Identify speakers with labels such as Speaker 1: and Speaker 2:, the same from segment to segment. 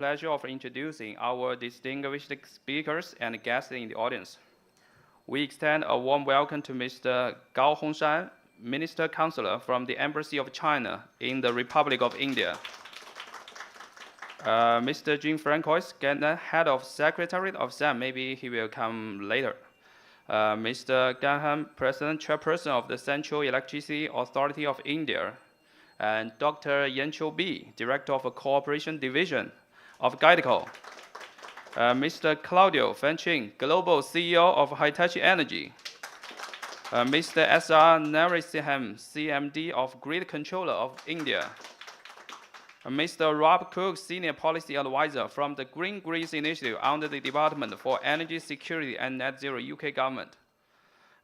Speaker 1: pleasure of introducing our distinguished speakers and guests in the audience. We extend a warm welcome to Mr. Gao Hongshan, Minister Counselor from the Embassy of China in the Republic of India. Mr. Jim Francois, Head of Secretariat of CEM, maybe he will come later. Mr. Gan Han, President, Chairperson of the Central Electricity Authority of India, and Dr. Chobi, Director of the Cooperation Division of GuideCo. Mr. Claudio Fanching, Global CEO of Hitachi Energy. Mr. S.R. Narasimhan, CMD of Grid Controller of India. Mr. Rob Cook, Senior Policy Advisor from the Green Grids Initiative under the Department for Energy Security and Net Zero UK Government.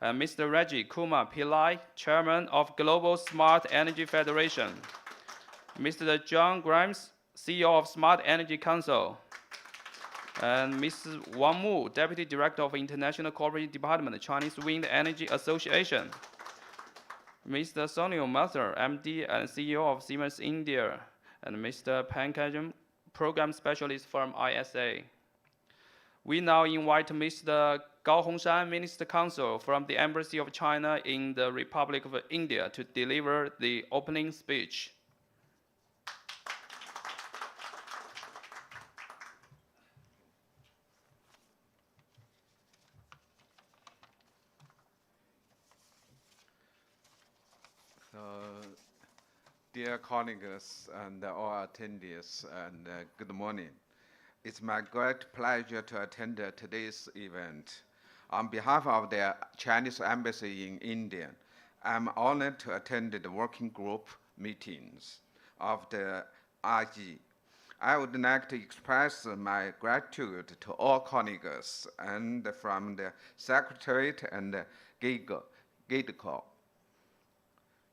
Speaker 1: Mr. Reggie Kumar Pillai, Chairman of Global Smart Energy Federation. Mr. John Grimes, CEO of Smart Energy Council. And Mrs. Wang Mu, Deputy Director of International Cooperation Department, Chinese Wind Energy Association. Mr. Sonil Mathur, MD and CEO of Siemens India. And Mr. Pankajam, Program Specialist from ISA. We now invite Mr. Gao Hongshan, Minister Counsel from the Embassy of China in the Republic of India to deliver the opening speech.
Speaker 2: Dear colleagues and all attendees, and good morning. It's my great pleasure to attend today's event. On behalf of the Chinese Embassy in India, I'm honored to attend the working group meetings of the RG. I would like to express my gratitude to all colleagues and from the Secretariat and GateCo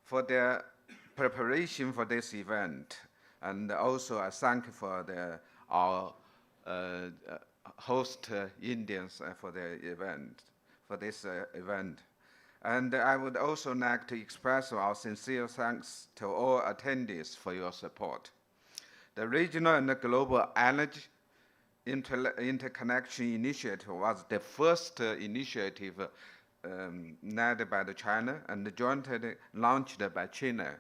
Speaker 2: for their preparation for this event, and also I thank for our host Indians for the event, for this event. And I would also like to express our sincere thanks to all attendees for your support. The Regional and Global Energy Interconnection Initiative was the first initiative led by China and jointly launched by China,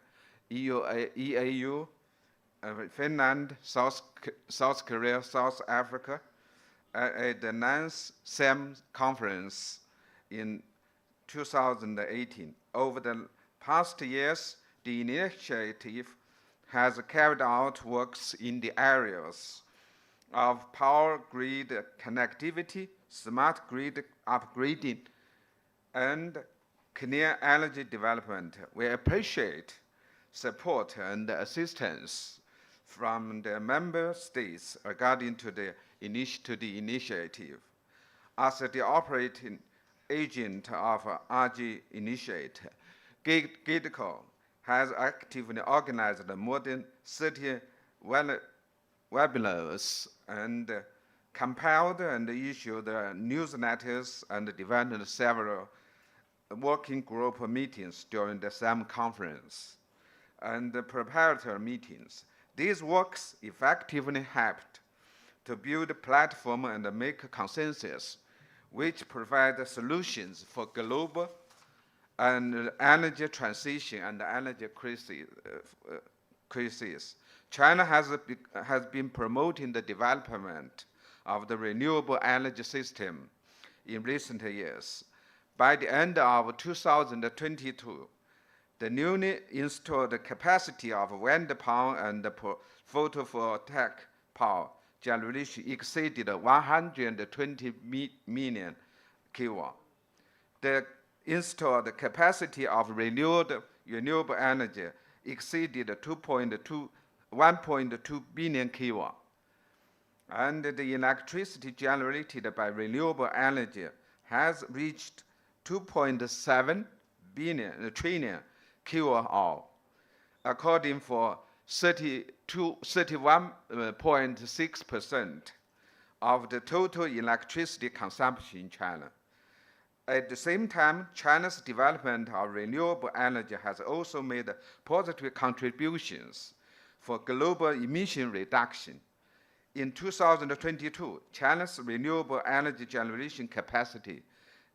Speaker 2: EAU, Finland, South Korea, South Africa, at the 9th CEM conference in 2018. Over the past years, the initiative has carried out works in the areas of power grid connectivity, smart grid upgrading, and clean energy development. We appreciate support and assistance from the member states regarding to the initiative. As the operating agent of RG initiative, GateCo has actively organized more than 30 webinars and compiled and issued newsletters and developed several working group meetings during the CEM conference and the preparatory meetings. These works effectively helped to build a platform and make consensus, which provide solutions for global and energy transition and energy crisis. China has been promoting the development of the renewable energy system in recent years. By the end of 2022, the newly installed capacity of wind power and photovoltaic power generation exceeded 120 million kilowatt. The installed capacity of renewable energy exceeded 1.2 billion kilowatt. And the electricity generated by renewable energy has reached 2.7 trillion kilowatt-hour, according for 31.6% of the total electricity consumption in China. At the same time, China's development of renewable energy has also made positive contributions for global emission reduction. In 2022, China's renewable energy generation capacity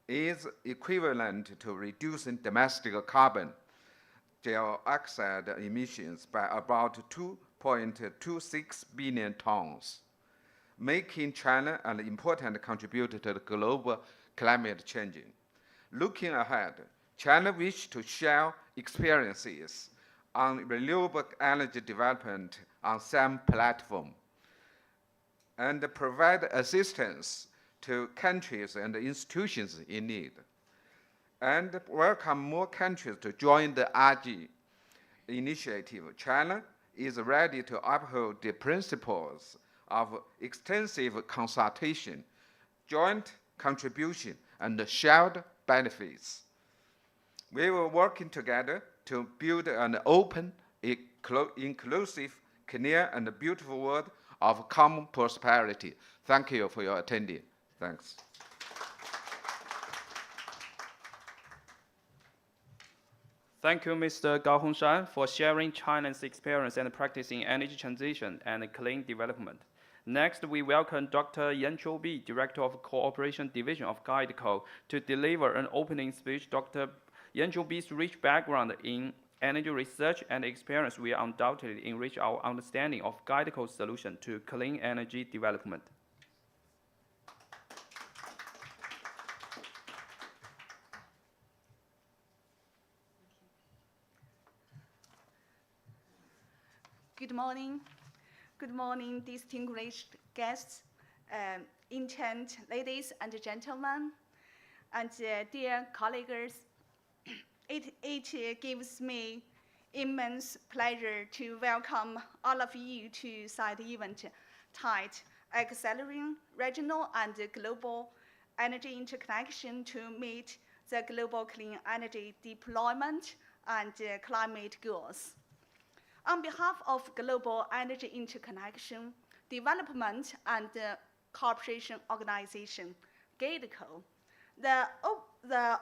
Speaker 2: is equivalent to reducing domestic carbon dioxide emissions by about 2.26 billion tons, making China an important contributor to the global climate change. Looking ahead, China wishes to share experiences on renewable energy development on CEM platform and provide assistance to countries and institutions in need, and welcome more countries to join the RG initiative. China is ready to uphold the principles of extensive consultation, joint contribution, and shared benefits. We will work together to build an open, inclusive, clear, and beautiful world of common prosperity. Thank you for your attending. Thanks.
Speaker 1: Thank you, Mr. Gao Hongshan, for sharing China's experience and practice in energy transition and clean development. Next, we welcome Dr. Chobi, Director of Cooperation Division of GuideCo, to deliver an opening speech. Dr. Chobi's rich background in energy research and experience will undoubtedly enrich our understanding of GuideCo's solution to clean energy development.
Speaker 3: Good morning. Good morning, distinguished guests, intern ladies and gentlemen, and dear colleagues. It gives me immense pleasure to welcome all of you to side event titled Accelerating Regional and Global Energy Interconnection to Meet the Global Clean Energy Deployment and Climate Goals. On behalf of Global Energy Interconnection, Development and Cooperation Organization, GATECO, the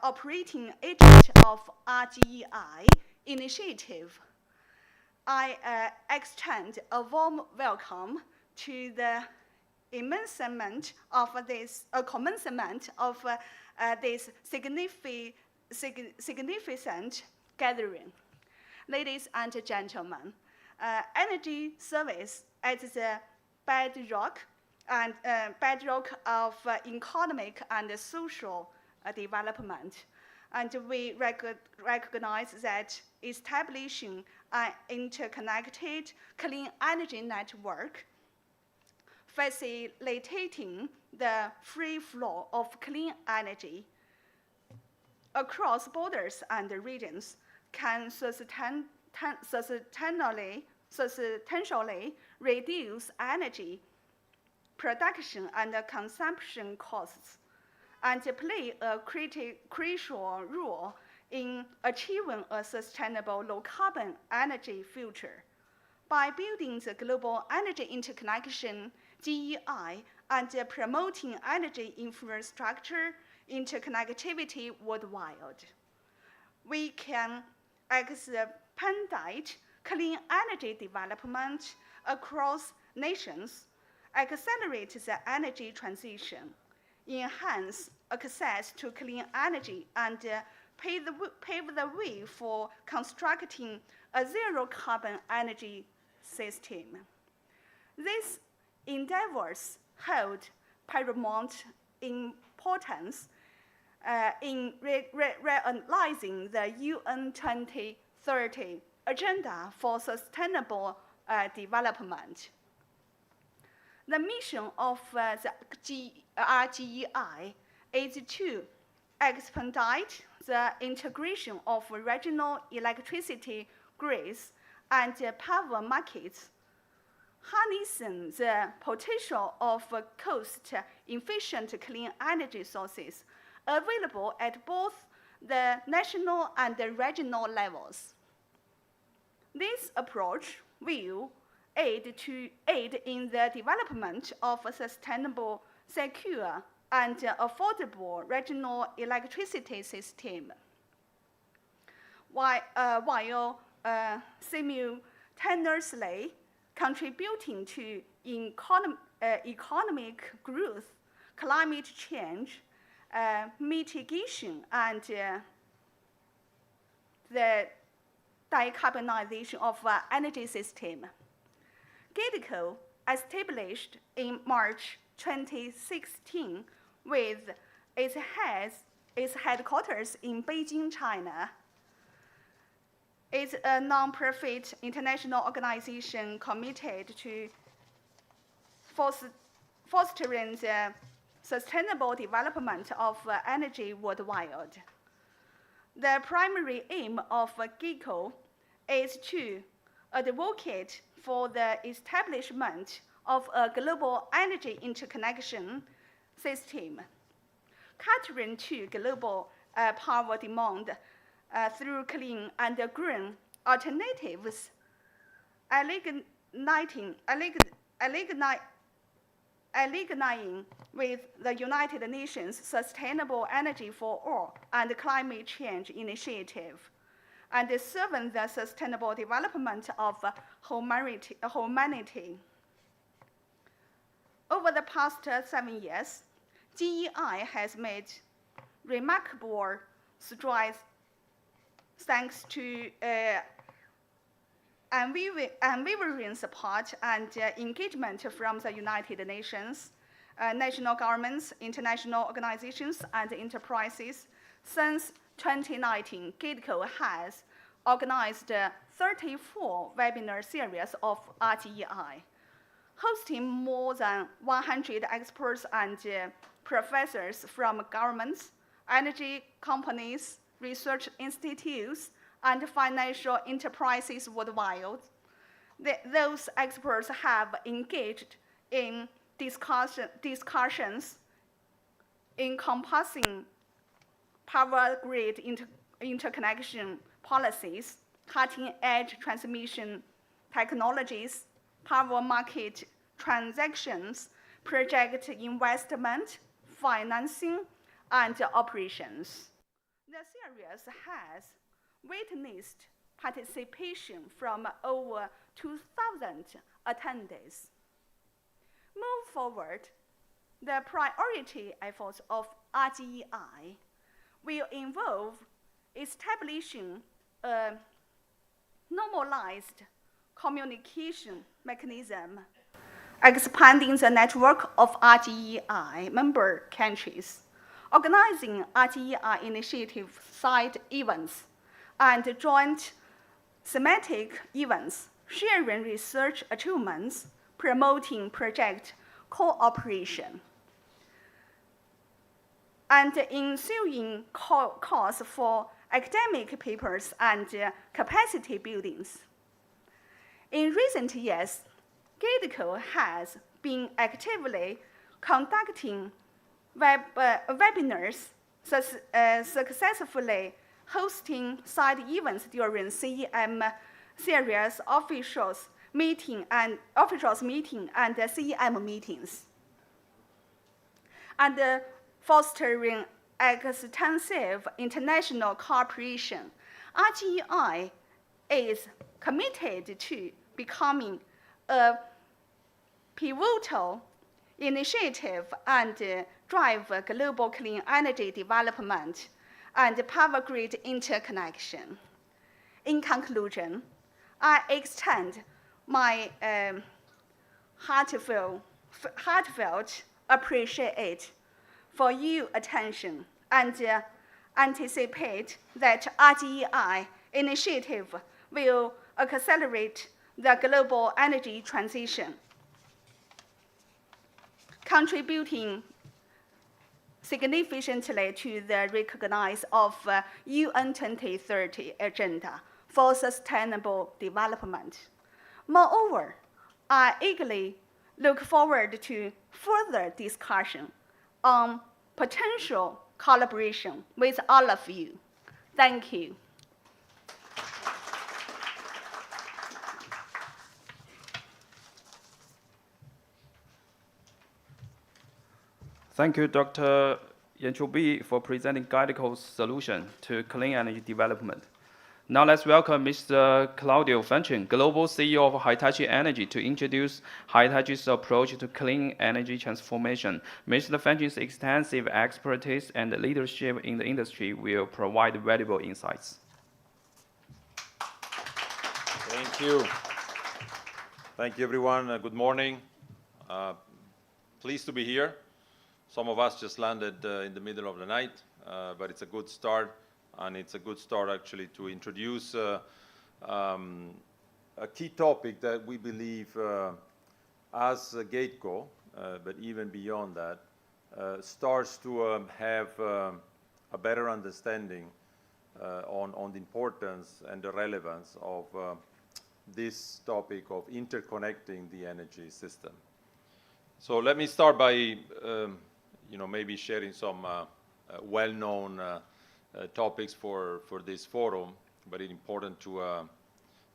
Speaker 3: operating agent of RGEI initiative, I extend a warm welcome to the commencement of this significant gathering. Ladies and gentlemen, energy service is the bedrock of economic and social development. And we recognize that establishing an interconnected clean energy network, facilitating the free flow of clean energy across borders and regions, can substantially reduce energy production and consumption costs, and play a crucial role in achieving a sustainable low-carbon energy future. By building the global energy interconnection, GEI, and promoting energy infrastructure interconnectivity worldwide, we can expedite clean energy development across nations, accelerate the energy transition, enhance access to clean energy, and pave the way for constructing a zero-carbon energy system. These endeavors hold paramount importance in realizing the UN 2030 Agenda for Sustainable Development. The mission of the RGEI is to expedite the integration of regional electricity grids and power markets, harnessing the potential of cost-efficient clean energy sources available at both the national and the regional levels. This approach will aid in the development of a sustainable, secure, and affordable regional electricity system, while simultaneously contributing to economic growth, climate change, mitigation, and the decarbonization of energy system. GIDCO established in March 2016 with its headquarters in Beijing, China. It's a non-profit international organization committed to fostering the sustainable development of energy worldwide. The primary aim of GIDCO is to advocate for the establishment of a global energy interconnection system, catering to global power demand through clean and green alternatives, aligning with the United Nations Sustainable Energy for All and Climate Change Initiative, and serving the sustainable development of humanity. Over the past 7 years, GEI has made remarkable strides thanks to unwavering support and engagement from the United Nations, national governments, international organizations, and enterprises. Since 2019, GIDCO has organized 34 webinar series of RGEI, hosting more than 100 experts and professors from governments, energy companies, research institutes, and financial enterprises worldwide. Those experts have engaged in discussions encompassing power grid interconnection policies, cutting-edge transmission technologies, power market transactions, project investment, financing, and operations. The series has witnessed participation from over 2,000 attendees. Move forward, the priority efforts of RGEI will involve establishing a normalized communication mechanism, expanding the network of RGEI member countries, organizing RGEI initiative side events, and joint thematic events, sharing research achievements, promoting project cooperation, and ensuing calls for academic papers and capacity buildings. In recent years, GIDCO has been actively conducting webinars, successfully hosting side events during CEM series officials meeting and CEM meetings, and fostering extensive international cooperation. RGEI is committed to becoming a pivotal initiative and drive global clean energy development and power grid interconnection. In conclusion, I extend my heartfelt appreciation for your attention and anticipate that RGEI initiative will accelerate the global energy transition, contributing significantly to the recognition of UN 2030 agenda for sustainable development. Moreover, I eagerly look forward to further discussion on potential collaboration with all of you. Thank you.
Speaker 1: Thank you, Dr. Chobi, for presenting GIDCO's solution to clean energy development. Now let's welcome Mr. Claudio Fanchen, Global CEO of Hitachi Energy, to introduce Hitachi's approach to clean energy transformation. Mr. Fanchen's extensive expertise and leadership in the industry will provide valuable insights.
Speaker 4: Thank you. Thank you, everyone. Good morning. Pleased to be here. Some of us just landed in the middle of the night, but it's a good start. And it's a good start, actually, to introduce a key topic that we believe, as a Gateco, but even beyond that, starts to have a better understanding on the importance and the relevance of this topic of interconnecting the energy system. So let me start by, maybe sharing some well-known topics for this forum, but it's important to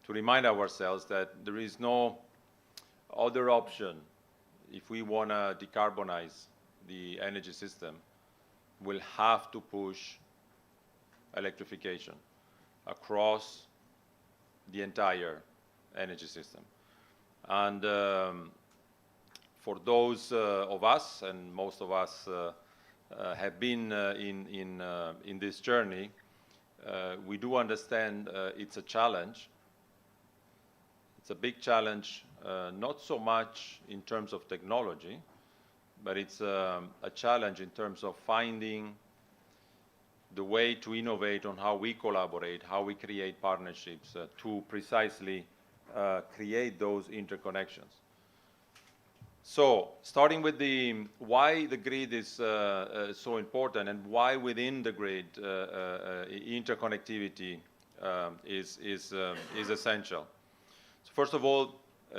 Speaker 4: remind ourselves that there is no other option if we want to decarbonize the energy system. We'll have to push electrification across the entire energy system. And for those of us, and most of us have been in this journey, we do understand it's a challenge. It's a big challenge, not so much in terms of technology, but it's a challenge in terms of finding the way to innovate on how we collaborate, how we create partnerships to precisely create those interconnections. So, starting with why the grid is so important and why within the grid interconnectivity is essential. So first of all,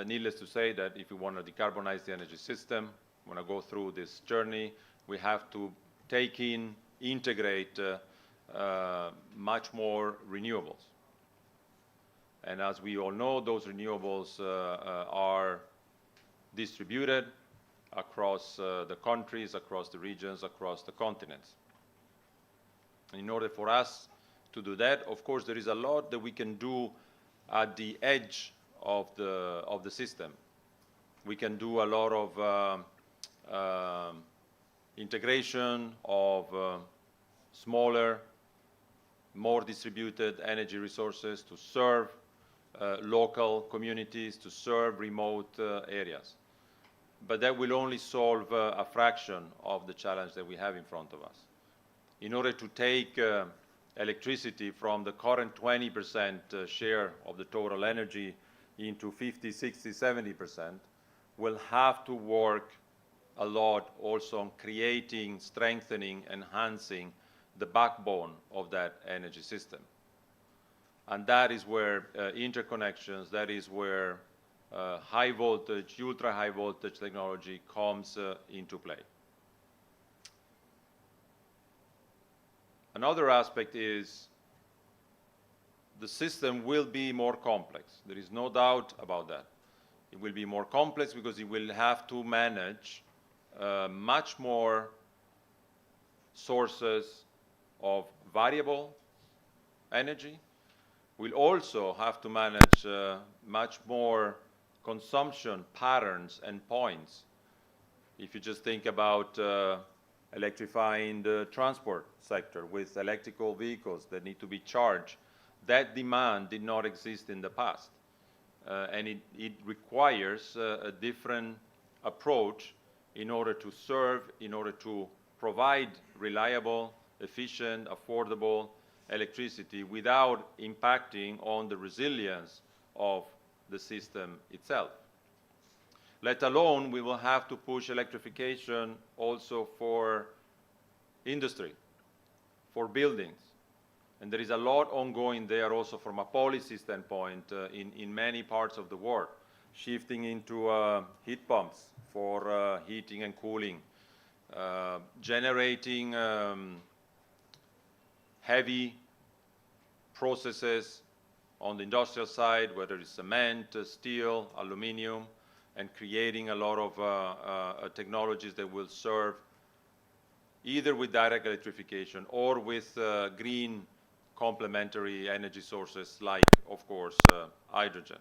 Speaker 4: needless to say that if we want to decarbonize the energy system, want to go through this journey, we have to integrate much more renewables. And as we all know, those renewables are distributed across the countries, across the regions, across the continents. In order for us to do that, of course, there is a lot that we can do at the edge of the system. We can do a lot of integration of smaller, more distributed energy resources to serve local communities, to serve remote areas. But that will only solve a fraction of the challenge that we have in front of us. In order to take electricity from the current 20% share of the total energy into 50, 60, 70%, we'll have to work a lot also on creating, strengthening, enhancing the backbone of that energy system. And that is where interconnections, that is where high voltage, ultra high voltage technology comes into play. Another aspect is the system will be more complex. There is no doubt about that. It will be more complex because it will have to manage much more sources of variable energy. We'll also have to manage much more consumption patterns and points. If you just think about electrifying the transport sector with electrical vehicles that need to be charged, that demand did not exist in the past. And it requires a different approach in order to serve, in order to provide reliable, efficient, affordable electricity without impacting on the resilience of the system itself. Let alone, we will have to push electrification also for industry, for buildings. And there is a lot ongoing there also from a policy standpoint in many parts of the world, shifting into heat pumps for heating and cooling, generating heavy processes on the industrial side, whether it's cement, steel, aluminum, and creating a lot of technologies that will serve either with direct electrification or with green complementary energy sources like, of course, hydrogen.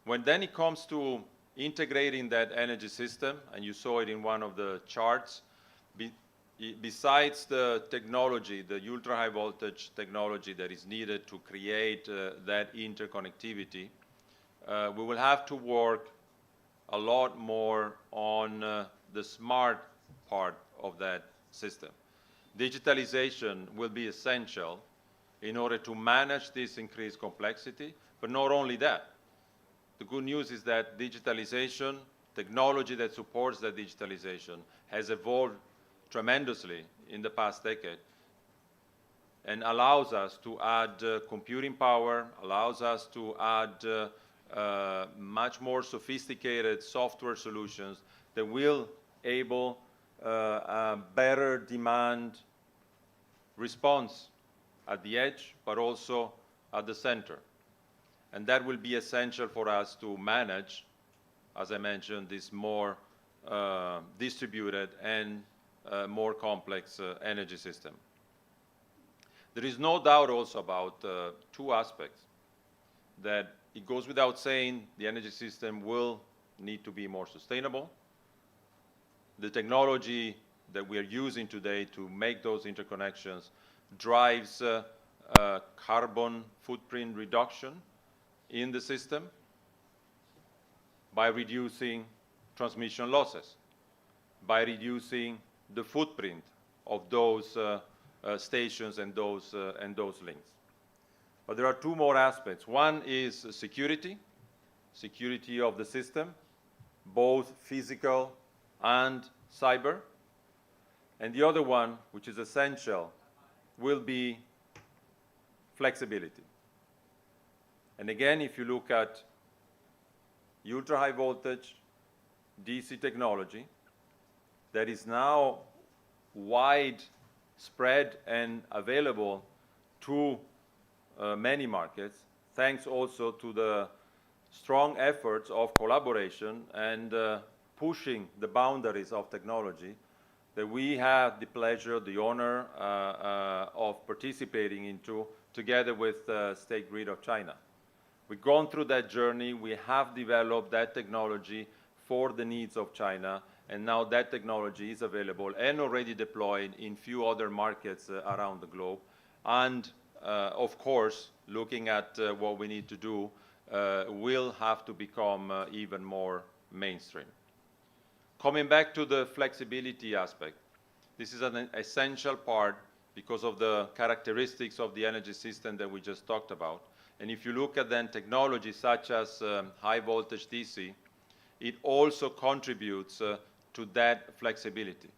Speaker 4: When then it comes to integrating that energy system, and you saw it in one of the charts, besides the technology, the ultra-high voltage technology that is needed to create that interconnectivity, we will have to work a lot more on the smart part of that system. Digitalization will be essential in order to manage this increased complexity, but not only that. The good news is that digitalization, technology that supports that digitalization, has evolved tremendously in the past decade and allows us to add computing power, allows us to add much more sophisticated software solutions that will enable better demand response at the edge, but also at the center. And that will be essential for us to manage, as I mentioned, this more distributed and more complex energy system. There is no doubt also about two aspects. That it goes without saying the energy system will need to be more sustainable. The technology that we are using today to make those interconnections drives carbon footprint reduction in the system by reducing transmission losses, by reducing the footprint of those stations and those links. But there are two more aspects. One is security of the system, both physical and cyber. And the other one, which is essential, will be flexibility. And again, if you look at ultra-high voltage DC technology that is now widespread and available to many markets, thanks also to the strong efforts of collaboration and pushing the boundaries of technology that we have the pleasure, the honor of participating into together with State Grid of China. We've gone through that journey, we have developed that technology for the needs of China, and now that technology is available and already deployed in few other markets around the globe. And of course, looking at what we need to do, will have to become even more mainstream. Coming back to the flexibility aspect, this is an essential part because of the characteristics of the energy system that we just talked about. And if you look at then technology such as high voltage DC, it also contributes to that flexibility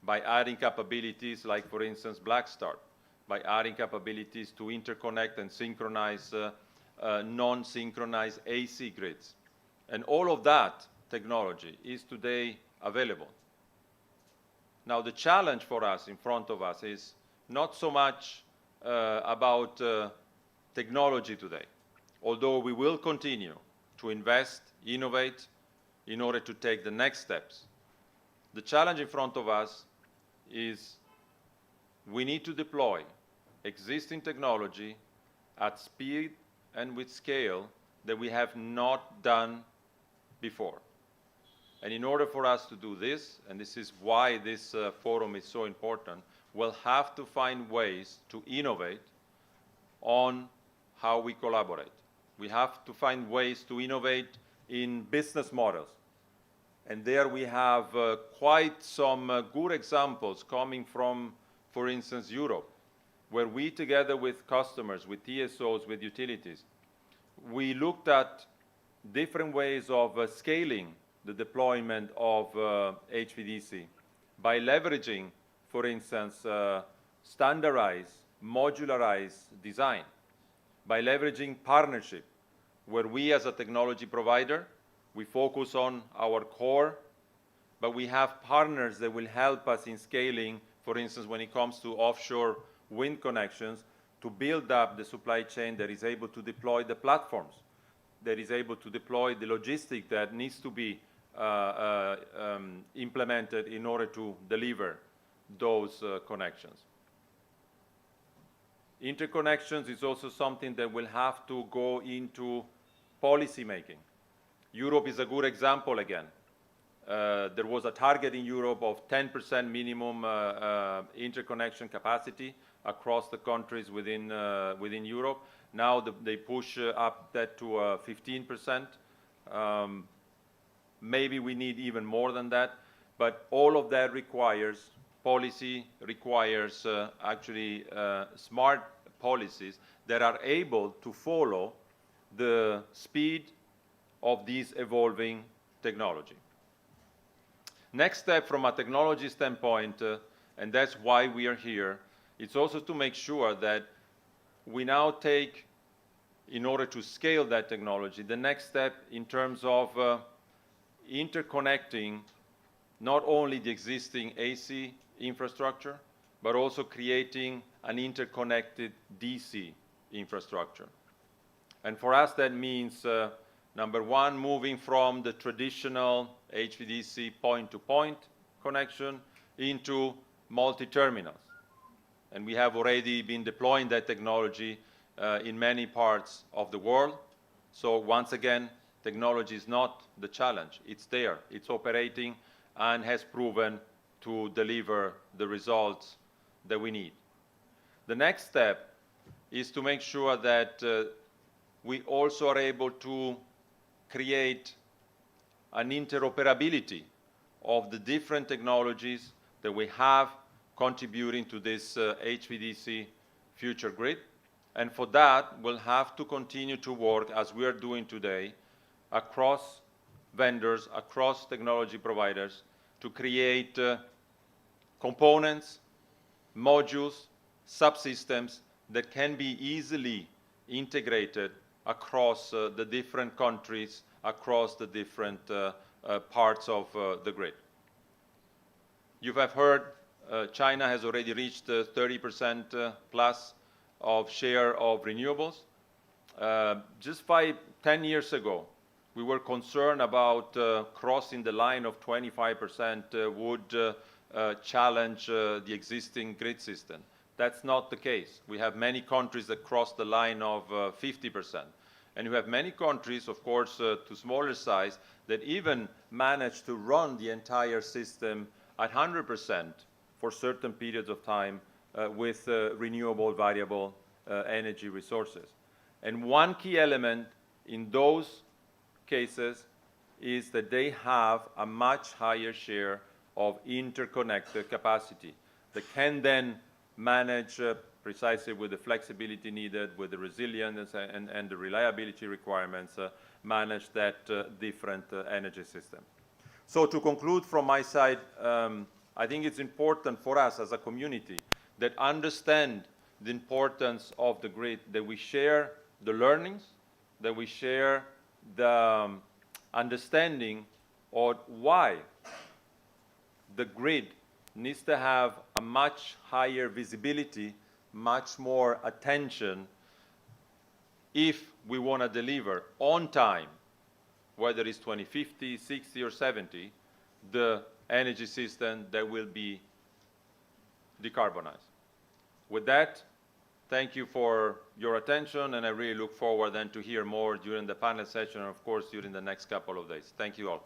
Speaker 4: by adding capabilities like, for instance, Black Start, by adding capabilities to interconnect and synchronize non-synchronized AC grids. And all of that technology is today available. Now, the challenge for us in front of us is not so much about technology today, although we will continue to invest, innovate, in order to take the next steps. The challenge in front of us is we need to deploy existing technology at speed and with scale that we have not done before. And in order for us to do this, and this is why this forum is so important, we'll have to find ways to innovate on how we collaborate. We have to find ways to innovate in business models. And there we have quite some good examples coming from, for instance, Europe, where we, together with customers, with TSOs, with utilities, we looked at different ways of scaling the deployment of HVDC by leveraging, for instance, standardized, modularized design, by leveraging partnership, where we as a technology provider, we focus on our core, but we have partners that will help us in scaling, for instance, when it comes to offshore wind connections, to build up the supply chain that is able to deploy the platforms, that is able to deploy the logistic that needs to be implemented in order to deliver those connections. Interconnections is also something that will have to go into policy making. Europe is a good example again. There was a target in Europe of 10% minimum interconnection capacity across the countries within Europe. Now they push up that to 15%. Maybe we need even more than that, but all of that requires policy, requires actually smart policies that are able to follow the speed of these evolving technology. Next step from a technology standpoint, and that's why we are here, it's also to make sure that we now take, in order to scale that technology, the next step in terms of interconnecting not only the existing AC infrastructure, but also creating an interconnected DC infrastructure. And for us, that means, number one, moving from the traditional HVDC point-to-point connection into multi-terminals. And we have already been deploying that technology in many parts of the world. So once again, technology is not the challenge. It's there, it's operating, and has proven to deliver the results that we need. The next step is to make sure that we also are able to create an interoperability of the different technologies that we have contributing to this HVDC future grid. And for that, we'll have to continue to work, as we are doing today, across vendors, across technology providers, to create components, modules, subsystems that can be easily integrated across the different countries, across the different parts of the grid. You have heard China has already reached 30% plus of share of renewables. Just 10 years ago, we were concerned about crossing the line of 25% would challenge the existing grid system. That's not the case. We have many countries that cross the line of 50%. And you have many countries, of course, to smaller size, that even manage to run the entire system at 100% for certain periods of time with renewable variable energy resources. And one key element in those cases is that they have a much higher share of interconnected capacity that can then manage precisely with the flexibility needed, with the resilience and the reliability requirements, manage that different energy system. So to conclude from my side, I think it's important for us as a community that understand the importance of the grid, that we share the learnings, that we share the understanding of why the grid needs to have a much higher visibility, much more attention if we want to deliver on time, whether it's 2050, 60, or 70, the energy system that will be decarbonized. With that, thank you for your attention, and I really look forward then to hear more during the panel session and, of course, during the next couple of days. Thank you all.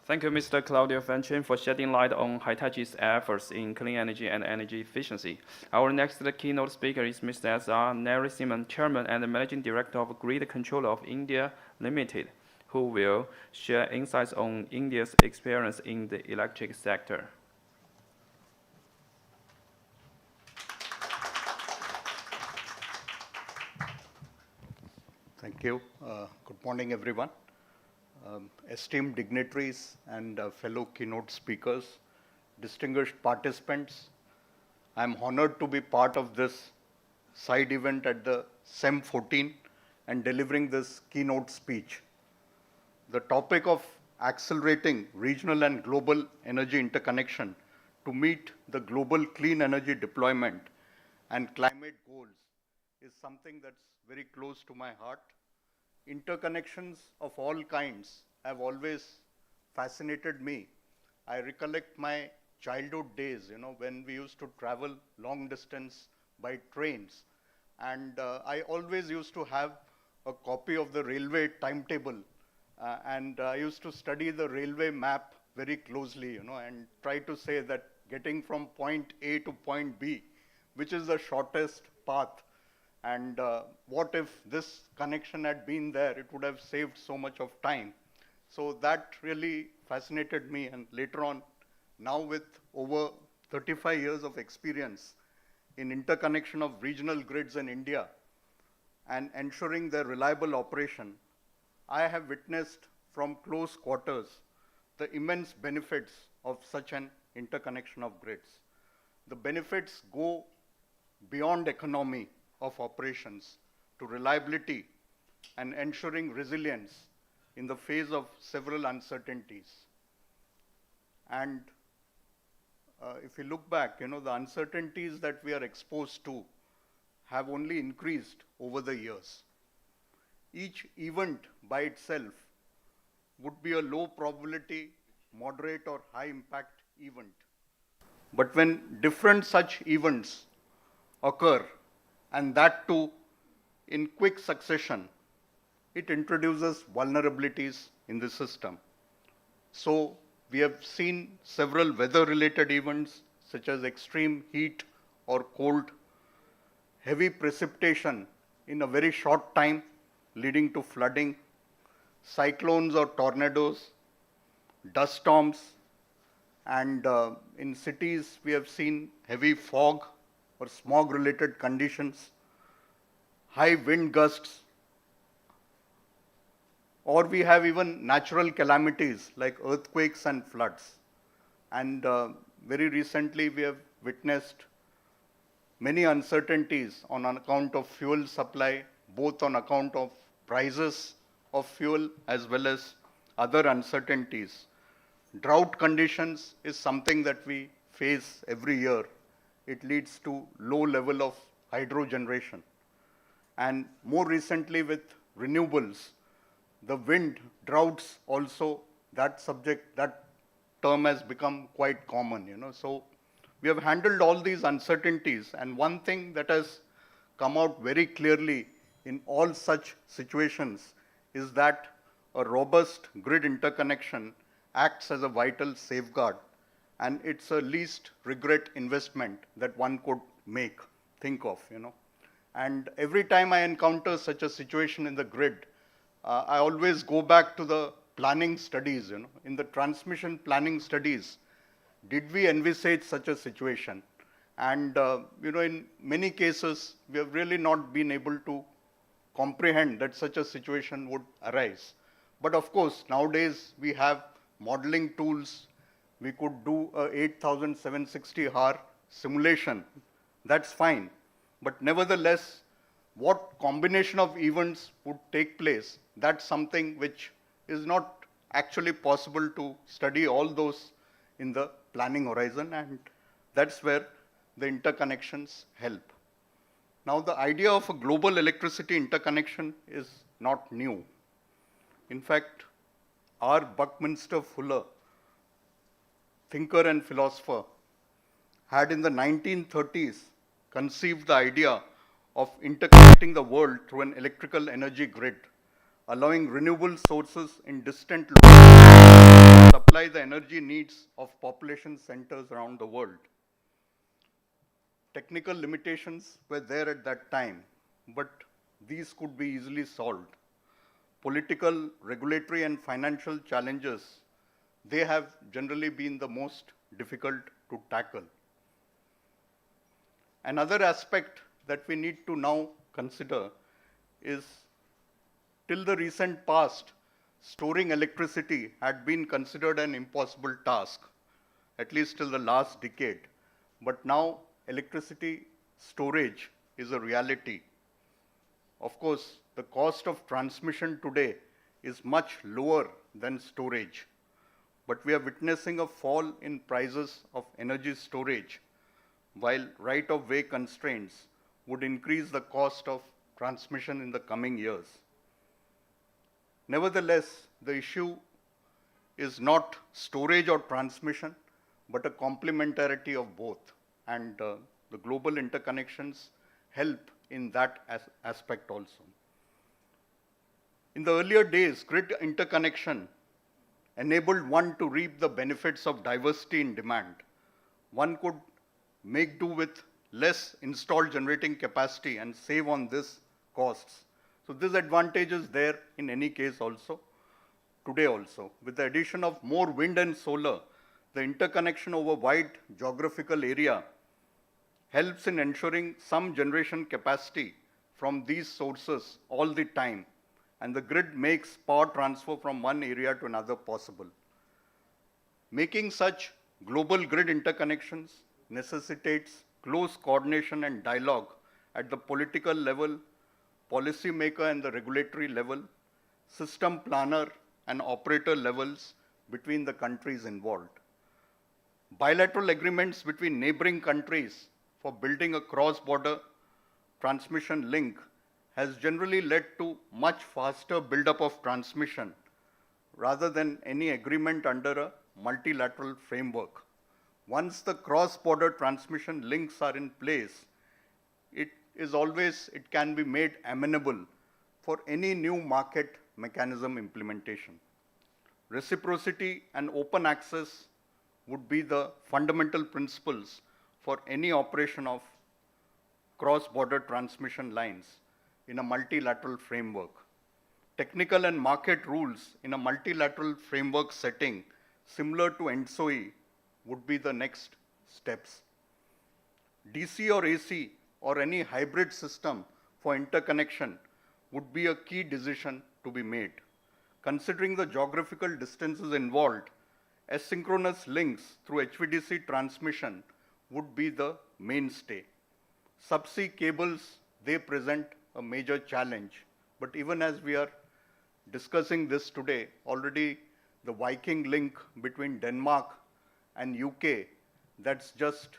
Speaker 1: Thank you, Mr. Claudio Fanchen, for shedding light on Hitachi's efforts in clean energy and energy efficiency. Our next keynote speaker is Mr. S.R. Narasimhan, Chairman and Managing Director of Grid Controller of India Limited, who will share insights on India's experience in the electric sector.
Speaker 5: Thank you. Good morning, everyone. Esteemed dignitaries and fellow keynote speakers, distinguished participants, I'm honored to be part of this side event at the CEM-14 and delivering this keynote speech. The topic of accelerating regional and global energy interconnection to meet the global clean energy deployment and climate goals is something that's very close to my heart. Interconnections of all kinds have always fascinated me I recollect my childhood days, when we used to travel long distance by trains. And I always used to have a copy of the railway timetable. And I used to study the railway map very closely, and try to say that getting from point A to point B, which is the shortest path, and what if this connection had been there, it would have saved so much of time. So that really fascinated me, and later on, now with over 35 years of experience in interconnection of regional grids in India and ensuring their reliable operation, I have witnessed from close quarters the immense benefits of such an interconnection of grids. The benefits go beyond economy of operations to reliability and ensuring resilience in the face of several uncertainties. And if you look back, the uncertainties that we are exposed to have only increased over the years. Each event by itself would be a low probability, moderate or high impact event. But when different such events occur, and that too in quick succession, it introduces vulnerabilities in the system. So we have seen several weather-related events such as extreme heat or cold, heavy precipitation in a very short time leading to flooding, cyclones or tornadoes, dust storms, and in cities we have seen heavy fog or smog-related conditions, high wind gusts, or we have even natural calamities like earthquakes and floods. And very recently we have witnessed many uncertainties on account of fuel supply, both on account of prices of fuel as well as other uncertainties. Drought conditions is something that we face every year. It leads to low level of hydro generation. And more recently with renewables, the wind droughts also, that term has become quite common, So we have handled all these uncertainties, and one thing that has come out very clearly in all such situations is that a robust grid interconnection acts as a vital safeguard, and it's a least regret investment that one could think of, And every time I encounter such a situation in the grid, I always go back to the planning studies, In the transmission planning studies, did we envisage such a situation? And, in many cases, we have really not been able to comprehend that such a situation would arise. But of course, nowadays we have modeling tools. We could do a 8,760-hour simulation. That's fine. But nevertheless, what combination of events would take place, that's something which is not actually possible to study all those in the planning horizon, and that's where the interconnections help. Now, the idea of a global electricity interconnection is not new. In fact, R. Buckminster Fuller, thinker and philosopher, had in the 1930s conceived the idea of interconnecting the world through an electrical energy grid, allowing renewable sources in distant locations to supply the energy needs of population centers around the world. Technical limitations were there at that time, but these could be easily solved. Political, regulatory, and financial challenges, they have generally been the most difficult to tackle. Another aspect that we need to now consider is, till the recent past, storing electricity had been considered an impossible task, at least till the last decade. But now, electricity storage is a reality. Of course, the cost of transmission today is much lower than storage, but we are witnessing a fall in prices of energy storage, while right-of-way constraints would increase the cost of transmission in the coming years. Nevertheless, the issue is not storage or transmission, but a complementarity of both. And the global interconnections help in that aspect also. In the earlier days, grid interconnection enabled one to reap the benefits of diversity in demand. One could make do with less installed generating capacity and save on this costs. So this advantage is there in any case also, today also. With the addition of more wind and solar, the interconnection over wide geographical area helps in ensuring some generation capacity from these sources all the time, and the grid makes power transfer from one area to another possible. Making such global grid interconnections necessitates close coordination and dialogue at the political level, policymaker and the regulatory level, system planner and operator levels between the countries involved. Bilateral agreements between neighboring countries for building a cross-border transmission link has generally led to much faster buildup of transmission rather than any agreement under a multilateral framework. Once the cross-border transmission links are in place, it can be made amenable for any new market mechanism implementation. Reciprocity and open access would be the fundamental principles for any operation of cross-border transmission lines in a multilateral framework. Technical and market rules in a multilateral framework setting similar to ENTSO-E would be the next steps. DC or AC or any hybrid system for interconnection would be a key decision to be made. Considering the geographical distances involved, asynchronous links through HVDC transmission would be the mainstay. Subsea cables, they present a major challenge, but even as we are discussing this today, already the Viking link between Denmark and UK, that's just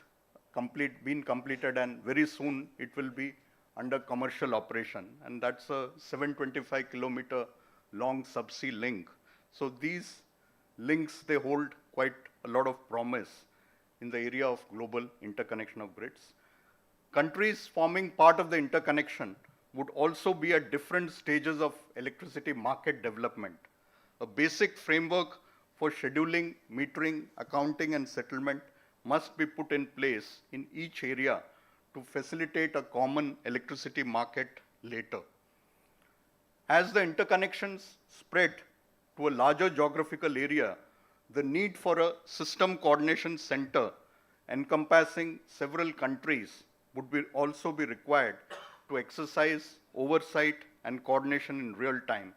Speaker 5: been completed, and very soon it will be under commercial operation. And that's a 725 kilometer long subsea link. So these links, they hold quite a lot of promise in the area of global interconnection of grids. Countries forming part of the interconnection would also be at different stages of electricity market development. A basic framework for scheduling, metering, accounting, and settlement must be put in place in each area to facilitate a common electricity market later. As the interconnections spread to a larger geographical area, the need for a system coordination center encompassing several countries would also be required to exercise oversight and coordination in real time.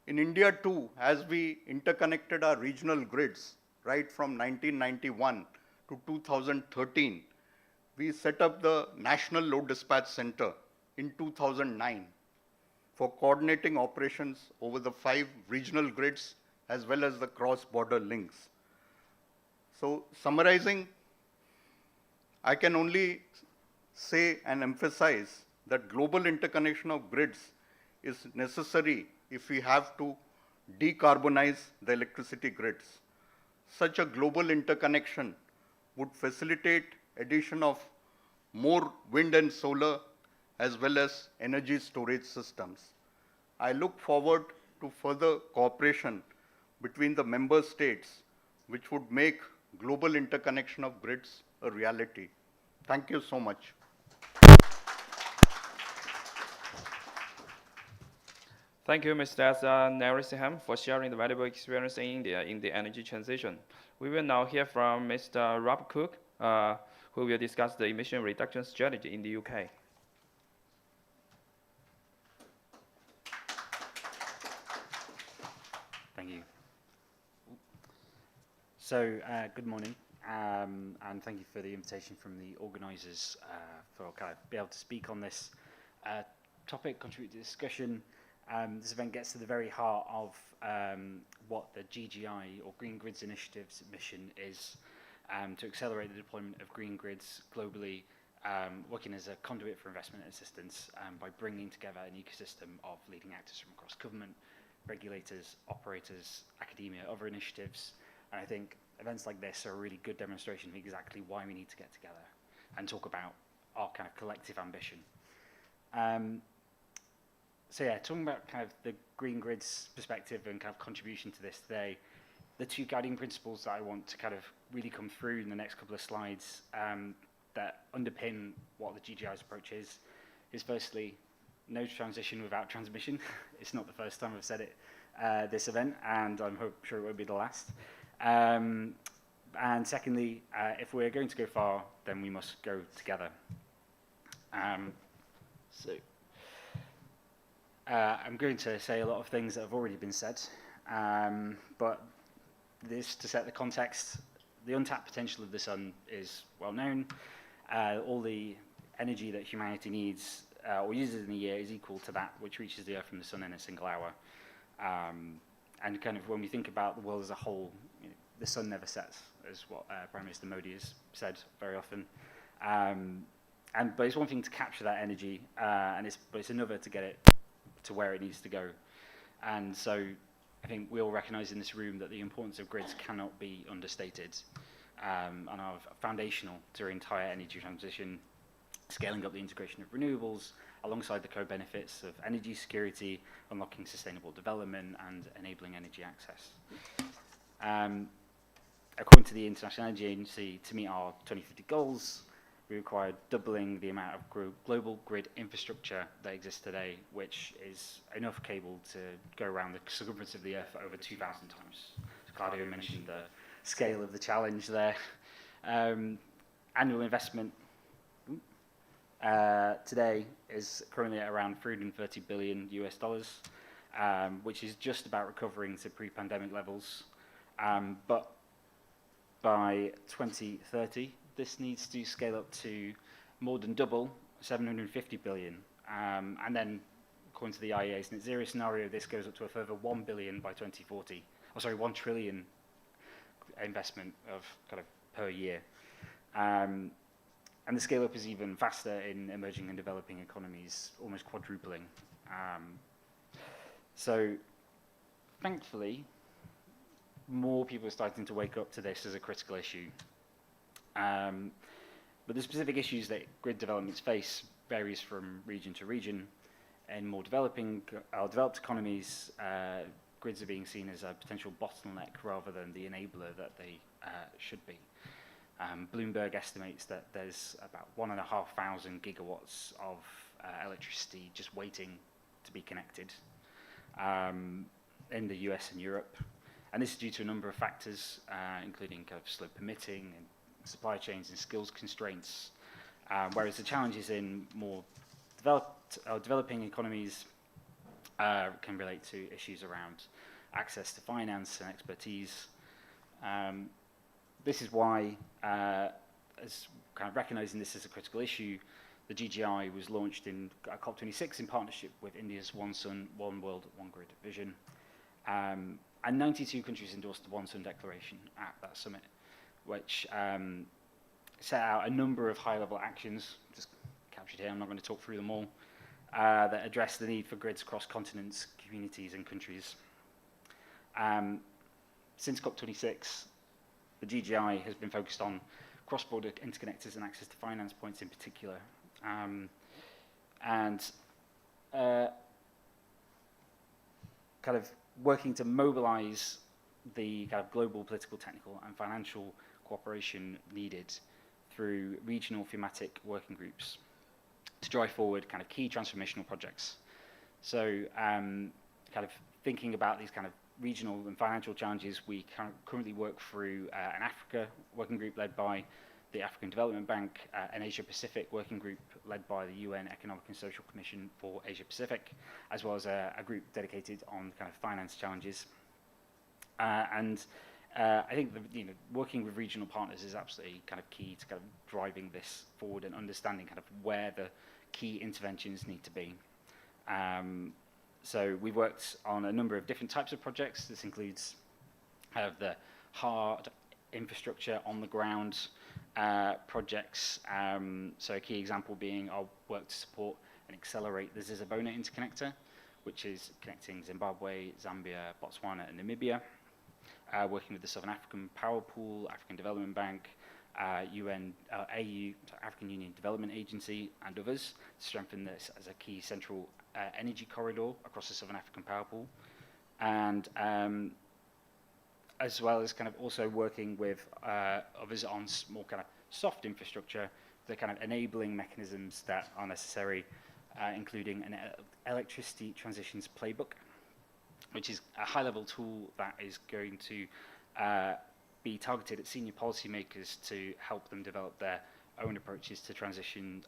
Speaker 5: In India too, as we interconnected our regional grids right from 1991 to 2013, we set up the National Load Dispatch Center in 2009 for coordinating operations over the 5 regional grids as well as the cross-border links. So summarizing, I can only say and emphasize that global interconnection of grids is necessary if we have to decarbonize the electricity grids. Such a global interconnection would facilitate addition of more wind and solar as well as energy storage systems. I look forward to further cooperation between the member states, which would make global interconnection of grids a reality. Thank you so much.
Speaker 1: Thank you, Mr. S. Narasimhan, for sharing the valuable experience in India in the energy transition. We will now hear from Mr. Rob Cook, who will discuss the emission reduction strategy in the UK.
Speaker 6: Thank you. So, good morning, and thank you for the invitation from the organisers for kind of be able to speak on this topic, contribute to the discussion. This event gets to the very heart of what the GGI, or Green Grids Initiative's mission is, to accelerate the deployment of green grids globally, working as a conduit for investment and assistance by bringing together an ecosystem of leading actors from across government, regulators, operators, academia, other initiatives. And I think events like this are a really good demonstration of exactly why we need to get together and talk about our kind of collective ambition. So yeah, talking about kind of the Green Grid's perspective and kind of contribution to this today, the two guiding principles that I want to kind of really come through in the next couple of slides that underpin what the GGI's approach is firstly, no transition without transmission. It's not the first time I've said it this event, and I'm sure it won't be the last. And secondly, if we're going to go far, then we must go together. I'm going to say a lot of things that have already been said, but this, to set the context, the untapped potential of the sun is well known. All the energy that humanity needs or uses in a year is equal to that which reaches the Earth from the sun in a single hour. And kind of when we think about the world as a whole, you know, the sun never sets, is what Prime Minister Modi has said very often. But it's one thing to capture that energy, but it's another to get it to where it needs to go. And so I think we all recognise in this room that the importance of grids cannot be understated and are foundational to our entire energy transition, scaling up the integration of renewables alongside the co-benefits of energy security, unlocking sustainable development and enabling energy access. According to the International Energy Agency, to meet our 2050 goals, we require doubling the amount of global grid infrastructure that exists today, which is enough cable to go around the circumference of the Earth over 2,000 times. Claudio mentioned the scale of the challenge there. Annual investment today is currently at around $330 billion US, which is just about recovering to pre-pandemic levels. But by 2030, this needs to scale up to more than double, 750 billion. And then, according to the IEA's net zero scenario, this goes up to a further 1 billion by 2040. Oh, sorry, 1 trillion investment of kind of per year. And the scale up is even faster in emerging and developing economies, almost quadrupling. So, thankfully, more people are starting to wake up to this as a critical issue. But the specific issues that grid developments face varies from region to region. In more developed economies, grids are being seen as a potential bottleneck rather than the enabler that they should be. Bloomberg estimates that there's about 1,500 gigawatts of electricity just waiting to be connected in the US and Europe. And this is due to a number of factors, including kind of slow permitting and supply chains and skills constraints, whereas the challenges in more developing economies can relate to issues around access to finance and expertise. This is why, as kind of recognizing this as a critical issue, the GGI was launched in COP26 in partnership with India's One Sun, One World, One Grid vision. And 92 countries endorsed the One Sun Declaration at that summit, which set out a number of high-level actions, just captured here, I'm not going to talk through them all, that address the need for grids across continents, communities, and countries. Since COP26, the GGI has been focused on cross-border interconnectors and access to finance points in particular. Kind of working to mobilize the kind of global political, technical, and financial cooperation needed through regional thematic working groups to drive forward kind of key transformational projects. So kind of thinking about these kind of regional and financial challenges, we currently work through an Africa working group led by the African Development Bank, an Asia-Pacific working group led by the UN Economic and Social Commission for Asia-Pacific, as well as a group dedicated on kind of finance challenges. I think working with regional partners is absolutely kind of key to kind of driving this forward and understanding kind of where the key interventions need to be. So we've worked on a number of different types of projects. This includes the hard infrastructure on the ground projects. So a key example being our work to support and accelerate the Zizabona interconnector, which is connecting Zimbabwe, Zambia, Botswana, and Namibia. Working with the Southern African Power Pool, African Development Bank, AU, African Union Development Agency, and others to strengthen this as a key central energy corridor across the Southern African Power Pool. And as well as kind of also working with others on more kind of soft infrastructure, the kind of enabling mechanisms that are necessary, including an electricity transitions playbook, which is a high-level tool that is going to be targeted at senior policymakers to help them develop their own approaches to transition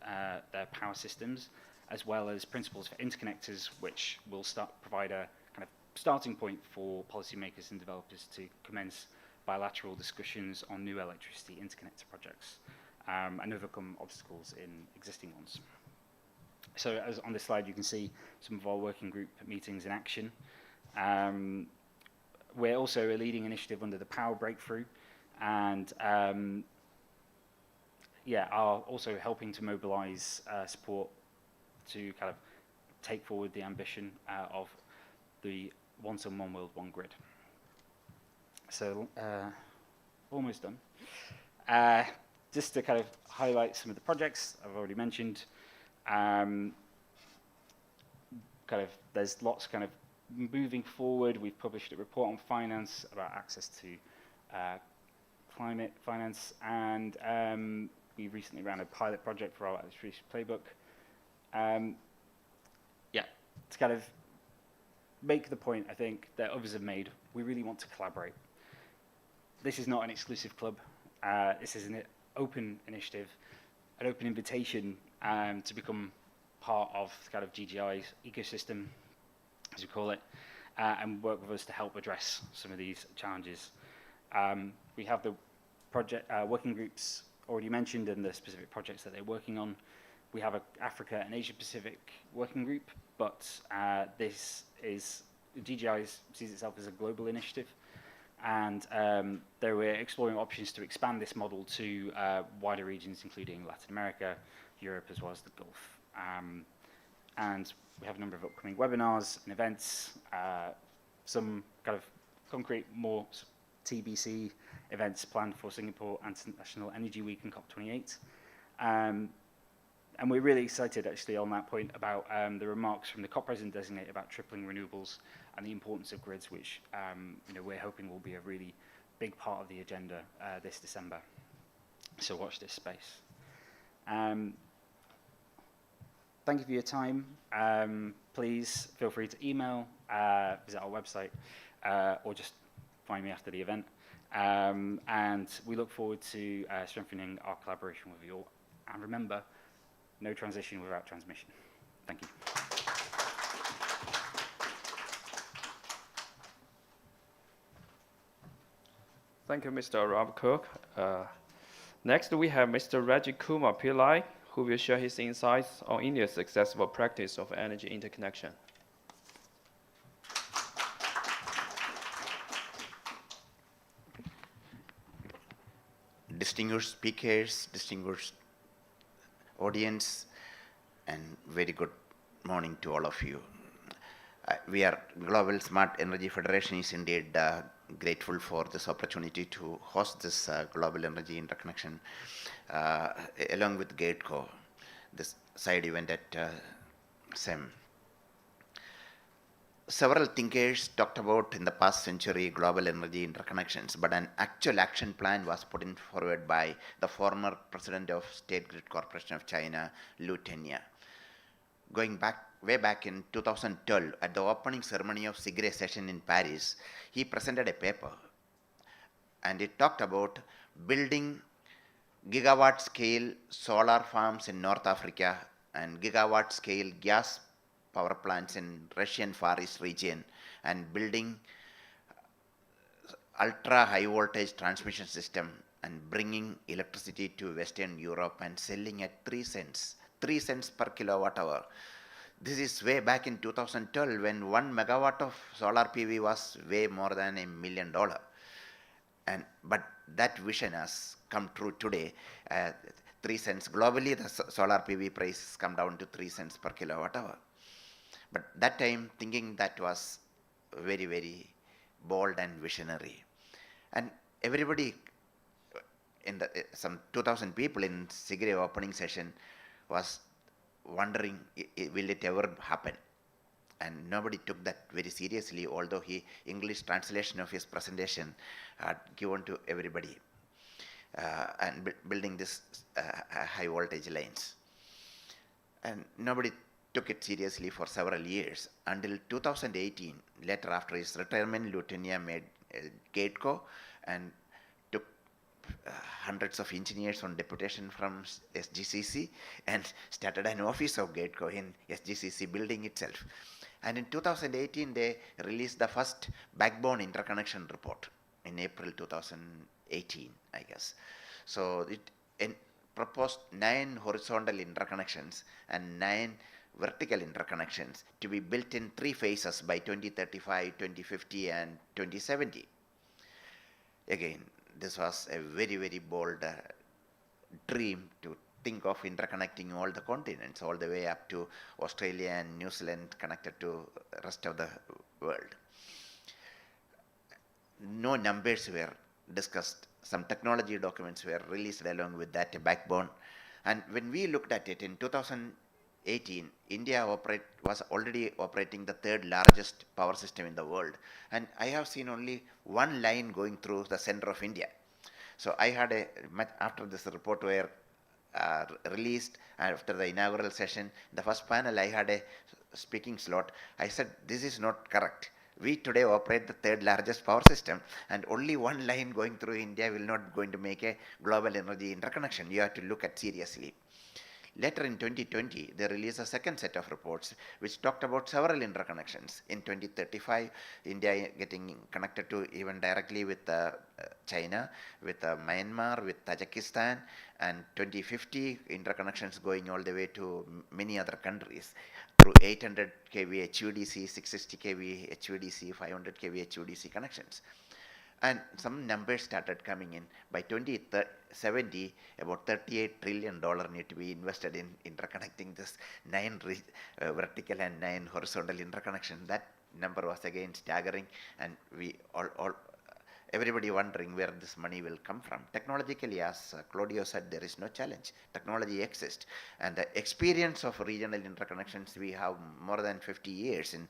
Speaker 6: their power systems, as well as principles for interconnectors, which will provide a kind of starting point for policymakers and developers to commence bilateral discussions on new electricity interconnector projects and overcome obstacles in existing ones. So as on this slide, you can see some of our working group meetings in action. We're also a leading initiative under the Power Breakthrough, and are also helping to mobilize support to kind of take forward the ambition of the One Sun, One World, One Grid. So almost done. Just to kind of highlight some of the projects I've already mentioned. There's lots kind of moving forward. We've published a report on finance about access to climate finance, and we recently ran a pilot project for our electricity playbook. To kind of make the point, I think, that others have made, we really want to collaborate. This is not an exclusive club. This is an open initiative, an open invitation to become part of kind of GGI's ecosystem, as we call it, and work with us to help address some of these challenges. We have the project working groups already mentioned and the specific projects that they're working on. We have an Africa and Asia Pacific working group, but this is, GGI sees itself as a global initiative, and there we're exploring options to expand this model to wider regions, including Latin America, Europe, as well as the Gulf. And we have a number of upcoming webinars and events, some kind of concrete, more TBC events planned for Singapore International Energy Week and COP28. And we're really excited, actually, on that point about the remarks from the COP President designate about tripling renewables and the importance of grids, which we're hoping will be a really big part of the agenda this December. So watch this space. Thank you for your time. Please feel free to email, visit our website, or just find me after the event. And we look forward to strengthening our collaboration with you all. And remember, no transition without transmission. Thank you.
Speaker 1: Thank you, Mr. Rob Cook. Next, we have Mr. Rajiv Kumar Pillai, who will share his insights on India's successful practice of energy interconnection.
Speaker 7: Distinguished speakers, distinguished audience, and very good morning to all of you. We are Global Smart Energy Federation is indeed grateful for this opportunity to host this global energy interconnection along with GATECO, this side event at CEM. Several thinkers talked about in the past century global energy interconnections, but an actual action plan was put in forward by the former president of State Grid Corporation of China, Liu Tenya. Going way back in 2012, at the opening ceremony of SIGRE session in Paris, he presented a paper, and it talked about building gigawatt scale solar farms in North Africa and gigawatt scale gas power plants in Russian Far East region, and building ultra high voltage transmission system and bringing electricity to Western Europe and selling at 3 cents per kilowatt hour. This is way back in 2012 when 1 megawatt of solar PV was way more than $1 million. But that vision has come true today. 3 cents globally, the solar PV prices come down to 3 cents per kilowatt hour. But that time, thinking that was very, very bold and visionary. And everybody in the some 2,000 people in Sigre opening session was wondering, will it ever happen? And nobody took that very seriously, although he English translation of his presentation had given to everybody, and building this high voltage lines. And nobody took it seriously for several years until 2018. Later, after his retirement, Lieutenant made GATECO and took hundreds of engineers on deputation from SGCC and started an office of GATECO in SGCC building itself. And in 2018, they released the first backbone interconnection report in April 2018, I guess. So it proposed 9 horizontal interconnections and 9 vertical interconnections to be built in 3 phases by 2035, 2050, and 2070. Again, this was a very, very bold dream to think of interconnecting all the continents, all the way up to Australia and New Zealand connected to the rest of the world. No numbers were discussed. Some technology documents were released along with that backbone. And when we looked at it in 2018, India was already operating the 3rd largest power system in the world. And I have seen only one line going through the center of India. So I had after this report were released, after the inaugural session, the first panel, I had a speaking slot. I said, this is not correct. We today operate the 3rd largest power system, and only one line going through India will not going to make a global energy interconnection. You have to look at seriously. Later in 2020, they released a second set of reports which talked about several interconnections. In 2035, India getting connected to even directly with China, with Myanmar, with Tajikistan, and 2050 interconnections going all the way to many other countries through 800 kV HVDC, 660 kV HVDC, 500 kV HVDC connections. And some numbers started coming in. By 2070, about $38 trillion need to be invested in interconnecting this 9 vertical and 9 horizontal interconnection. That number was again staggering, and we everybody wondering where this money will come from. Technologically, as Claudio said, there is no challenge. Technology exists. And the experience of regional interconnections, we have more than 50 years in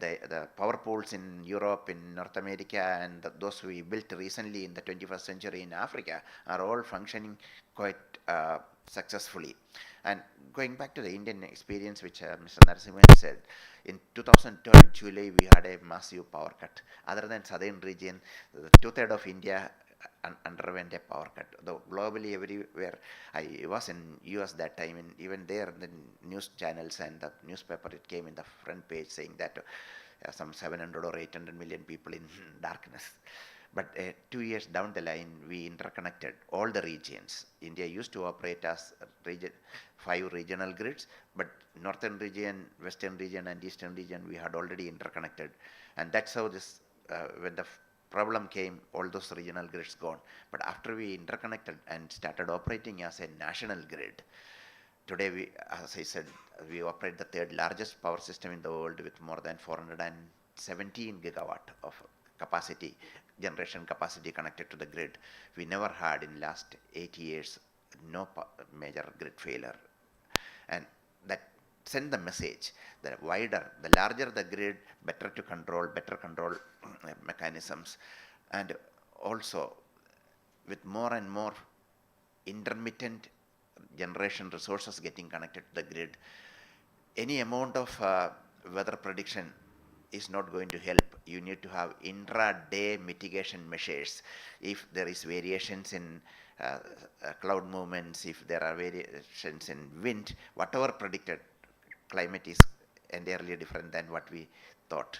Speaker 7: the power pools in Europe, in North America, and those we built recently in the 21st century in Africa are all functioning quite successfully. And going back to the Indian experience, which Mr. Narasimhan said, in 2012 July we had a massive power cut. Other than southern region, 2/3 of India underwent a power cut. Though globally everywhere, I was in US that time, and even there the news channels and the newspaper, it came in the front page saying that some 700 or 800 million people in darkness. But 2 years down the line, we interconnected all the regions. India used to operate as 5 regional grids, but northern region, western region, and eastern region, we had already interconnected. And that's how this, when the problem came, all those regional grids gone. But after we interconnected and started operating as a national grid, today we, as I said, we operate the 3rd largest power system in the world with more than 417 gigawatt of capacity, generation capacity connected to the grid. We never had in last 8 years no major grid failure. And that send the message that the larger the grid, better control mechanisms. And also with more and more intermittent generation resources getting connected to the grid, any amount of weather prediction is not going to help. You need to have intra-day mitigation measures. If there is variations in cloud movements, if there are variations in wind, whatever predicted, climate is entirely different than what we thought.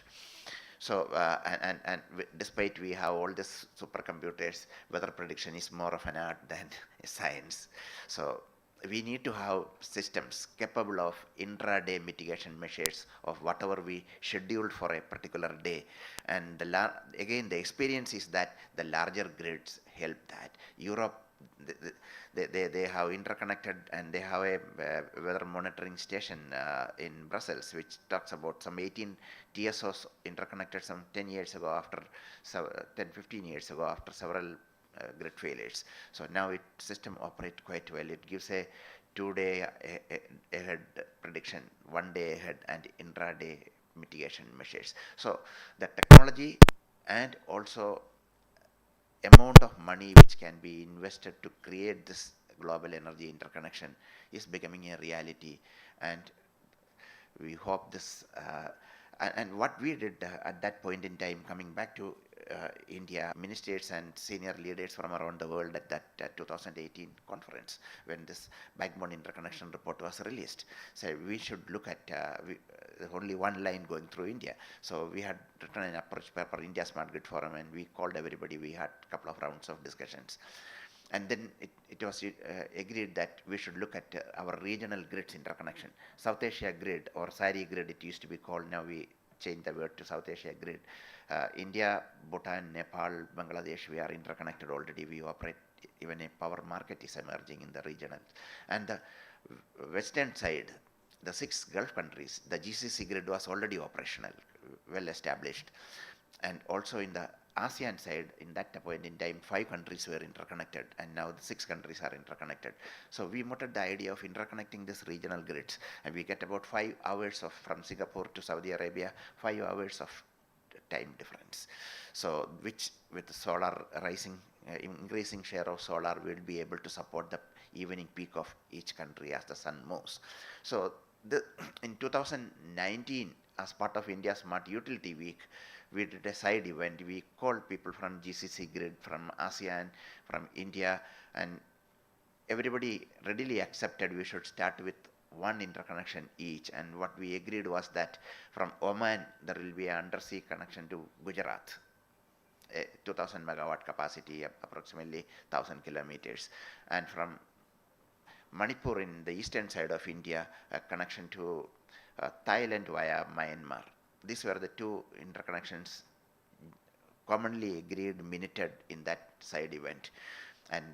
Speaker 7: So, and despite we have all these supercomputers, weather prediction is more of an art than a science. So we need to have systems capable of intra-day mitigation measures of whatever we scheduled for a particular day. And again, the experience is that the larger grids help that. Europe they have interconnected, and they have a weather monitoring station in Brussels, which talks about some 18 TSOs interconnected some 10 years ago after 15 years ago after several grid failures. So now its system operates quite well. It gives a 2-day ahead prediction, 1 day ahead, and intraday mitigation measures. So the technology and also amount of money which can be invested to create this global energy interconnection is becoming a reality, and we hope this and what we did at that point in time, coming back to India, ministers and senior leaders from around the world at that 2018 conference, when this backbone interconnection report was released, said we should look at only one line going through India. So we had written an approach paper, India Smart Grid Forum, and we called everybody. We had a couple of rounds of discussions. And then it was agreed that we should look at our regional grids interconnection. South Asia grid, or SARI grid it used to be called, now we changed the word to South Asia grid. India, Bhutan, Nepal, Bangladesh, we are interconnected already. We operate, even a power market is emerging in the regional. And the western side, the 6 Gulf countries, the GCC grid was already operational, well established. And also in the ASEAN side, in that point in time, 5 countries were interconnected, and now the 6 countries are interconnected. So we mooted the idea of interconnecting these regional grids, and we get about 5 hours of, from Singapore to Saudi Arabia, 5 hours of time difference. So which with the solar rising, increasing share of solar, will be able to support the evening peak of each country as the sun moves. So in 2019, as part of India Smart Utility Week, we did a side event. We called people from GCC grid, from ASEAN, from India, and everybody readily accepted we should start with 1 interconnection each. And what we agreed was that from Oman, there will be an undersea connection to Gujarat, a 2000 megawatt capacity, approximately 1000 kilometers. And from Manipur in the eastern side of India, a connection to Thailand via Myanmar. These were the 2 interconnections commonly agreed, minuted in that side event. And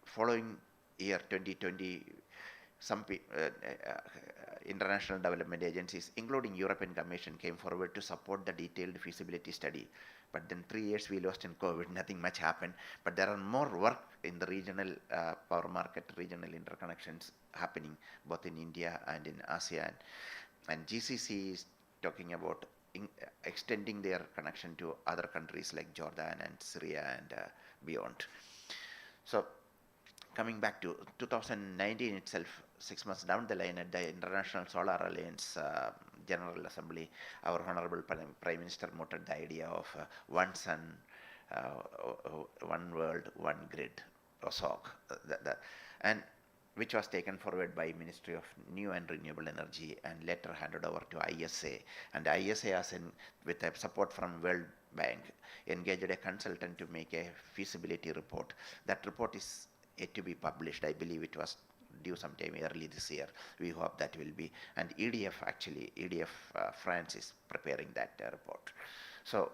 Speaker 7: following year 2020, some international development agencies, including European Commission, came forward to support the detailed feasibility study. But then 3 years we lost in COVID, nothing much happened. But there are more work in the regional power market, regional interconnections happening both in India and in ASEAN. And GCC is talking about extending their connection to other countries like Jordan and Syria and beyond. So coming back to 2019 itself, 6 months down the line at the International Solar Alliance General Assembly, our Honorable Prime Minister mooted the idea of one sun, one world, one grid, or SOG. And which was taken forward by Ministry of New and Renewable Energy and later handed over to ISA. And ISA, as in, with support from World Bank, engaged a consultant to make a feasibility report. That report is yet to be published. I believe it was due sometime early this year. We hope that will be. And EDF, actually, EDF France is preparing that report. So,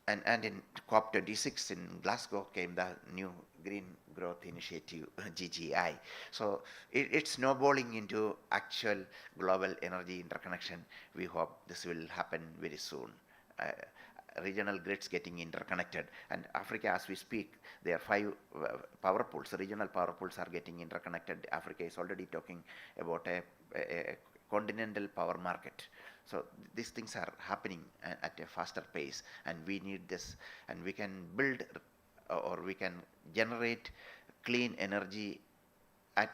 Speaker 7: and in COP26 in Glasgow came the new Green Growth Initiative, GGI. So it's snowballing into actual global energy interconnection. We hope this will happen very soon. Regional grids getting interconnected, and Africa, as we speak, there are 5 power pools, regional power pools are getting interconnected. Africa is already talking about a continental power market. So these things are happening at a faster pace, and we need this, and we can build or we can generate clean energy at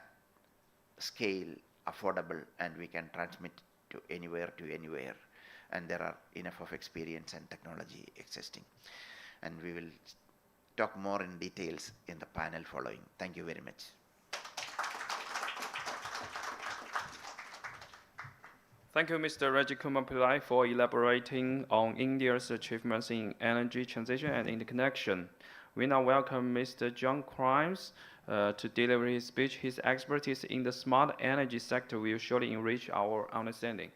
Speaker 7: scale, affordable, and we can transmit to anywhere and there are enough of experience and technology existing. And we will talk more in details in the panel following. Thank you very much.
Speaker 1: Thank you, Mr. Rajikumar Pillai, for elaborating on India's achievements in energy transition and interconnection. We now welcome Mr. John Crimes to deliver his speech. His expertise in the smart energy sector will surely enrich our understanding.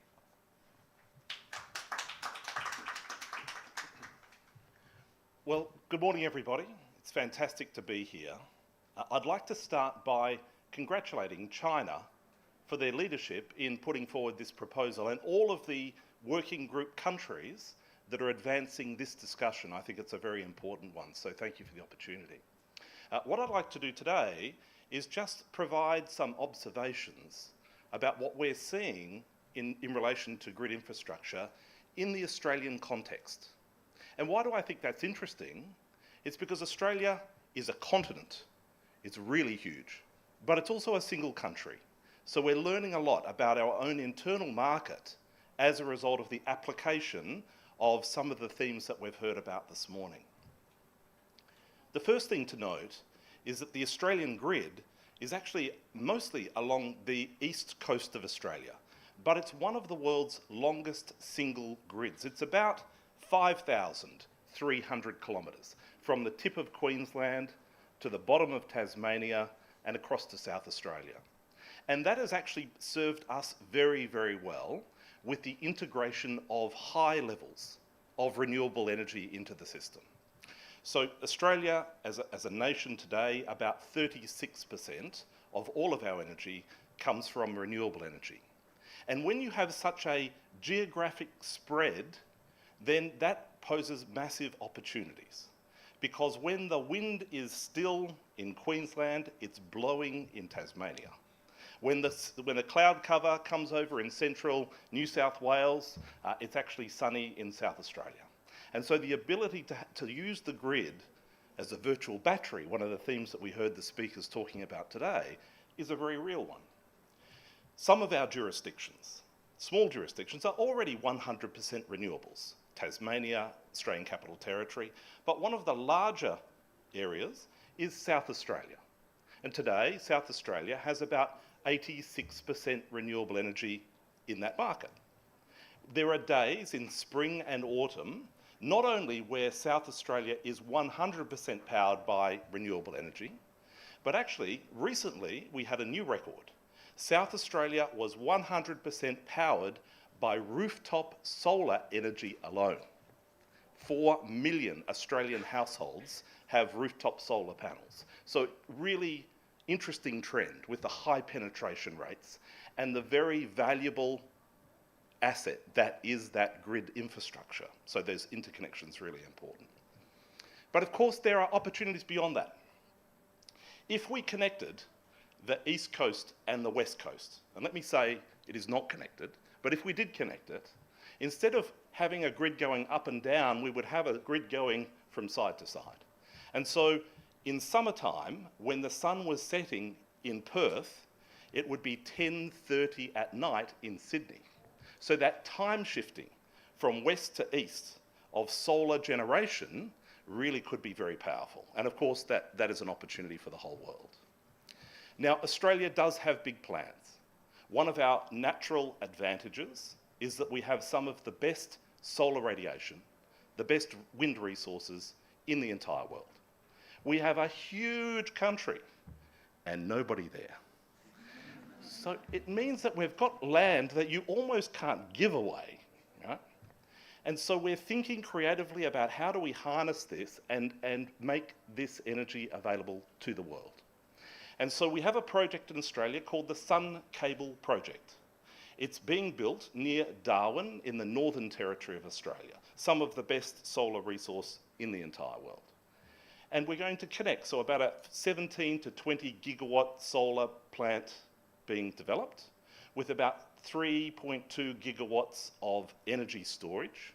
Speaker 8: Well, good morning, everybody. It's fantastic to be here. I'd like to start by congratulating China for their leadership in putting forward this proposal and all of the working group countries that are advancing this discussion. I think it's a very important one, so thank you for the opportunity. What I'd like to do today is just provide some observations about what we're seeing in relation to grid infrastructure in the Australian context. And why do I think that's interesting? It's because Australia is a continent. It's really huge, but it's also a single country. So we're learning a lot about our own internal market as a result of the application of some of the themes that we've heard about this morning. The first thing to note is that the Australian grid is actually mostly along the east coast of Australia, but it's one of the world's longest single grids. It's about 5,300 kilometres from the tip of Queensland to the bottom of Tasmania and across to South Australia. And that has actually served us very, very well with the integration of high levels of renewable energy into the system. So Australia, as a nation today, about 36% of all of our energy comes from renewable energy. And when you have such a geographic spread, then that poses massive opportunities. Because when the wind is still in Queensland, it's blowing in Tasmania. When the cloud cover comes over in central New South Wales, it's actually sunny in South Australia. And so the ability to use the grid as a virtual battery, one of the themes that we heard the speakers talking about today, is a very real one. Some of our jurisdictions, small jurisdictions, are already 100% renewables. Tasmania, Australian Capital Territory, but one of the larger areas is South Australia. And today, South Australia has about 86% renewable energy in that market. There are days in spring and autumn, not only where South Australia is 100% powered by renewable energy, but actually recently we had a new record. South Australia was 100% powered by rooftop solar energy alone. 4 million Australian households have rooftop solar panels. So really interesting trend with the high penetration rates and the very valuable asset that is that grid infrastructure. So those interconnections really important. But of course there are opportunities beyond that. If we connected the East Coast and the West Coast, and let me say it is not connected, but if we did connect it, instead of having a grid going up and down, we would have a grid going from side to side. And so in summertime, when the sun was setting in Perth, it would be 10:30 at night in Sydney. So that time shifting from west to east of solar generation really could be very powerful. And of course, that is an opportunity for the whole world. Now, Australia does have big plans. One of our natural advantages is that we have some of the best solar radiation, the best wind resources in the entire world. We have a huge country and nobody there. So it means that we've got land that you almost can't give away, right? And so we're thinking creatively about how do we harness this and make this energy available to the world. And so we have a project in Australia called the Sun Cable Project. It's being built near Darwin in the Northern Territory of Australia, some of the best solar resource in the entire world. And we're going to connect, so about a 17 to 20 gigawatt solar plant being developed with about 3.2 gigawatts of energy storage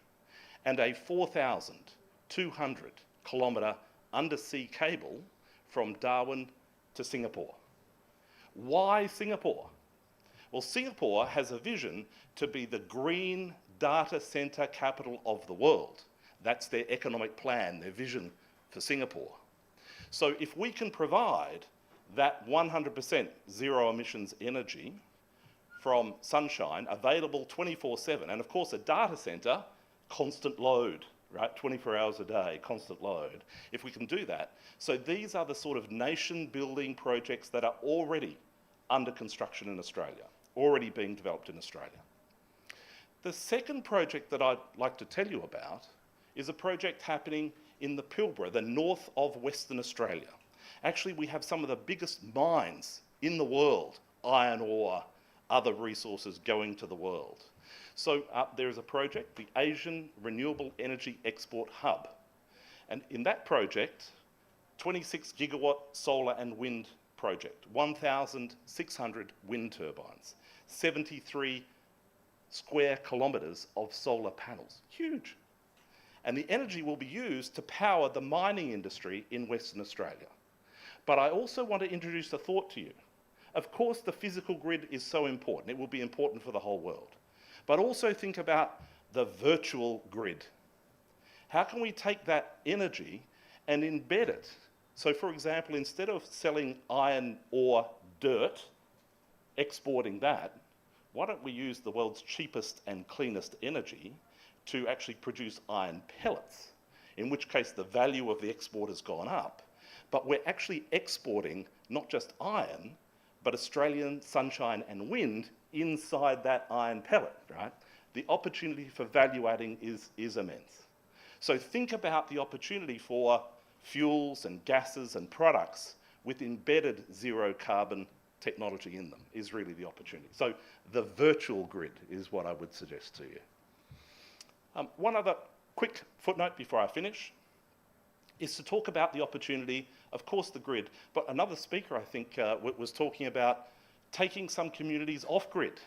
Speaker 8: and a 4,200 kilometre undersea cable from Darwin to Singapore. Why Singapore? Well, Singapore has a vision to be the green data centre capital of the world. That's their economic plan, their vision for Singapore. So if we can provide that 100% zero emissions energy from sunshine available 24/7, and of course a data centre, constant load, right? 24 hours a day, constant load. If we can do that. So these are the sort of nation building projects that are already under construction in Australia, already being developed in Australia. The second project that I'd like to tell you about is a project happening in the Pilbara, the north of Western Australia. Actually, we have some of the biggest mines in the world, iron ore, other resources going to the world. So there is a project, the Asian Renewable Energy Export Hub. And in that project, 26 gigawatt solar and wind project, 1,600 wind turbines, 73 square kilometres of solar panels, huge. And the energy will be used to power the mining industry in Western Australia. But I also want to introduce a thought to you. Of course, the physical grid is so important. It will be important for the whole world. But also think about the virtual grid. How can we take that energy and embed it? So, for example, instead of selling iron ore dirt, exporting that, why don't we use the world's cheapest and cleanest energy to actually produce iron pellets, in which case the value of the export has gone up, but we're actually exporting not just iron, but Australian sunshine and wind inside that iron pellet, right? The opportunity for value adding is immense. So think about the opportunity for fuels and gases and products with embedded zero carbon technology in them is really the opportunity. So the virtual grid is what I would suggest to you. One other quick footnote before I finish is to talk about the opportunity, of course the grid, but another speaker I think was talking about taking some communities off grid.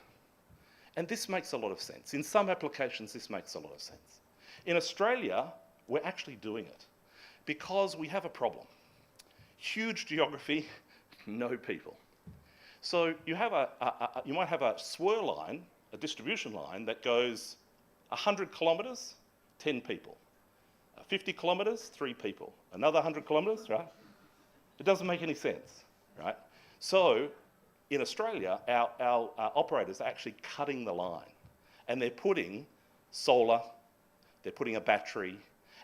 Speaker 8: And this makes a lot of sense. In some applications this makes a lot of sense. In Australia, we're actually doing it because we have a problem. Huge geography, no people. So you have you might have a swirl line, a distribution line that goes 100 kilometres, 10 people. 50 kilometres, 3 people. Another 100 kilometres, right? It doesn't make any sense, right? So in Australia, our operators are actually cutting the line and they're putting solar, they're putting a battery,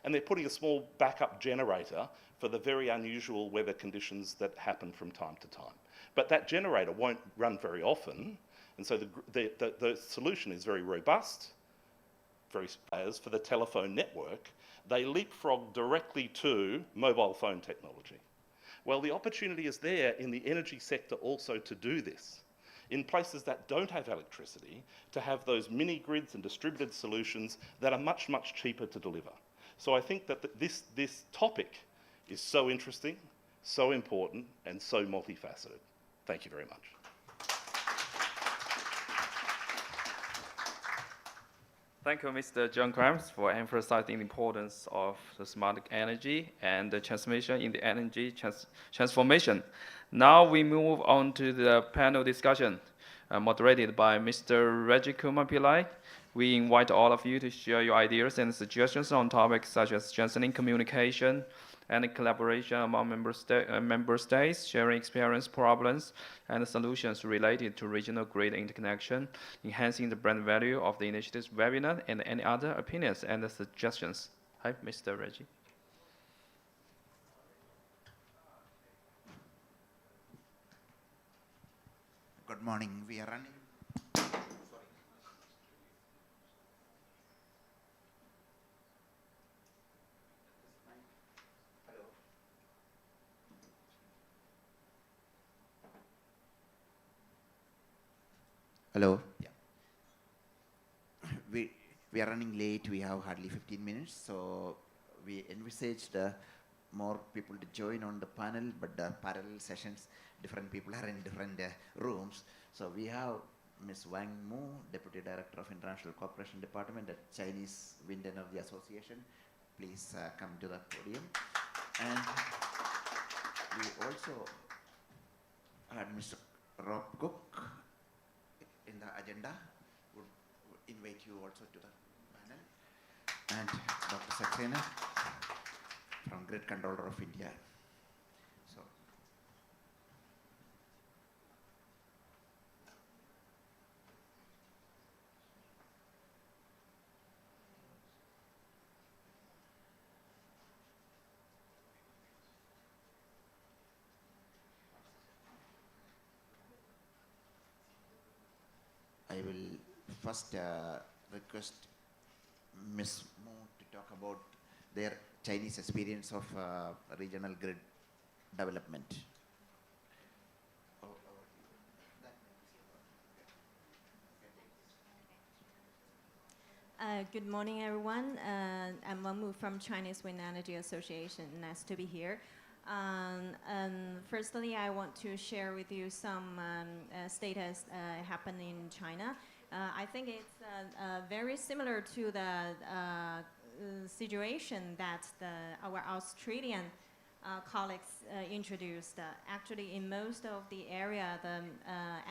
Speaker 8: and they're putting a small backup generator for the very unusual weather conditions that happen from time to time. But that generator won't run very often, and so the solution is very robust, very as for the telephone network, they leapfrog directly to mobile phone technology. Well, the opportunity is there in the energy sector also to do this. In places that don't have electricity, to have those mini grids and distributed solutions that are much, much cheaper to deliver. So I think that this topic is so interesting, so important, and so multifaceted. Thank you very much.
Speaker 1: Thank you, Mr. John Krams, for emphasizing the importance of the smart energy and the transformation in the energy transformation. Now we move on to the panel discussion, moderated by Mr. Reggie Kumar Pillai. We invite all of you to share your ideas and suggestions on topics such as strengthening communication and collaboration among member states, sharing experience, problems, and solutions related to regional grid interconnection, enhancing the brand value of the initiative's webinar, and any other opinions and suggestions. Hi, Mr. Reggie.
Speaker 7: Good morning. We are running. Hello. Yeah. We are running late. We have hardly 15 minutes, so we envisaged more people to join on the panel, but the parallel sessions, different people are in different rooms. So we have Ms. Wang Mu, Deputy Director of International Cooperation Department at Chinese Wind Energy Association. Please come to the podium. And we also had Mr. Rob Cook in the agenda. Would invite you also to the panel. And Dr. Saxena from Grid Controller of India. So, I will first request Ms. Mo to talk about their Chinese experience of regional grid development.
Speaker 9: Good morning, everyone. I'm Wang Mu from Chinese Wind Energy Association. Nice to be here. Firstly, I want to share with you some status happening in China. I think it's very similar to the situation that our Australian colleagues introduced. Actually, in most of the area, the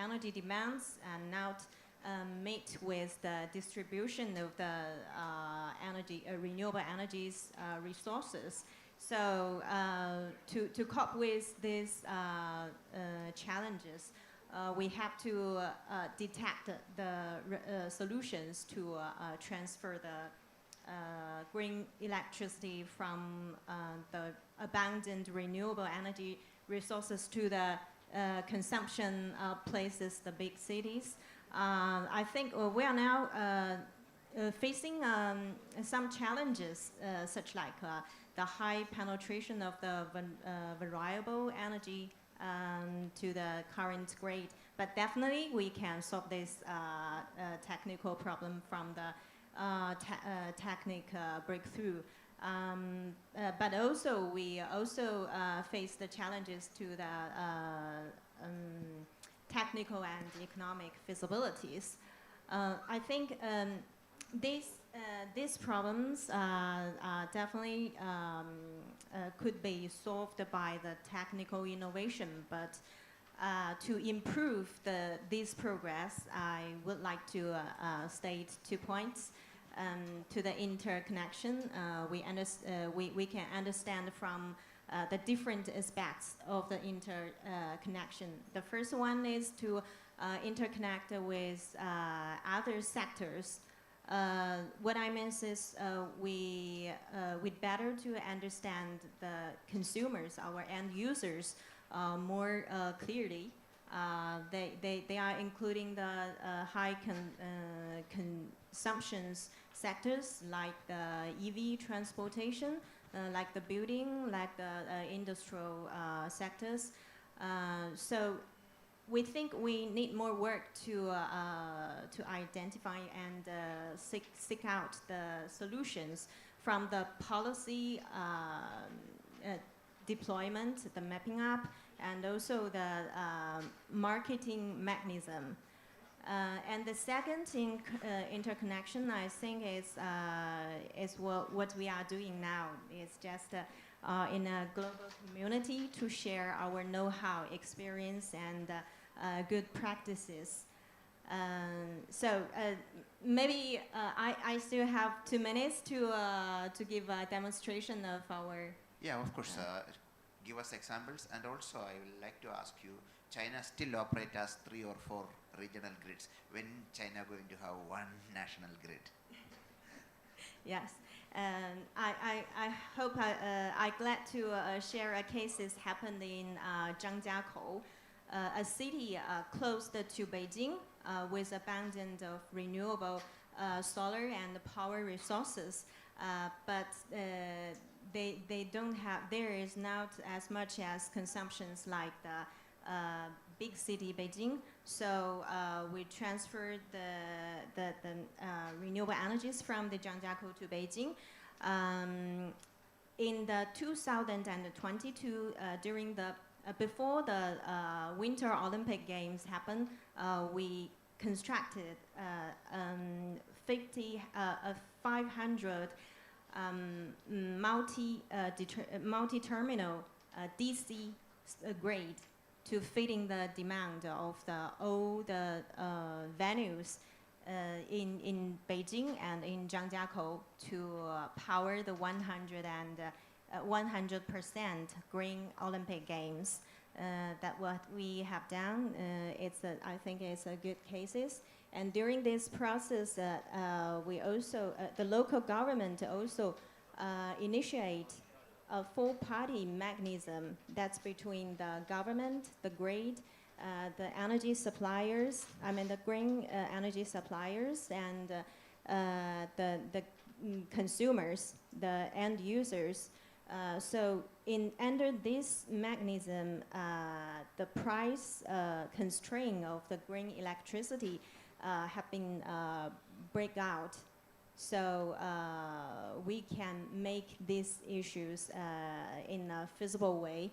Speaker 9: energy demands are not meet with the distribution of the renewable energies resources. So to cope with these challenges, we have to detect the solutions to transfer the green electricity from the abundant renewable energy resources to the consumption places, the big cities. I think we are now facing some challenges, such like the high penetration of the variable energy to the current grid. But definitely we can solve this technical problem from the technical breakthrough. But also we also face the challenges to the technical and economic feasibilities. I think these problems definitely could be solved by the technical innovation, but to improve this progress, I would like to state 2 points. To the interconnection, we can understand from the different aspects of the interconnection. The first one is to interconnect with other sectors. What I mean is we'd better to understand the consumers, our end users, more clearly. They are including the high consumptions sectors like the EV transportation, like the building, like the industrial sectors. So we think we need more work to identify and seek out the solutions from the policy deployment, the mapping up, and also the marketing mechanism. And the second interconnection, I think, is what we are doing now. It's just in a global community to share our know-how, experience, and good practices. So maybe I still have 2 minutes to give a demonstration of our.
Speaker 7: Yeah, of course. Give us examples, and also I would like to ask you, China still operates as 3 or 4 regional grids. When China going to have one national grid?
Speaker 9: Yes, I hope I'm glad to share cases happened in Zhangjiakou, a city close to Beijing with abundance of renewable solar and power resources, but they don't have. There is not as much as consumptions like the big city Beijing. So we transferred the renewable energies from the Zhangjiakou to Beijing. In the 2022, during the before the Winter Olympic Games happened, we constructed 500 multi-terminal DC grade to fitting the demand of all the venues in Beijing and in Zhangjiakou to power the 100% green Olympic Games. That what we have done. I think it's a good cases. And during this process, we also the local government also initiate a full-party mechanism that's between the government, the grid, the energy suppliers. I mean the green energy suppliers and the consumers, the end users. So under this mechanism, the price constraint of the green electricity have been break out. So we can make these issues in a feasible way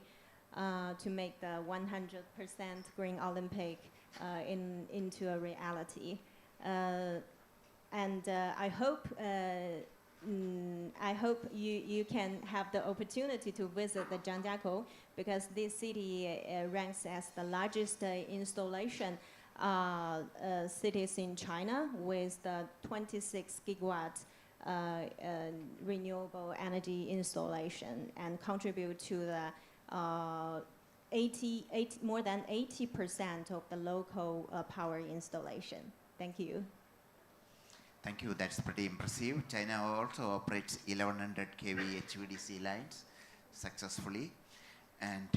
Speaker 9: to make the 100% Green Olympic into a reality. And I hope you can have the opportunity to visit the Zhangjiakou, because this city ranks as the largest installation cities in China, with the 26 gigawatt renewable energy installation, and contribute to the more than 80% of the local power installation. Thank you.
Speaker 7: Thank you, that's pretty impressive. China also operates 1100 kV HVDC lines successfully, and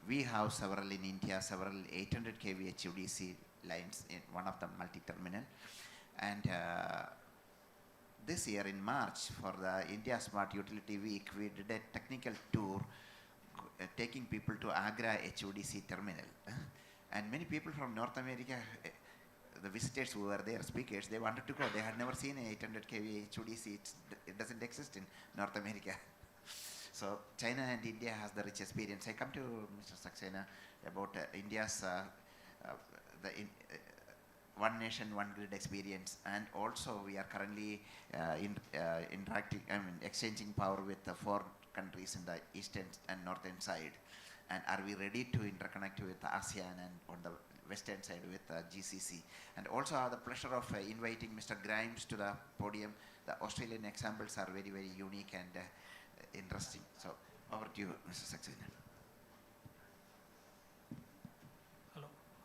Speaker 7: we have several in India, several 800 kV HVDC lines in one of the multi-terminal. And this year in March, for the India Smart Utility Week, we did a technical tour taking people to Agra HVDC terminal. And many people from North America, the visitors who were there, speakers, they wanted to go. They had never seen a 800 kV HVDC. It doesn't exist in North America. So China and India has the rich experience. I come to Mr. Saxena about India's one nation, one grid experience, and also we are currently exchanging power with the 4 countries in the eastern and northern side. And are we ready to interconnect with ASEAN and on the western side with GCC? And also I have the pleasure of inviting Mr. Grimes to the podium. The Australian examples are very, very unique and interesting. So over to you, Mr. Saxena.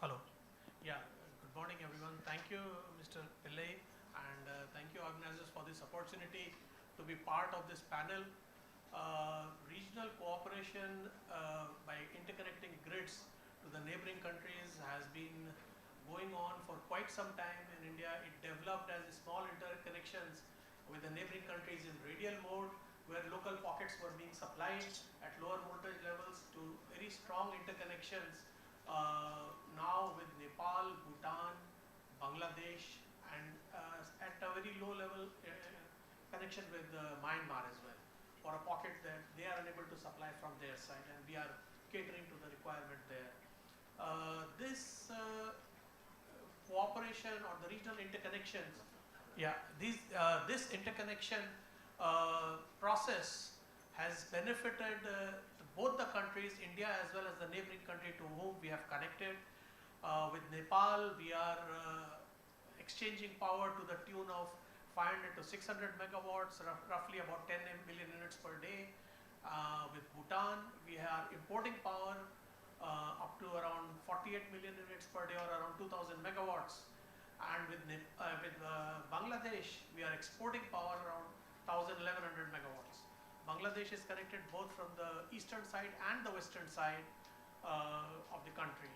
Speaker 10: Hello. Yeah, good morning everyone. Thank you, Mr. Pillai, and thank you organizers for this opportunity to be part of this panel. Regional cooperation by interconnecting grids to the neighboring countries has been going on for quite some time in India. It developed as small interconnections with the neighboring countries in radial mode, where local pockets were being supplied at lower voltage levels, to very strong interconnections now with Nepal, Bhutan, Bangladesh, and at a very low level connection with Myanmar as well, for a pocket that they are unable to supply from their side, and we are catering to the requirement there. This cooperation or the regional interconnections, this interconnection process has benefited both the countries, India as well as the neighboring country to whom we have connected. With Nepal, we are exchanging power to the tune of 500 to 600 megawatts, roughly about 10 million units per day. With Bhutan, we are importing power up to around 48 million units per day, or around 2000 megawatts. And with Bangladesh, we are exporting power around 1100 megawatts. Bangladesh is connected both from the eastern side and the western side of the country.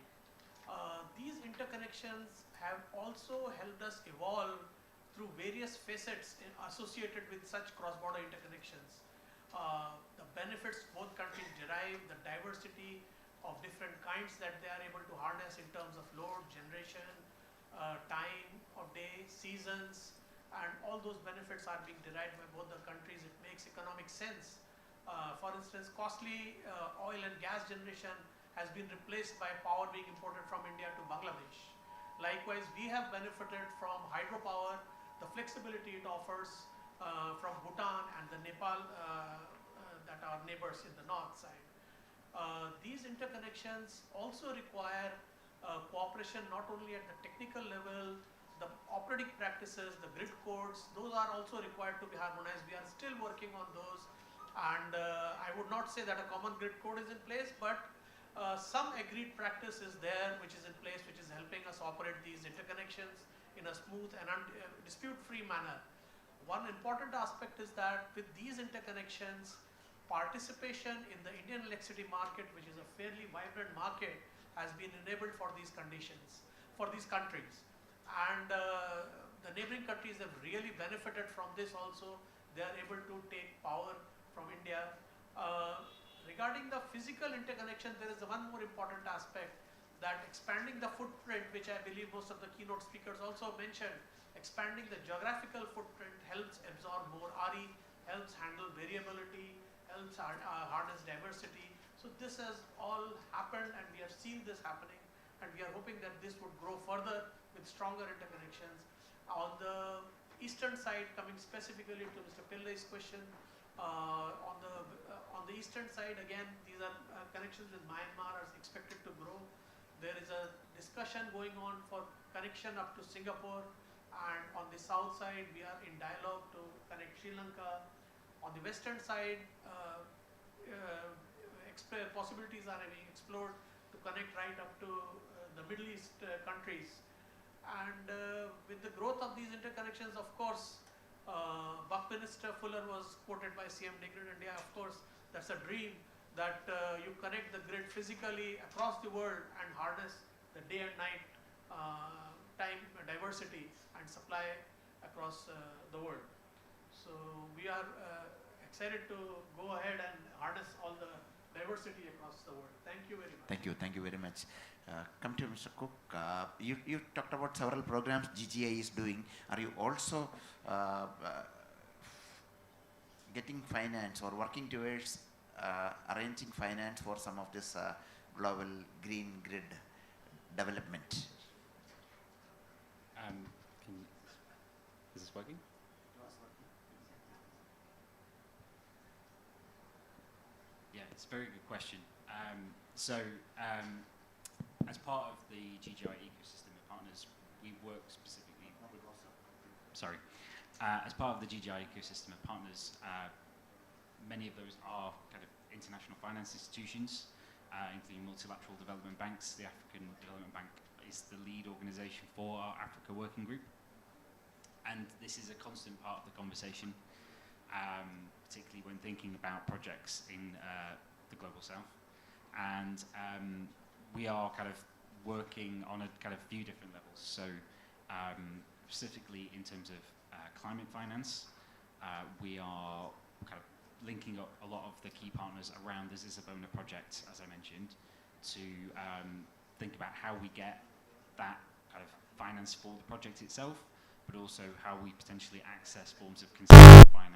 Speaker 10: These interconnections have also helped us evolve through various facets associated with such cross-border interconnections. The benefits both countries derive, the diversity of different kinds that they are able to harness in terms of load, generation, time of day, seasons, and all those benefits are being derived by both the countries. It makes economic sense. For instance, costly oil and gas generation has been replaced by power being imported from India to Bangladesh. Likewise, we have benefited from hydropower, the flexibility it offers from Bhutan and the Nepal that are neighbors in the north side. These interconnections also require cooperation not only at the technical level, the operating practices, the grid codes, those are also required to be harmonized. We are still working on those, and I would not say that a common grid code is in place, but some agreed practice is there which is in place, which is helping us operate these interconnections in a smooth and dispute-free manner. One important aspect is that with these interconnections, participation in the Indian electricity market, which is a fairly vibrant market, has been enabled for these conditions, for these countries. And the neighboring countries have really benefited from this also. They are able to take power from India Regarding the physical interconnection, there is one more important aspect, that expanding the footprint, which I believe most of the keynote speakers also mentioned, expanding the geographical footprint helps absorb more RE, helps handle variability, helps harness diversity. So this has all happened, and we have seen this happening, and we are hoping that this would grow further with stronger interconnections. On the eastern side, coming specifically to Mr. Pillai's question, on the eastern side, again, these are connections with Myanmar are expected to grow. There is a discussion going on for connection up to Singapore, and on the south side, we are in dialogue to connect Sri Lanka. On the western side, possibilities are being explored to connect right up to the Middle East countries. And with the growth of these interconnections, of course, Buckminster Fuller was quoted by CEM-14 India. Of course, that's a dream, that you connect the grid physically across the world and harness the day and night time diversity and supply across the world. So we are excited to go ahead and harness all the diversity across the world. Thank you very much.
Speaker 7: Thank you very much. Come to Mr. Cook. You talked about several programs GGI is doing. Are you also getting finance or working towards arranging finance for some of this global green grid development?
Speaker 6: Is this working? Yeah, it's a very good question. As part of the GGI ecosystem of partners, we work specifically with, as part of the GGI ecosystem of partners, many of those are kind of international finance institutions, including multilateral development banks. The African Development Bank is the lead organization for our Africa Working Group. And this is a constant part of the conversation, particularly when thinking about projects in the Global South. And we are kind of working on a kind of few different levels. So specifically in terms of climate finance, we are kind of linking up a lot of the key partners around the Zizabona project, as I mentioned, to think about how we get that kind of finance for the project itself, but also how we potentially access forms of concessional finance.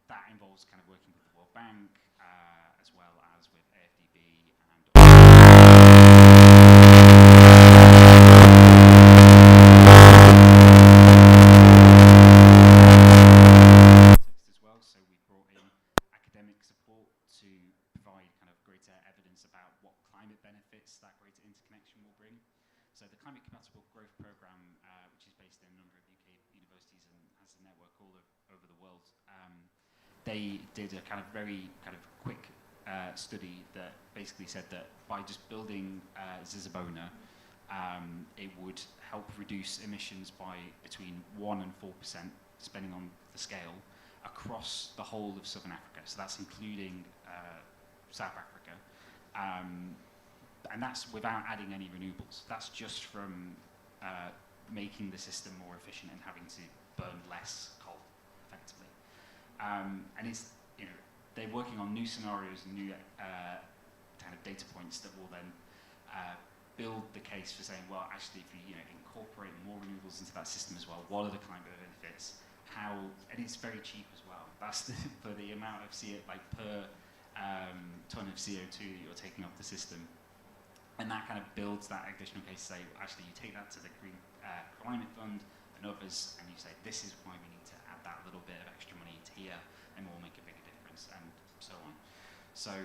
Speaker 6: That involves kind of working with the World Bank, as well as with AFDB and as well. So we brought in academic support to provide kind of greater evidence about what climate benefits that greater interconnection will bring. So the Climate Compatible Growth Programme, which is based in a number of UK universities and has a network all over the world, they did a kind of very kind of quick study that basically said that by just building Zizabona, it would help reduce emissions by between 1% and 4%, depending on the scale, across the whole of Southern Africa. So that's including South Africa. And that's without adding any renewables. That's just from making the system more efficient and having to burn less coal, effectively. And it's, you know, they're working on new scenarios and new kind of data points that will then build the case for saying, well, actually, if we incorporate more renewables into that system as well, what are the climate benefits? How, and it's very cheap as well. That's for the amount of per ton of CO2 that you're taking off the system. And that kind of builds that additional case to say, actually, you take that to the Green Climate Fund and others, and you say, this is why we need to add that little bit of extra money to here, and we'll make a bigger difference, and so on. So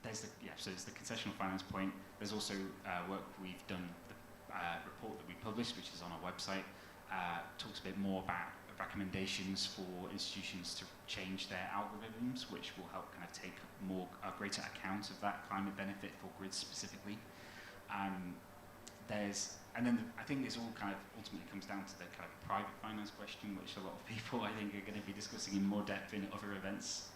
Speaker 6: there's the concessional finance point. There's also work we've done, the report that we published, which is on our website, talks a bit more about recommendations for institutions to change their algorithms, which will help kind of take a greater account of that climate benefit for grids specifically. And then I think this all kind of ultimately comes down to the kind of private finance question, which a lot of people I think are going to be discussing in more depth in other events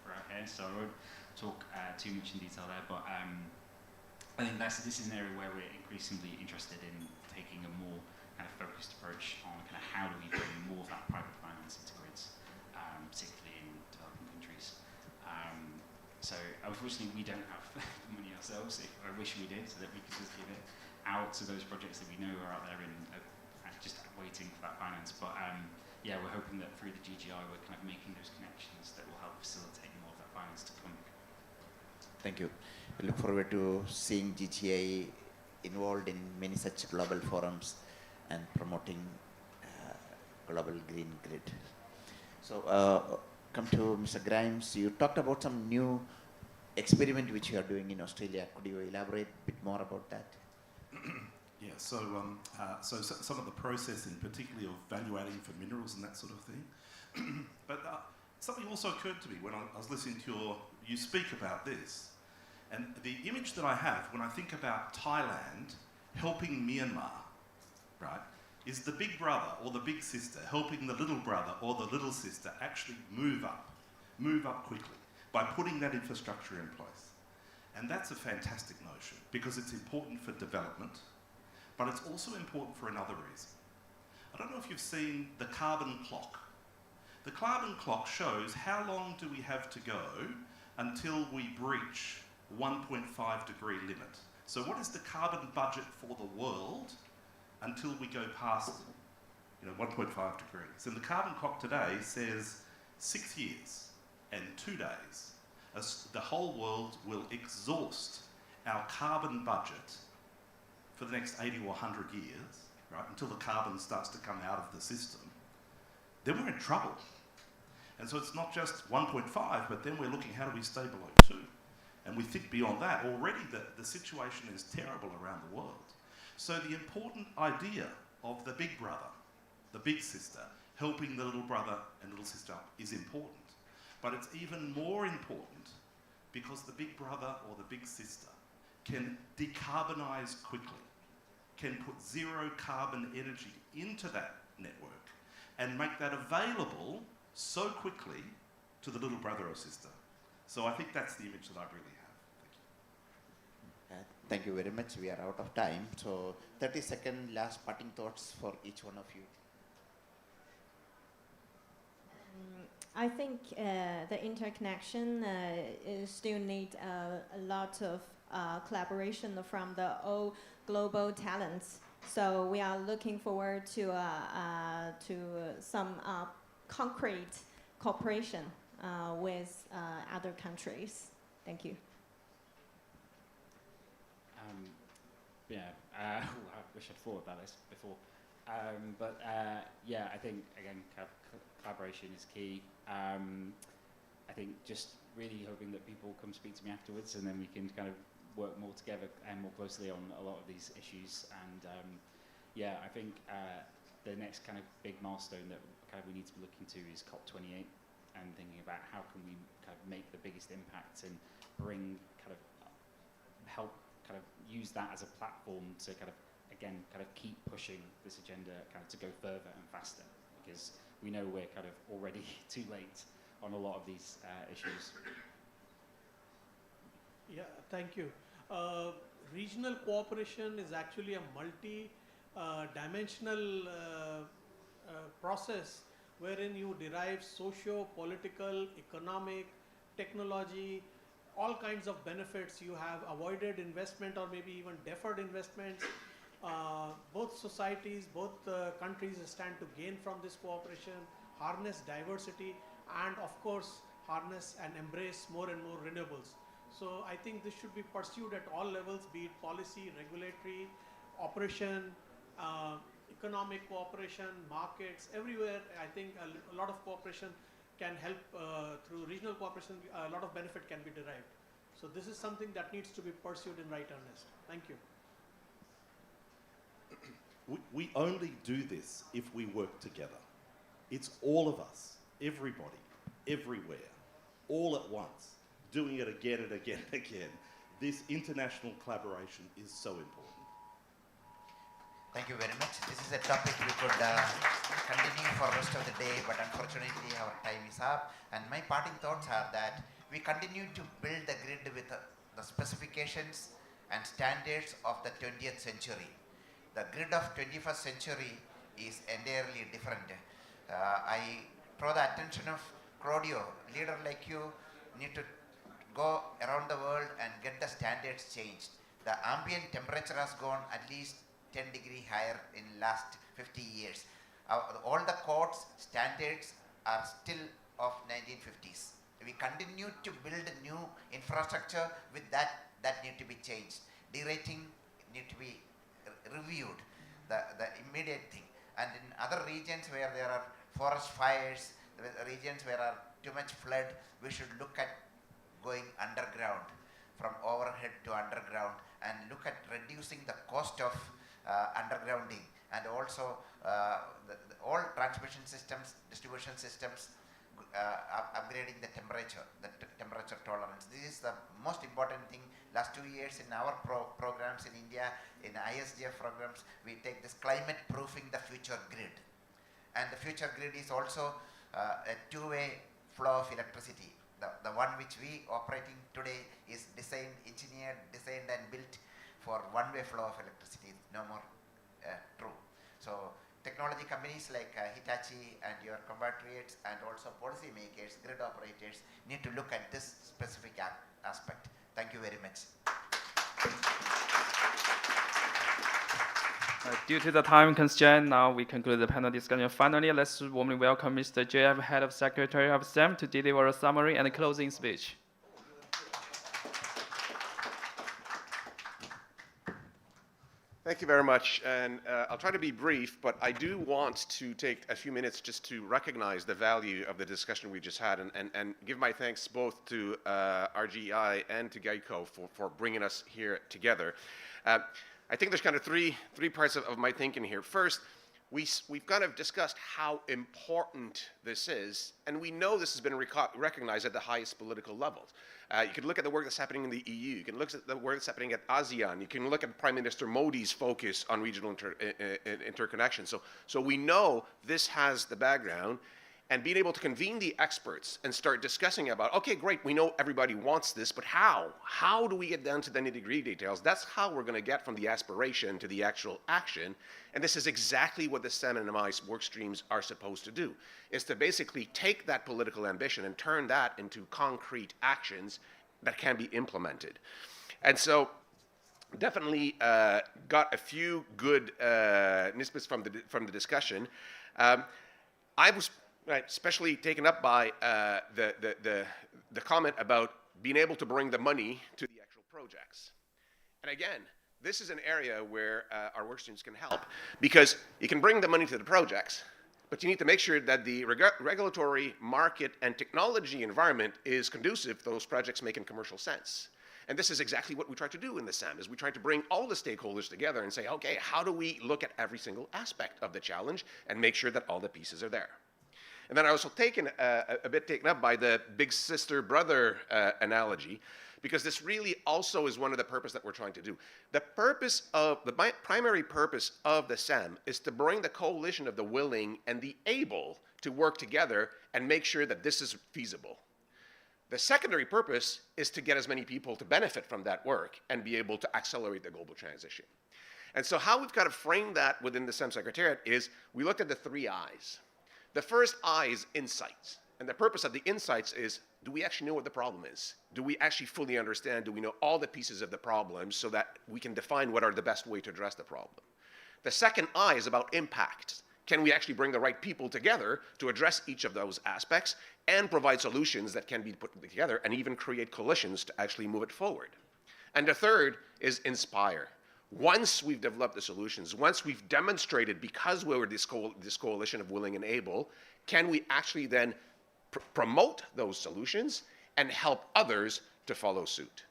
Speaker 6: throughout here. So I won't talk too much in detail there, but I think this is an area where we're increasingly interested in taking a more kind of focused how do we bring more of that private finance into grids, particularly in developing countries. So unfortunately, we don't have the money ourselves. I wish we did, so that we could just give it out to those projects that we know are out there and just waiting for that finance. But yeah, we're hoping that through the GGI, we're kind of making those connections that will help facilitate more of that finance to come.
Speaker 7: Thank you. We look forward to seeing GGI involved in many such global forums and promoting global green grid. So come to Mr. Grimes. You talked about some new experiment which you are doing in Australia. Could you elaborate a bit more about that?
Speaker 11: Yeah, so some of the processing, particularly of valuating for minerals and that sort of thing. But something also occurred to me when I was listening to you speak about this. And the image that I have when I think about Thailand helping Myanmar, right, is the big brother or the big sister helping the little brother or the little sister actually move up quickly by putting that infrastructure in place. And that's a fantastic notion because it's important for development, but it's also important for another reason. I don't know if you've seen the carbon clock. The carbon clock shows how long do we have to go until we breach 1.5 degree limit. So what is the carbon budget for the world until we go past 1.5 degrees? And the carbon clock today says 6 years and 2 days. As the whole world will exhaust our carbon budget for the next 80 or 100 years, right, until the carbon starts to come out of the system, then we're in trouble. And so it's not just 1.5, but then we're looking, how do we stay below 2? And we think beyond that. Already the situation is terrible around the world. So the important idea of the big brother, the big sister, helping the little brother and little sister up is important. But it's even more important because the big brother or the big sister can decarbonize quickly, can put zero carbon energy into that network and make that available so quickly to the little brother or sister. So I think that's the image that I really have.
Speaker 7: Thank you very much. We are out of time. So 30-second last parting thoughts for each one of you.
Speaker 9: I think the interconnection still need a lot of collaboration from the all global talents. So we are looking forward to some concrete cooperation with other countries. Thank you.
Speaker 6: I wish I'd thought about this before. Yeah, I think, again, collaboration is key. I think just really hoping that people come speak to me afterwards and then we can kind of work more together and more closely on a lot of these issues. And yeah, I think the next kind of big milestone that kind of we need to be looking to is COP28 and thinking about how can we kind of make the biggest impact and bring kind of help kind of use that as a platform to kind of, again, kind of keep pushing this agenda kind of to go further and faster, because we know we're kind of already too late on a lot of these issues.
Speaker 10: Yeah, thank you. Regional cooperation is actually a multi-dimensional process wherein you derive socio-political, economic, technology, all kinds of benefits. You have avoided investment or maybe even deferred investments. Both societies, both countries stand to gain from this cooperation, harness diversity, and of course harness and embrace more and more renewables. So I think this should be pursued at all levels, be it policy, regulatory, operation, economic cooperation, markets, everywhere. I think a lot of cooperation can help through regional cooperation, a lot of benefit can be derived. So this is something that needs to be pursued in right earnest. Thank you.
Speaker 11: We only do this if we work together. It's all of us, everybody, everywhere, all at once, doing it again and again and again. This international collaboration is so important.
Speaker 7: Thank you very much. This is a topic we could continue for the rest of the day, but unfortunately our time is up. And my parting thoughts are that we continue to build the grid with the specifications and standards of the 20th century. The grid of 21st century is entirely different. I draw the attention of Claudio, leader like you need to go around the world and get the standards changed. The ambient temperature has gone at least 10 degrees higher in last 50 years. All the codes, standards are still of 1950s. We continue to build new infrastructure with that need to be changed. Derating need to be reviewed, the immediate thing. And in other regions where there are forest fires, regions where are too much flood, we should look at going underground, from overhead to underground, and look at reducing the cost of undergrounding, and also all transmission systems, distribution systems, upgrading the temperature tolerance. This is the most important thing. Last 2 years in our programs in India, in ISGF programs, we take this climate proofing the future grid. And the future grid is also a two-way flow of electricity. The one which we operating today is designed and built for one-way flow of electricity, no more true. So technology companies like Hitachi and your compatriots and also policy makers, grid operators need to look at this specific aspect. Thank you very much.
Speaker 1: Due to the time constraint, now we conclude the panel discussion. Finally, let's warmly welcome Mr. JF, Head of Secretary of CEM, to deliver a summary and a closing speech.
Speaker 12: Thank you very much, and I'll try to be brief, but I do want to take a few minutes just to recognize the value of the discussion we just had and give my thanks both to RGI and to Geico for bringing us here together. I think there's kind of three parts of my thinking here. First, we've kind of discussed how important this is, and we know this has been recognized at the highest political levels. You can look at the work that's happening in the EU. You can look at the work that's happening at ASEAN. You can look at Prime Minister Modi's focus on regional interconnection. So we know this has the background, and being able to convene the experts and start discussing about, okay, great, we know everybody wants this, but how? How do we get down to the nitty-gritty details? That's how we're going to get from the aspiration to the actual action. And this is exactly what the CEM and MI work streams are supposed to do, is to basically take that political ambition and turn that into concrete actions that can be implemented. And so definitely got a few good snippets from the discussion. I was especially taken up by the comment about being able to bring the money to the actual projects. And again, this is an area where our work streams can help, because you can bring the money to the projects, but you need to make sure that the regulatory, market, and technology environment is conducive to those projects making commercial sense. And this is exactly what we try to do in the CEM, is we try to bring all the stakeholders together and say, okay, how do we look at every single aspect of the challenge and make sure that all the pieces are there? And then I was also a bit taken up by the big sister brother analogy, because this really also is one of the purposes that we're trying to do. The primary purpose of the CEM is to bring the coalition of the willing and the able to work together and make sure that this is feasible. The secondary purpose is to get as many people to benefit from that work and be able to accelerate the global transition. And so how we've got to frame that within the CEM Secretariat is we looked at the 3 I's. The first I is insights. And the purpose of the insights is, do we actually know what the problem is? Do we actually fully understand? Do we know all the pieces of the problem so that we can define what are the best way to address the problem? The second I is about impact. Can we actually bring the right people together to address each of those aspects and provide solutions that can be put together and even create coalitions to actually move it forward? And the third is inspire. Once we've developed the solutions, once we've demonstrated, because we were this coalition of willing and able, can we actually then promote those solutions and help others to follow suit?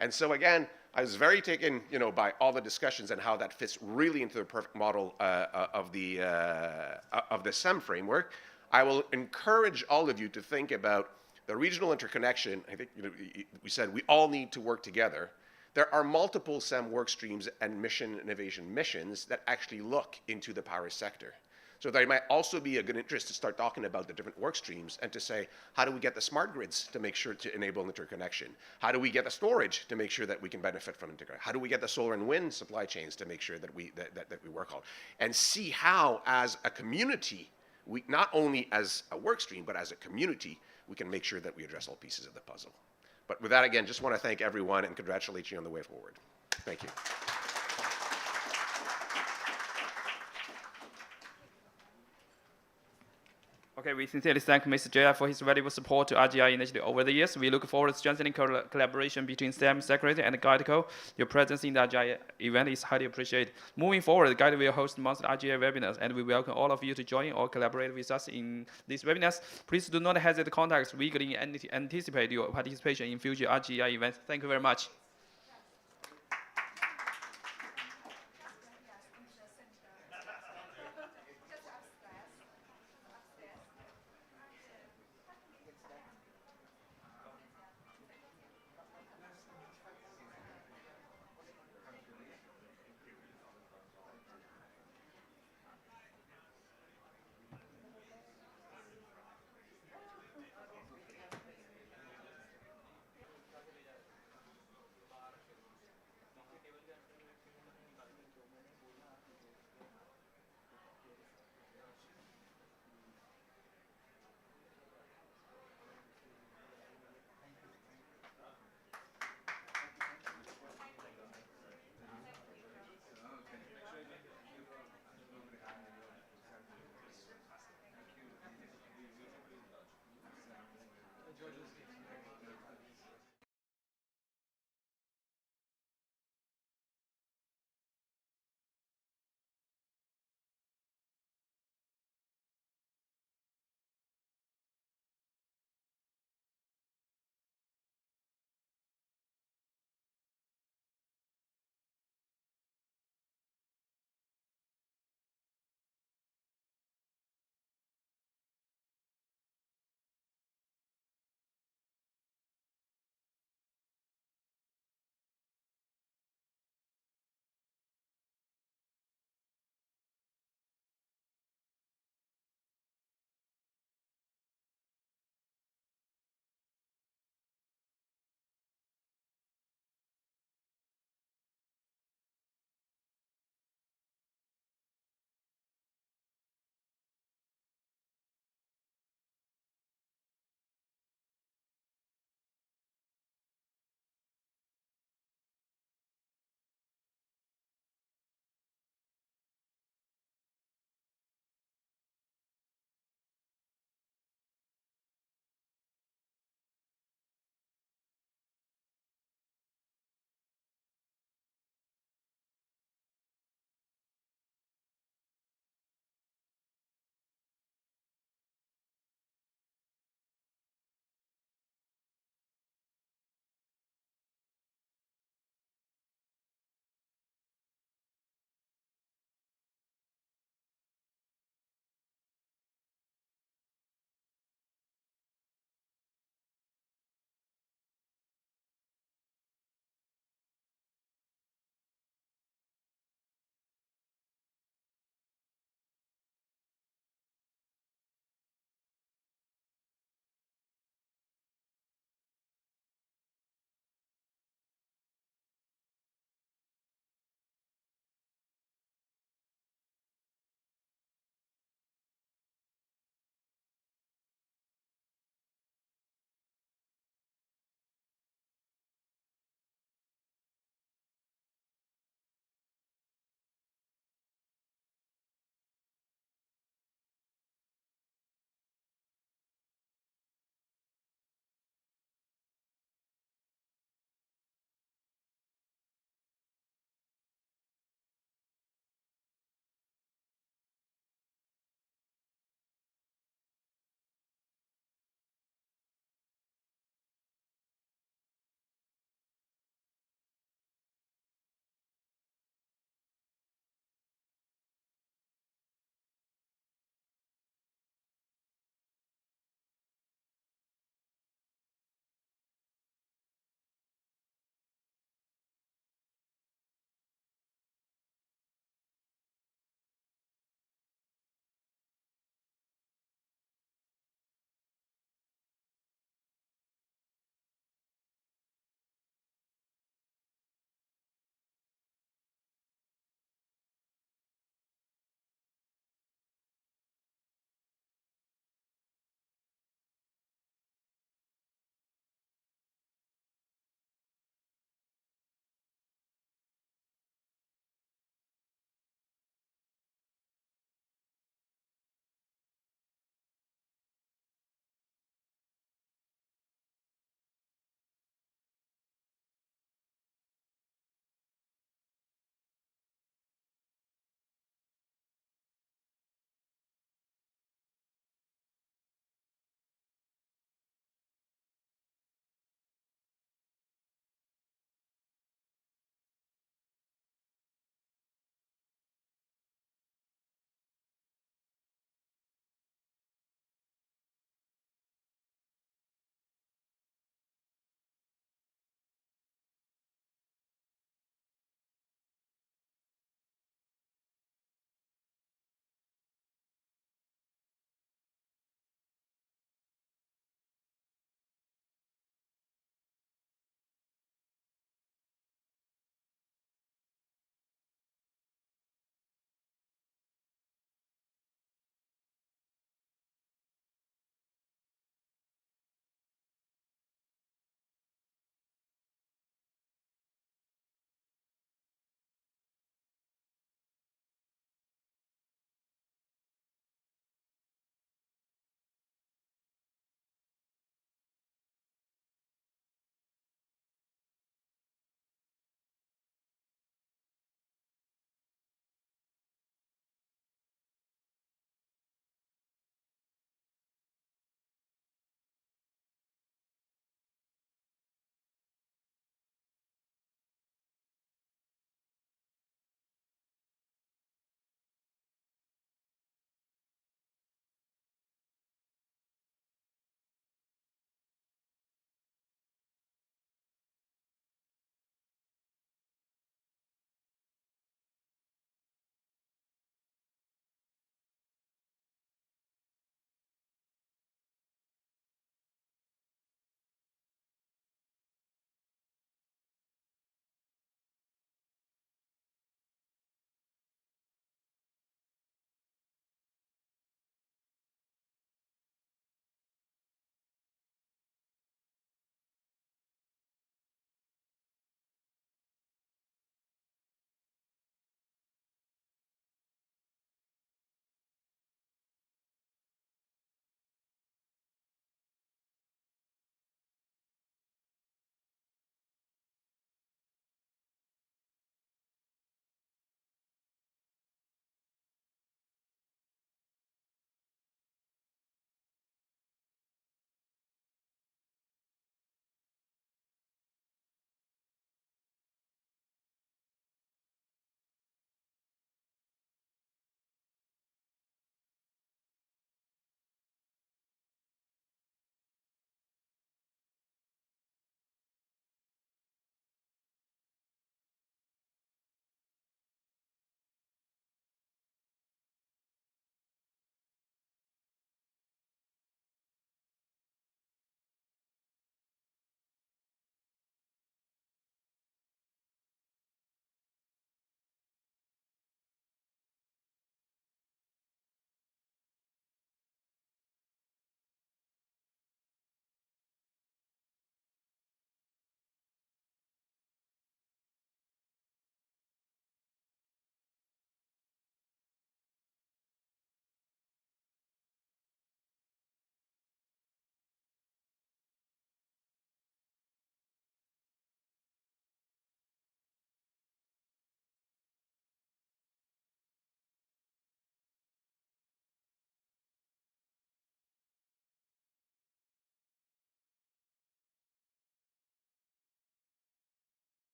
Speaker 12: And so again, I was very taken, by all the discussions and how that fits really into the perfect model of the CEM framework. I will encourage all of you to think about the regional interconnection. I think we said we all need to work together. There are multiple CEM work streams and mission innovation missions that actually look into the power sector. So there might also be a good interest to start talking about the different work streams and to say, how do we get the smart grids to make sure to enable interconnection? How do we get the storage to make sure that we can benefit from interconnection? How do we get the solar and wind supply chains to make sure that we work on? And see how, as a community, we not only as a work stream, but as a community, we can make sure that we address all pieces of the puzzle. But with that, again, just want to thank everyone and congratulate you on the way forward. Thank you.
Speaker 1: Okay, we sincerely thank Mr. Jia for his valuable support to RGI initiative over the years. We look forward to strengthening collaboration between STEM Secretary and GuideCo. Your presence in the RGI event is highly appreciated. Moving forward, Guide will host monthly RGI webinars, and we welcome all of you to join or collaborate with us in these webinars. Please do not hesitate to contact us. We eagerly anticipate your participation in future RGI events. Thank you very much.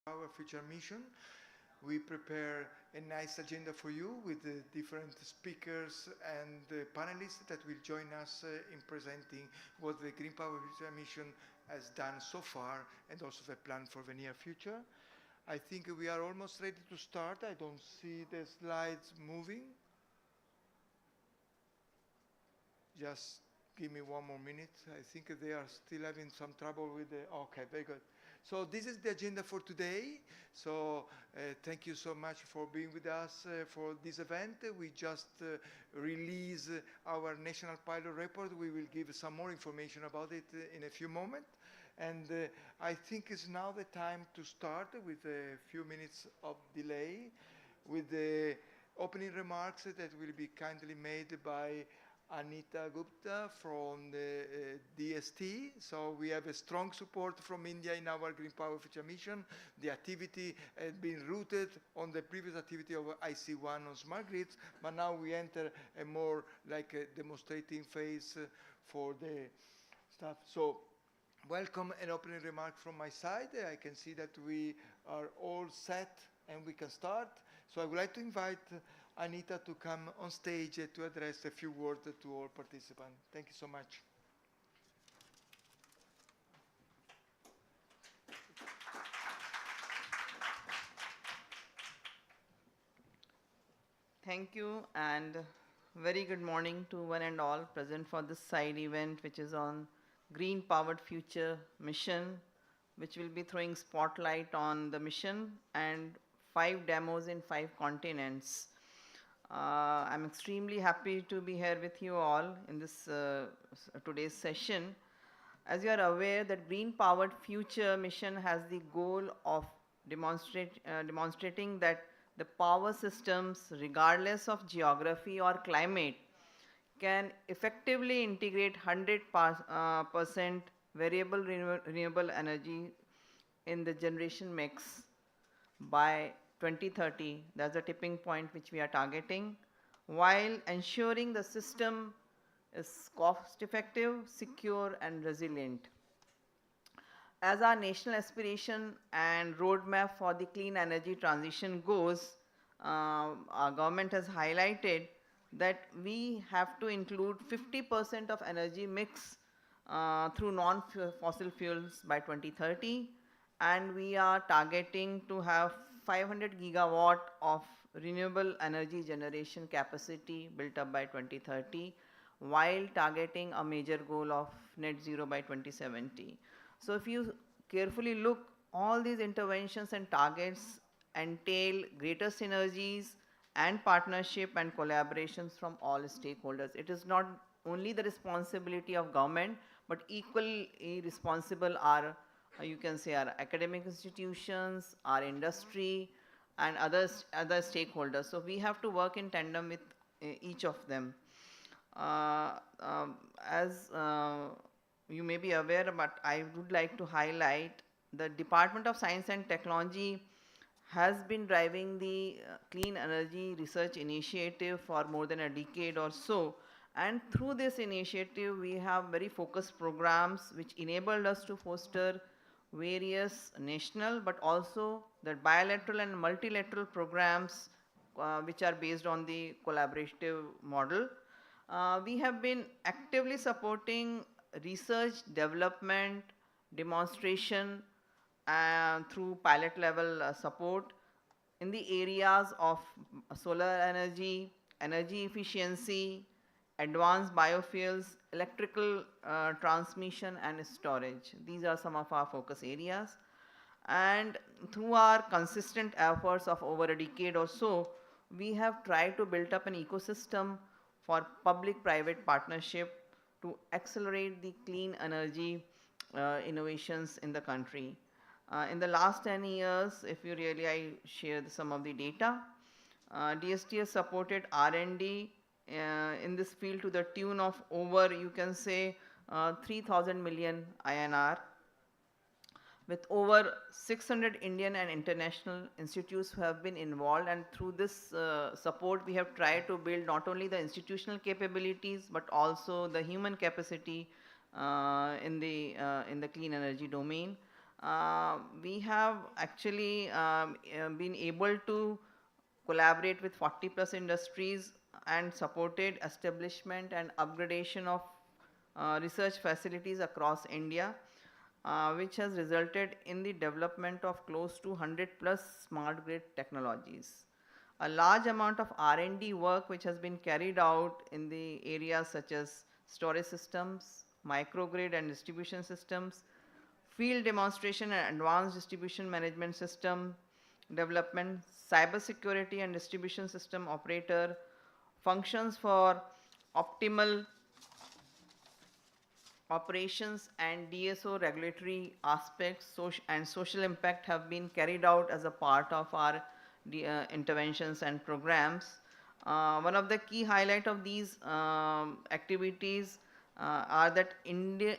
Speaker 13: Our future mission. We prepare a nice agenda for you with the different speakers and panelists that will join us in presenting what the Green Power Future Mission has done so far and also the plan for the near future. I think we are almost ready to start. I don't see the slides moving. Just give me one more minute. I think they are still having some trouble with the, okay, very good. So this is the agenda for today. So thank you so much for being with us for this event. We just released our national pilot report. We will give some more information about it in a few moments. And I think it's now the time to start with a few minutes of delay with the opening remarks that will be kindly made by Anita Gupta from the DST. So we have a strong support from India in our Green Power Future Mission. The activity has been rooted on the previous activity of IC1 on smart grids, but now we enter a more like a demonstrating phase for the stuff. So welcome and opening remark from my side. I can see that we are all set and we can start. So I would like to invite Anita to come on stage to address a few words to all participants. Thank you so much.
Speaker 14: Thank you, and very good morning to one and all present for this side event, which is on Green Powered Future Mission, which will be throwing spotlight on the mission and 5 demos in 5 continents. I'm extremely happy to be here with you all in this today's session. As you are aware, that Green Powered Future Mission has the goal of demonstrating that the power systems, regardless of geography or climate, can effectively integrate 100% variable renewable energy in the generation mix by 2030. That's a tipping point which we are targeting, while ensuring the system is cost effective, secure and resilient. As our national aspiration and roadmap for the clean energy transition goes, our government has highlighted that we have to include 50% of energy mix through non-fossil fuels by 2030, and we are targeting to have 500 gigawatt of renewable energy generation capacity built up by 2030, while targeting a major goal of net zero by 2070. So if you carefully look, all these interventions and targets entail greater synergies and partnership and collaborations from all stakeholders. It is not only the responsibility of government, but equally responsible are, you can say, our academic institutions, our industry, and other stakeholders. So we have to work in tandem with each of them. As you may be aware, but I would like to highlight the Department of Science and Technology has been driving the clean energy research initiative for more than a decade or so. And through this initiative, we have very focused programs which enabled us to foster various national, but also the bilateral and multilateral programs which are based on the collaborative model. We have been actively supporting research, development, demonstration, through pilot level support in the areas of solar energy, energy efficiency, advanced biofuels, electrical transmission and storage. These are some of our focus areas. And through our consistent efforts of over a decade or so, we have tried to build up an ecosystem for public-private partnership to accelerate the clean energy innovations in the country. In the last 10 years, if you really, I share some of the data, DST has supported R&D in this field to the tune of over, you can say, 3,000 million INR, with over 600 Indian and international institutes who have been involved. And through this support, we have tried to build not only the institutional capabilities, but also the human capacity in the clean energy domain. we have actually been able to collaborate with 40 plus industries and supported establishment and upgradation of research facilities across India, which has resulted in the development of close to 100 plus smart grid technologies. A large amount of R&D work which has been carried out in the areas such as storage systems, microgrid and distribution systems, field demonstration and advanced distribution management system development, cybersecurity and distribution system operator, functions for optimal operations and DSO regulatory aspects and social impact have been carried out as a part of our interventions and programs. One of the key highlight of these activities are that India,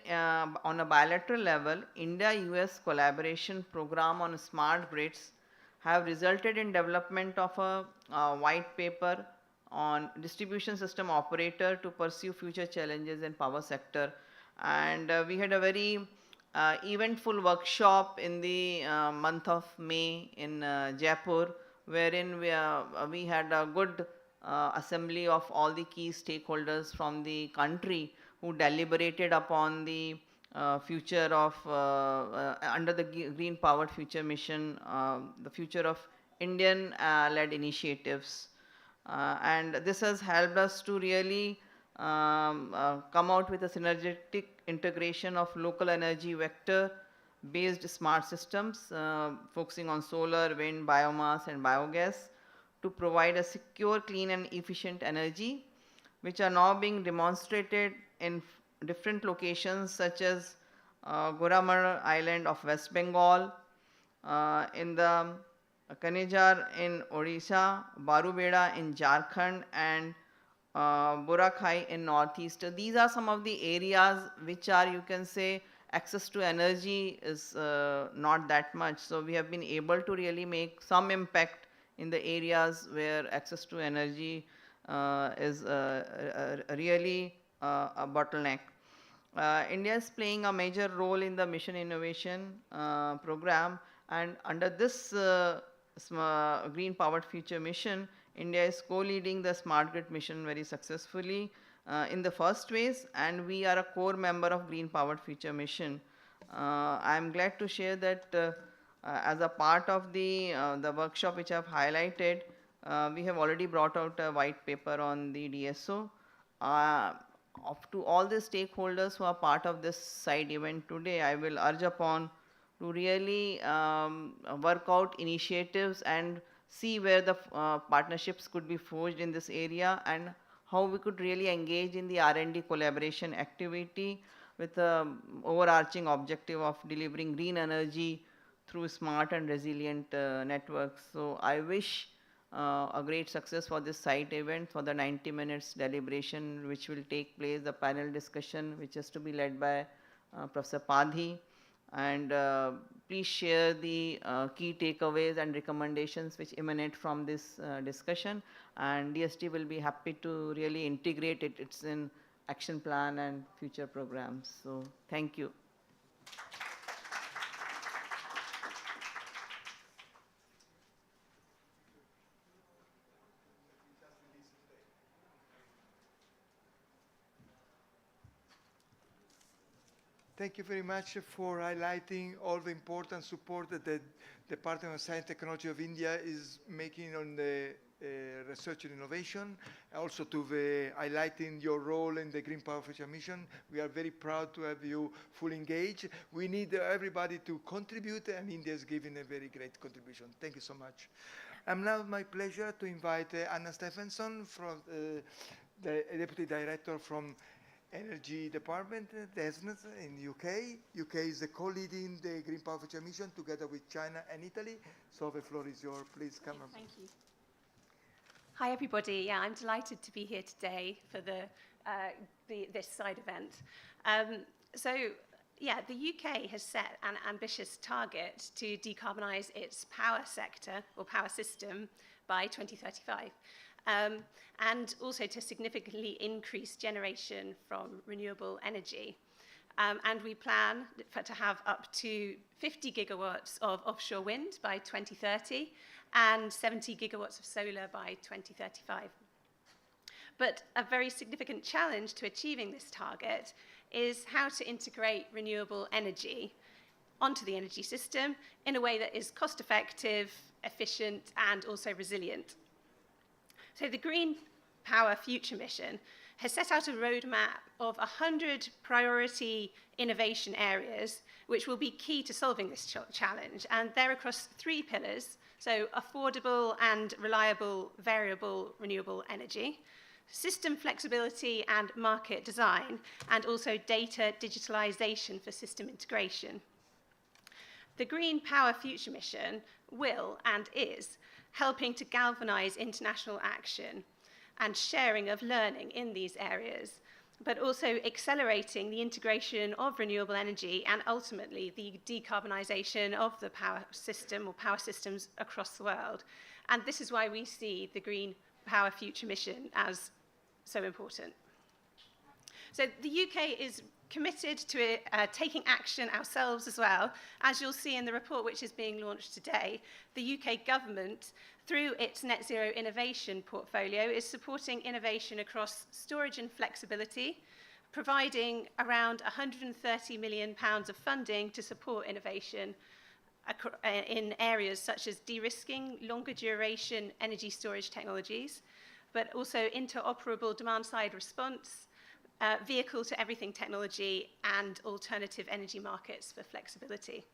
Speaker 14: on a bilateral level, India-US collaboration program on smart grids have resulted in development of a white paper on distribution system operator to pursue future challenges in power sector. And we had a very eventful workshop in the month of May in Jaipur, wherein we had a good assembly of all the key stakeholders from the country who deliberated upon the future of, under the Green Powered Future Mission, the future of Indian-led initiatives. And this has helped us to really come out with a synergetic integration of local energy vector based smart systems focusing on solar, wind, biomass and biogas to provide a secure, clean and efficient energy, which are now being demonstrated in different locations such as Goramar Island of West Bengal, in the Kanejar in Odisha, Barubeda in Jharkhand and Boracay in northeast. These are some of the areas which are, you can say, access to energy is not that much. So we have been able to really make some impact in the areas where access to energy is really a bottleneck. India is playing a major role in the Mission Innovation program, and under this Green Powered Future Mission, India is co-leading the Smart Grid mission very successfully in the first phase, and we are a core member of Green Powered Future Mission. I am glad to share that as a part of the workshop which I have highlighted, we have already brought out a white paper on the DSO. To all the stakeholders who are part of this side event today, I will urge upon to really work out initiatives and see where the partnerships could be forged in this area and how we could really engage in the R&D collaboration activity with the overarching objective of delivering green energy through smart and resilient networks. So I wish a great success for this site event, for the 90 minutes deliberation which will take place, the panel discussion which is to be led by Professor Padhi. And please share the key takeaways and recommendations which emanate from this discussion, and DST will be happy to really integrate it. It's in action plan and future programs. So thank you.
Speaker 13: Thank you very much for highlighting all the important support that the Department of Science and Technology of India is making on the research and innovation, also to highlighting your role in the Green Power Future Mission. We are very proud to have you fully engaged. We need everybody to contribute, and India is giving a very great contribution. Thank you so much. Now my pleasure to invite Anna Stephenson, from the Deputy Director from Energy Department, DESNS in UK. UK is co-leading the Green Power Future Mission together with China and Italy. So the floor is yours. Please come up.
Speaker 15: Thank you. Hi, everybody. Yeah, I'm delighted to be here today for this side event. Yeah, the UK has set an ambitious target to decarbonise its power sector or power system by 2035. And also to significantly increase generation from renewable energy. And we plan to have up to 50 gigawatts of offshore wind by 2030 and 70 gigawatts of solar by 2035. But a very significant challenge to achieving this target is how to integrate renewable energy onto the energy system in a way that is cost-effective, efficient, and also resilient. So the Green Power Future Mission has set out a roadmap of 100 priority innovation areas which will be key to solving this challenge, and they're across 3 pillars, so affordable and reliable variable renewable energy, system flexibility and market design, and also data digitalization for system integration. The Green Power Future Mission will and is helping to galvanize international action and sharing of learning in these areas, but also accelerating the integration of renewable energy and ultimately the decarbonization of the power system or power systems across the world. And this is why we see the Green Power Future Mission as so important. So the UK is committed to taking action ourselves as well. As you'll see in the report which is being launched today, the UK government, through its Net Zero Innovation portfolio, is supporting innovation across storage and flexibility, providing around £130 million of funding to support innovation in areas such as de-risking, longer duration energy storage technologies, but also interoperable demand-side response, vehicle-to-everything technology, and alternative energy markets for flexibility.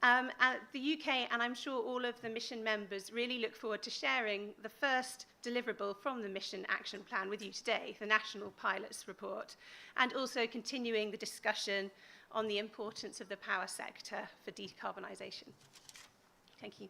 Speaker 15: The UK, and I'm sure all of the mission members, really look forward to sharing the first deliverable from the Mission Action Plan with you today, the National Pilots Report, and also continuing the discussion on the importance of the power sector for decarbonisation. Thank you.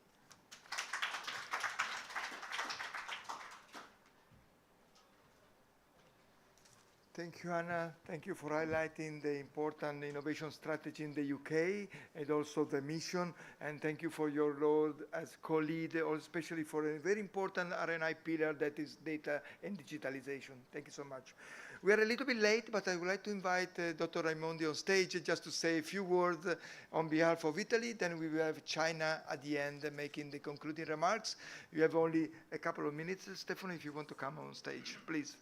Speaker 13: Thank you, Anna. Thank you for highlighting the important innovation strategy in the UK and also the mission. And thank you for your role as co-lead, especially for a very important R&I pillar that is data and digitalization. Thank you so much. We are a little bit late, but I would like to invite Dr. Raimondi on stage just to say a few words on behalf of Italy. Then we will have China at the end making the concluding remarks. You have only a couple of minutes, Stefano, if you want to come on stage, please.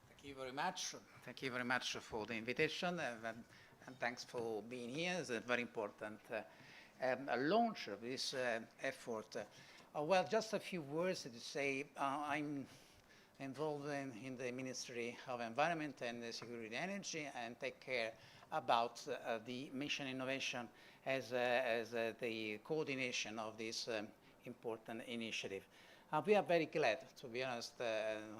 Speaker 16: Thank you very much. Thank you very much for the invitation, and thanks for being here. It's a very important launch of this effort. Well, just a few words to say. I'm involved in the Ministry of Environment and Security Energy and take care about the mission innovation as the coordination of this important initiative. We are very glad, to be honest,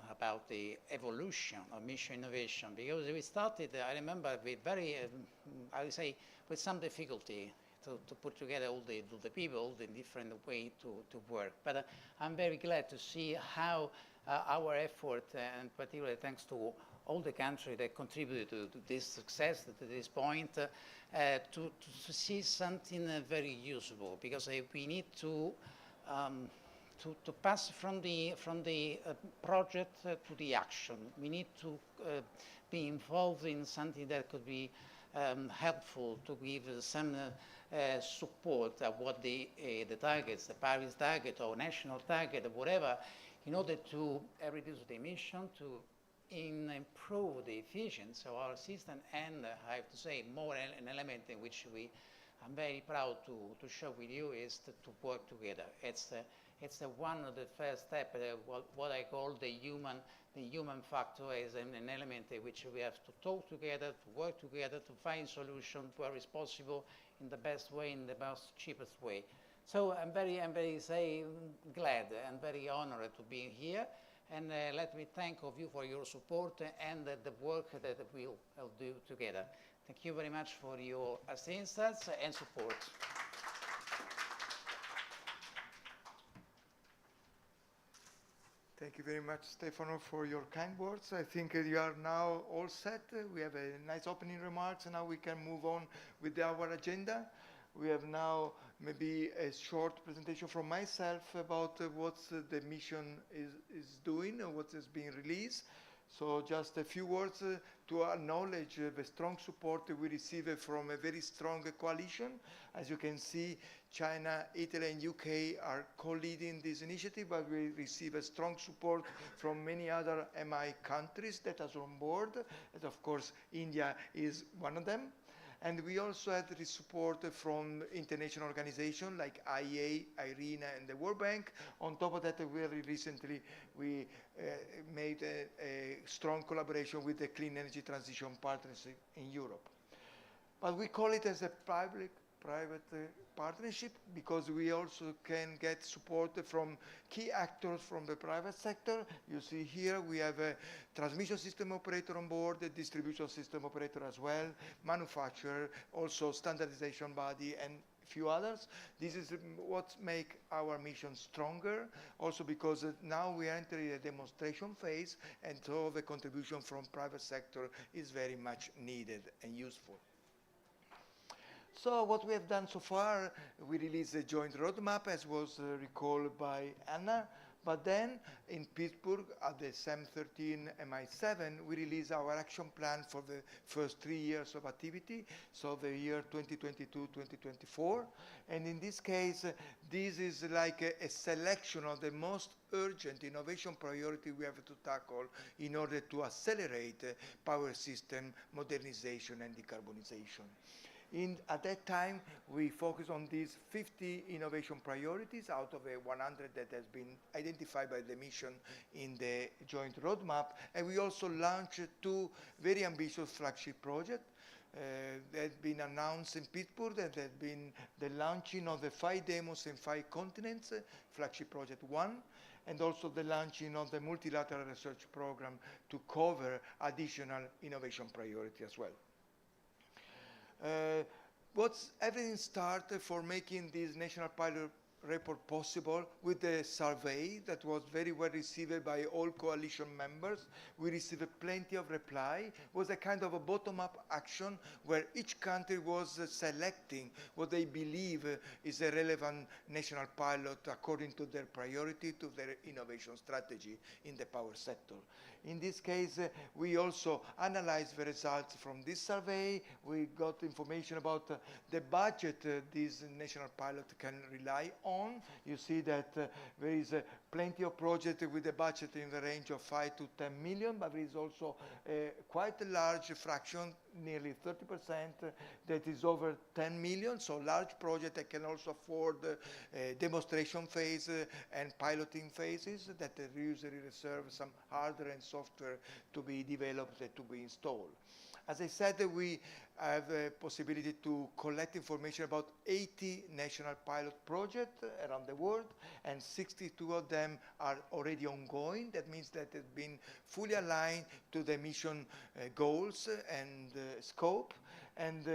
Speaker 16: about the evolution of mission innovation, because we started, I remember, with very, I would say, with some difficulty to put together all the people, the different way to work. But I'm very glad to see how our effort, and particularly thanks to all the countries that contributed to this success, to this point, to see something very useful, because we need to pass from the project to the action. We need to be involved in something that could be helpful to give some support of what the targets, the Paris target or national target or whatever, in order to reduce the emission, to improve the efficiency of our system, and I have to say more an element in which I'm very proud to share with you is to work together. It's one of the first steps, what I call the human factor is an element in which we have to talk together, to work together, to find solutions where it's possible in the best way, in the most cheapest way. So I'm very glad and very honored to be here. And let me thank of you for your support and the work that we'll do together. Thank you very much for your assistance and support.
Speaker 13: Thank you very much, Stefano, for your kind words. I think you are now all set. We have a nice opening remarks, and now we can move on with our agenda. We have now maybe a short presentation from myself about what the mission is doing and what is being released. So just a few words to acknowledge the strong support we receive from a very strong coalition. As you can see, China, Italy, and UK are co-leading this initiative, but we receive a strong support from many other MI countries that are on board. And of course, India is one of them. And we also had the support from international organizations like IEA, IRENA, and the World Bank. On top of that, very recently, we made a strong collaboration with the Clean Energy Transition Partners in Europe. But we call it as a public-private partnership because we also can get support from key actors from the private sector. You see here we have a transmission system operator on board, a distribution system operator as well, manufacturer, also standardization body, and a few others. This is what makes our mission stronger, also because now we are entering a demonstration phase, and so the contribution from private sector is very much needed and useful. So what we have done so far, we released a joint roadmap, as was recalled by Anna, but then in Pittsburgh at the CEM-14 MI-7, we released our action plan for the first 3 years of activity, so the year 2022-2024. And in this case, this is like a selection of the most urgent innovation priority we have to tackle in order to accelerate power system modernization and decarbonization. At that time, we focused on these 50 innovation priorities out of the 100 that has been identified by the mission in the joint roadmap. And we also launched 2 very ambitious flagship projects that have been announced in Pittsburgh, that have been the launching of the 5 demos in 5 continents, flagship project 1, and also the launching of the multilateral research program to cover additional innovation priority as well. Everything started for making this national pilot report possible with the survey that was very well received by all coalition members. We received plenty of reply. It was a kind of a bottom-up action where each country was selecting what they believe is a relevant national pilot according to their priority, to their innovation strategy in the power sector. In this case, we also analyzed the results from this survey. We got information about the budget this national pilot can rely on. You see that there is plenty of projects with a budget in the range of 5 to 10 million, but there is also quite a large fraction, nearly 30%, that is over 10 million, so large project that can also afford demonstration phase and piloting phases that usually reserve some hardware and software to be developed and to be installed. As I said, we have a possibility to collect information about 80 national pilot projects around the world, and 62 of them are already ongoing. That means that it's been fully aligned to the mission goals and scope, and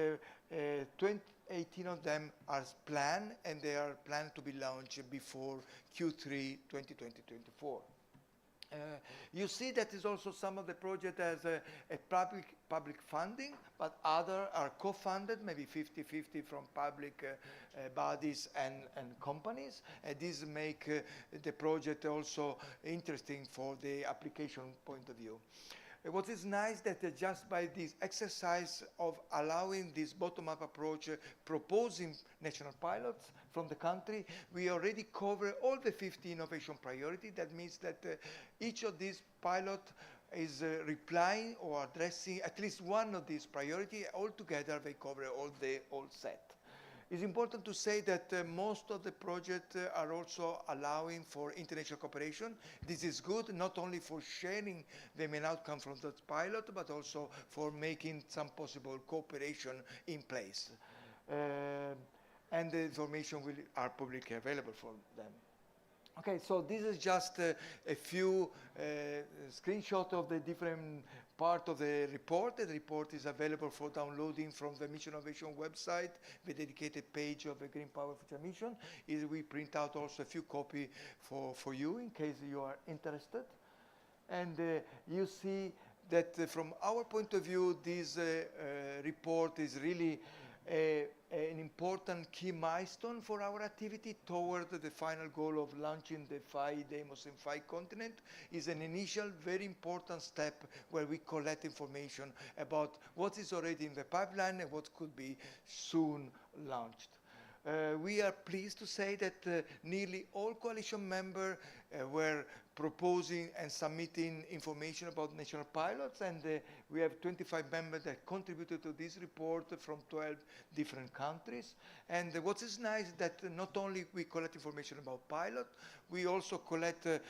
Speaker 13: 18 of them are planned, and they are planned to be launched before Q3 2020-24. You see that is also some of the project has a public funding, but other are co-funded, maybe 50-50 from public bodies and companies. And this make the project also interesting for the application point of view. What is nice that just by this exercise of allowing this bottom-up approach, proposing national pilots from the country, we already cover all the 50 innovation priorities. That means that each of these pilots is replying or addressing at least one of these priorities. Altogether, they cover all the whole set. It's important to say that most of the projects are also allowing for international cooperation. This is good not only for sharing the main outcome from that pilot, but also for making some possible cooperation in place. And the information are publicly available for them. Okay, so this is just a few screenshots of the different part of the report. The report is available for downloading from the Mission Innovation website, the dedicated page of the Green Power Future Mission. We print out also a few copies for you in case you are interested. And you see that from our point of view, this report is really an important key milestone for our activity toward the final goal of launching the 5 demos in 5 continents. Is an initial very important step where we collect information about what is already in the pipeline and what could be soon launched. We are pleased to say that nearly all coalition members were proposing and submitting information about national pilots, and we have 25 members that contributed to this report from 12 different countries. And what is nice is that not only we collect information about pilot, we also collect a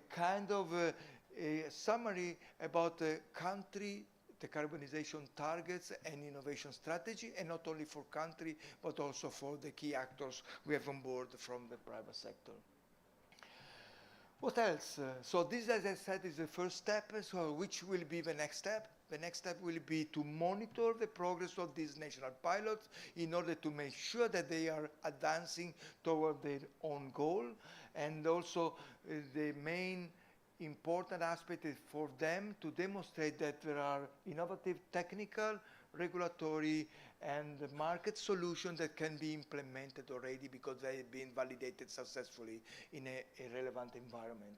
Speaker 13: kind of a summary about the country decarbonization targets and innovation strategy, and not only for country, but also for the key actors we have on board from the private sector. What else? So this, as I said, is the first step. So which will be the next step? The next step will be to monitor the progress of these national pilots in order to make sure that they are advancing toward their own goal. And also the main important aspect is for them to demonstrate that there are innovative technical, regulatory, and market solutions that can be implemented already because they have been validated successfully in a relevant environment.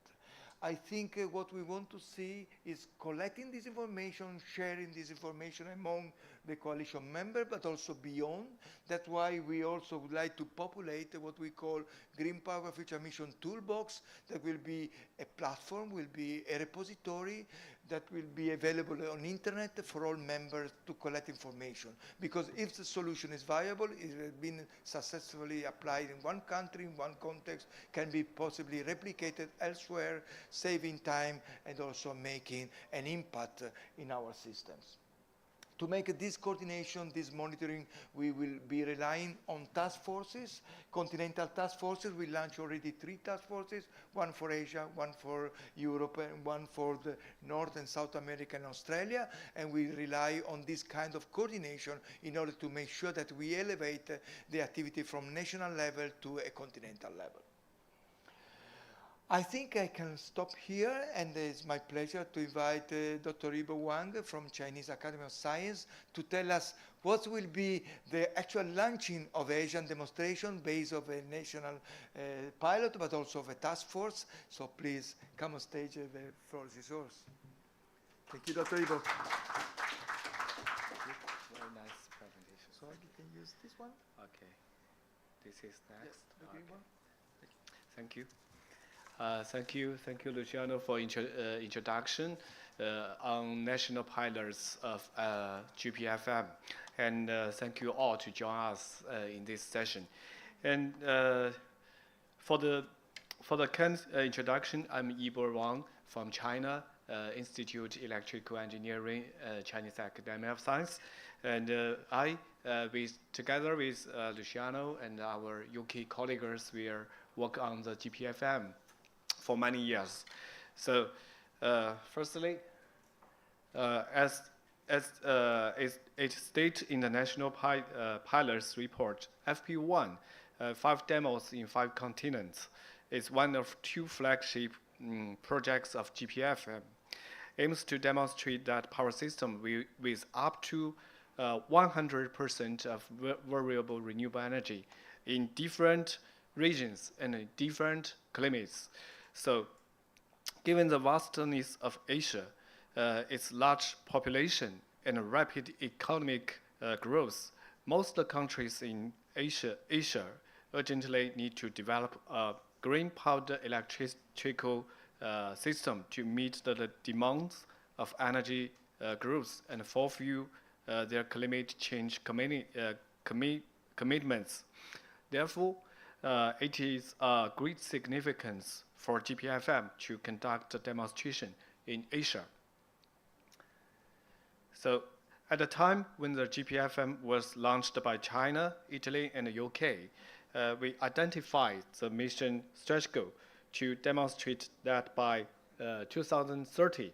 Speaker 13: I think what we want to see is collecting this information, sharing this information among the coalition members, but also beyond. That's why we also would like to populate what we call Green Power Future Mission Toolbox. That will be a platform, will be a repository that will be available on internet for all members to collect information. Because if the solution is viable, it has been successfully applied in one country, in one context, can be possibly replicated elsewhere, saving time and also making an impact in our systems. To make this coordination, this monitoring, we will be relying on task forces, continental task forces. We launched already 3 task forces, one for Asia, one for Europe, and one for the North and South America and Australia. And we rely on this kind of coordination in order to make sure that we elevate the activity from national level to a continental level. I think I can stop here, and it's my pleasure to invite Dr. Yibo Wang from Chinese Academy of Science to tell us what will be the actual launching of Asian demonstration based on a national pilot, but also of a task force. So please come on stage, the floor is yours. Thank you, Dr. Yibo.
Speaker 17: Very nice presentation.
Speaker 13: So you can use this one?
Speaker 17: Okay. This is next.
Speaker 13: Yes, the green one.
Speaker 17: Thank you. Thank you, Luciano, for introduction on national pilots of GPFM, and thank you all to join us in this session. And for the introduction, I'm Yibo Wang from China Institute Electrical Engineering, Chinese Academy of Science, and I, together with Luciano and our UK colleagues, we work on the GPFM for many years. So, firstly, as it states in the National Pilots Report, FP1, 5 demos in 5 continents, is one of 2 flagship projects of GPFM, aims to demonstrate that power system with up to 100% of variable renewable energy in different regions and in different climates. So, given the vastness of Asia, its large population and rapid economic growth, most countries in Asia urgently need to develop a green-powered electrical system to meet the demands of energy growth and fulfill their climate change commitments. Therefore, it is of great significance for GPFM to conduct a demonstration in Asia. So, at the time when the GPFM was launched by China, Italy, and the UK, we identified the mission stretch goal to demonstrate that by 2030,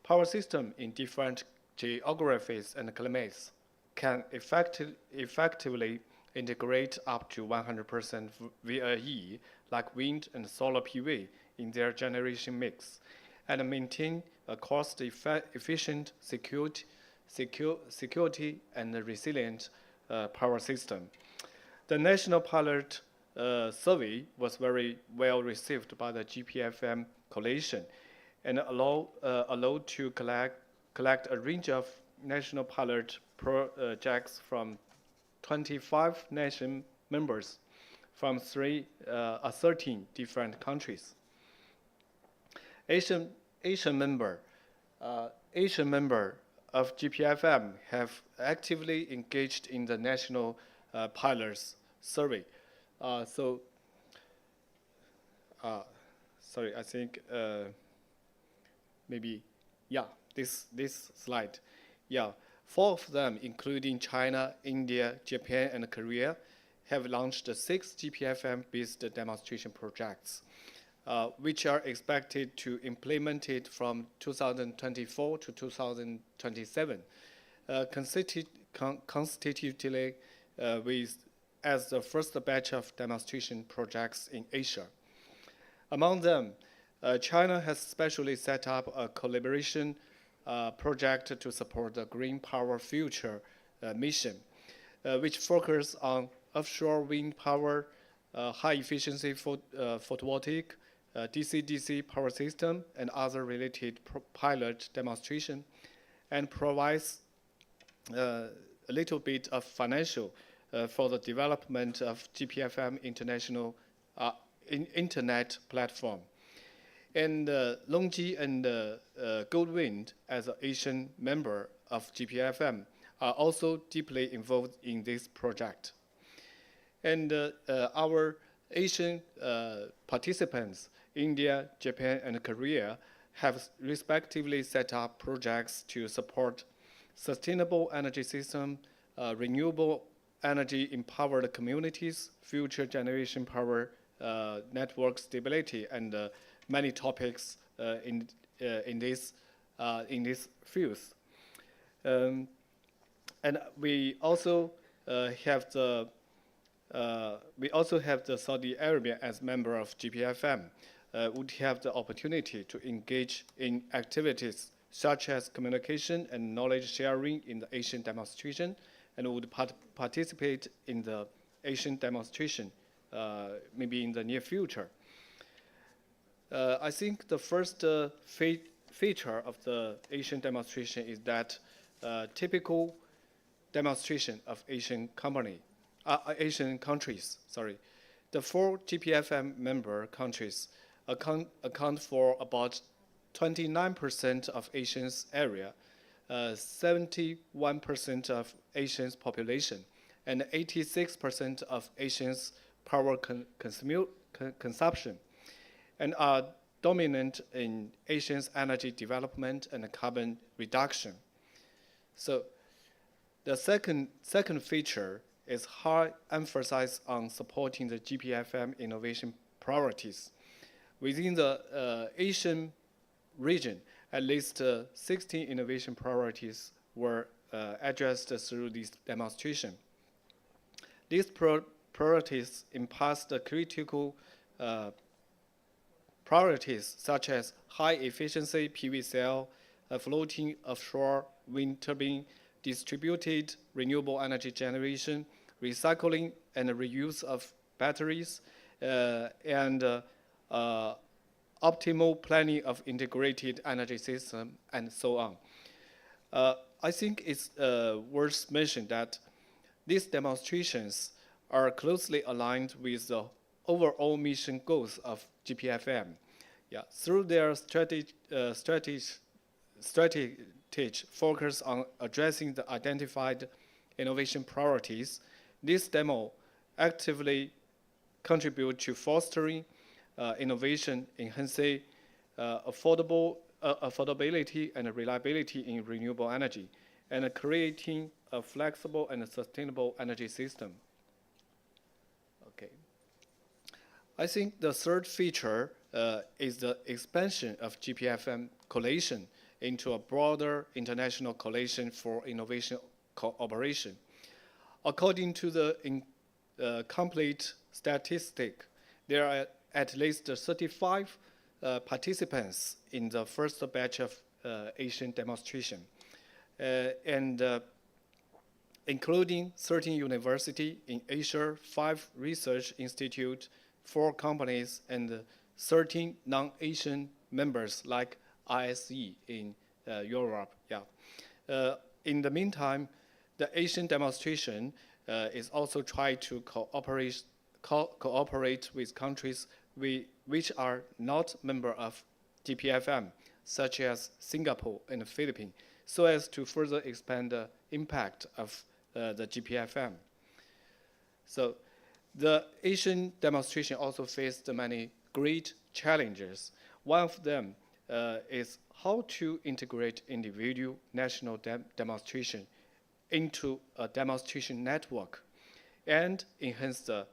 Speaker 17: power systems in different geographies and climates can effectively integrate up to 100% VAE, like wind and solar PV, in their generation mix, and maintain a cost-efficient, security and resilient power system. The National Pilot survey was very well received by the GPFM coalition and allowed to collect a range of national pilot projects from 25 nation members from 13 different countries. Asian member of GPFM have actively engaged in the national pilots survey. Sorry, I think maybe, yeah, this slide. Yeah, 4 of them, including China, India, Japan, and Korea, have launched 6 GPFM-based demonstration projects, which are expected to implement it from 2024 to 2027, constitutively as the first batch of demonstration projects in Asia. Among them, China has specially set up a collaboration project to support the Green Power Future mission, which focuses on offshore wind power, high-efficiency photovoltaic, DC-DC power system, and other related pilot demonstration, and provides a little bit of financial for the development of GPFM international internet platform. And LONGi and Goldwind, as an Asian member of GPFM, are also deeply involved in this project. And our Asian participants, India, Japan, and Korea, have respectively set up projects to support sustainable energy system, renewable energy empowered communities, future generation power, network stability, and many topics in these fields. And we also have the Saudi Arabia as member of GPFM. Would have the opportunity to engage in activities such as communication and knowledge sharing in the Asian demonstration, and would participate in the Asian demonstration maybe in the near future. I think the first feature of the Asian demonstration is that typical demonstration of Asian countries. Sorry, the 4 GPFM member countries account for about 29% of Asia's area, 71% of Asia's population, and 86% of Asia's power consumption, and are dominant in Asia's energy development and carbon reduction. So the second feature is high emphasis on supporting the GPFM innovation priorities. Within the Asian region, at least 16 innovation priorities were addressed through this demonstration. These priorities encompass the critical priorities such as high-efficiency PV cell, floating offshore wind turbine, distributed renewable energy generation, recycling and reuse of batteries, and optimal planning of integrated energy system, and so on. I think it's worth mentioning that these demonstrations are closely aligned with the overall mission goals of GPFM. Yeah, through their strategy focus on addressing the identified innovation priorities, this demo actively contribute to fostering innovation, enhancing affordability and reliability in renewable energy, and creating a flexible and sustainable energy system. Okay. I think the third feature is the expansion of GPFM coalition into a broader international coalition for innovation cooperation. According to the complete statistic, there are at least 35 participants in the first batch of Asian demonstration. And including 13 universities in Asia, 5 research institutes, 4 companies, and 13 non-Asian members like ISE in Europe. In the meantime, the Asian demonstration is also trying to cooperate with countries which are not members of GPFM, such as Singapore and the Philippines, so as to further expand the impact of the GPFM. So the Asian demonstration also faced many great challenges. One of them is how to integrate individual national demonstration into a demonstration network and enhance the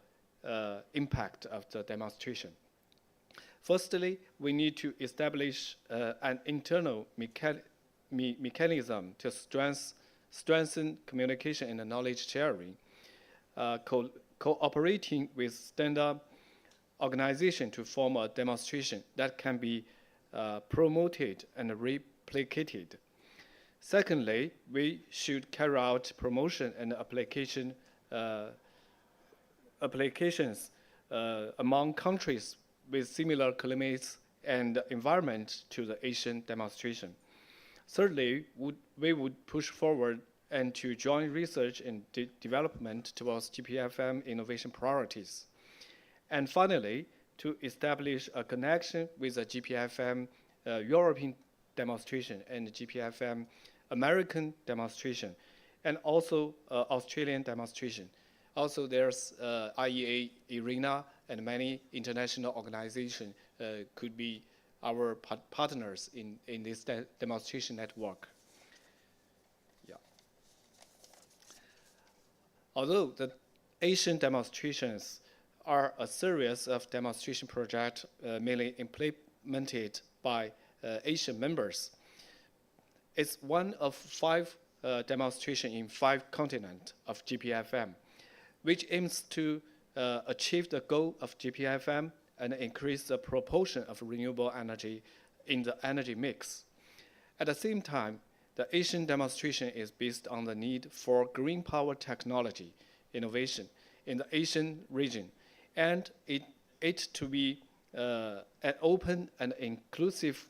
Speaker 17: impact of the demonstration. Firstly, we need to establish an internal mechanism to strengthen communication and knowledge sharing, cooperating with standard organizations to form a demonstration that can be promoted and replicated. Secondly, we should carry out promotion and applications among countries with similar climates and environment to the Asian demonstration. Thirdly, we would push forward and to join research and development towards GPFM innovation priorities. And finally, to establish a connection with the GPFM European demonstration and GPFM American demonstration, and also Australian demonstration. Also, there's IEA, IRENA, and many international organizations could be our partners in this demonstration network. Although the Asian demonstrations are a series of demonstration projects mainly implemented by Asian members, it's one of 5 demonstrations in 5 continents of GPFM, which aims to achieve the goal of GPFM and increase the proportion of renewable energy in the energy mix. At the same time, the Asian demonstration is based on the need for green power technology innovation in the Asian region, and it to be an open and inclusive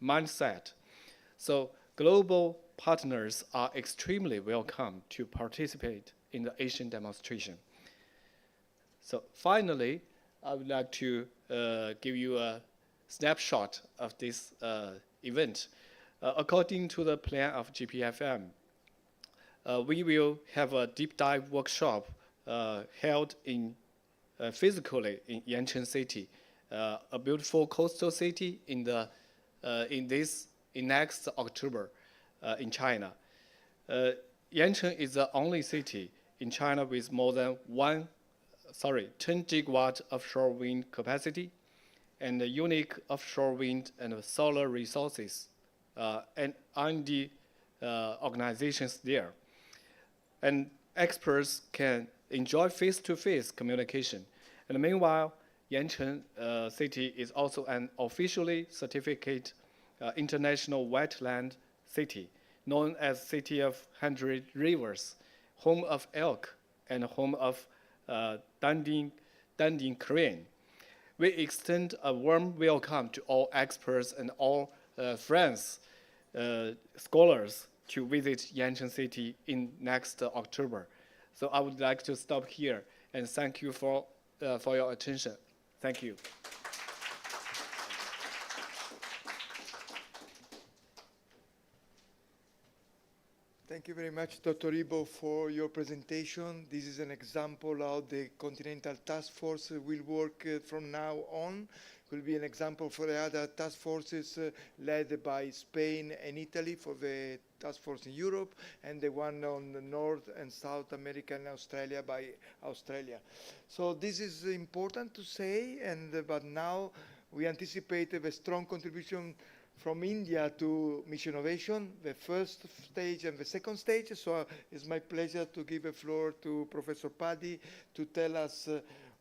Speaker 17: mindset. So global partners are extremely welcome to participate in the Asian demonstration. So finally, I would like to give you a snapshot of this event. According to the plan of GPFM, we will have a deep dive workshop held physically in Yancheng City, a beautiful coastal city in next October in China. Yancheng is the only city in China with more than 10 gigawatt offshore wind capacity and unique offshore wind and solar resources and R&D organizations there. And experts can enjoy face-to-face communication. And meanwhile, Yancheng City is also an officially certificated international wetland city, known as City of 100 Rivers, home of elk and home of Danding crane. We extend a warm welcome to all experts and all friends, scholars, to visit Yancheng City in next October. So I would like to stop here and thank you for your attention. Thank you.
Speaker 13: Thank you very much, Dr. Ibo, for your presentation. This is an example how the Continental Task Force will work from now on. It will be an example for the other task forces led by Spain and Italy for the task force in Europe, and the one on the North and South America and Australia by Australia. So this is important to say, but now we anticipate a strong contribution from India to mission innovation, the first stage and the second stage. So it's my pleasure to give the floor to Professor Paddy to tell us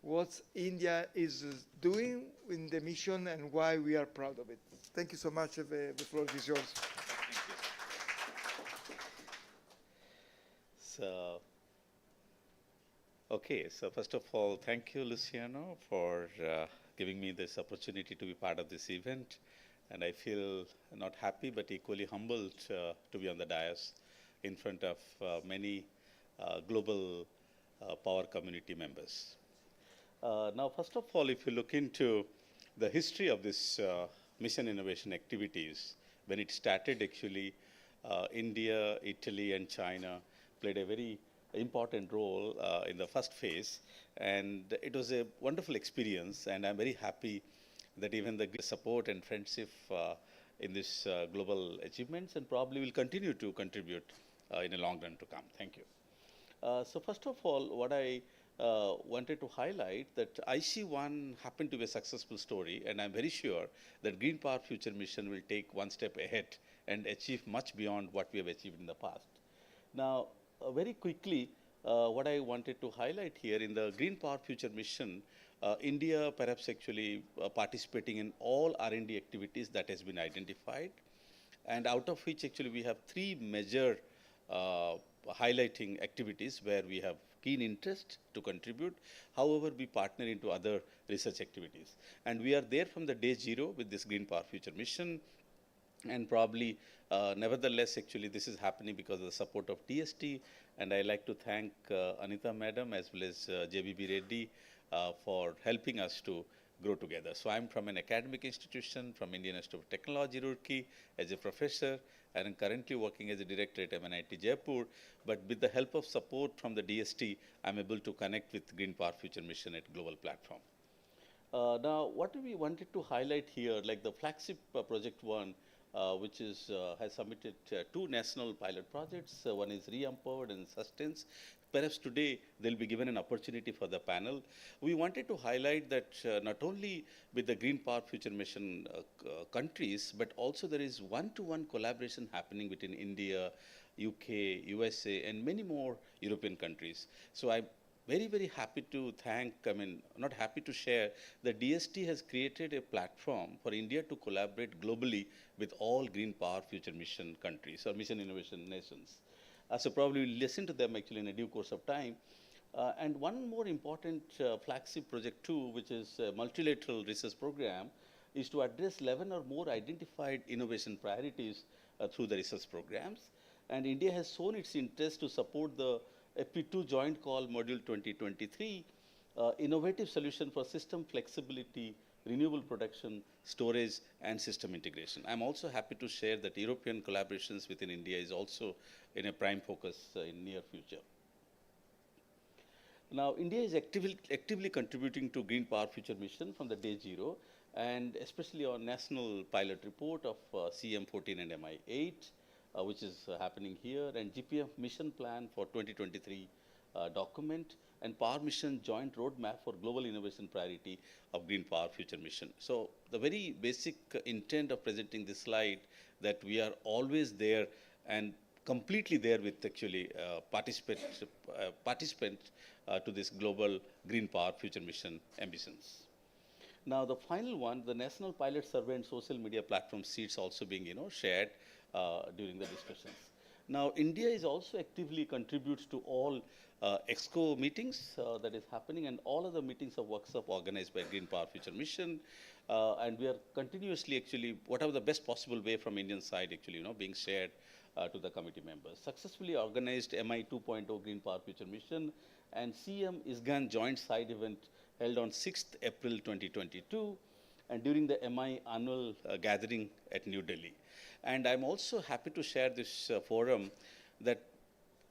Speaker 13: what India is doing in the mission and why we are proud of it. Thank you so much. The floor is yours.
Speaker 18: Yes. Okay, so first of all, thank you, Luciano, for giving me this opportunity to be part of this event. And I feel not happy, but equally humbled to be on the dais in front of many global power community members. Now, first of all, if you look into the history of this mission innovation activities, when it started, actually, India, Italy, and China played a very important role in the first phase, and it was a wonderful experience, and I'm very happy that even the support and friendship in this global achievements, and probably will continue to contribute in a long run to come. Thank you. So first of all, what I wanted to highlight that IC1 happened to be a successful story, and I'm very sure that Green Power Future Mission will take one step ahead and achieve much beyond what we have achieved in the past. Now, very quickly, what I wanted to highlight here in the Green Power Future Mission, India perhaps actually participating in all R&D activities that has been identified, and out of which actually we have three major highlighting activities where we have keen interest to contribute. However, we partner into other research activities. And we are there from the day zero with this Green Power Future Mission. And probably, nevertheless, actually, this is happening because of the support of DST. And I like to thank Anita Madam as well as JBB Reddy for helping us to grow together. So I'm from an academic institution, from Indian Institute of Technology, Roorkee, as a professor, and I'm currently working as a director at MI-8 Jaipur. But with the help of support from the DST, I'm able to connect with Green Power Future Mission at global platform. Now, what we wanted to highlight here, like the flagship project one, which is has submitted two national pilot projects. One is Re-Empowered and Sustains. Perhaps today they'll be given an opportunity for the panel. We wanted to highlight that not only with the Green Power Future Mission countries, but also there is one-to-one collaboration happening between India, UK, USA, and many more European countries. So I'm very, very happy to thank, not happy to share, that DST has created a platform for India to collaborate globally with all Green Power Future Mission countries or Mission Innovation nations. So probably we'll listen to them actually in a due course of time. And one more important flagship project too, which is a multilateral research program, is to address 11 or more identified innovation priorities through the research programs. And India has shown its interest to support the FP2 Joint Call Module 2023, innovative solution for system flexibility, renewable production, storage, and system integration. I'm also happy to share that European collaborations within India is also in a prime focus in near future. Now, India is actively contributing to Green Power Future Mission from the day zero, and especially on national pilot report of CEM-14 and MI-8, which is happening here, and GPF mission plan for 2023 document, and Power Mission joint roadmap for global innovation priority of Green Power Future Mission. So the very basic intent of presenting this slide that we are always there and completely there with actually participant to this global Green Power Future Mission ambitions. Now the final one, the National Pilot Survey and Social Media Platform seats also being shared during the discussions. Now India is also actively contributes to all EXCO meetings that is happening, and all of the meetings of workshop organized by Green Power Future Mission, and we are continuously actually whatever the best possible way from Indian side actually being shared to the committee members. Successfully organized MI 2.0 Green Power Future Mission and CEM ISGAN joint side event held on 6th April 2022, and during the MI annual gathering at New Delhi. And I'm also happy to share this forum that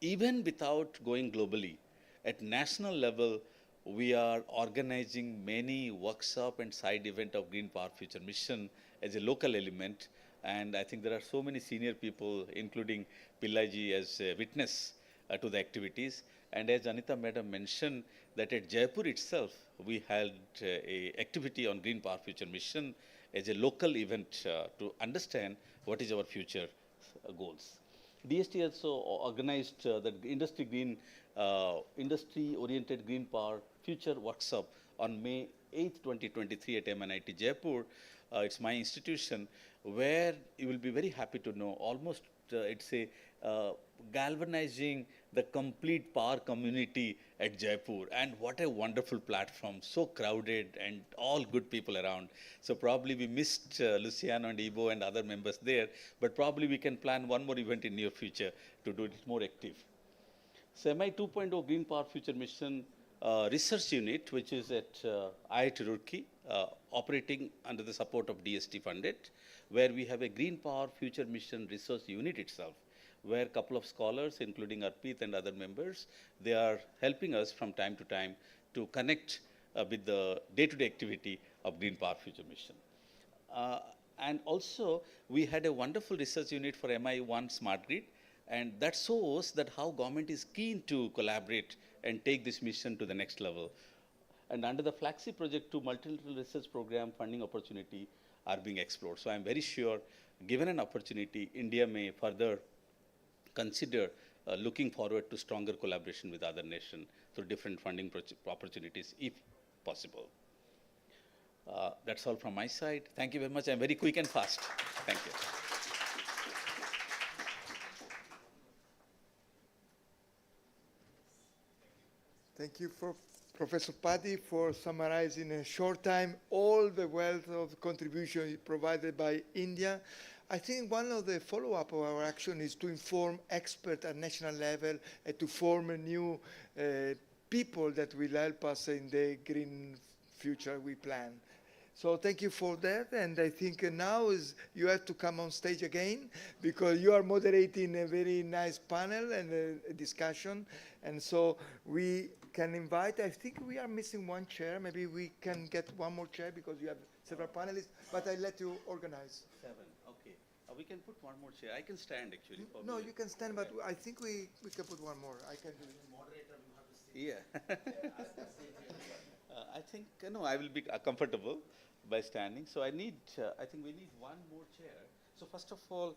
Speaker 18: even without going globally, at national level, we are organizing many workshop and side event of Green Power Future Mission as a local element. And I think there are so many senior people, including Pillaji as a witness to the activities. And as Anita Madam mentioned, that at Jaipur itself, we held a activity on Green Power Future Mission as a local event to understand what is our future goals. DST also organized the industry-oriented Green Power Future Workshop on May 8, 2023 at MI-8 Jaipur. It's my institution, where you will be very happy to know almost it's a galvanizing the complete power community at Jaipur. And what a wonderful platform, so crowded and all good people around. So probably we missed Luciano and Ibo and other members there, but probably we can plan one more event in near future to do it more active. So MI 2.0 Green Power Future Mission Research Unit, which is at IIT Roorkee, operating under the support of DST funded, where we have a Green Power Future Mission Research Unit itself, where a couple of scholars, including Arpit and other members, they are helping us from time to time to connect with the day-to-day activity of Green Power Future Mission. And also, we had a wonderful research unit for MI-1 Smart Grid, and that shows that how government is keen to collaborate and take this mission to the next level. And under the flagship project, two multilateral research program funding opportunity are being explored. So I'm very sure, given an opportunity, India may further consider looking forward to stronger collaboration with other nations through different funding opportunities, if possible. That's all from my side. Thank you very much. I'm very quick and fast. Thank you.
Speaker 13: Thank you, Professor Paddy, for summarizing in a short time all the wealth of contribution provided by India. I think one of the follow-up of our action is to inform experts at national level and to form a new people that will help us in the green future we plan. So thank you for that, and I think now you have to come on stage again because you are moderating a very nice panel and a discussion, and so we can invite, I think we are missing one chair, maybe we can get one more chair because you have several panelists, but I let you organize.
Speaker 18: 7, okay. We can put one more chair. I can stand actually.
Speaker 13: No, you can stand, but I think we can put one more. I can do it.
Speaker 18: Moderator, you have to sit. Yeah. I think, no, I will be comfortable by standing. So I think we need one more chair. So first of all,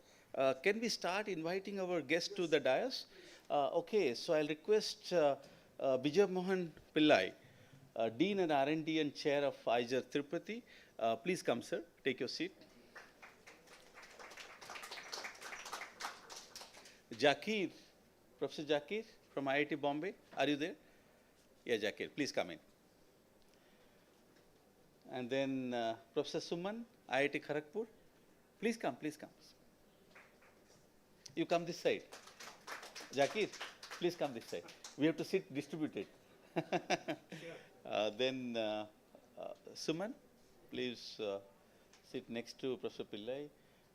Speaker 18: can we start inviting our guests to the dais? Okay, so I'll request Bijay Mohan Pillai, Dean and R&D and Chair of IJR Tirupati. Please come, sir. Take your seat. Jakir, Professor Jakir from IIT Bombay. Are you there? Yeah, Jakir, please come in. And then Professor Suman, IIT Kharagpur. Please come, please come. You come this side. Jakir, please come this side. We have to sit distributed. Then Suman, please sit next to Professor Pillai.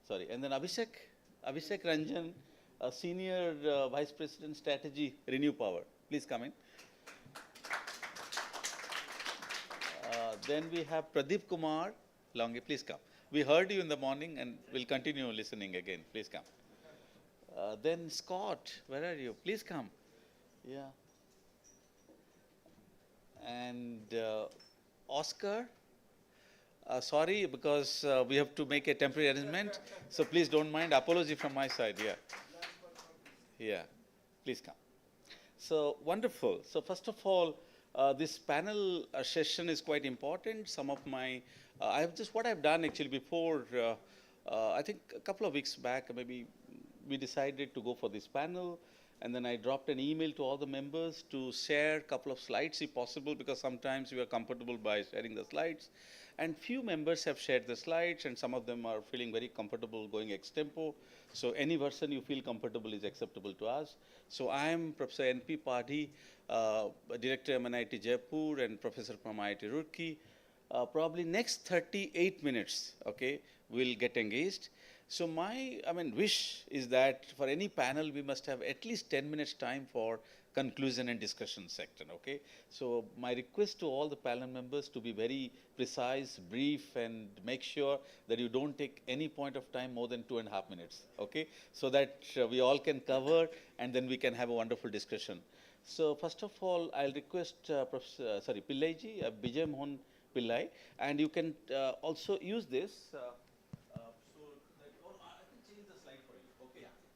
Speaker 18: Sorry. And then Abhishek Ranjan, Senior Vice President Strategy, Renew Power. Please come in. Then we have Pradeep Kumar Longe. Please come. We heard you in the morning and we'll continue listening again. Please come. Then Scott, where are you? Please come. Yeah. And Oscar, sorry, because we have to make a temporary arrangement. So please don't mind. Apology from my side. Yeah. Yeah. Please come. So wonderful. So first of all, this panel session is quite important. Some of my, what I've done actually before, I think a couple of weeks back, maybe we decided to go for this panel. And then I dropped an email to all the members to share a couple of slides if possible, because sometimes we are comfortable by sharing the slides. And few members have shared the slides, and some of them are feeling very comfortable going extempo. So any version you feel comfortable is acceptable to us. So I am Professor N.P. Padhi, Director MI-8 Jaipur and Professor from IIT Roorkee. Probably next 38 minutes, okay, we'll get engaged. So my, wish is that for any panel, we must have at least 10 minutes time for conclusion and discussion section, okay? So my request to all the panel members to be very precise, brief, and make sure that you don't take any point of time more than 2.5 minutes, okay? So that we all can cover and then we can have a wonderful discussion. So first of all, I'll request Pillaiji, Bijay Mohan Pillai, and you can also use this.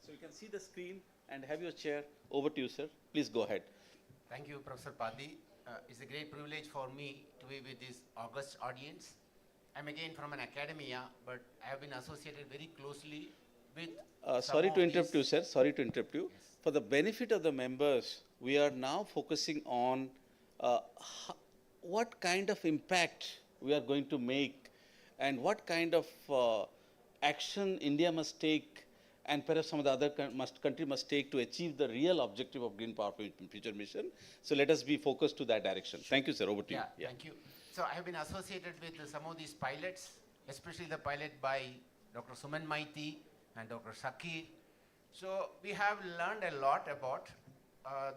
Speaker 18: So you can see the screen and have your chair. Over to you, sir. Please go ahead.
Speaker 19: Thank you, Professor Padhi. It's a great privilege for me to be with this august audience. I'm again from an academia, but I have been associated very closely with
Speaker 18: Sorry to interrupt you, sir. Sorry to interrupt you.
Speaker 19: Yes.
Speaker 18: For the benefit of the members, we are now focusing on what kind of impact we are going to make and what kind of action India must take and perhaps some of the other country must take to achieve the real objective of Green Power Future Mission. So let us be focused to that direction. Thank you, sir. Over to you.
Speaker 19: Thank you. So I have been associated with some of these pilots, especially the pilot by Dr. Suman Maiti and Dr. Shakir. So we have learned a lot about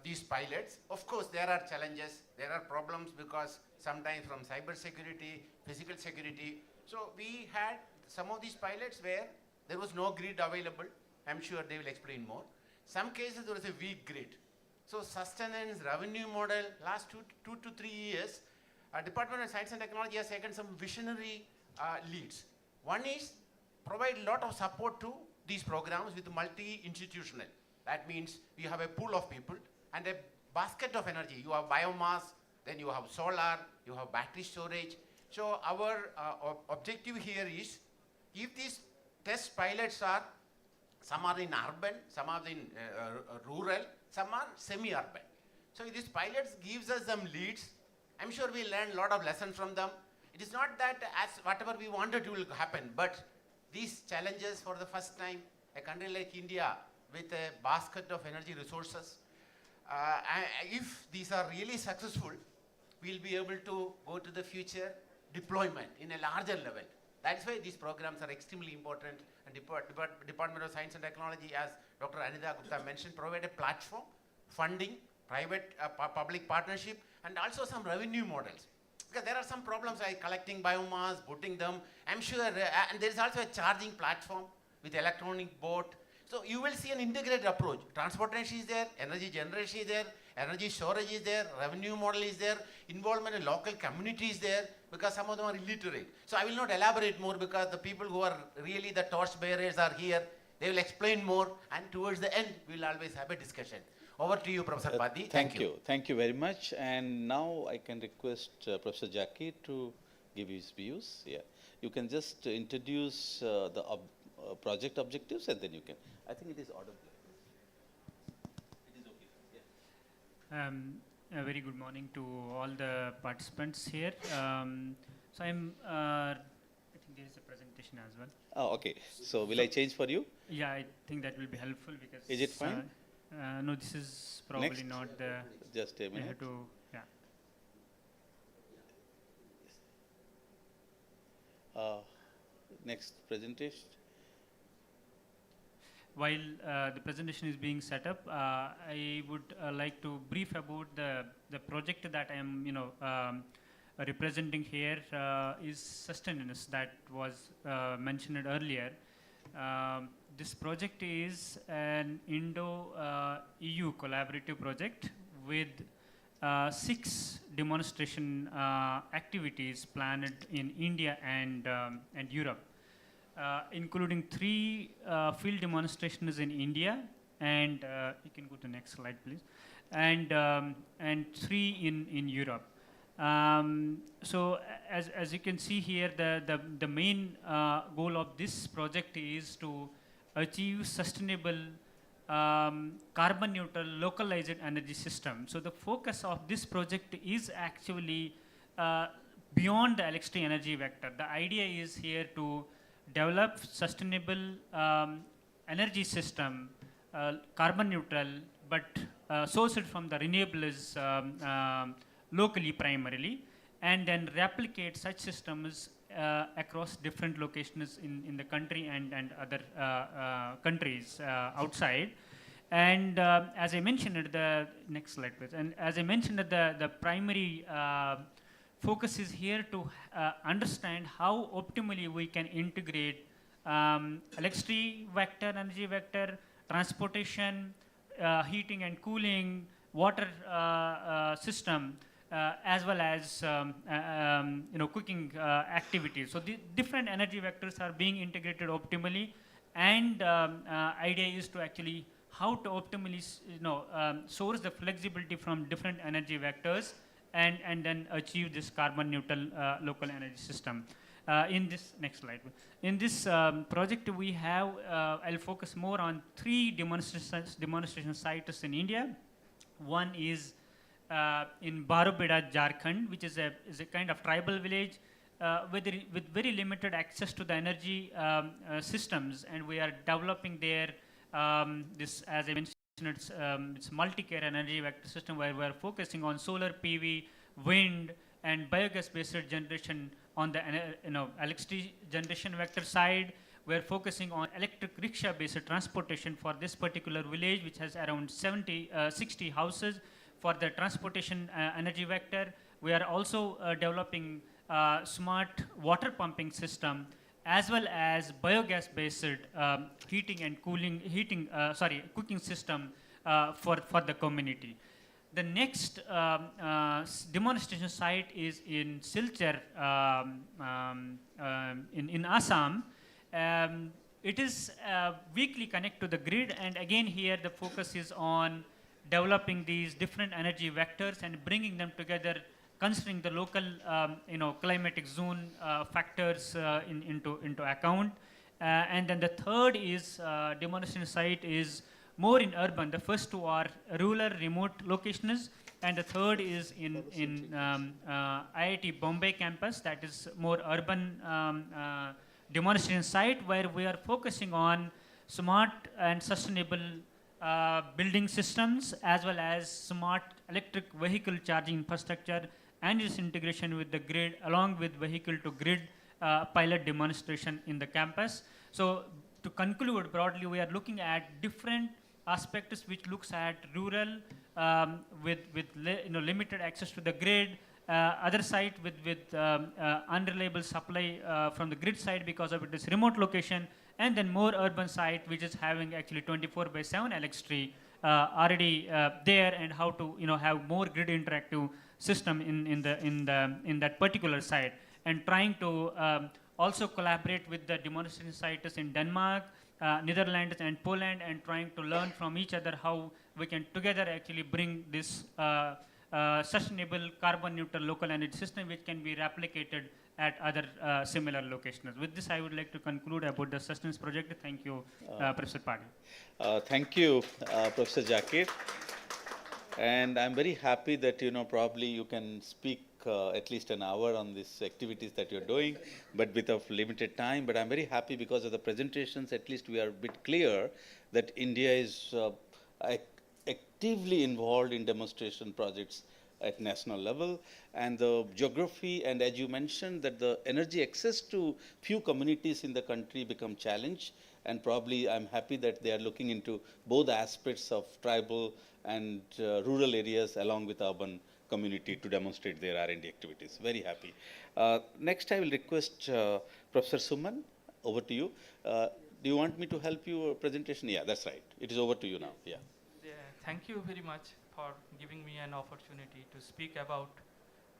Speaker 19: these pilots. Of course, there are challenges, there are problems because sometimes from cyber security, physical security. So we had some of these pilots where there was no grid available. I'm sure they will explain more. Some cases there was a weak grid. So sustenance, revenue model, last two to 3 years, Department of Science and Technology has taken some visionary leads. One is provide a lot of support to these programs with multi-institutional. That means you have a pool of people and a basket of energy. You have biomass, then you have solar, you have battery storage. So our objective here is, if these test pilots are, some are in urban, some are in rural, some are semi-urban. So these pilots gives us some leads. I'm sure we learn a lot of lessons from them. It is not that as whatever we wanted will happen, but these challenges for the first time, a country like India with a basket of energy resources, if these are really successful, we'll be able to go to the future deployment in a larger level. That's why these programs are extremely important, and Department of Science and Technology, as Dr. Anita Gupta mentioned, provide a platform, funding, private public partnership, and also some revenue models. Because there are some problems like collecting biomass, putting them. I'm sure, and there is also a charging platform with electronic board. So you will see an integrated approach. Transportation is there, energy generation is there, energy storage is there, revenue model is there, involvement in local community is there, because some of them are illiterate. So I will not elaborate more because the people who are really the torch bearers are here. They will explain more, and towards the end, we will always have a discussion. Over to you, Professor Padi.
Speaker 18: Thank you. Thank you very much. And now I can request Professor Jackie to give his views. Yeah, you can just introduce the project objectives, and then you can. I think it is audible. It is okay. Yeah.
Speaker 20: A very good morning to all the participants here. So I think there is a presentation as well.
Speaker 18: Oh, okay. So will I change for you?
Speaker 20: Yeah, I think that will be helpful because.
Speaker 18: Is it fine?
Speaker 20: No, this is probably
Speaker 18: Next.
Speaker 20: not the.
Speaker 18: Just a minute. Next presentation.
Speaker 20: While the presentation is being set up, I would like to brief about the project that I am, representing here is sustenance that was mentioned earlier. This project is an Indo-EU collaborative project with 6 demonstration activities planned in India and Europe. Including 3 field demonstrations in India, and you can go to the next slide, please, and 3 in Europe. So as you can see here, the main goal of this project is to achieve sustainable carbon neutral localized energy system. So the focus of this project is actually beyond the electricity energy vector. The idea is here to develop sustainable energy system, carbon neutral, but sourced from the renewables locally primarily, and then replicate such systems across different locations in the country and other countries outside. And as I mentioned at the next slide, please. And as I mentioned, the primary focus is here to understand how optimally we can integrate electricity vector, energy vector, transportation, heating and cooling, water system, as well as cooking activities. So the different energy vectors are being integrated optimally, and idea is to actually how to optimally source the flexibility from different energy vectors and then achieve this carbon neutral local energy system. In this next slide, in this project we have, I'll focus more on 3 demonstration sites in India. One is in Barubeda, Jharkhand, which is a kind of tribal village with very limited access to the energy systems, and we are developing there this, as I mentioned, it's multi-care energy vector system where we are focusing on solar PV, wind, and biogas-based generation on the electricity generation vector side. We are focusing on electric rickshaw-based transportation for this particular village, which has around 60 houses for the transportation energy vector. We are also developing smart water pumping system as well as biogas-based heating and cooking system for the community. The next demonstration site is in Silchar in Assam. It is weakly connected to the grid, and again here the focus is on developing these different energy vectors and bringing them together, considering the local climatic zone factors into account. And then the third is demonstration site is more in urban. The first 2 are rural remote locations, and the third is in IIT Bombay campus, that is more urban demonstration site, where we are focusing on smart and sustainable building systems as well as smart electric vehicle charging infrastructure and its integration with the grid, along with vehicle to grid pilot demonstration in the campus. So to conclude broadly, we are looking at different aspects which looks at rural with limited access to the grid, other site with unreliable supply from the grid side because of its remote location, and then more urban site which is having actually 24/7 electricity already there, and how to have more grid interactive system in that particular site, and trying to also collaborate with the demonstration sites in Denmark, Netherlands, and Poland, and trying to learn from each other how we can together actually bring this sustainable carbon neutral local energy system which can be replicated at other similar locations. With this, I would like to conclude about the sustenance project. Thank you, Professor Padhi.
Speaker 18: Thank you, Professor Jakir. And I'm very happy that, probably you can speak at least an hour on these activities that you're doing, but with of limited time. But I'm very happy because of the presentations, at least we are a bit clear that India is actively involved in demonstration projects at national level, and the geography, and as you mentioned, that the energy access to few communities in the country become challenge, and probably I'm happy that they are looking into both aspects of tribal and rural areas along with urban community to demonstrate their R&D activities. Very happy. Next, I will request Professor Suman, over to you. Do you want me to help you presentation? Yeah, that's right. It is over to you now. Yeah.
Speaker 21: Thank you very much for giving me an opportunity to speak about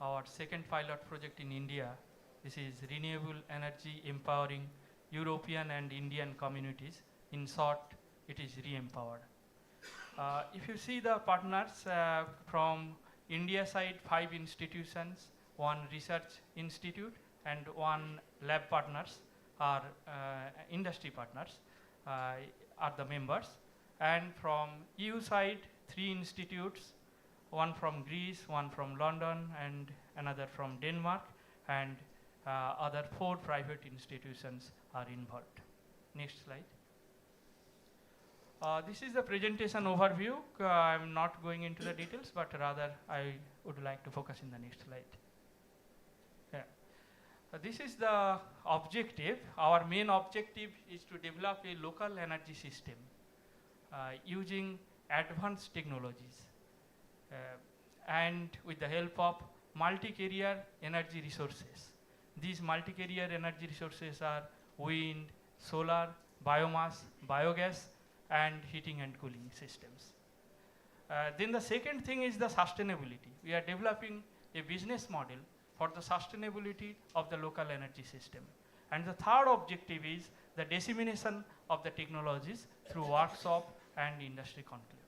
Speaker 21: our second pilot project in India. This is renewable energy empowering European and Indian communities. In short, it is re-empowered. If you see the partners from India side, 5 institutions, 1 research institute, and 1 lab partners are industry partners are the members. And from EU side, 3 institutes, 1 from Greece, 1 from London, and another from Denmark, and other 4 private institutions are involved. Next slide. This is the presentation overview. I'm not going into the details, but rather I would like to focus in the next slide. Yeah. This is the objective. Our main objective is to develop a local energy system using advanced technologies and with the help of multi-carrier energy resources. These multi-carrier energy resources are wind, solar, biomass, biogas, and heating and cooling systems. Then the second thing is the sustainability. We are developing a business model for the sustainability of the local energy system. And the third objective is the dissemination of the technologies through workshop and industry conclave.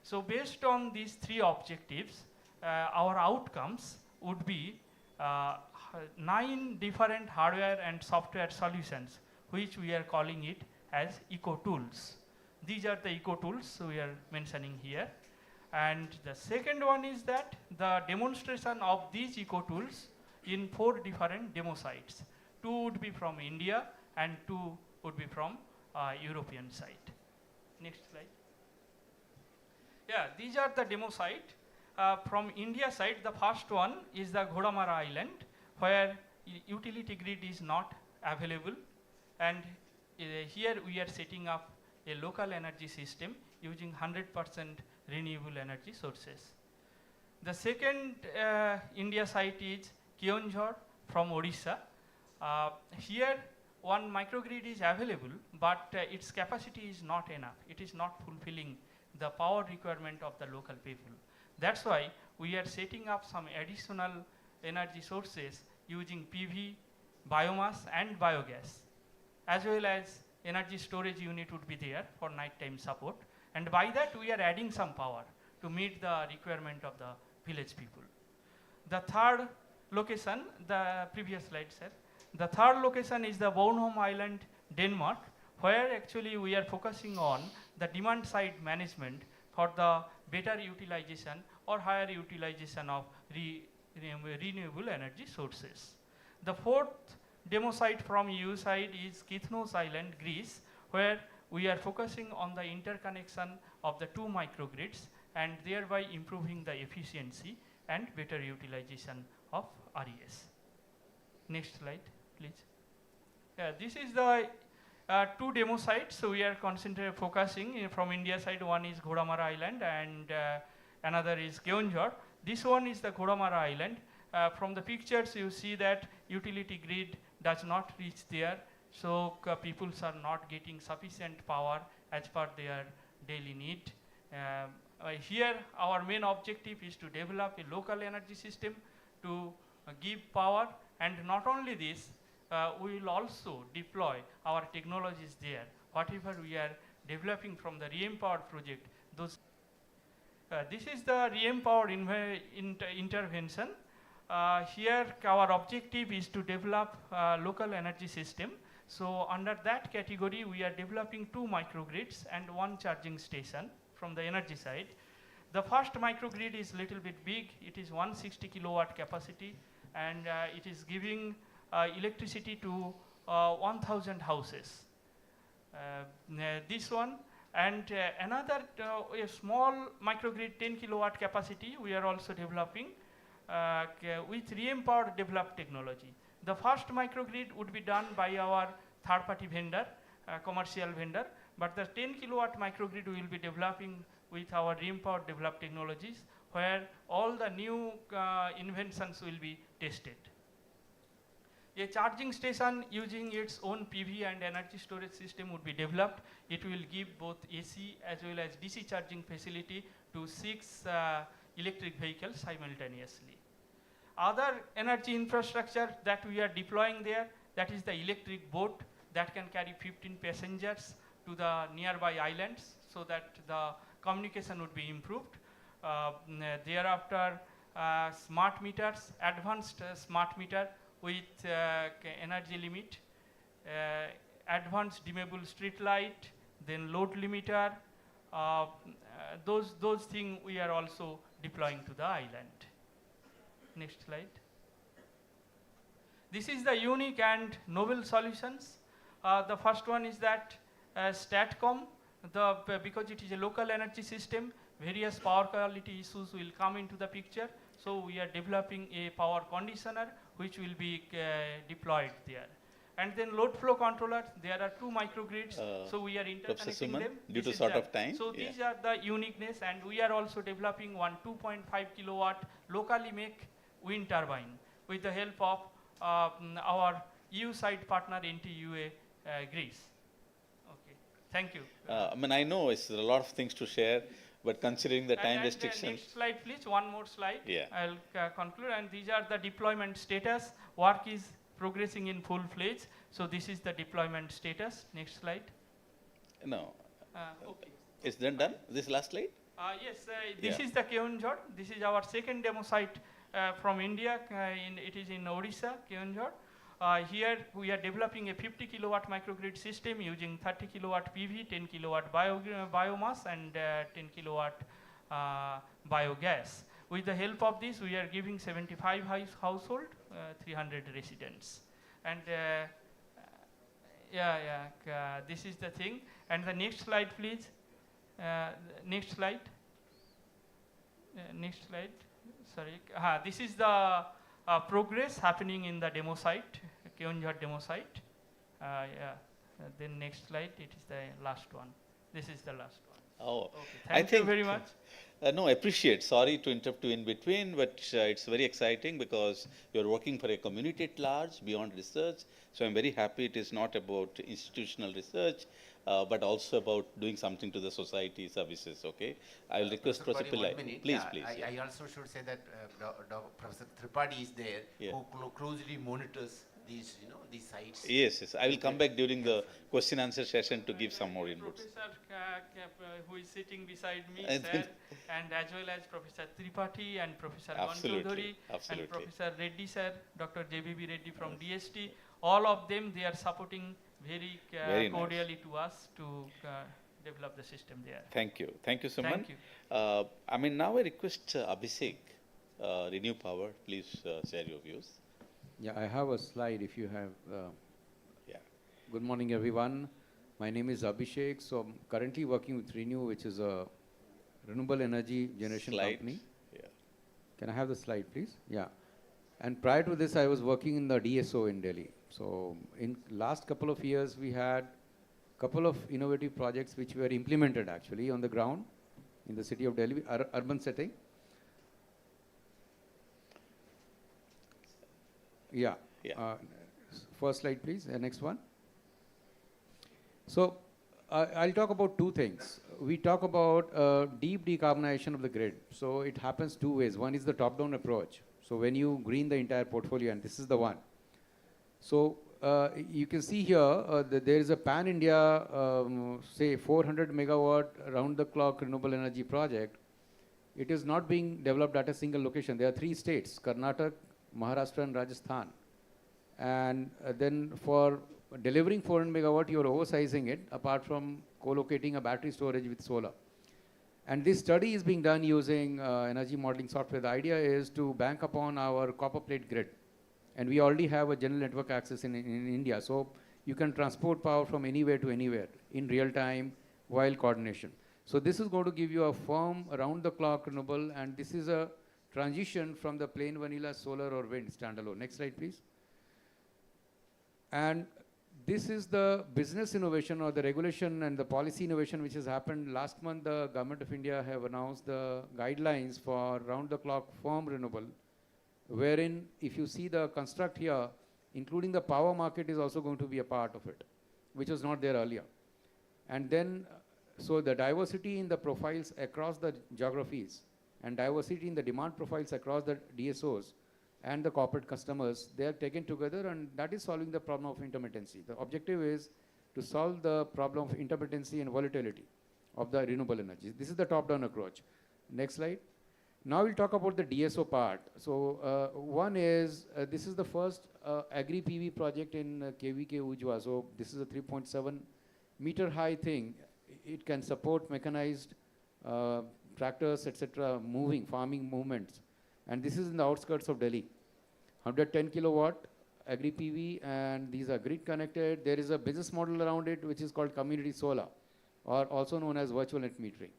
Speaker 21: So based on these 3 objectives, our outcomes would be 9 different hardware and software solutions, which we are calling it as eco tools. These are the eco tools we are mentioning here. And the second one is that the demonstration of these eco tools in 4 different demo sites. 2 would be from India and 2 would be from European site. Next slide. Yeah, these are the demo site. From India side, the first one is the Ghodamara Island, where utility grid is not available, and here we are setting up a local energy system using 100% renewable energy sources. The second India site is Keonjhar from Odisha. Here one microgrid is available, but its capacity is not enough. It is not fulfilling the power requirement of the local people. That's why we are setting up some additional energy sources using PV, biomass and biogas, as well as energy storage unit would be there for nighttime support, and by that we are adding some power to meet the requirement of the village people. The third location, the previous slide sir, the third location is the Bornholm Island, Denmark, where actually we are focusing on the demand side management for the better utilization or higher utilization of renewable energy sources. The fourth demo site from EU side is Kythnos Island, Greece, where we are focusing on the interconnection of the 2 microgrids and thereby improving the efficiency and better utilization of RES. Next slide, please. This is the 2 demo sites. So we are focusing from India side. One is Ghodamara Island and another is Keonjhar. This one is the Ghodamara Island. From the pictures you see that utility grid does not reach there, so people are not getting sufficient power as per their daily need. Here our main objective is to develop a local energy system to give power, and not only this, we will also deploy our technologies there. Whatever we are developing from the re-empowered project, those this is the re-empowered intervention. Here our objective is to develop local energy system. So under that category we are developing 2 microgrids and 1 charging station from the energy side. The first microgrid is little bit big. It is 160 kilowatt capacity, and it is giving electricity to 1000 houses. This one, and another a small microgrid 10 kilowatt capacity we are also developing with re-empowered developed technology. The first microgrid would be done by our third party vendor, commercial vendor, but the 10 kilowatt microgrid we will be developing with our re-empowered developed technologies, where all the new inventions will be tested. A charging station using its own PV and energy storage system would be developed. It will give both AC as well as DC charging facility to 6 electric vehicles simultaneously. Other energy infrastructure that we are deploying there, that is the electric boat that can carry 15 passengers to the nearby islands, so that the communication would be improved. Thereafter, smart meters, advanced smart meter with energy limit, advanced dimmable street light, then load limiter, those things we are also deploying to the island. Next slide. This is the unique and novel solutions. The first one is that STATCOM, because it is a local energy system, various power quality issues will come into the picture. So we are developing a power conditioner which will be deployed there. And then load flow controller, there are 2 microgrids, so we are interconnecting them.
Speaker 18: Due to short of time.
Speaker 21: So these are the uniqueness, and we are also developing one 2.5 kilowatt locally make wind turbine with the help of our EU side partner NTUA Greece. Okay, thank you.
Speaker 18: I know it's a lot of things to share, but considering the time restrictions.
Speaker 21: Next slide please, one more slide.
Speaker 18: Yeah.
Speaker 21: I'll conclude, and these are the deployment status. Work is progressing in full fledged. So this is the deployment status. Next slide.
Speaker 18: No.
Speaker 21: Okay.
Speaker 18: Is that done? This last slide?
Speaker 21: Yes, this is the Keonjhar. This is our second demo site from India. It is in Odisha, Keonjhar. Here we are developing a 50 kilowatt microgrid system using 30 kilowatt PV, 10 kilowatt biomass and 10 kilowatt biogas. With the help of this, we are giving 75 household, 300 residents. And this is the thing. And the next slide, please. Next slide. Next slide. Sorry. This is the progress happening in the demo site, Keonjhar demo site. Then next slide. It is the last one. This is the last one.
Speaker 18: Oh,
Speaker 21: okay. Thank you very much.
Speaker 18: No, I appreciate. Sorry to interrupt you in between, but it's very exciting because you're working for a community at large beyond research. So I'm very happy it is not about institutional research, but also about doing something to the society services. Okay, I will request Professor Pillai. Please, please.
Speaker 19: I also should say that Professor Tripathi is there, who closely monitors these, these sites.
Speaker 18: Yes, yes. I will come back during the question answer session to give some more inputs.
Speaker 21: Professor who is sitting beside me, sir, and as well as Professor Tripathi and Professor Ganchodhari and Professor Reddy, sir, Dr. JBB Reddy from DST. All of them, they are supporting very cordially to us to develop the system there.
Speaker 18: Thank you. Thank you so much.
Speaker 21: Thank you.
Speaker 18: I mean, now I request Abhishek, Renew Power, please share your views.
Speaker 2: Yeah, I have a slide if you have. Good morning, everyone. My name is Abhishek. So I'm currently working with Renew, which is a renewable energy generation company.
Speaker 18: Yeah.
Speaker 2: Can I have the slide, please? Yeah. And prior to this, I was working in the DSO in Delhi. So in last couple of years, we had a couple of innovative projects which were implemented actually on the ground in the city of Delhi, urban setting. Yeah. First slide, please. Next one. So I'll talk about two things. We talk about deep decarbonization of the grid. So it happens two ways. One is the top-down approach. So when you green the entire portfolio, and this is the one. So you can see here that there is a pan-India, say 400 megawatt round-the-clock renewable energy project. It is not being developed at a single location. There are 3 states, Karnataka, Maharashtra and Rajasthan. And then for delivering 400 megawatt, you are oversizing it apart from co-locating a battery storage with solar. And this study is being done using energy modeling software. The idea is to bank upon our copper plate grid. And we already have a general network access in India. So you can transport power from anywhere to anywhere in real time while coordination. So this is going to give you a firm around-the-clock renewable, and this is a transition from the plain vanilla solar or wind standalone. Next slide, please. And this is the business innovation or the regulation and the policy innovation which has happened. Last month, the Government of India have announced the guidelines for round-the-clock firm renewable, wherein if you see the construct here, including the power market is also going to be a part of it, which was not there earlier. And then, so the diversity in the profiles across the geographies and diversity in the demand profiles across the DSOs and the corporate customers, they are taken together, and that is solving the problem of intermittency. The objective is to solve the problem of intermittency and volatility of the renewable energy. This is the top-down approach. Next slide. Now we'll talk about the DSO part. So one is, this is the first agri-PV project in KVK Ujwa. So this is a 3.7 meter high thing. It can support mechanized tractors, etc., moving, farming movements. And this is in the outskirts of Delhi. 110 kilowatt agri-PV, and these are grid connected. There is a business model around it which is called community solar, or also known as virtual net metering.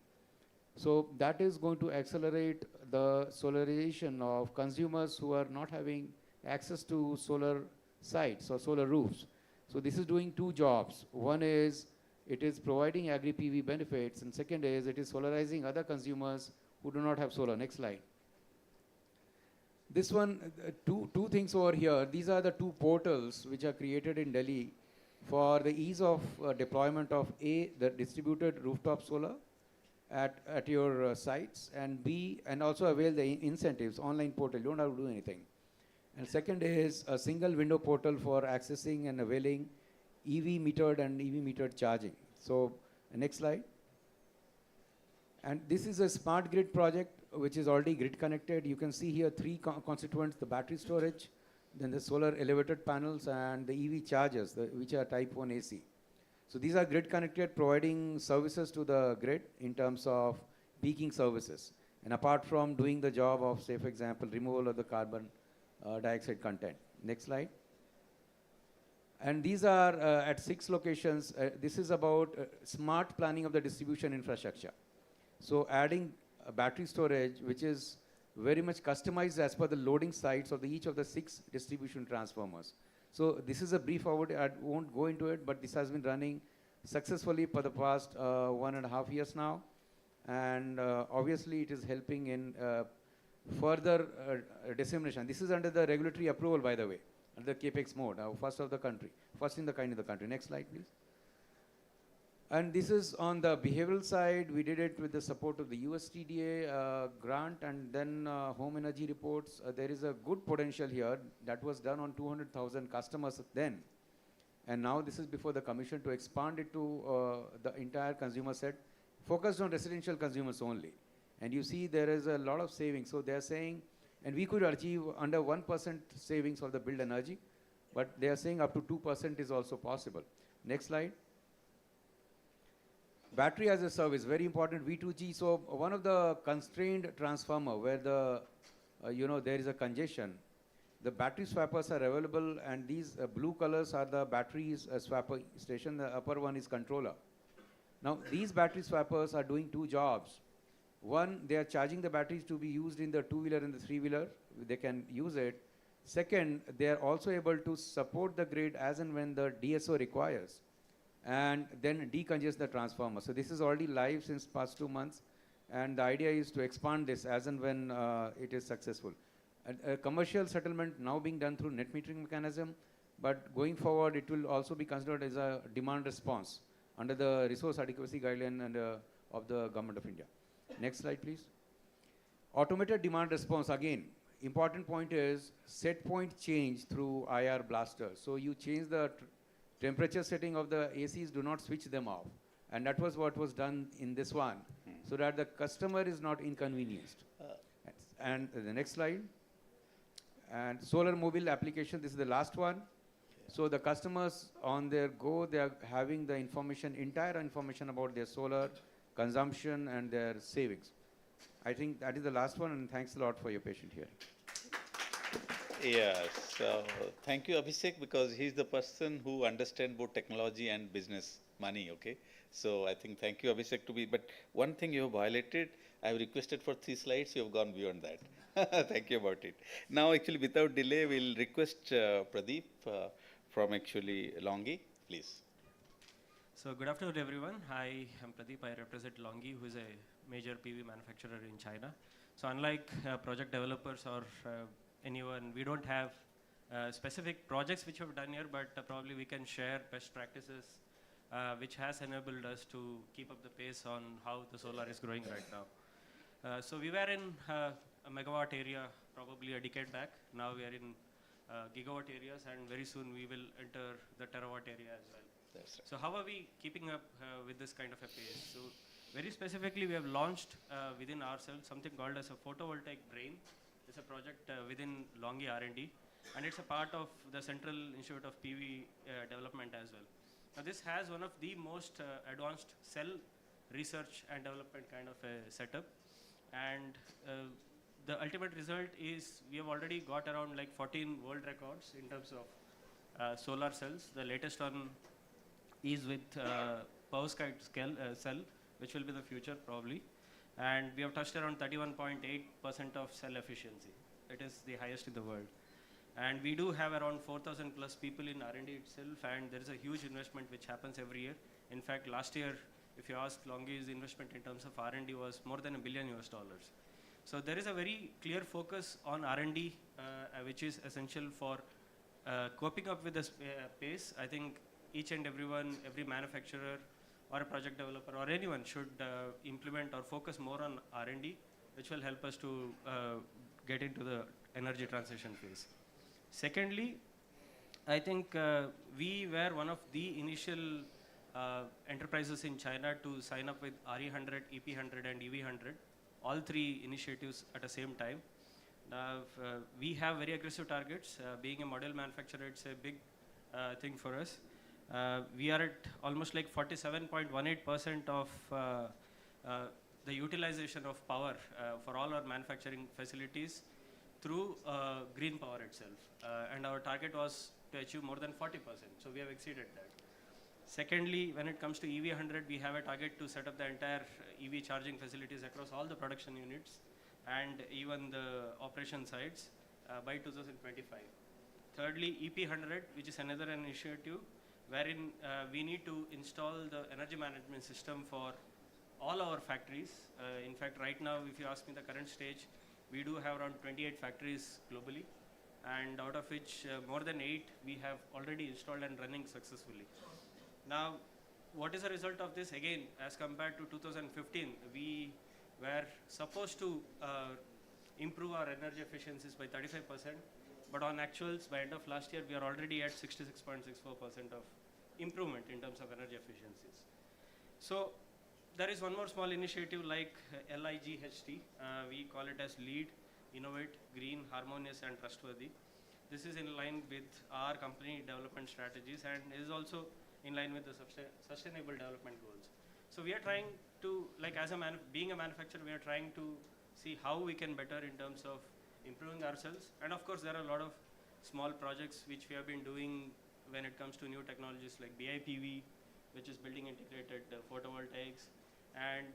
Speaker 2: So that is going to accelerate the solarization of consumers who are not having access to solar sites or solar roofs. So this is doing 2 jobs. One is it is providing agri-PV benefits, and second is it is solarizing other consumers who do not have solar. Next slide. This one, two things over here. These are the 2 portals which are created in Delhi for the ease of deployment of A, the distributed rooftop solar at your sites, and B, and also avail the incentives, online portal. You don't have to do anything. And second is a single window portal for accessing and availing EV metered and EV metered charging. So next slide. And this is a smart grid project which is already grid connected. You can see here three constituents: the battery storage, then the solar elevated panels, and the EV chargers, which are type 1 AC. So these are grid connected, providing services to the grid in terms of peaking services. And apart from doing the job of, say, for example, removal of the carbon dioxide content. Next slide. And these are at 6 locations. This is about smart planning of the distribution infrastructure. So adding battery storage, which is very much customized as per the loading sites of each of the 6 distribution transformers. So this is a brief overview. I won't go into it, but this has been running successfully for the past 1.5 years now. And obviously it is helping in further dissemination. This is under the regulatory approval, by the way, under the CAPEX mode, first of the country, first in the kind of the country. Next slide, please. And this is on the behavioral side. We did it with the support of the USTDA grant and then home energy reports. There is a good potential here that was done on 200,000 customers then. And now this is before the commission to expand it to the entire consumer set, focused on residential consumers only. And you see there is a lot of savings. So they're saying, and we could achieve under 1% savings of the billed energy, but they are saying up to 2% is also possible. Next slide. Battery as a service, very important, V2G. So one of the constrained transformer where the, there is a congestion, the battery swappers are available, and these blue colors are the batteries swapper station. The upper one is controller. Now, these battery swappers are doing 2 jobs. One, they are charging the batteries to be used in the 2-wheeler and the 3-wheeler. They can use it. Second, they are also able to support the grid as and when the DSO requires, and then decongest the transformer. So this is already live since past 2 months, and the idea is to expand this as and when it is successful. A commercial settlement now being done through net metering mechanism, but going forward it will also be considered as a demand response under the resource adequacy guideline and, of the Government of India. Next slide, please. Automated demand response, again, important point is set point change through IR blaster. So you change the temperature setting of the ACs, do not switch them off. And that was what was done in this one, so that the customer is not inconvenienced. And the next slide. And solar mobile application, this is the last one. So the customers on their go, they are having the information, entire information about their solar consumption and their savings. I think that is the last one, and thanks a lot for your patient hearing.
Speaker 18: Yes, so thank you, Abhishek, because he's the person who understands both technology and business money, okay? So I think thank you, Abhishek, to be, but one thing you have highlighted, I have requested for 3 slides, you have gone beyond that. Thank you about it. Now, actually, without delay, we'll request Pradeep from actually Longi, please.
Speaker 3: So good afternoon, everyone. I am Pradeep. I represent Longi, who is a major PV manufacturer in China. So unlike project developers or anyone, we don't have specific projects which we've done here, but probably we can share best practices which has enabled us to keep up the pace on how the solar is growing right now. So we were in a megawatt area probably a decade back. Now we are in gigawatt areas, and very soon we will enter the terawatt area as well.
Speaker 18: That's right.
Speaker 3: So how are we keeping up with this kind of a pace? So very specifically, we have launched within ourselves something called as a photovoltaic brain. It's a project within Longi R&D, and it's a part of the Central Institute of PV Development as well. Now this has one of the most advanced cell research and development kind of a setup, and the ultimate result is we have already got around like 14 world records in terms of solar cells. The latest one is with perovskite cell, which will be the future probably. And we have touched around 31.8% of cell efficiency. It is the highest in the world. And we do have around 4,000 plus people in R&D itself, and there is a huge investment which happens every year. In fact, last year, if you ask, Longi's investment in terms of R&D was more than $1 billion. So there is a very clear focus on R&D, which is essential for coping up with the pace. I think each and everyone, every manufacturer or a project developer or anyone should implement or focus more on R&D, which will help us to get into the energy transition phase. Secondly, I think we were one of the initial enterprises in China to sign up with RE100, EP100 and EV100 all three initiatives at the same time. Now, we have very aggressive targets. Being a module manufacturer, it's a big thing for us. We are at almost like 47.18% of the utilization of power for all our manufacturing facilities through green power itself. And our target was to achieve more than 40%. So we have exceeded that. Secondly, when it comes to EV100, we have a target to set up the entire EV charging facilities across all the production units and even the operation sites by 2025. Thirdly, EP100, which is another initiative wherein we need to install the energy management system for all our factories. In fact, right now, if you ask me the current stage, we do have around 28 factories globally, and out of which more than 8 we have already installed and running successfully. Now, what is the result of this? Again, as compared to 2015, we were supposed to improve our energy efficiencies by 35%, but on actuals, by end of last year, we are already at 66.64% of improvement in terms of energy efficiencies. So, there is one more small initiative like LIGHT. We call it as Lead, Innovate, Green, Harmonious and Trustworthy. This is in line with our company development strategies and is also in line with the sustainable development goals. So we are trying to, like as being a manufacturer, we are trying to see how we can better in terms of improving ourselves. And of course, there are a lot of small projects which we have been doing when it comes to new technologies like BIPV, which is building integrated photovoltaics, and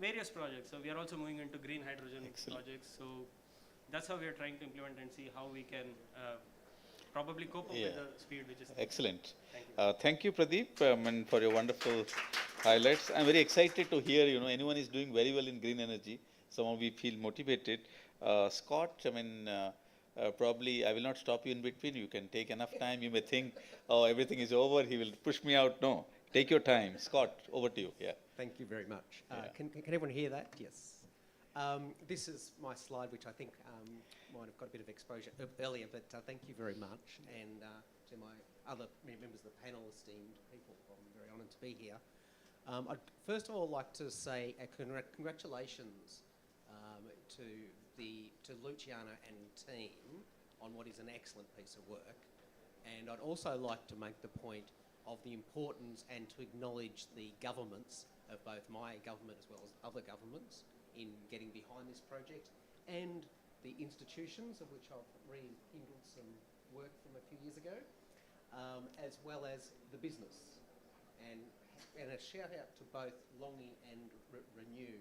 Speaker 3: various projects. So we are also moving into green hydrogen projects. So that's how we are trying to implement and see how we can probably cope up with the speed which is
Speaker 18: excellent.
Speaker 3: Thank you.
Speaker 18: Thank you, Pradeep, and for your wonderful highlights. I'm very excited to hear, anyone is doing very well in green energy. Some of you feel motivated. Scott, probably I will not stop you in between. You can take enough time. You may think, oh, everything is over. He will push me out. No, take your time. Scott, over to you. Yeah.
Speaker 4: Thank you very much. Can everyone hear that? Yes. This is my slide, which I think might have got a bit of exposure earlier, but thank you very much. And to my other members of the panel, esteemed people, I'm very honoured to be here. I'd first of all like to say congratulations to Luciano and team on what is an excellent piece of work. And I'd also like to make the point of the importance and to acknowledge the governments of both my government as well as other governments in getting behind this project, and the institutions, of which I've rekindled some work from a few years ago, as well as the business. And a shout out to both Longi and Renew,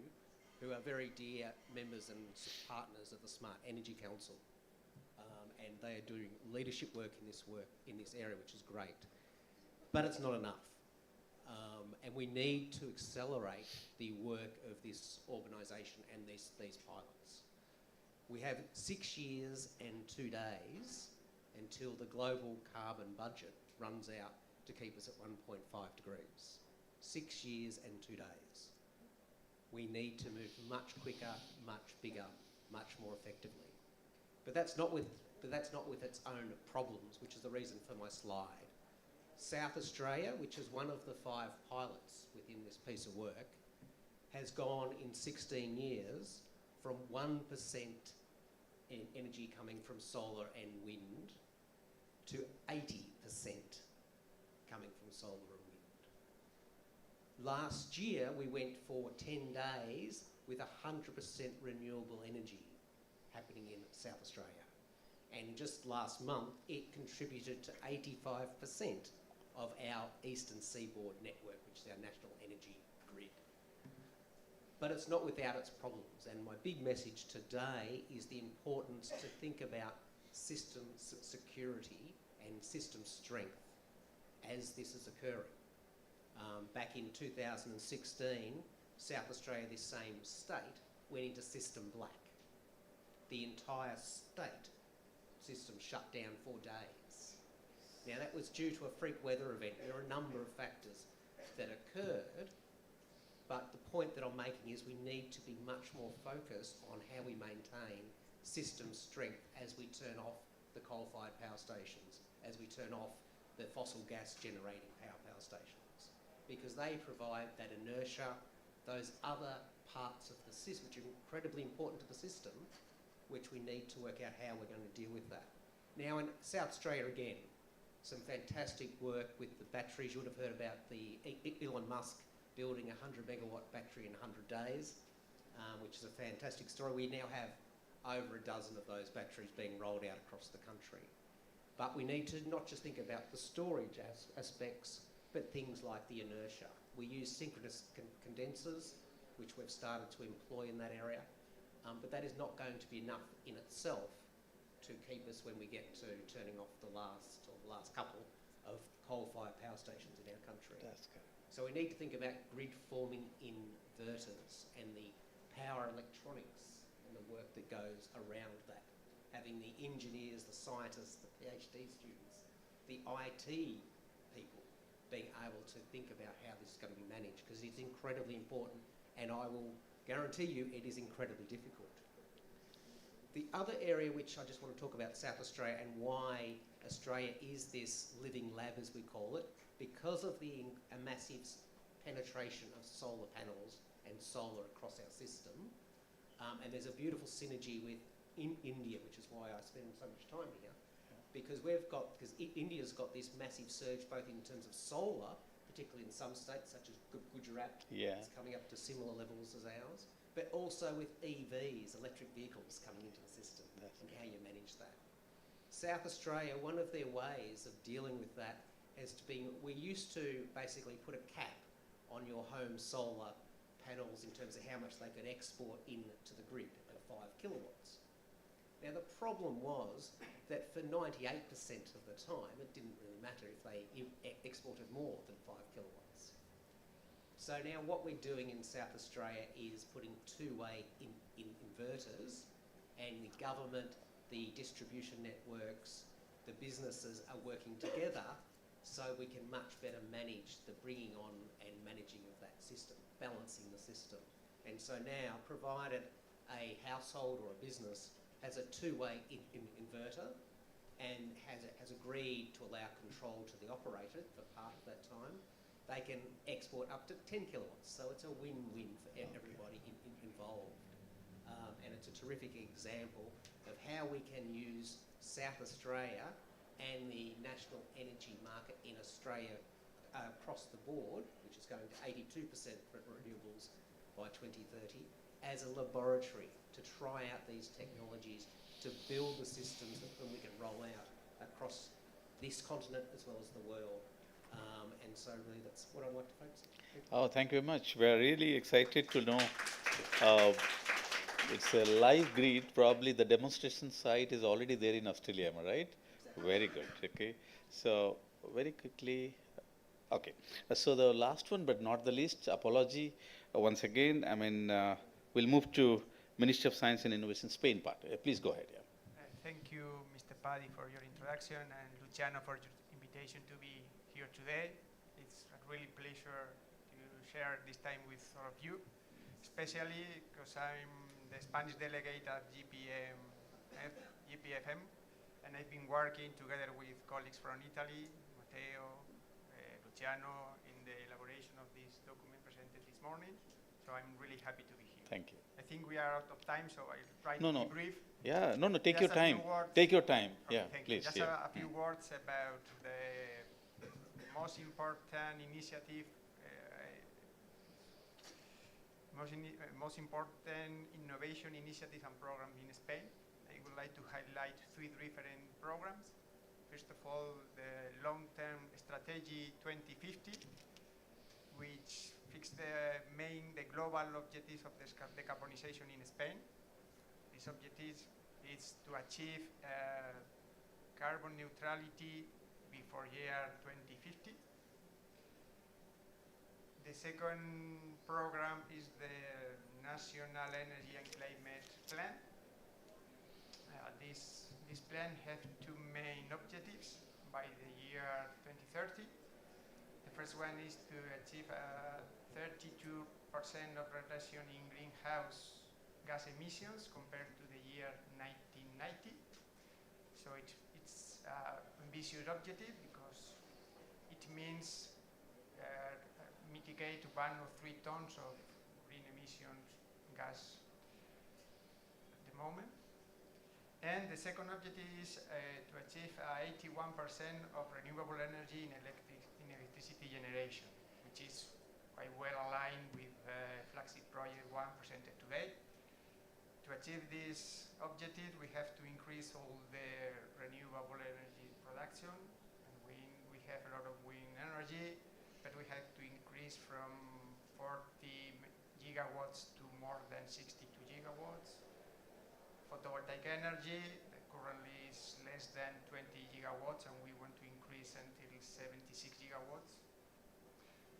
Speaker 4: who are very dear members and partners of the Smart Energy Council. And they are doing leadership work in this area, which is great. But it's not enough. And we need to accelerate the work of this organisation and these pilots. We have 6 years and 2 days until the global carbon budget runs out to keep us at 1.5 degrees. 6 years and 2 days. We need to move much quicker, much bigger, much more effectively. But that's not with its own problems, which is the reason for my slide. South Australia, which is one of the 5 pilots within this piece of work, has gone in 16 years from 1% in energy coming from solar and wind to 80% coming from solar and wind. Last year, we went for 10 days with 100% renewable energy happening in South Australia. And just last month, it contributed to 85% of our Eastern Seaboard network, which is our national energy grid. But it's not without its problems. And my big message today is the importance to think about system security and system strength as this is occurring. Back in 2016, South Australia, this same state, went into system black. The entire state system shut down for days. Now that was due to a freak weather event. There are a number of factors that occurred, but the point that I'm making is we need to be much more focused on how we maintain system strength as we turn off the coal-fired power stations, as we turn off the fossil gas generating power stations, because they provide that inertia, those other parts of the system, which are incredibly important to the system, which we need to work out how we're going to deal with that. Now in South Australia again, some fantastic work with the batteries. You would have heard about the Elon Musk building a 100 megawatt battery in 100 days, which is a fantastic story. We now have over a dozen of those batteries being rolled out across the country. But we need to not just think about the storage aspects, but things like the inertia. We use synchronous condensers, which we've started to employ in that area, but that is not going to be enough in itself to keep us when we get to turning off the last couple of coal-fired power stations in our country.
Speaker 18: That's good.
Speaker 4: So we need to think about grid-forming inverters and the power electronics and the work that goes around that. Having the engineers, the scientists, the PhD students, the IT people being able to think about how this is going to be managed, because it's incredibly important, and I will guarantee you it is incredibly difficult. The other area which I just want to talk about, South Australia, and why Australia is this living lab, as we call it, because of a massive penetration of solar panels and solar across our system. And there's a beautiful synergy with India, which is why I spend so much time here, because India's got this massive surge both in terms of solar, particularly in some states such as Gujarat.
Speaker 18: Yeah.
Speaker 4: It's coming up to similar levels as ours, but also with EVs, electric vehicles, coming into the system, and how you manage that. South Australia, one of their ways of dealing with that has been, we used to basically put a cap on your home solar panels in terms of how much they could export into the grid at 5 kilowatts. Now the problem was that for 98% of the time, it didn't really matter if they exported more than 5 kilowatts. So now what we're doing in South Australia is putting two-way inverters, and the government, the distribution networks, the businesses are working together so we can much better manage the bringing on and managing of that system, balancing the system. And so now, provided a household or a business has a two-way inverter and has agreed to allow control to the operator for part of that time, they can export up to 10 kilowatts. So it's a win-win for everybody involved. And it's a terrific example of how we can use South Australia and the national energy market in Australia across the board, which is going to 82% for renewables by 2030, as a laboratory to try out these technologies, to build the systems that we can roll out across this continent as well as the world. And so really that's what I want to focus on.
Speaker 18: Oh, thank you very much. We're really excited to know. It's a live grid. Probably the demonstration site is already there in Australia, am I right? Exactly. Very good. Okay. So very quickly. Okay. So the last one, but not the least, apology once again. I mean, we'll move to Ministry of Science and Innovation, Spain part. Please go ahead. Yeah.
Speaker 5: Thank you, Mr. Paddy, for your introduction, and Luciano for your invitation to be here today. It's a really pleasure to share this time with all of you, especially because I'm the Spanish delegate at GPFM, and I've been working together with colleagues from Italy, Matteo, Luciano, in the elaboration of this document presented this morning. So I'm really happy to be here.
Speaker 18: Thank you.
Speaker 5: I think we are out of time, so I'll try to be brief.
Speaker 18: Yeah, no, take
Speaker 5: Just
Speaker 18: your time. Take your time.
Speaker 5: Okay,
Speaker 18: Yeah,
Speaker 5: thank
Speaker 18: please.
Speaker 5: you. Just a few words about the most important initiative, most important innovation initiative and program in Spain. I would like to highlight 3 different programs. First of all, the long-term strategy 2050, which fixed the global objectives of decarbonization in Spain. This objective is to achieve carbon neutrality before year 2050. The second program is the National Energy and Climate Plan. This plan has 2 main objectives by the year 2030. The first one is to achieve a 32% of reduction in greenhouse gas emissions compared to the year 1990. So it's an ambitious objective because it means mitigate 1 or 3 tons of green emissions gas at the moment. And the second objective is to achieve 81% of renewable energy in electricity generation, which is quite well aligned with flagship project 1 presented today. To achieve this objective, we have to increase all the renewable energy production. And we have a lot of wind energy, but we have to increase from 40 gigawatts to more than 62 gigawatts. Photovoltaic energy currently is less than 20 gigawatts, and we want to increase until 76 gigawatts.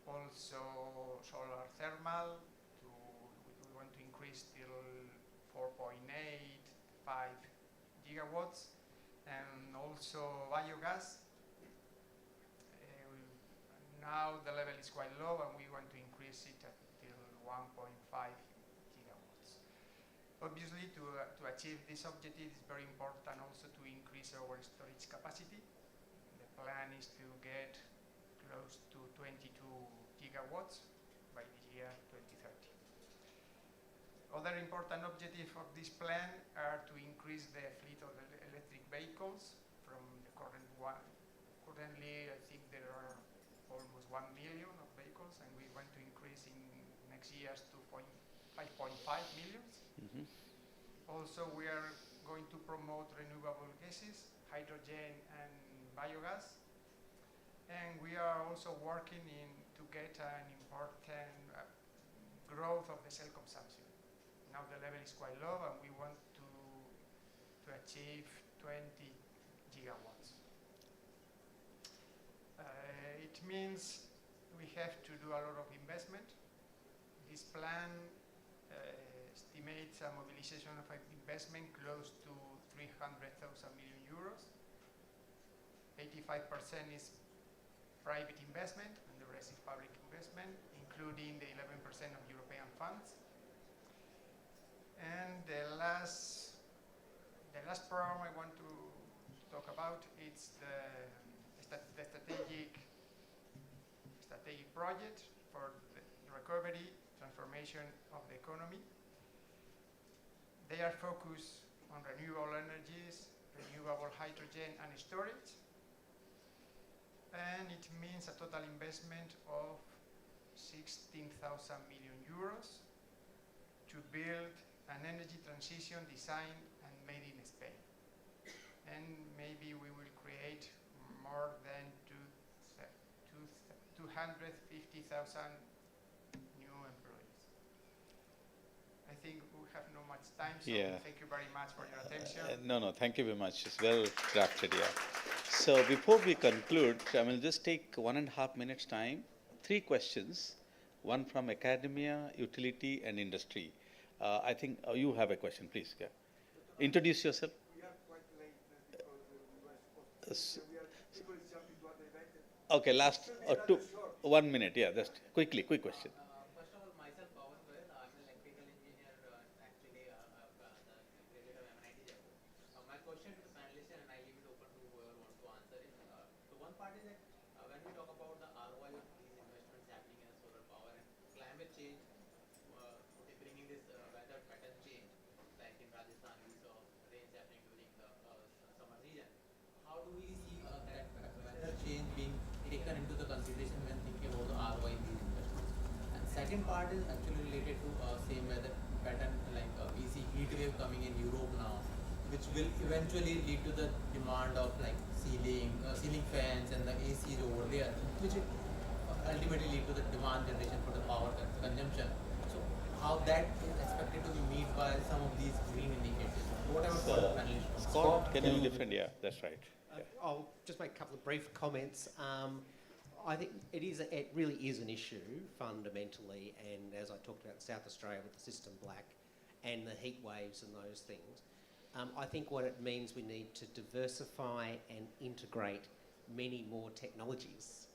Speaker 5: Also, solar thermal, we want to increase till 4.85 gigawatts, and also biogas. Now the level is quite low, and we want to increase it until 1.5 gigawatts. Obviously, to achieve this objective, it's very important also to increase our storage capacity. The plan is to get close to 22 gigawatts by the year 2030. Other important objectives of this plan are to increase the fleet of electric vehicles from the current one. Currently, I think there are almost 1 million of vehicles, and we want to increase in next years to 5.5 million.
Speaker 18: Mm-hmm.
Speaker 5: Also, we are going to promote renewable gases, hydrogen and biogas. And we are also working to get an important growth of the cell consumption. Now the level is quite low, and we want to achieve 20 gigawatts. It means we have to do a lot of investment. This plan estimates a mobilization of investment close to 300,000 million euros. 85% is private investment, and the rest is public investment, including the 11% of European funds. And the last program I want to talk about is the strategic project for the recovery, transformation of the economy. They are focused on renewable energies, renewable hydrogen and storage. And it means a total investment of 16,000 million euros to build an energy transition designed and made in Spain. And maybe we will create more than 250,000 new employees. I think we have no much time, so thank you very much for your attention.
Speaker 18: No, thank you very much. It's well drafted, yeah. So before we conclude, I will just take 1.5 minutes time. 3 questions, one from academia, utility, and industry. I think you have a question, please. Yeah. Introduce yourself.
Speaker 13: We are quite late because we were supposed to. People is jumping to what they invented.
Speaker 18: Okay, last 1 minute. Yeah, just quick question.
Speaker 8: First of all, myself, Pawan Goyal, I'm an electrical engineer, actually, the graduate of MI-8. My question to the panelists, and I leave it open to whoever wants to answer it. So one part is that when we talk about the ROI of these investments happening in solar power and climate change, bringing this weather pattern change, like in Rajasthan, we saw rains happening during the summer season. How do we see that weather change being taken into the consideration when thinking about the ROI in these investments? And second part is actually related to same weather pattern, like we see heat wave coming in Europe now, which will eventually lead to the demand of like ceiling fans and the ACs over there, which will ultimately lead to the demand generation for the power consumption. So how that is expected to be met by some of these green initiatives? Whatever the panelists.
Speaker 18: Scott, can you defend? Yeah, that's right.
Speaker 4: I'll just make a couple of brief comments. I think it really is an issue fundamentally, and as I talked about in South Australia with the system black and the heat waves and those things, I think what it means we need to diversify and integrate many more technologies.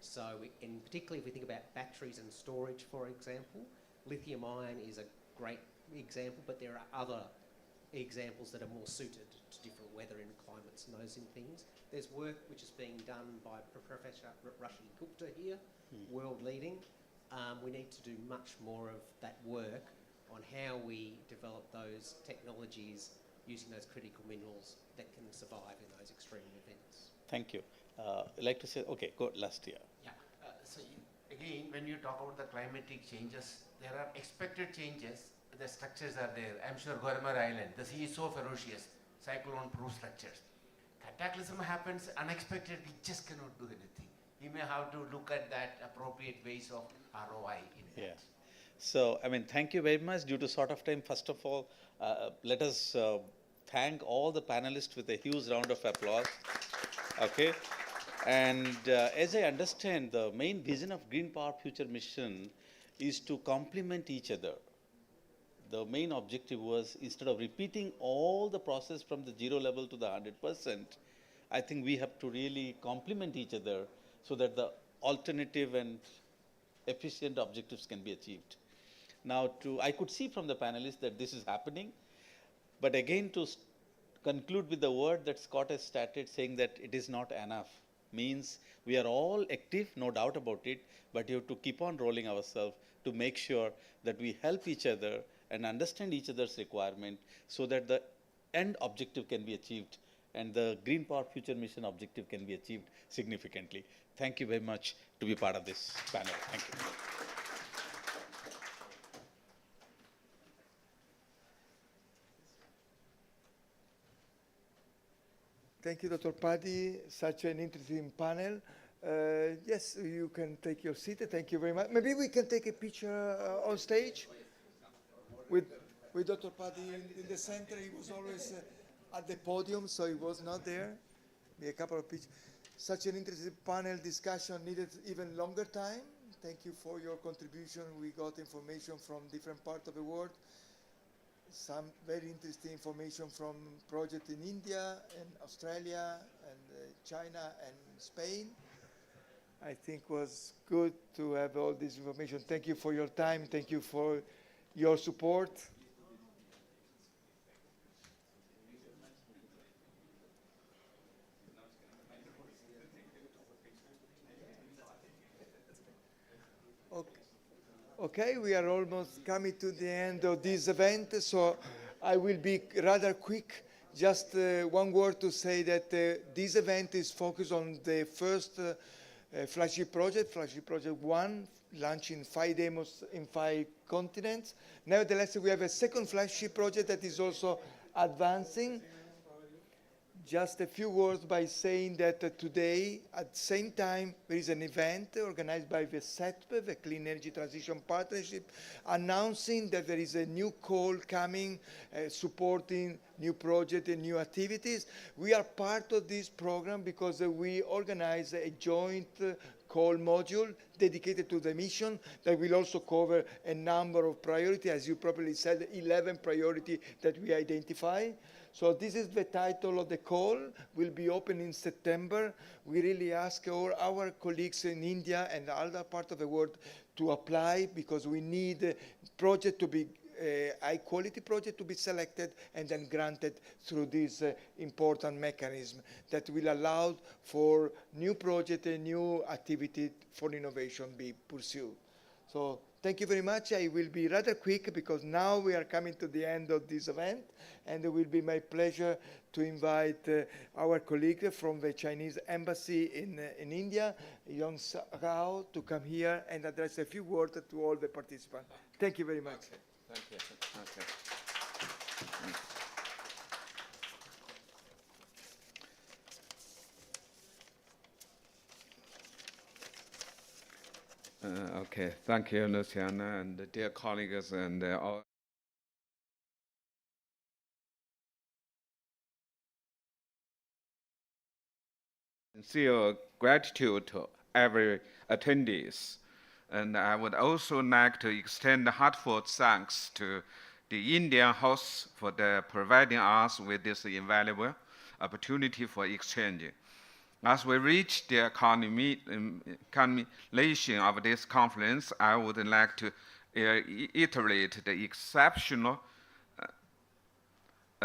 Speaker 4: So, and particularly if we think about batteries and storage, for example, lithium ion is a great example, but there are other examples that are more suited to different weather and climates and those things. There's work which is being done by Professor Rashid Gupta here, world leading. We need to do much more of that work on how we develop those technologies using those critical minerals that can survive in those extreme events.
Speaker 18: Thank you. I'd like to say, okay, go last year.
Speaker 19: Yeah. Again, when you talk about the climatic changes, there are expected changes. The structures are there. I'm sure Gormer Island, the sea is so ferocious, cyclone-proof structures. Cataclysm happens unexpected, we just cannot do anything. We may have to look at that appropriate ways of ROI in that.
Speaker 18: Yeah. So, I mean, thank you very much. Due to short of time, first of all, let us thank all the panelists with a huge round of applause. Okay. And as I understand, the main vision of Green Power Future Mission is to complement each other. The main objective was, instead of repeating all the process from the 0 level to the 100%, I think we have to really complement each other so that the alternative and efficient objectives can be achieved. Now, I could see from the panelists that this is happening, but again, to conclude with the word that Scott has started saying that it is not enough, means we are all active, no doubt about it, but you have to keep on rolling ourselves to make sure that we help each other and understand each other's requirement so that the end objective can be achieved and the Green Power Future Mission objective can be achieved significantly. Thank you very much to be part of this panel. Thank you.
Speaker 13: Thank you, Dr. Paddy. Such an interesting panel. Yes, you can take your seat. Thank you very much. Maybe we can take a picture on stage with Dr. Paddy in the center. He was always at the podium, so he was not there. Maybe a couple of pictures. Such an interesting panel discussion needed even longer time. Thank you for your contribution. We got information from different parts of the world. Some very interesting information from projects in India and Australia and China and Spain. I think was good to have all this information. Thank you for your time. Thank you for your support. Okay, we are almost coming to the end of this event, so I will be rather quick. Just one word to say that this event is focused on the first flagship project 1, launching 5 demos in 5 continents. Nevertheless, we have a second flagship project that is also advancing. Just a few words by saying that today, at the same time, there is an event organized by the CETP, the Clean Energy Transition Partnership, announcing that there is a new call coming, supporting new projects and new activities. We are part of this program because we organize a joint call module dedicated to the mission that will also cover a number of priorities, as you probably said, 11 priorities that we identify. So this is the title of the call. Will be open in September. We really ask all our colleagues in India and other parts of the world to apply because we need project to be high-quality project to be selected and then granted through this important mechanism that will allow for new project and new activity for innovation be pursued. So thank you very much. I will be rather quick because now we are coming to the end of this event, and it will be my pleasure to invite our colleague from the Chinese embassy in India, Yong Salao, to come here and address a few words to all the participants. Thank you very much.
Speaker 9: Okay. Thank you. Okay. Okay, thank you, Luciana, and dear colleagues and all. Sincere gratitude to every attendees. And I would also like to extend heartfelt thanks to the Indian hosts for providing us with this invaluable opportunity for exchange. As we reach the culmination of this conference, I would like to reiterate the exceptional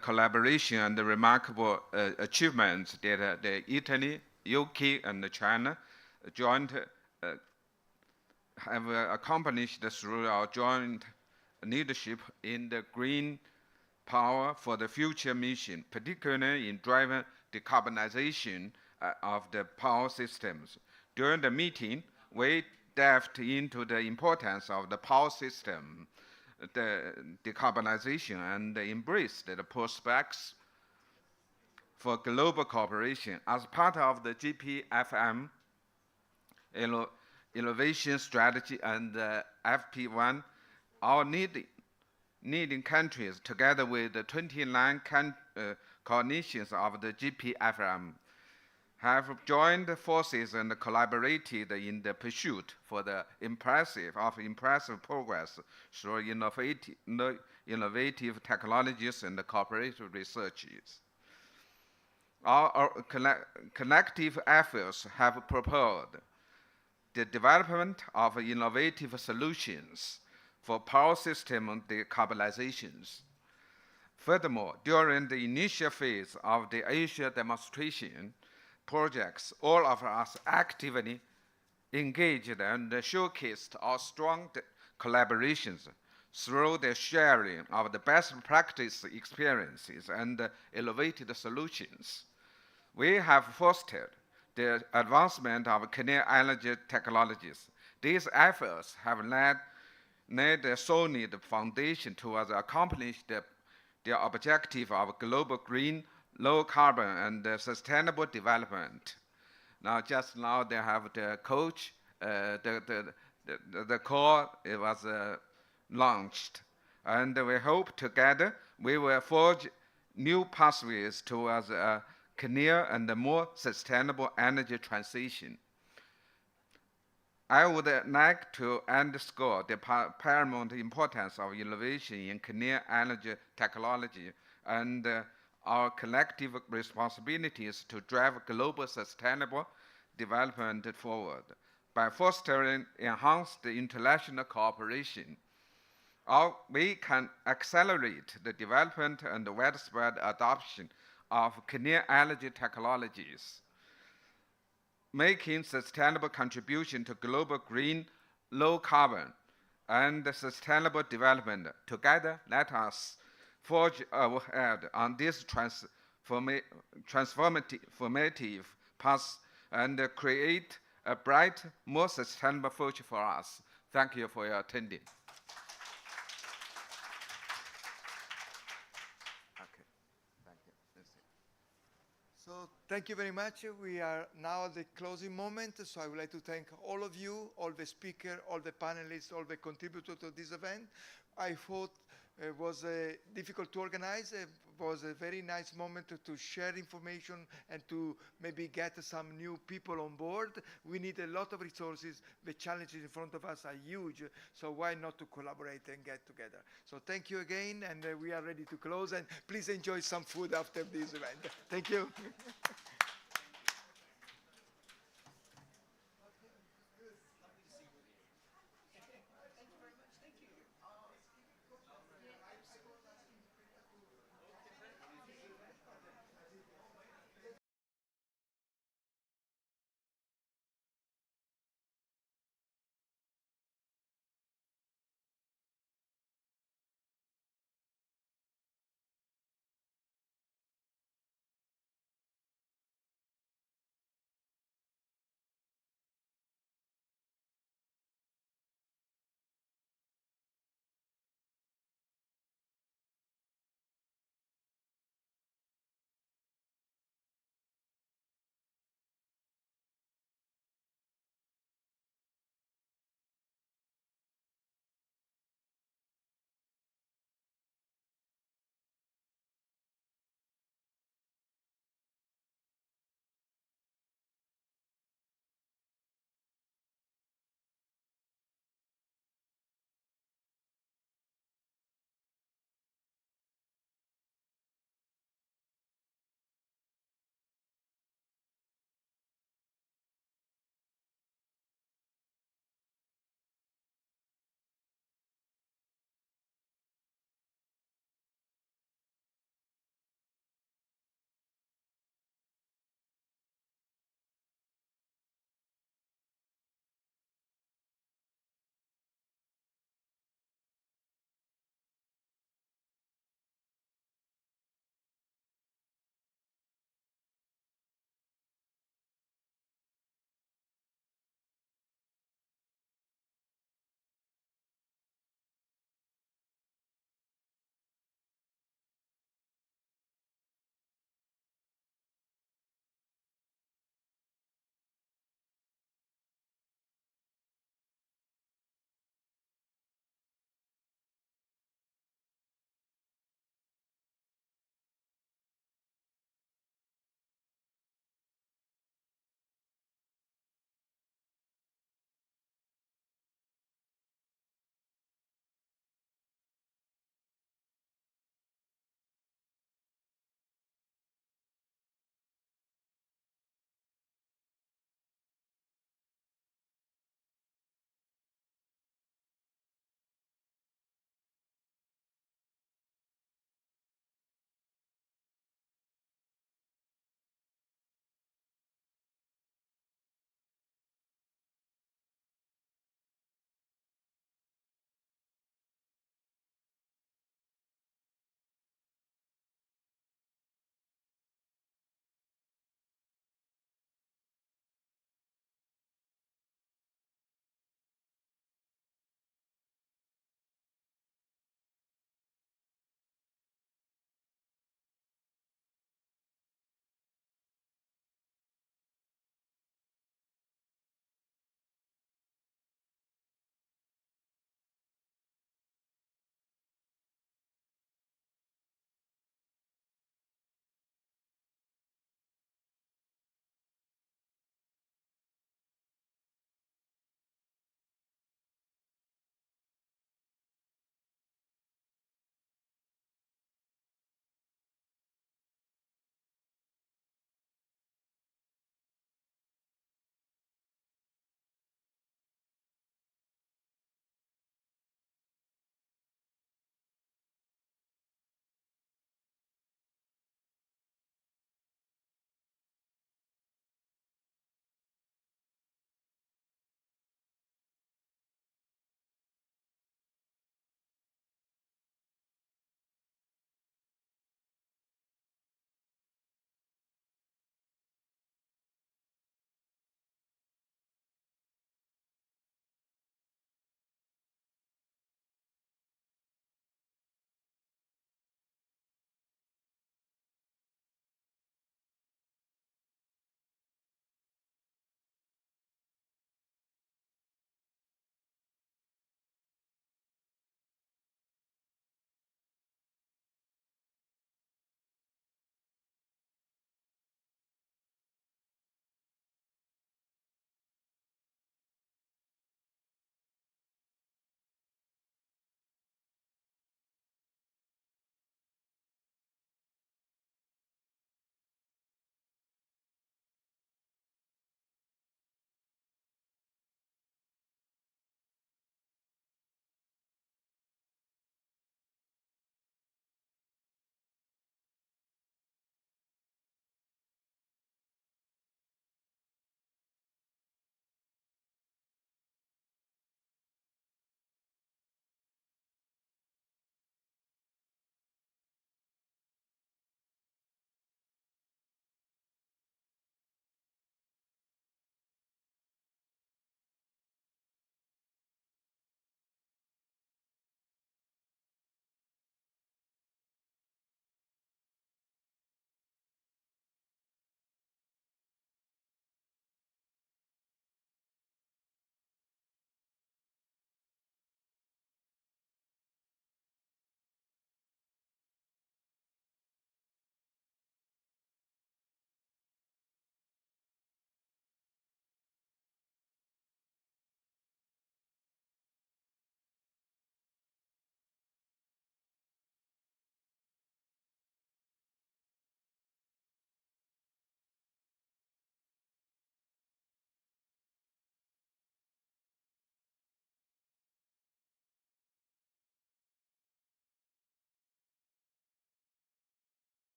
Speaker 9: collaboration and the remarkable achievements that Italy, UK, and China joint have accomplished through our joint leadership in the green power for the future mission, particularly in driving decarbonization of the power systems. During the meeting, we delved into the importance of the power system, the decarbonization, and embraced the prospects for global cooperation. As part of the GPFM innovation strategy and FP1, our leading countries, together with the 29 coalitions of the GPFM, have joined forces and collaborated in the pursuit for the impressive progress through innovative technologies and cooperative researches. Our collective efforts have propelled the development of innovative solutions for power system decarbonizations. Furthermore, during the initial phase of the Asia demonstration projects, all of us actively engaged and showcased our strong collaborations through the sharing of the best practice experiences and innovative solutions. We have fostered the advancement of clean energy technologies. These efforts have laid a solid foundation towards accomplish the objective of global green, low carbon, and sustainable development. Now, just now they have the coach, the core it was launched, and we hope together we will forge new pathways towards a cleaner and more sustainable energy transition. I would like to underscore the paramount importance of innovation in clean energy technology and our collective responsibilities to drive global sustainable development forward. By fostering enhanced international cooperation, we can accelerate the development and widespread adoption of clean energy technologies, making sustainable contribution to global green, low carbon, and sustainable development. Together, let us forge ahead on this transformative path and create a bright, more sustainable future for us. Thank you for your attending.
Speaker 13: So thank you very much. We are now at the closing moment, so I would like to thank all of you, all the speakers, all the panelists, all the contributors to this event. I thought it was difficult to organize. It was a very nice moment to share information and to maybe get some new people on board. We need a lot of resources. The challenges in front of us are huge, so why not to collaborate and get together? So thank you again, and we are ready to close, and please enjoy some food after this event. Thank you.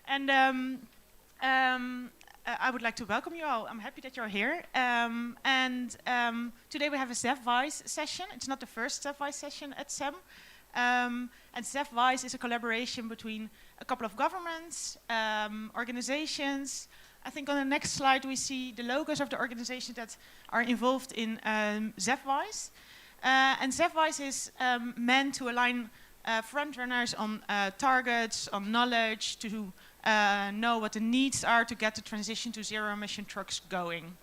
Speaker 6: And I would like to welcome you all. I'm happy that you're here. Today we have a ZEF-WISE session. It's not the first ZEF-WISE session at CEM. And ZEF-WISE is a collaboration between a couple of governments, organizations. I think on the next slide we see the logos of the organizations that are involved in ZEF-WISE. And ZEF-WISE is meant to align frontrunners on targets, on knowledge, to know what the needs are to get the transition to zero-emission trucks going.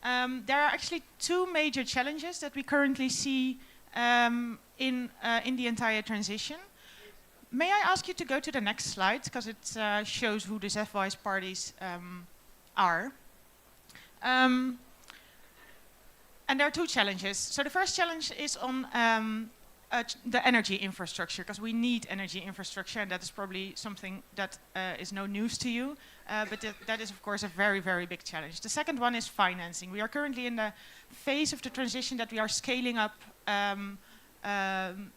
Speaker 6: There are actually two major challenges that we currently see in the entire transition. May I ask you to go to the next slide, because it shows who the ZEF-WISE parties are. And there are two challenges. So the first challenge is on the energy infrastructure, because we need energy infrastructure, and that is probably something that is no news to you, but that is of course a very, very big challenge. The second one is financing. We are currently in the phase of the transition that we are scaling up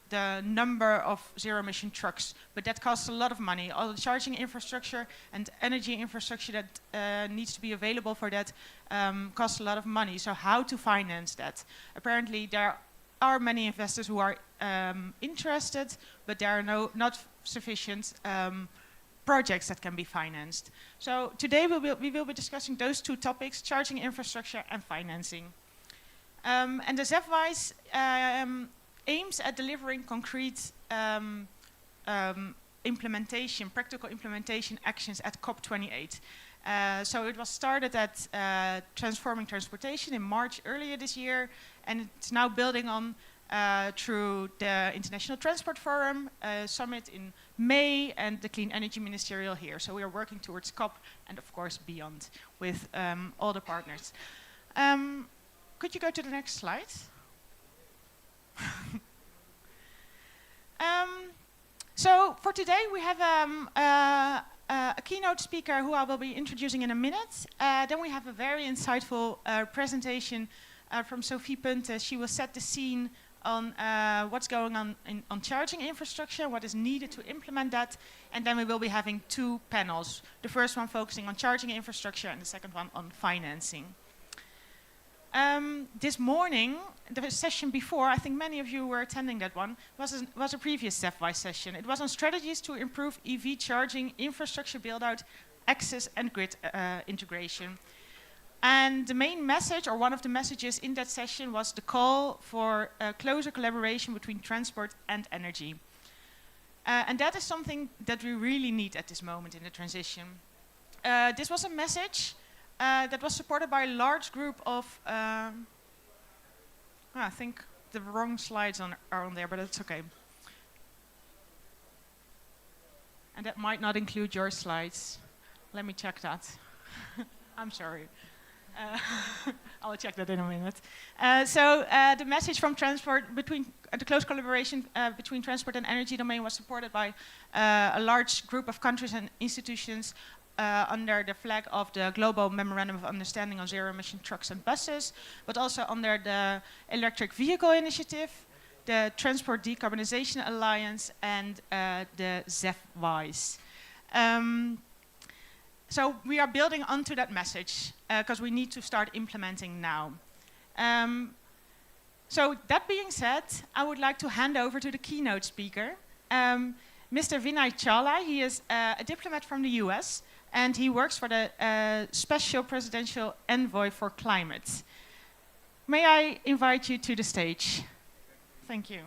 Speaker 6: the number of zero-emission trucks, but that costs a lot of money. All the charging infrastructure and energy infrastructure that needs to be available for that costs a lot of money. So how to finance that? Apparently there are many investors who are interested, but there are not sufficient projects that can be financed. So today we will be discussing those two topics, charging infrastructure and financing. And the ZEF-WISE aims at delivering concrete implementation, practical implementation actions at COP28. So it was started at Transforming Transportation in March earlier this year, and it's now building on through the International Transport Forum Summit in May and the Clean Energy Ministerial here. So we are working towards COP and of course beyond with all the partners. Could you go to the next slide? So for today we have a keynote speaker who I will be introducing in a minute. Then we have a very insightful presentation from Sophie Punte. She will set the scene on what's going on on charging infrastructure, what is needed to implement that, and then we will be having two panels. The first one focusing on charging infrastructure and the second one on financing. This morning, the session before, I think many of you were attending that one, was a previous ZEF-WISE session. It was on strategies to improve EV charging infrastructure build-out, access and grid integration. And the main message, or one of the messages in that session, was the call for closer collaboration between transport and energy. And that is something that we really need at this moment in the transition. This was a message that was supported by a large group of, I think the wrong slides are on there, but it's okay. And that might not include your slides. Let me check that. I'm sorry. I'll check that in a minute. The message from transport, between the close collaboration between transport and energy domain was supported by a large group of countries and institutions under the flag of the Global Memorandum of Understanding on Zero-Emission Trucks and Buses, but also under the Electric Vehicle Initiative, the Transport Decarbonization Alliance, and the ZEF-WISE. So we are building onto that message because we need to start implementing now. So that being said, I would like to hand over to the keynote speaker, Mr. Vinay Chawla. He is a diplomat from the US, and he works for the Special Presidential Envoy for Climate. May I invite you to the stage? Thank you.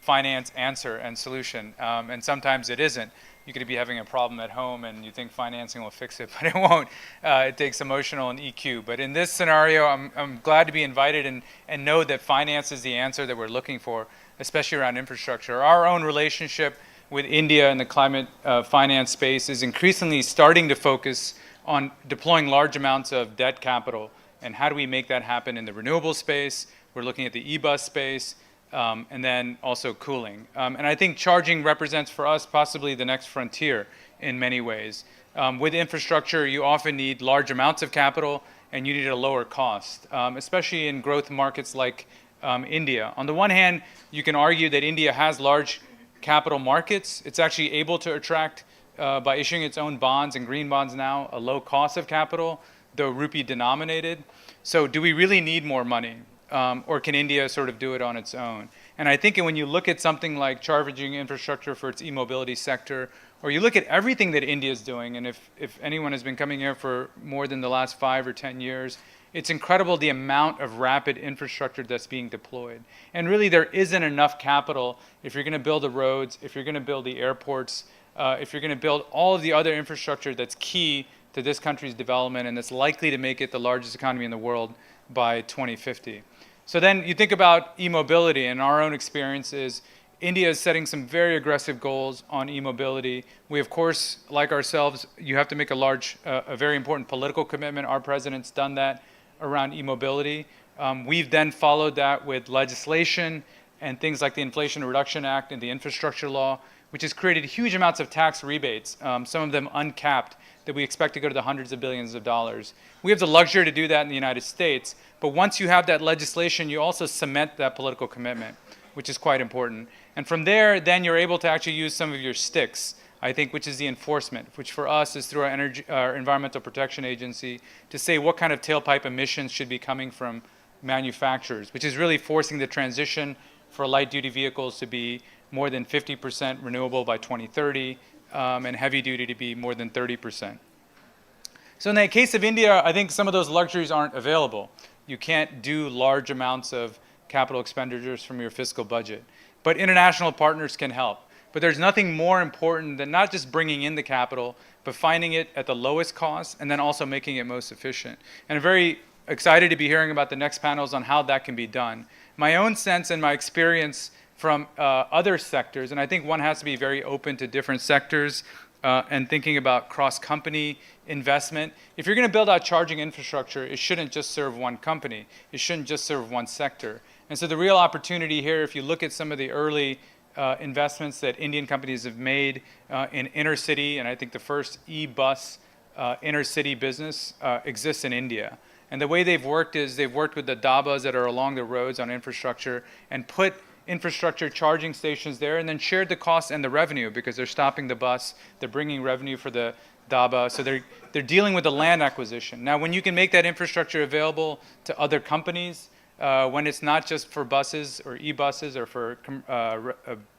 Speaker 22: Finance answer and solution, and sometimes it isn't. You could be having a problem at home and you think financing will fix it, but it won't. It takes emotional and EQ. But in this scenario, I'm glad to be invited and know that finance is the answer that we're looking for, especially around infrastructure. Our own relationship with India in the climate finance space is increasingly starting to focus on deploying large amounts of debt capital, and how do we make that happen in the renewable space. We're looking at the e-bus space. and then also cooling. And I think charging represents for us possibly the next frontier in many ways. With infrastructure, you often need large amounts of capital and you need a lower cost, especially in growth markets like India. On the one hand, you can argue that India has large capital markets. It's actually able to attract, by issuing its own bonds and green bonds now, a low cost of capital, though rupee denominated. So do we really need more money? Or can India sort of do it on its own? And I think when you look at something like charging infrastructure for its e-mobility sector, or you look at everything that India is doing, and if anyone has been coming here for more than the last 5 or 10 years, it's incredible the amount of rapid infrastructure that's being deployed. And really there isn't enough capital if you're going to build the roads, if you're going to build the airports, if you're going to build all of the other infrastructure that's key to this country's development and that's likely to make it the largest economy in the world by 2050. So then you think about e-mobility, and our own experience is India is setting some very aggressive goals on e-mobility. We, of course, like ourselves, you have to make a very important political commitment. Our president's done that around e-mobility. We've then followed that with legislation and things like the Inflation Reduction Act and the infrastructure law, which has created huge amounts of tax rebates, some of them uncapped, that we expect to go to the hundreds of billions of dollars. We have the luxury to do that in the United States, but once you have that legislation, you also cement that political commitment, which is quite important. And from there, then you're able to actually use some of your sticks, I think, which is the enforcement, which for us is through our Environmental Protection Agency, to say what kind of tailpipe emissions should be coming from manufacturers, which is really forcing the transition for light-duty vehicles to be more than 50% renewable by 2030, and heavy-duty to be more than 30%. So in the case of India, I think some of those luxuries aren't available. You can't do large amounts of capital expenditures from your fiscal budget. But international partners can help. But there's nothing more important than not just bringing in the capital, but finding it at the lowest cost and then also making it most efficient. And I'm very excited to be hearing about the next panels on how that can be done. My own sense and my experience from other sectors, and I think one has to be very open to different sectors and thinking about cross-company investment. If you're going to build out charging infrastructure, it shouldn't just serve one company. It shouldn't just serve one sector. And so the real opportunity here, if you look at some of the early investments that Indian companies have made in inner city, and I think the first e-bus inner city business exists in India. And the way they've worked is they've worked with the dabas that are along the roads on infrastructure and put infrastructure charging stations there and then shared the cost and the revenue because they're stopping the bus, they're bringing revenue for the daba, so they're dealing with the land acquisition. Now when you can make that infrastructure available to other companies, when it's not just for buses or e-buses or for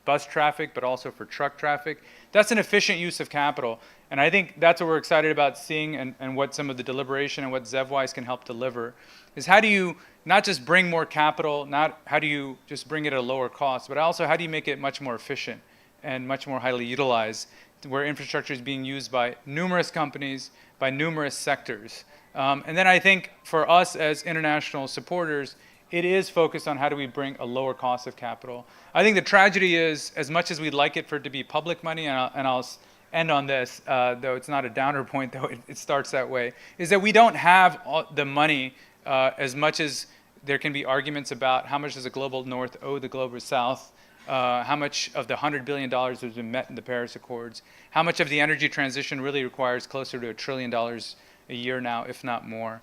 Speaker 22: bus traffic, but also for truck traffic, that's an efficient use of capital. And I think that's what we're excited about seeing and what some of the deliberation and what ZevWise can help deliver is how do you not just bring more capital, not how do you just bring it at a lower cost, but also how do you make it much more efficient and much more highly utilized where infrastructure is being used by numerous companies, by numerous sectors. And then I think for us as international supporters, it is focused on how do we bring a lower cost of capital. I think the tragedy is, as much as we'd like it for it to be public money, and I'll end on this, though it's not a downer point, though it starts that way, is that we don't have the money as much as there can be arguments about how much does the global north owe the global south, how much of the $100 billion has been met in the Paris Accords, how much of the energy transition really requires closer to $1 trillion a year now, if not more.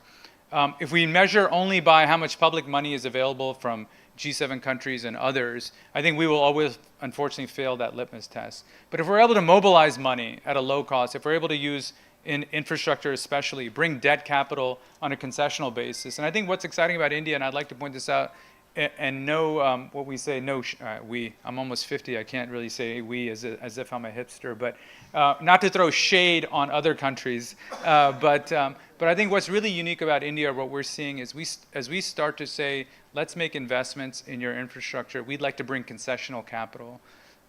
Speaker 22: If we measure only by how much public money is available from G7 countries and others, I think we will always, unfortunately, fail that litmus test. But if we're able to mobilize money at a low cost, if we're able to use in infrastructure especially, bring debt capital on a concessional basis, and I think what's exciting about India, and I'd like to point this out, and know what we say, I'm almost 50, I can't really say we as if I'm a hipster, but not to throw shade on other countries, but I think what's really unique about India, what we're seeing is as we start to say, let's make investments in your infrastructure, we'd like to bring concessional capital.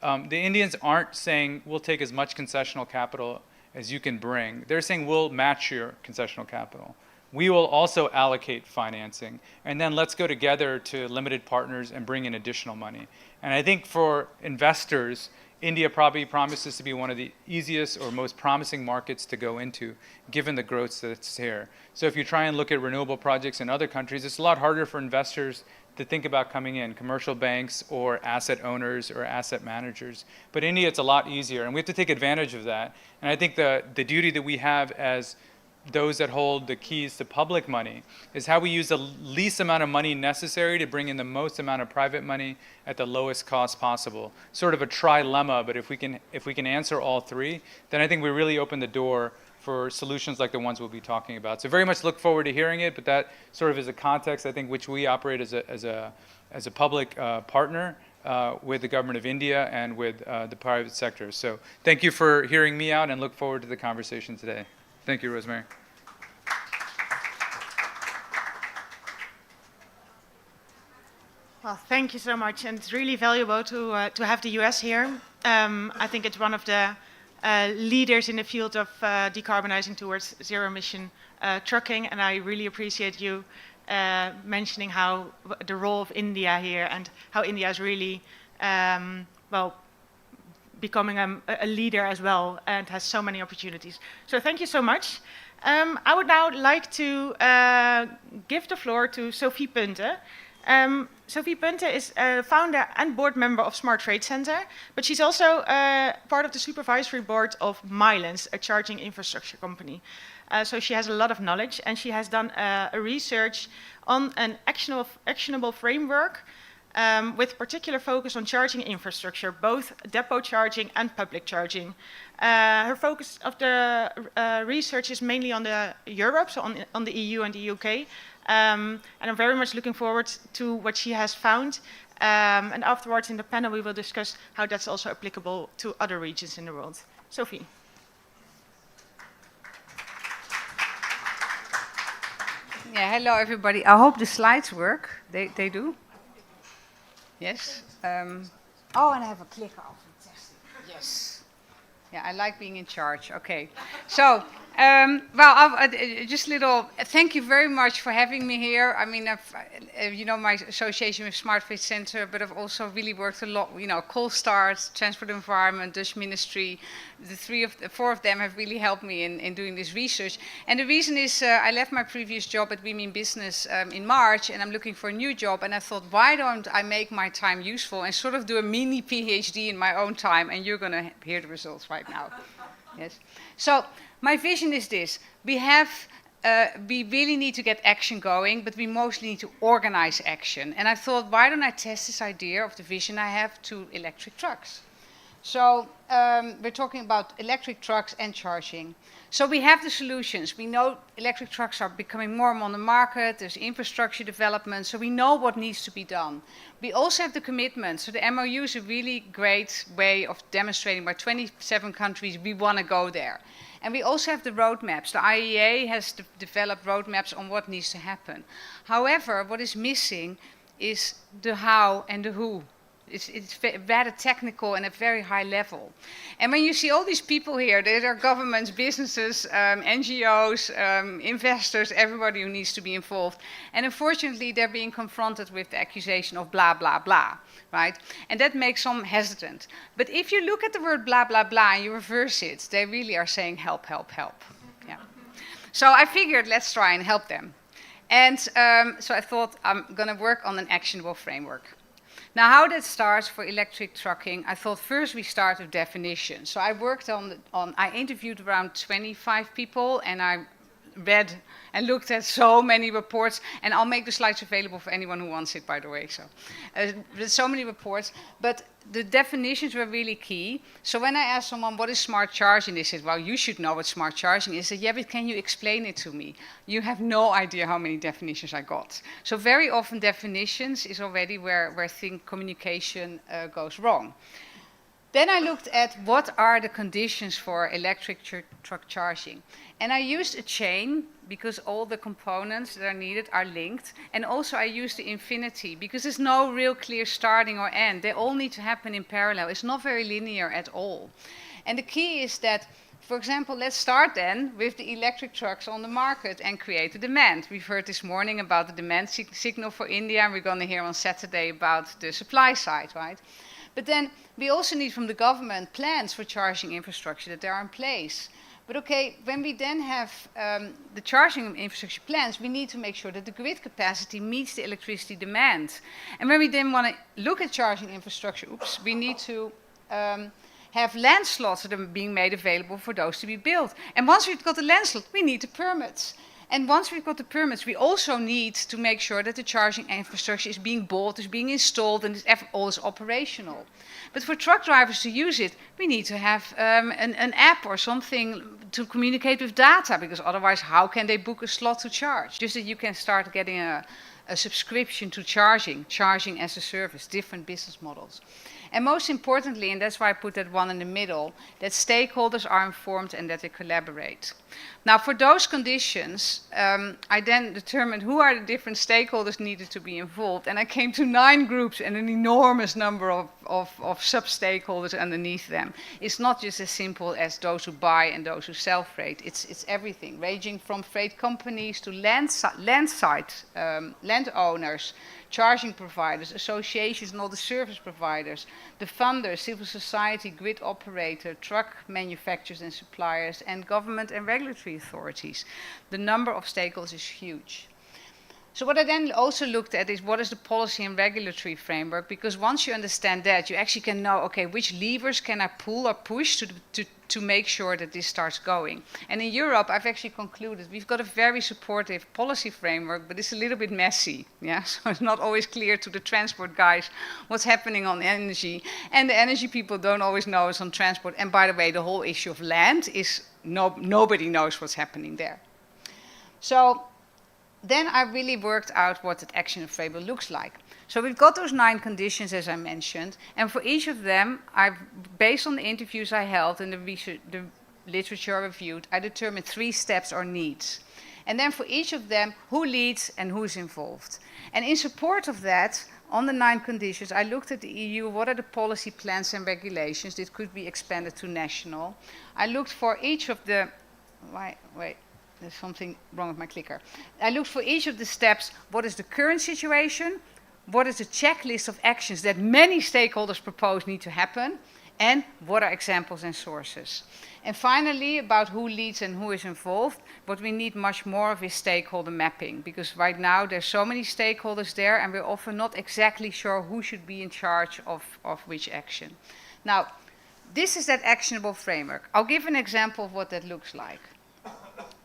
Speaker 22: The Indians aren't saying, we'll take as much concessional capital as you can bring. They're saying, we'll match your concessional capital. We will also allocate financing, and then let's go together to limited partners and bring in additional money. And I think for investors, India probably promises to be one of the easiest or most promising markets to go into, given the growth that's here. So if you try and look at renewable projects in other countries, it's a lot harder for investors to think about coming in, commercial banks or asset owners or asset managers. But India, it's a lot easier, and we have to take advantage of that. And I think the duty that we have as those that hold the keys to public money is how we use the least amount of money necessary to bring in the most amount of private money at the lowest cost possible. Sort of a trilemma, but if we can answer all three, then I think we really open the door for solutions like the ones we'll be talking about. So very much look forward to hearing it, but that sort of is a context, I think, which we operate as a public partner with the government of India and with the private sector. So thank you for hearing me out and look forward to the conversation today. Thank you, Rosemary.
Speaker 6: Well, thank you so much, and it's really valuable to have the US here. I think it's one of the leaders in the field of decarbonizing towards zero-emission trucking, and I really appreciate you mentioning how the role of India here and how India is really, well, becoming a leader as well and has so many opportunities. So thank you so much. I would now like to give the floor to Sophie Punte. Sophie Punte is a founder and board member of Smart Trade Center, but she's also part of the supervisory board of Mylance, a charging infrastructure company. So she has a lot of knowledge, and she has done a research on an actionable framework with particular focus on charging infrastructure, both depot charging and public charging. Her focus of the research is mainly on Europe, so on the EU and the UK. And I'm very much looking forward to what she has found. And afterwards in the panel, we will discuss how that's also applicable to other regions in the world. Sophie.
Speaker 10: Yeah, hello everybody. I hope the slides work. They do. Yes. Oh, and I have a clicker. Oh, fantastic. Yes. Yeah, I like being in charge. Okay. So, well, just a little, thank you very much for having me here. I mean, you know, my association with Smart Trade Center, but I've also really worked a lot, you know, Coalstart, Transport Environment, Dutch Ministry. The four of them have really helped me in doing this research. And the reason is I left my previous job at We Mean Business in March, and I'm looking for a new job. And I thought, why don't I make my time useful and sort of do a mini PhD in my own time? And you're going to hear the results right now. Yes. So my vision is this. We really need to get action going, but we mostly need to organize action. And I thought, why don't I test this idea of the vision I have to electric trucks? So we're talking about electric trucks and charging. So we have the solutions. We know electric trucks are becoming more and more on the market. There's infrastructure development. So we know what needs to be done. We also have the commitment. So the MOU is a really great way of demonstrating by 27 countries we want to go there. And we also have the roadmaps. The IEA has developed roadmaps on what needs to happen. However, what is missing is the how and the who. It's very technical and at very high level. And when you see all these people here, there are governments, businesses, NGOs, investors, everybody who needs to be involved. And unfortunately, they're being confronted with the accusation of blah, blah, blah, right? And that makes some hesitant. But if you look at the word blah, blah, blah, and you reverse it, they really are saying help, help, help. Yeah. So I figured, let's try and help them. And so I thought, I'm going to work on an actionable framework. Now, how that starts for electric trucking, I thought first we start with definitions. So I worked I interviewed around 25 people, and I read and looked at so many reports, and I'll make the slides available for anyone who wants it, by the way. So there's so many reports, but the definitions were really key. So when I asked someone, what is smart charging? They said, well, you should know what smart charging is. I said, yeah, but can you explain it to me? You have no idea how many definitions I got. So very often definitions is already where communication goes wrong. Then I looked at what are the conditions for electric truck charging. And I used a chain because all the components that are needed are linked. And also I used the infinity because there's no real clear starting or end. They all need to happen in parallel. It's not very linear at all. And the key is that, for example, let's start then with the electric trucks on the market and create the demand. We've heard this morning about the demand signal for India, and we're going to hear on Saturday about the supply side, right? But then we also need from the government plans for charging infrastructure that they are in place. But okay, when we then have the charging infrastructure plans, we need to make sure that the grid capacity meets the electricity demand. And when we then want to look at charging infrastructure, we need to have land slots that are being made available for those to be built. And once we've got the land slot, we need the permits. And once we've got the permits, we also need to make sure that the charging infrastructure is being bought, is being installed, and all is operational. But for truck drivers to use it, we need to have an app or something to communicate with data, because otherwise how can they book a slot to charge? Just that you can start getting a subscription to charging as a service, different business models. And most importantly, and that's why I put that one in the middle, that stakeholders are informed and that they collaborate. Now, for those conditions, I then determined who are the different stakeholders needed to be involved, and I came to 9 groups and an enormous number of sub-stakeholders underneath them. It's not just as simple as those who buy and those who sell freight. It's everything, ranging from freight companies to landowners, charging providers, associations and all the service providers, the funders, civil society, grid operator, truck manufacturers and suppliers, and government and regulatory authorities. The number of stakeholders is huge. So what I then also looked at is what is the policy and regulatory framework, because once you understand that, you actually can know, okay, which levers can I pull or push to make sure that this starts going. And in Europe, I've actually concluded we've got a very supportive policy framework, but it's a little bit messy. Yeah, so it's not always clear to the transport guys what's happening on energy, and the energy people don't always know it's on transport. And by the way, the whole issue of land is nobody knows what's happening there. So then I really worked out what that action framework looks like. So we've got those 9 conditions, as I mentioned, and for each of them, based on the interviews I held and the literature I reviewed, I determined 3 steps or needs. And then for each of them, who leads and who's involved. And in support of that, on the 9 conditions, I looked at the EU, what are the policy plans and regulations that could be expanded to national. I looked for each of the, wait. There's something wrong with my clicker. I looked for each of the steps, what is the current situation, what is the checklist of actions that many stakeholders propose need to happen, and what are examples and sources. And finally, about who leads and who is involved, what we need much more of is stakeholder mapping, because right now there's so many stakeholders there and we're often not exactly sure who should be in charge of which action. Now, this is that actionable framework. I'll give an example of what that looks like.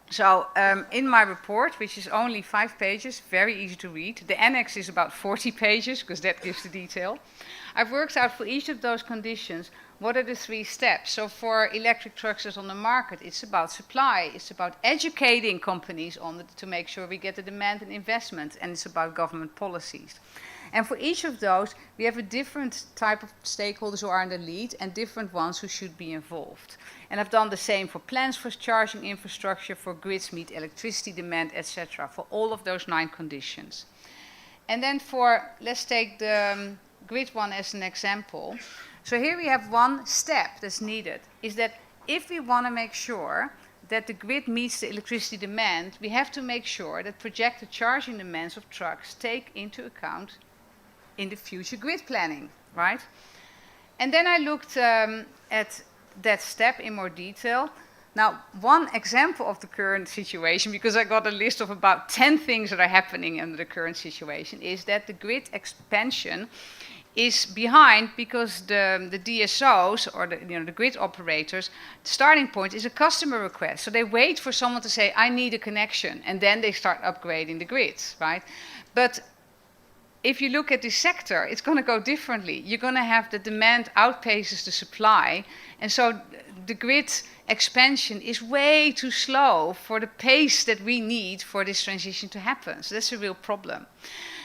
Speaker 10: So in my report, which is only 5 pages, very easy to read, the annex is about 40 pages, because that gives the detail. I've worked out for each of those conditions, what are the 3 steps? So for electric trucks that's on the market, it's about supply, it's about educating companies on it to make sure we get the demand and investment, and it's about government policies. And for each of those, we have a different type of stakeholders who are in the lead and different ones who should be involved. And I've done the same for plans for charging infrastructure, for grids meet electricity demand, etc., for all of those 9 conditions. And then let's take the grid one as an example. So here we have one step that's needed, is that if we want to make sure that the grid meets the electricity demand, we have to make sure that projected charging demands of trucks take into account in the future grid planning, right? And then I looked at that step in more detail. Now, one example of the current situation, because I got a list of about 10 things that are happening under the current situation, is that the grid expansion is behind because the DSOs, or the grid operators, the starting point is a customer request. So they wait for someone to say, I need a connection, and then they start upgrading the grids, right? But if you look at the sector, it's going to go differently. You're going to have the demand outpaces the supply, and so the grid expansion is way too slow for the pace that we need for this transition to happen. So that's a real problem.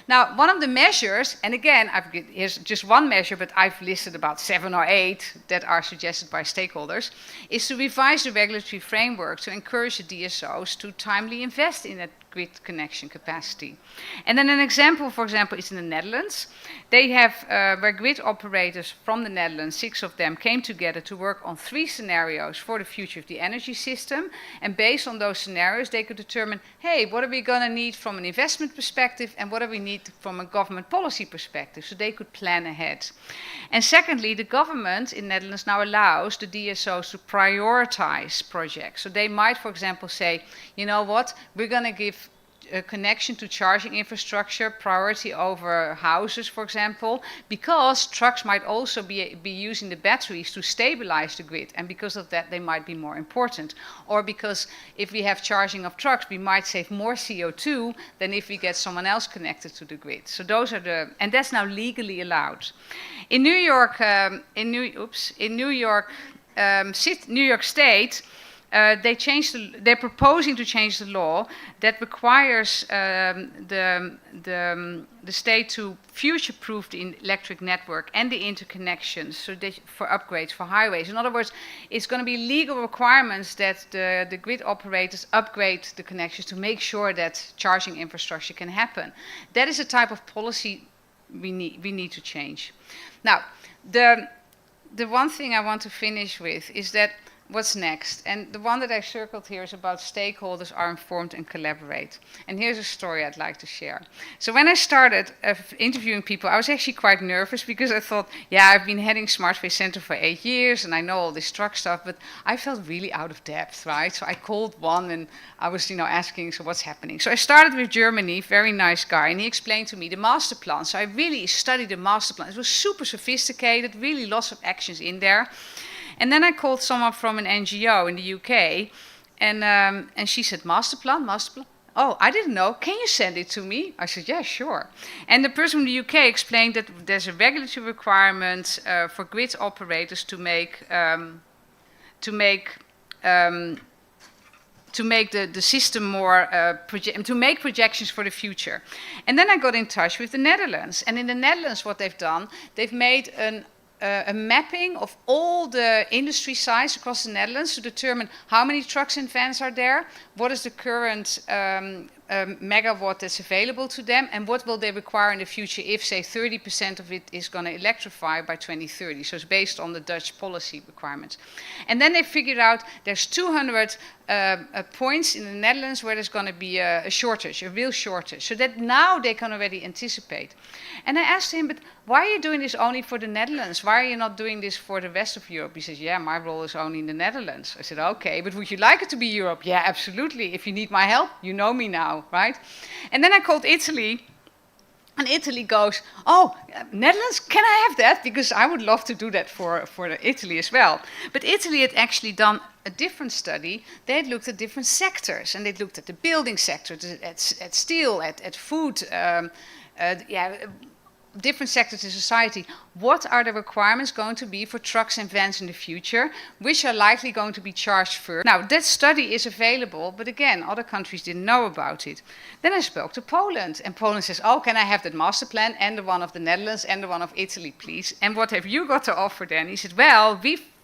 Speaker 10: Now, one of the measures, and again, here's just one measure, but I've listed about 7 or 8 that are suggested by stakeholders, is to revise the regulatory framework to encourage the DSOs to timely invest in that grid connection capacity. And then an example, for example, is in the Netherlands. They have, where grid operators from the Netherlands, 6 of them, came together to work on 3 scenarios for the future of the energy system. And based on those scenarios, they could determine, hey, what are we going to need from an investment perspective and what do we need from a government policy perspective? So they could plan ahead. And secondly, the government in the Netherlands now allows the DSOs to prioritize projects. So they might, for example, say, you know what, we're going to give a connection to charging infrastructure priority over houses, for example, because trucks might also be using the batteries to stabilize the grid, and because of that they might be more important. Or because if we have charging of trucks, we might save more CO2 than if we get someone else connected to the grid. So those are and that's now legally allowed. In New York, New York State, they're proposing to change the law that requires the state to future-proof the electric network and the interconnections for upgrades for highways. In other words, it's going to be legal requirements that the grid operators upgrade the connections to make sure that charging infrastructure can happen. That is a type of policy we need to change. Now, the one thing I want to finish with is that what's next? And the one that I circled here is about stakeholders are informed and collaborate. And here's a story I'd like to share. So when I started interviewing people, I was actually quite nervous because I thought, yeah, I've been heading Smart Space Center for 8 years and I know all this truck stuff, but I felt really out of depth, right? So I called one and I was, asking, so what's happening? So I started with Germany, very nice guy, and he explained to me the master plan. So I really studied the master plan. It was super sophisticated, really lots of actions in there. And then I called someone from an NGO in the UK, and she said, master plan? Oh, I didn't know. Can you send it to me? I said, yeah, sure. And the person from the UK explained that there's a regulatory requirement for grid operators to make the system more, to make projections for the future. And then I got in touch with the Netherlands. And in the Netherlands, what they've done, they've made a mapping of all the industry sites across the Netherlands to determine how many trucks and vans are there, what is the current megawatt that's available to them, and what will they require in the future if, say, 30% of it is going to electrify by 2030. So it's based on the Dutch policy requirements. And then they figured out there's 200 points in the Netherlands where there's going to be a shortage, a real shortage, so that now they can already anticipate. And I asked him, but why are you doing this only for the Netherlands? Why are you not doing this for the rest of Europe? He says, yeah, my role is only in the Netherlands. I said, okay, but would you like it to be Europe? Yeah, absolutely. If you need my help, you know me now, right? And then I called Italy. And Italy goes, oh, Netherlands, can I have that? Because I would love to do that for Italy as well. But Italy had actually done a different study. They had looked at different sectors. And they looked at the building sector, at steel, at food, different sectors in society. What are the requirements going to be for trucks and vans in the future, which are likely going to be charged first? Now, that study is available, but again, other countries didn't know about it. Then I spoke to Poland, and Poland says, oh, can I have that master plan and the one of the Netherlands and the one of Italy, please? And what have you got to offer then? He said, well,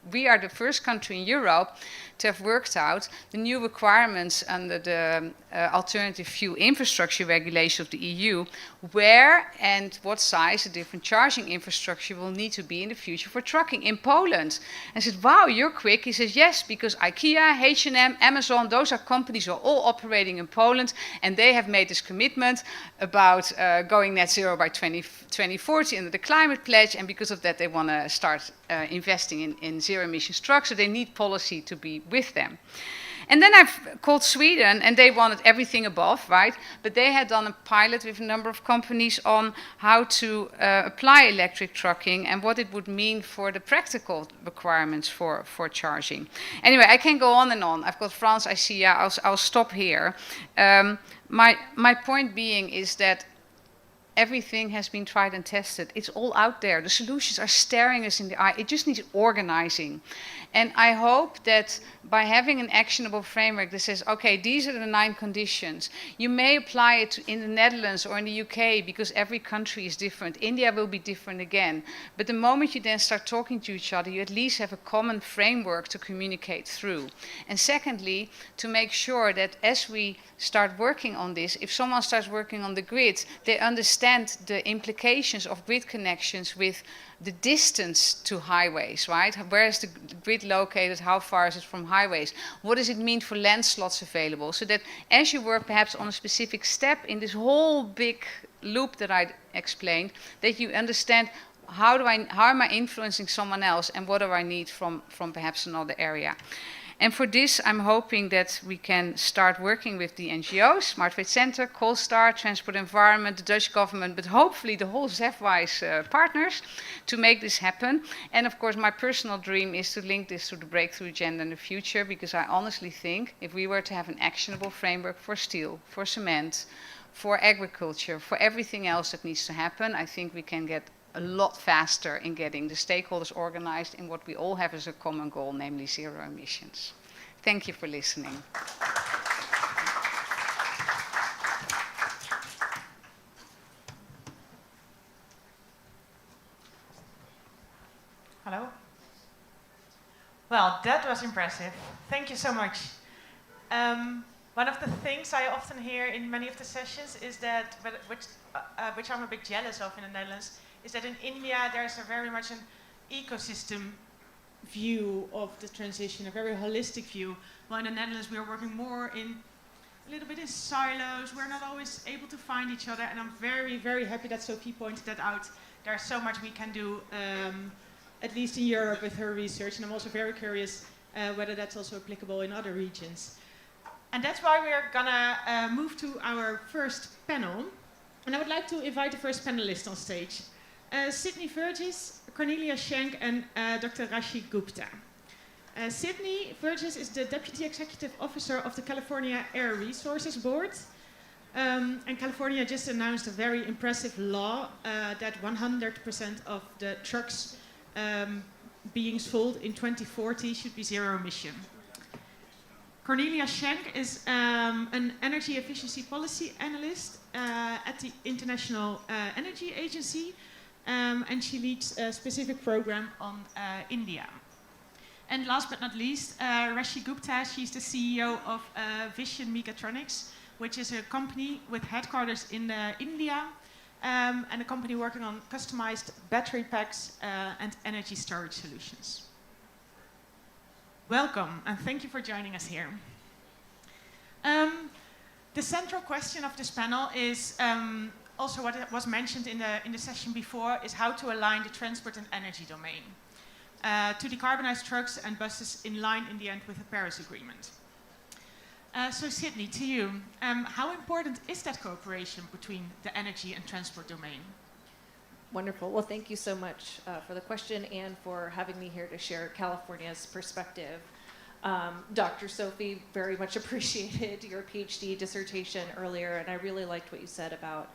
Speaker 10: we are the first country in Europe to have worked out the new requirements under the alternative fuel infrastructure regulation of the EU, where and what size the different charging infrastructure will need to be in the future for trucking in Poland. And I said, wow, you're quick. He says, yes, because IKEA, H&M, Amazon, those are companies who are all operating in Poland, and they have made this commitment about going net zero by 2040 under the climate pledge, and because of that they want to start investing in zero emissions trucks, so they need policy to be with them. And then I've called Sweden, and they wanted everything above, right? But they had done a pilot with a number of companies on how to apply electric trucking and what it would mean for the practical requirements for charging. Anyway, I can go on and on. I've got France, I see, yeah, I'll stop here. My point being is that everything has been tried and tested. It's all out there. The solutions are staring us in the eye. It just needs organizing. And I hope that by having an actionable framework that says, okay, these are the 9 conditions. You may apply it in the Netherlands or in the UK because every country is different. India will be different again. But the moment you then start talking to each other, you at least have a common framework to communicate through. And secondly, to make sure that as we start working on this, if someone starts working on the grid, they understand the implications of grid connections with the distance to highways, right? Where is the grid located? How far is it from highways? What does it mean for land slots available? So that as you work perhaps on a specific step in this whole big loop that I explained, that you understand how am I influencing someone else and what do I need from perhaps another area. And for this, I'm hoping that we can start working with the NGOs, Smart Grid Center, Colstar, Transport Environment, the Dutch government, but hopefully the whole ZEF-wise partners to make this happen. And of course, my personal dream is to link this to the breakthrough agenda in the future, because I honestly think if we were to have an actionable framework for steel, for cement, for agriculture, for everything else that needs to happen, I think we can get a lot faster in getting the stakeholders organized in what we all have as a common goal, namely zero emissions. Thank you for listening.
Speaker 6: Hello? Well, that was impressive. Thank you so much. One of the things I often hear in many of the sessions is that, which I'm a bit jealous of in the Netherlands, is that in India there's a very much an ecosystem view of the transition, a very holistic view. While in the Netherlands we are working more in a little bit in silos. We're not always able to find each other, and I'm very, very happy that Sophie pointed that out. There's so much we can do, at least in Europe with her research, and I'm also very curious whether that's also applicable in other regions. And that's why we're gonna move to our first panel. And I would like to invite the first panelist on stage. Sydney Vergis, Cornelia Schenk, and Dr. Rashi Gupta. Sydney Vergis is the Deputy Executive Officer of the California Air Resources Board. And California just announced a very impressive law that 100% of the trucks being sold in 2040 should be zero emission. Cornelia Schenk is an energy efficiency policy analyst at the International Energy Agency, and she leads a specific program on India. And last but not least, Rashi Gupta, she's the CEO of Vision Mechatronics, which is a company with headquarters in India, and a company working on customized battery packs and energy storage solutions. Welcome, and thank you for joining us here. The central question of this panel is also what was mentioned in the session before, is how to align the transport and energy domain to decarbonize trucks and buses in line in the end with the Paris Agreement. So Sydney, to you, how important is that cooperation between the energy and transport domain?
Speaker 7: Wonderful. Well, thank you so much for the question and for having me here to share California's perspective. Dr. Sophie, very much appreciated your PhD dissertation earlier, and I really liked what you said about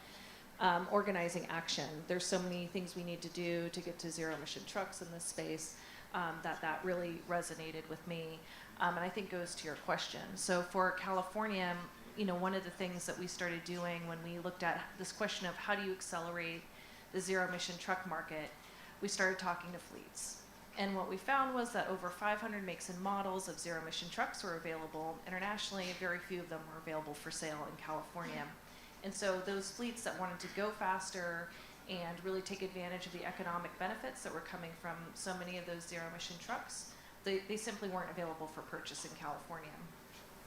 Speaker 7: organizing action. There's so many things we need to do to get to zero emission trucks in this space that really resonated with me, and I think goes to your question. So for California, you know, one of the things that we started doing when we looked at this question of how do you accelerate the zero emission truck market, we started talking to fleets. And what we found was that over 500 makes and models of zero emission trucks were available internationally. Very few of them were available for sale in California. And so those fleets that wanted to go faster and really take advantage of the economic benefits that were coming from so many of those zero emission trucks, they simply weren't available for purchase in California.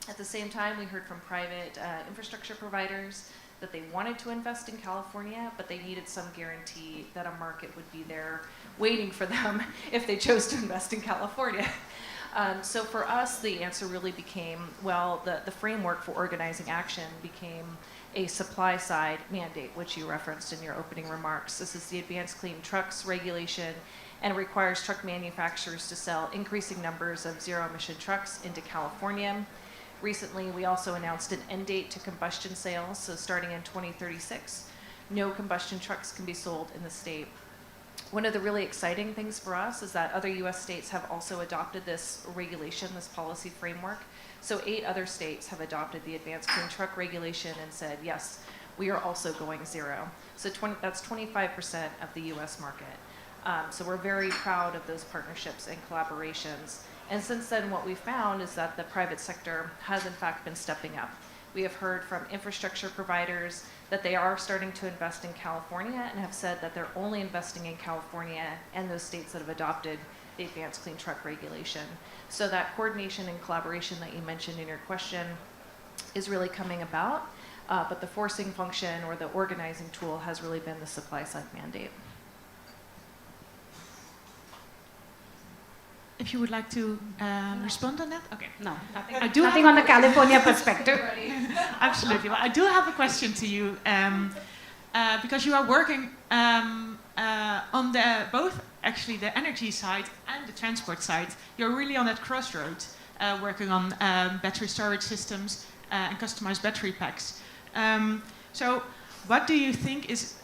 Speaker 7: At the same time, we heard from private infrastructure providers that they wanted to invest in California, but they needed some guarantee that a market would be there waiting for them if they chose to invest in California. So for us, the answer really became, well, the framework for organizing action became a supply side mandate, which you referenced in your opening remarks. This is the Advanced Clean Trucks regulation, and it requires truck manufacturers to sell increasing numbers of zero emission trucks into California. Recently, we also announced an end date to combustion sales, so starting in 2036, no combustion trucks can be sold in the state. One of the really exciting things for us is that other US states have also adopted this regulation, this policy framework. So 8 other states have adopted the Advanced Clean Truck Regulation and said, yes, we are also going zero. So that's 25% of the US market. So we're very proud of those partnerships and collaborations. And since then, what we've found is that the private sector has in fact been stepping up. We have heard from infrastructure providers that they are starting to invest in California and have said that they're only investing in California and those states that have adopted the Advanced Clean Truck Regulation. So that coordination and collaboration that you mentioned in your question is really coming about, but the forcing function or the organizing tool has really been the supply side mandate.
Speaker 6: If you would like to respond on that? Okay.
Speaker 11: No,
Speaker 6: Nothing
Speaker 11: on the California perspective.
Speaker 6: Absolutely. Well, I do have a question to you because you are working on both actually the energy side and the transport side. You're really on that crossroad, working on battery storage systems and customized battery packs. So, what do you think is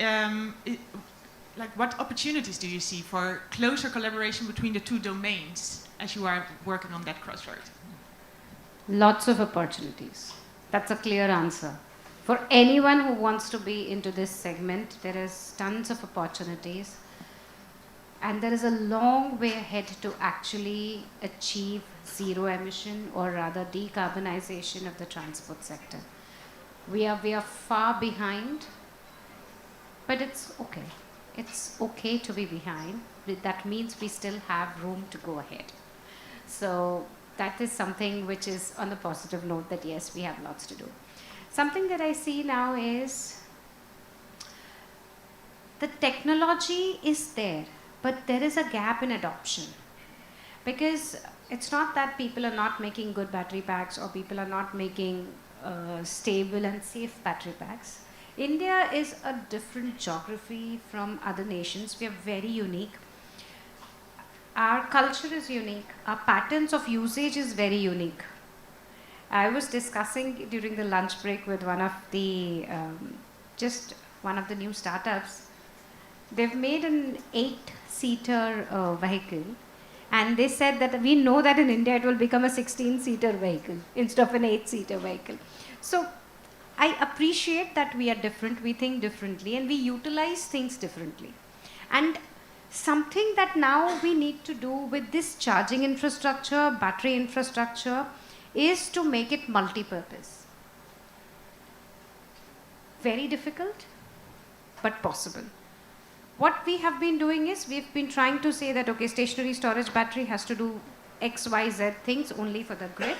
Speaker 6: what opportunities do you see for closer collaboration between the two domains as you are working on that crossroad?
Speaker 11: Lots of opportunities. That's a clear answer. For anyone who wants to be into this segment, there is tons of opportunities. And there is a long way ahead to actually achieve zero emission, or rather decarbonization of the transport sector. We are far behind, but it's okay. It's okay to be behind. That means we still have room to go ahead. So that is something which is on a positive note, that yes, we have lots to do. Something that I see now is the technology is there, but there is a gap in adoption. Because it's not that people are not making good battery packs or people are not making stable and safe battery packs. India is a different geography from other nations. We are very unique. Our culture is unique. Our patterns of usage is very unique. I was discussing during the lunch break with one of the, one of the new startups. They've made an 8-seater vehicle, and they said that we know that in India it will become a 16-seater vehicle instead of an 8-seater vehicle. So I appreciate that we are different, we think differently, and we utilize things differently. And something that now we need to do with this charging infrastructure, battery infrastructure, is to make it multi-purpose. Very difficult, but possible. What we have been doing is, we've been trying to say that, okay, stationary storage battery has to do X, Y, Z things only for the grid,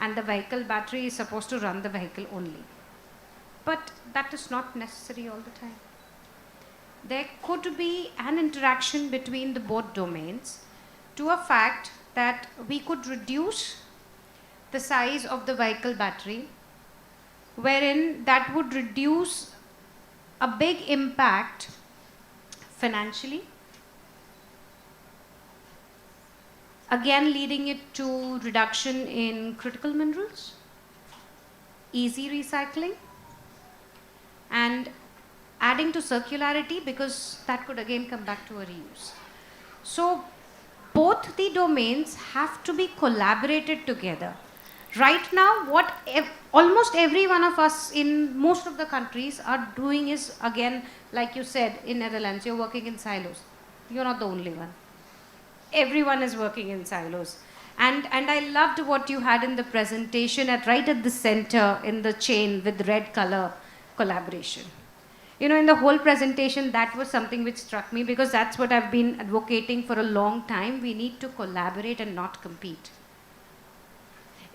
Speaker 11: and the vehicle battery is supposed to run the vehicle only. But that is not necessary all the time. There could be an interaction between the both domains to a fact that we could reduce the size of the vehicle battery, wherein that would reduce a big impact financially, again leading it to reduction in critical minerals, easy recycling, and adding to circularity, because that could again come back to a reuse. So both the domains have to be collaborated together. Right now, what almost every one of us in most of the countries are doing is, again, like you said, in Netherlands, you're working in silos. You're not the only one. Everyone is working in silos. And I loved what you had in the presentation right at the center in the chain with red color, collaboration. You know, in the whole presentation, that was something which struck me, because that's what I've been advocating for a long time. We need to collaborate and not compete.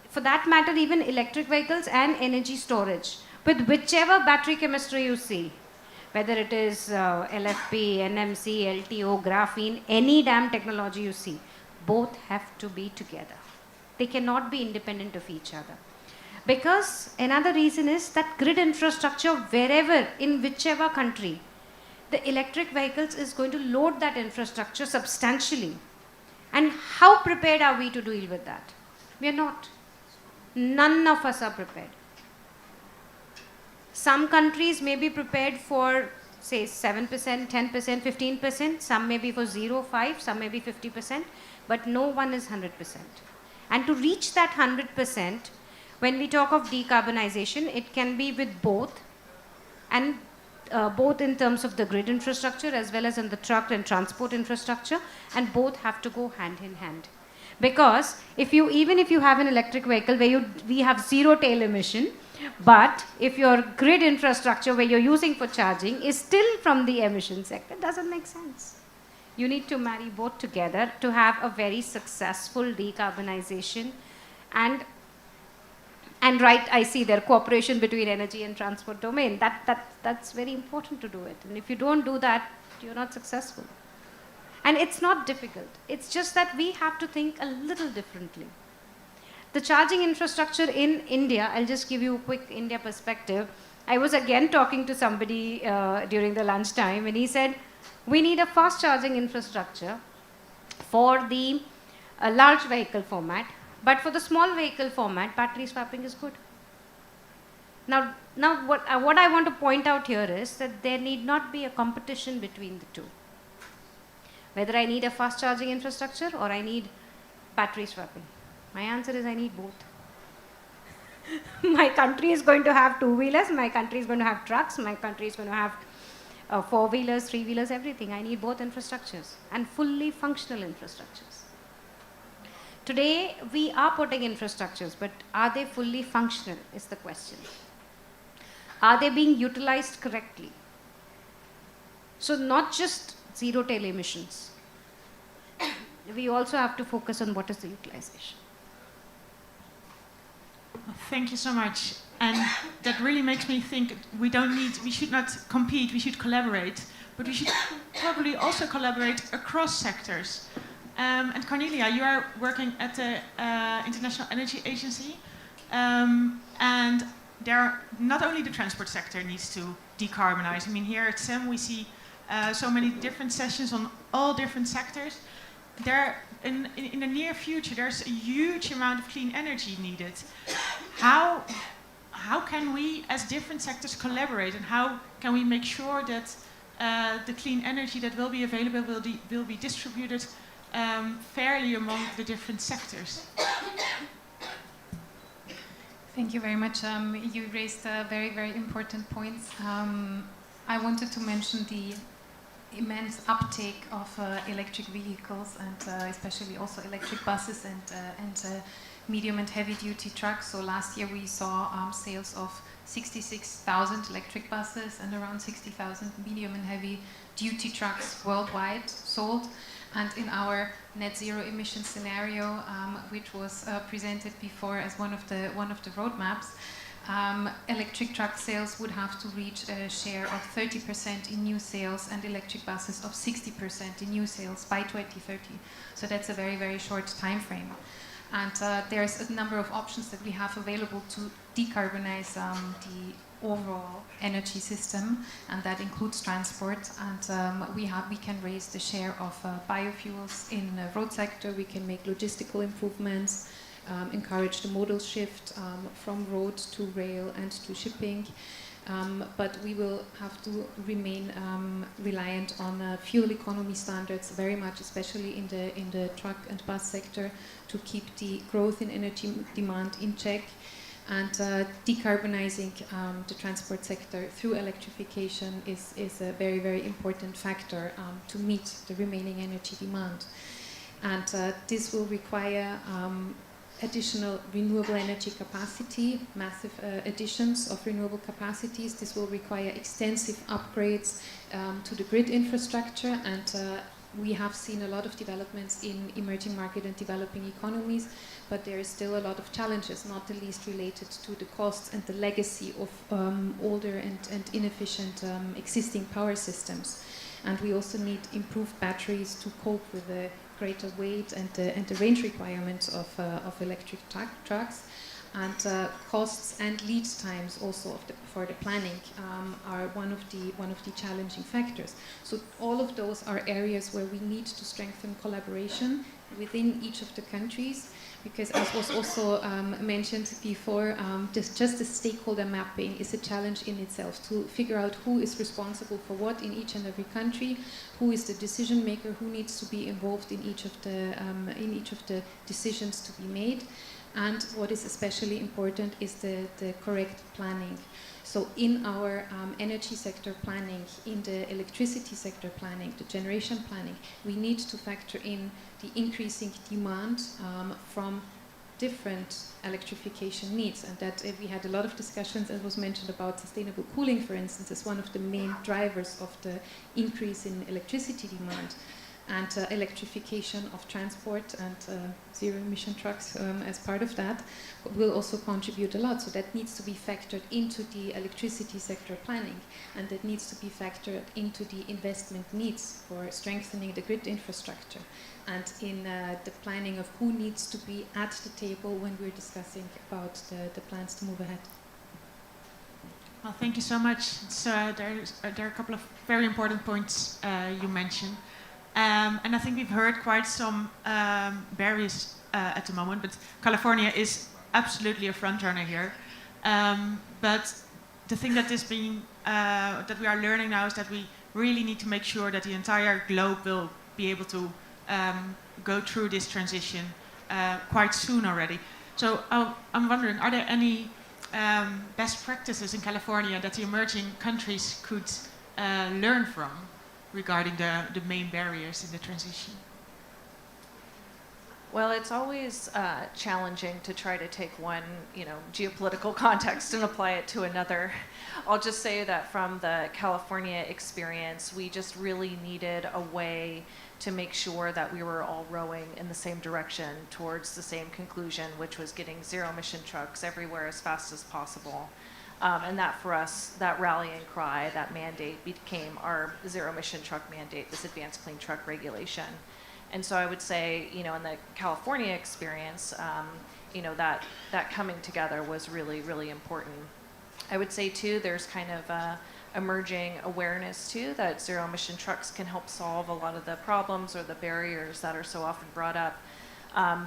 Speaker 11: For that matter, even electric vehicles and energy storage, with whichever battery chemistry you see, whether it is LFP, NMC, LTO, graphene, any damn technology you see, both have to be together. They cannot be independent of each other. Because another reason is that grid infrastructure, wherever, in whichever country, the electric vehicles is going to load that infrastructure substantially. And how prepared are we to deal with that? We are not. None of us are prepared. Some countries may be prepared for, say, 7%, 10%, 15%. Some may be for 0, 5, some may be 50%, but no one is 100%. And to reach that 100%, when we talk of decarbonization, it can be with both, and both in terms of the grid infrastructure as well as in the truck and transport infrastructure, and both have to go hand in hand. Because even if you have an electric vehicle where we have zero tail emission, but if your grid infrastructure where you're using for charging is still from the emission sector, it doesn't make sense. You need to marry both together to have a very successful decarbonization. And right, I see there cooperation between energy and transport domain. That's very important to do it. And if you don't do that, you're not successful. And it's not difficult. It's just that we have to think a little differently. The charging infrastructure in India, I'll just give you a quick India perspective. I was again talking to somebody during the lunchtime, and he said, we need a fast charging infrastructure for the large vehicle format, but for the small vehicle format, battery swapping is good. Now what I want to point out here is that there need not be a competition between the two. Whether I need a fast charging infrastructure or I need battery swapping. My answer is I need both. My country is going to have two-wheelers, my country is going to have trucks, my country is going to have four-wheelers, three-wheelers, everything. I need both infrastructures and fully functional infrastructures. Today, we are putting infrastructures, but are they fully functional is the question. Are they being utilized correctly? So not just zero tail emissions. We also have to focus on what is the utilization.
Speaker 6: Thank you so much. And that really makes me think we should not compete, we should collaborate, but we should probably also collaborate across sectors. And Cornelia, you are working at the International Energy Agency, and not only the transport sector needs to decarbonize. I mean, here at CEM we see so many different sessions on all different sectors. In the near future, there's a huge amount of clean energy needed. How can we, as different sectors, collaborate, and how can we make sure that the clean energy that will be available will be distributed fairly among the different sectors?
Speaker 1: Thank you very much. You raised very, very important points. I wanted to mention the immense uptake of electric vehicles, and especially also electric buses and medium and heavy duty trucks. So last year we saw sales of 66,000 electric buses and around 60,000 medium and heavy duty trucks worldwide sold. And in our net zero emission scenario, which was presented before as one of the roadmaps, electric truck sales would have to reach a share of 30% in new sales and electric buses of 60% in new sales by 2030. So that's a very, very short time frame. And there's a number of options that we have available to decarbonize the overall energy system, and that includes transport. And we can raise the share of biofuels in the road sector. We can make logistical improvements, encourage the modal shift from road to rail and to shipping. But we will have to remain reliant on fuel economy standards very much, especially in the truck and bus sector, to keep the growth in energy demand in check. And decarbonizing the transport sector through electrification is a very, very important factor to meet the remaining energy demand. And this will require additional renewable energy capacity, massive additions of renewable capacities. This will require extensive upgrades to the grid infrastructure, and we have seen a lot of developments in emerging market and developing economies, but there is still a lot of challenges, not the least related to the costs and the legacy of older and inefficient existing power systems. And we also need improved batteries to cope with the greater weight and the range requirements of electric trucks. And costs and lead times also for the planning are one of the challenging factors. So all of those are areas where we need to strengthen collaboration within each of the countries, because as was also mentioned before, just the stakeholder mapping is a challenge in itself, to figure out who is responsible for what in each and every country, who is the decision maker, who needs to be involved in each of the decisions to be made. And what is especially important is the correct planning. So in our energy sector planning, in the electricity sector planning, the generation planning, we need to factor in the increasing demand from different electrification needs. And that we had a lot of discussions, as was mentioned, about sustainable cooling, for instance, as one of the main drivers of the increase in electricity demand. And electrification of transport and zero-emission trucks as part of that will also contribute a lot. So that needs to be factored into the electricity sector planning, and that needs to be factored into the investment needs for strengthening the grid infrastructure, and in the planning of who needs to be at the table when we're discussing about the plans to move ahead.
Speaker 6: Well, thank you so much. So there are a couple of very important points you mentioned. And I think we've heard quite some barriers at the moment, but California is absolutely a front runner here. But the thing that we are learning now is that we really need to make sure that the entire globe will be able to go through this transition quite soon already. So I'm wondering, are there any best practices in California that the emerging countries could learn from regarding the main barriers in the transition?
Speaker 7: Well, it's always challenging to try to take one, geopolitical context and apply it to another. I'll just say that from the California experience, we just really needed a way to make sure that we were all rowing in the same direction towards the same conclusion, which was getting zero-emission trucks everywhere as fast as possible. And that for us, that rallying cry, that mandate became our zero-emission truck mandate, this advanced clean truck regulation. And so I would say, in the California experience, that coming together was really, really important. I would say too, there's kind of emerging awareness too that zero-emission trucks can help solve a lot of the problems or the barriers that are so often brought up.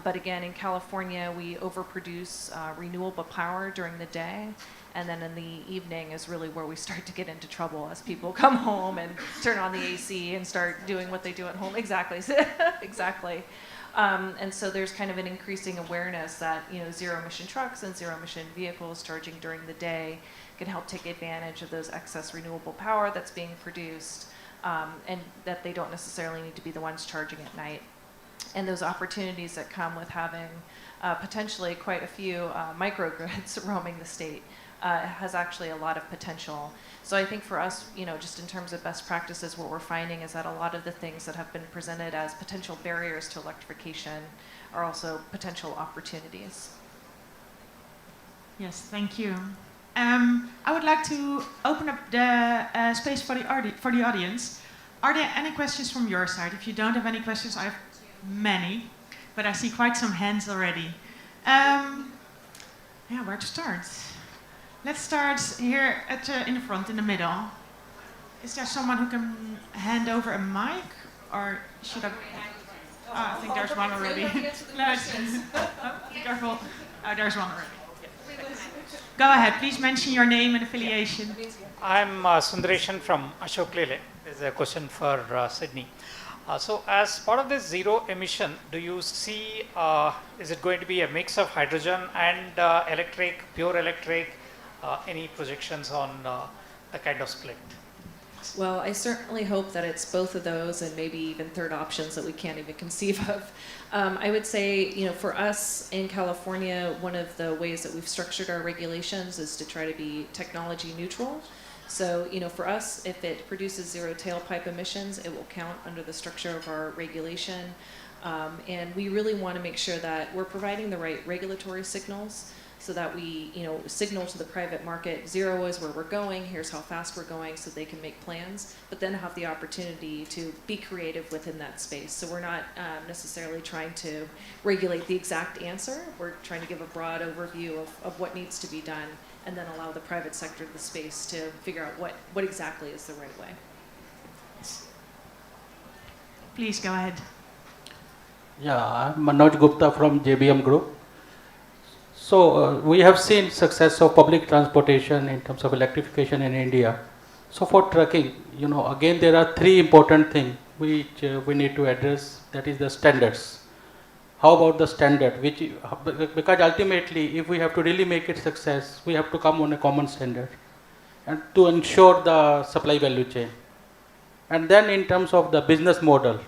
Speaker 7: But again, in California, we overproduce renewable power during the day. And then in the evening is really where we start to get into trouble as people come home and turn on the AC and start doing what they do at home. Exactly, exactly. And so there's kind of an increasing awareness that zero-emission trucks and zero-emission vehicles charging during the day can help take advantage of those excess renewable power that's being produced, and that they don't necessarily need to be the ones charging at night. And those opportunities that come with having potentially quite a few microgrids roaming the state has actually a lot of potential. So I think for us, just in terms of best practices, what we're finding is that a lot of the things that have been presented as potential barriers to electrification are also potential opportunities.
Speaker 6: Yes, thank you. I would like to open up the space for the audience. Are there any questions from your side? If you don't have any questions, I have many, but I see quite some hands already. Where to start? Let's start here in the front, in the middle. Is there someone who can hand over a mic, or should I? I think there's one already. No, be careful. There's one already. Go ahead, please mention your name and affiliation.
Speaker 12: I'm Sundareshan from Ashok Leyland. There's a question for Sydney. So as part of this zero emission, do you see, is it going to be a mix of hydrogen and electric, pure electric? Any projections on the kind of split?
Speaker 7: Well, I certainly hope that it's both of those and maybe even third options that we can't even conceive of. I would say, for us in California, one of the ways that we've structured our regulations is to try to be technology neutral. So, for us, if it produces zero tailpipe emissions, it will count under the structure of our regulation. And we really want to make sure that we're providing the right regulatory signals so that we, signal to the private market, 0 is where we're going, here's how fast we're going, so they can make plans, but then have the opportunity to be creative within that space. So we're not necessarily trying to regulate the exact answer, we're trying to give a broad overview of what needs to be done, and then allow the private sector the space to figure out what exactly is the right way.
Speaker 6: Please go ahead.
Speaker 14: Yeah, I'm Manoj Gupta from JBM Group. So we have seen success of public transportation in terms of electrification in India. So for trucking, again there are 3 important things which we need to address. That is the standards. How about the standard? Because ultimately, if we have to really make it success, we have to come on a common standard, and to ensure the supply value chain. And then in terms of the business model,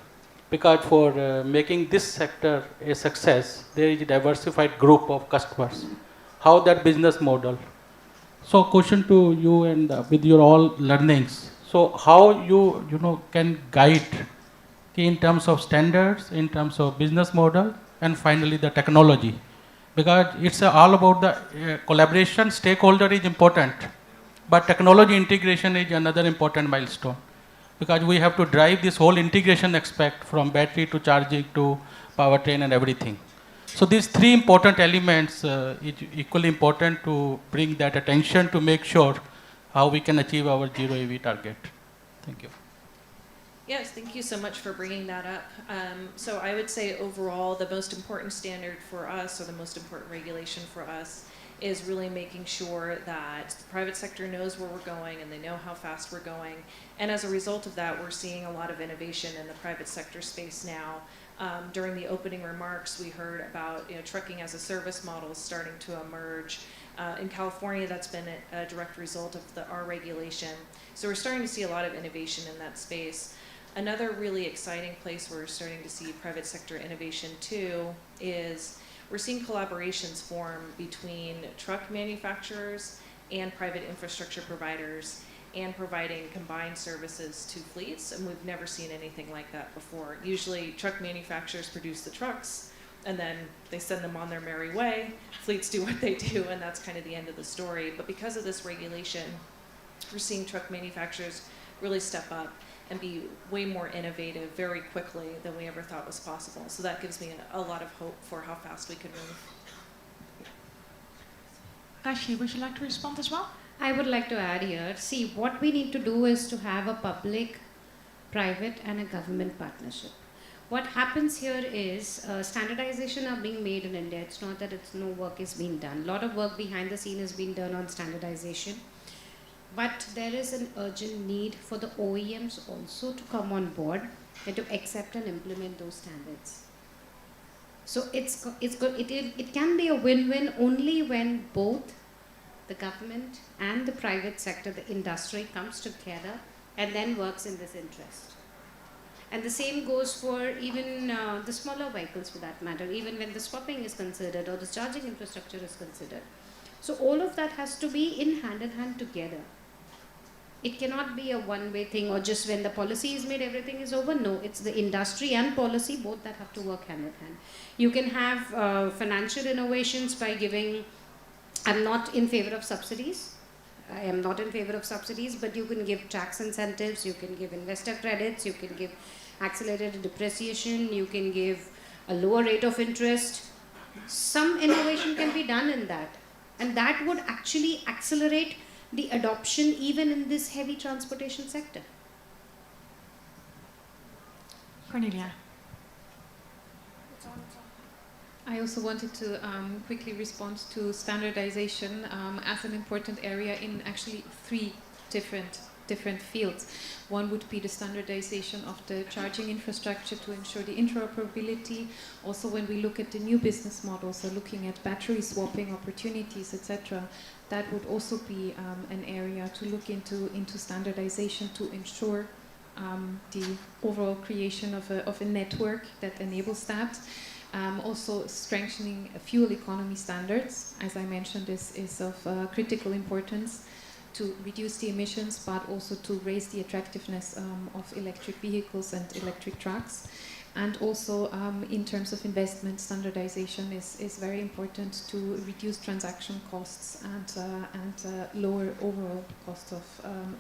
Speaker 14: because for making this sector a success, there is a diversified group of customers. How that business model? So question to you, and with your all learnings, so how you can guide in terms of standards, in terms of business model, and finally the technology, because it's all about the collaboration. Stakeholder is important, but technology integration is another important milestone, because we have to drive this whole integration aspect from battery to charging to powertrain and everything. So these 3 important elements is equally important to bring that attention to make sure how we can achieve our 0 EV target. Thank you.
Speaker 7: Yes, thank you so much for bringing that up. So I would say overall, the most important standard for us, or the most important regulation for us, is really making sure that the private sector knows where we're going and they know how fast we're going. And as a result of that, we're seeing a lot of innovation in the private sector space now. During the opening remarks, we heard about trucking as a service model starting to emerge. In California, that's been a direct result of our regulation. So we're starting to see a lot of innovation in that space. Another really exciting place where we're starting to see private sector innovation too is we're seeing collaborations form between truck manufacturers and private infrastructure providers, and providing combined services to fleets, and we've never seen anything like that before. Usually truck manufacturers produce the trucks and then they send them on their merry way, fleets do what they do, and that's kind of the end of the story. But because of this regulation, we're seeing truck manufacturers really step up and be way more innovative very quickly than we ever thought was possible. So that gives me a lot of hope for how fast we can move.
Speaker 6: Rashi, would you like to respond as well?
Speaker 11: I would like to add here, see, what we need to do is to have a public, private and a government partnership. What happens here is standardization are being made in India. It's not that no work is being done. A lot of work behind the scene is being done on standardization. But there is an urgent need for the OEMs also to come on board and to accept and implement those standards. So it can be a win-win only when both the government and the private sector, the industry, comes together and then works in this interest. And the same goes for even the smaller vehicles for that matter, even when the swapping is considered or the charging infrastructure is considered. So all of that has to be in hand together. It cannot be a one-way thing, or just when the policy is made, everything is over. No, it's the industry and policy, both that have to work hand in hand. You can have financial innovations by giving, I'm not in favor of subsidies. I am not in favor of subsidies, but you can give tax incentives, you can give investor credits, you can give accelerated depreciation, you can give a lower rate of interest. Some innovation can be done in that. And that would actually accelerate the adoption even in this heavy transportation sector.
Speaker 6: Cornelia.
Speaker 1: I also wanted to quickly respond to standardization as an important area in actually 3 different fields. One would be the standardization of the charging infrastructure to ensure the interoperability. Also, when we look at the new business models, so looking at battery swapping opportunities, etc., that would also be an area to look into standardization to ensure the overall creation of a network that enables that. Also, strengthening fuel economy standards, as I mentioned, is of critical importance to reduce the emissions, but also to raise the attractiveness of electric vehicles and electric trucks. And also in terms of investment, standardization is very important to reduce transaction costs and lower overall cost of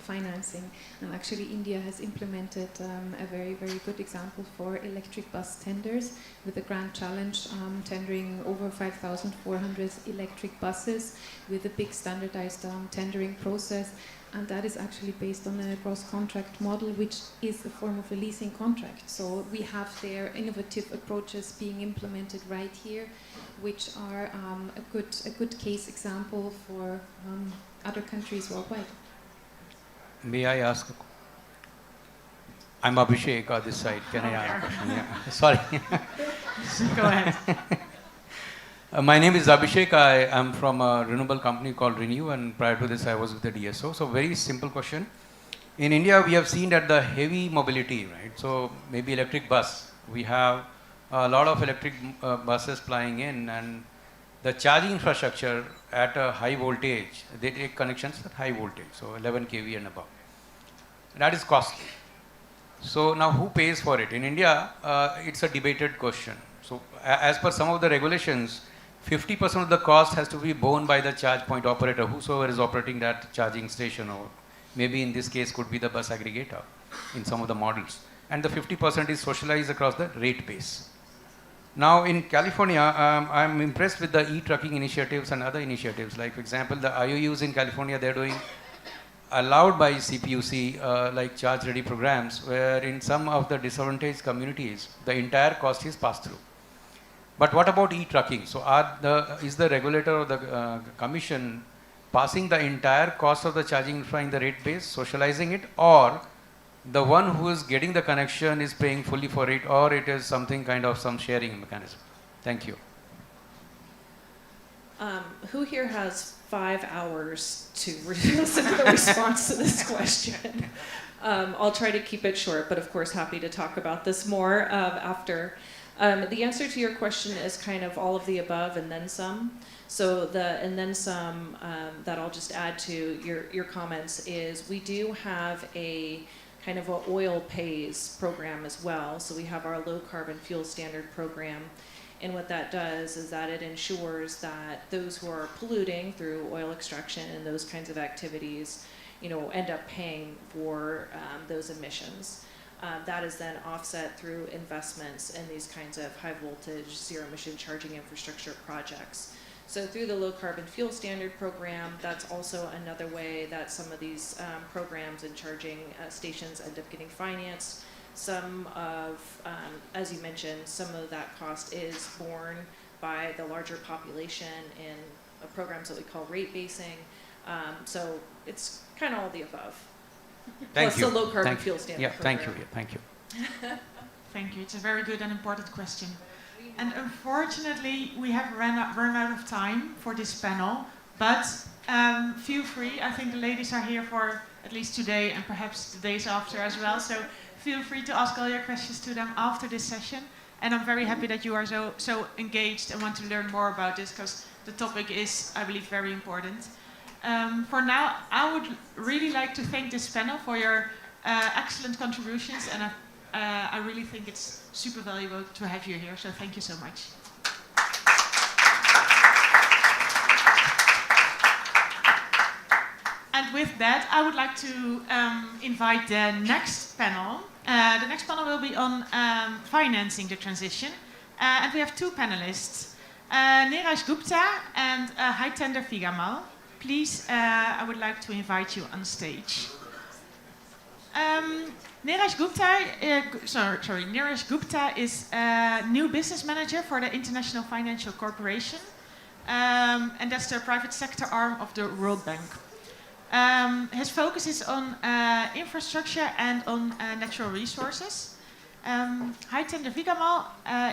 Speaker 1: financing. And actually India has implemented a very, very good example for electric bus tenders with the Grand Challenge, tendering over 5,400 electric buses with a big standardized tendering process. And that is actually based on a gross contract model, which is a form of a leasing contract. So we have there innovative approaches being implemented right here, which are a good case example for other countries worldwide.
Speaker 14: May I ask? I'm Abhishek on this side. Can I ask? Yeah. Sorry.
Speaker 6: Go ahead.
Speaker 14: My name is Abhishek. I am from a renewable company called Renew, and prior to this I was with the DSO. So very simple question. In India we have seen that the heavy mobility, right? So maybe electric bus. We have a lot of electric buses flying in, and the charging infrastructure at a high voltage, they take connections at high voltage, so 11 kV and above. That is costly. So now who pays for it? In India, it's a debated question. So as per some of the regulations, 50% of the cost has to be borne by the charge point operator, whosoever is operating that charging station, or maybe in this case could be the bus aggregator in some of the models. And the 50% is socialized across the rate base. Now in California, I'm impressed with the e-trucking initiatives and other initiatives. Like for example, the IOUs in California, they're doing allowed by CPUC like charge-ready programs, where in some of the disadvantaged communities, the entire cost is passed through. But what about e-trucking? So is the regulator or the commission passing the entire cost of the charging infra in the rate base, socializing it, or the one who is getting the connection is paying fully for it, or it is something kind of some sharing mechanism? Thank you.
Speaker 7: Who here has 5 hours to listen to the response to this question? I'll try to keep it short, but of course happy to talk about this more after. The answer to your question is kind of all of the above and then some. So and then some that I'll just add to your comments is we do have a kind of an oil pays program as well. So we have our low carbon fuel standard program. And what that does is that it ensures that those who are polluting through oil extraction and those kinds of activities, end up paying for those emissions. That is then offset through investments in these kinds of high voltage, zero emission charging infrastructure projects. So through the low carbon fuel standard program, that's also another way that some of these programs and charging stations end up getting financed. Some of, as you mentioned, some of that cost is borne by the larger population in programs that we call rate basing. So it's kind of all the above.
Speaker 14: Thank you.
Speaker 7: Plus the low carbon fuel standard program.
Speaker 14: Thank you.
Speaker 6: Thank you. It's a very good and important question. And unfortunately, we have run out of time for this panel, but feel free. I think the ladies are here for at least today and perhaps the days after as well. So feel free to ask all your questions to them after this session. And I'm very happy that you are so engaged and want to learn more about this, because the topic is, I believe, very important. For now, I would really like to thank this panel for your excellent contributions, and I really think it's super valuable to have you here, so thank you so much. And with that, I would like to invite the next panel. The next panel will be on financing the transition, and we have 2 panelists, Neeraj Gupta and Hitachi Vigamal. Please, I would like to invite you on stage. Neeraj Gupta is a new business manager for the International Financial Corporation, and that's the private sector arm of the World Bank. His focus is on infrastructure and on natural resources. Hitachi Vigamal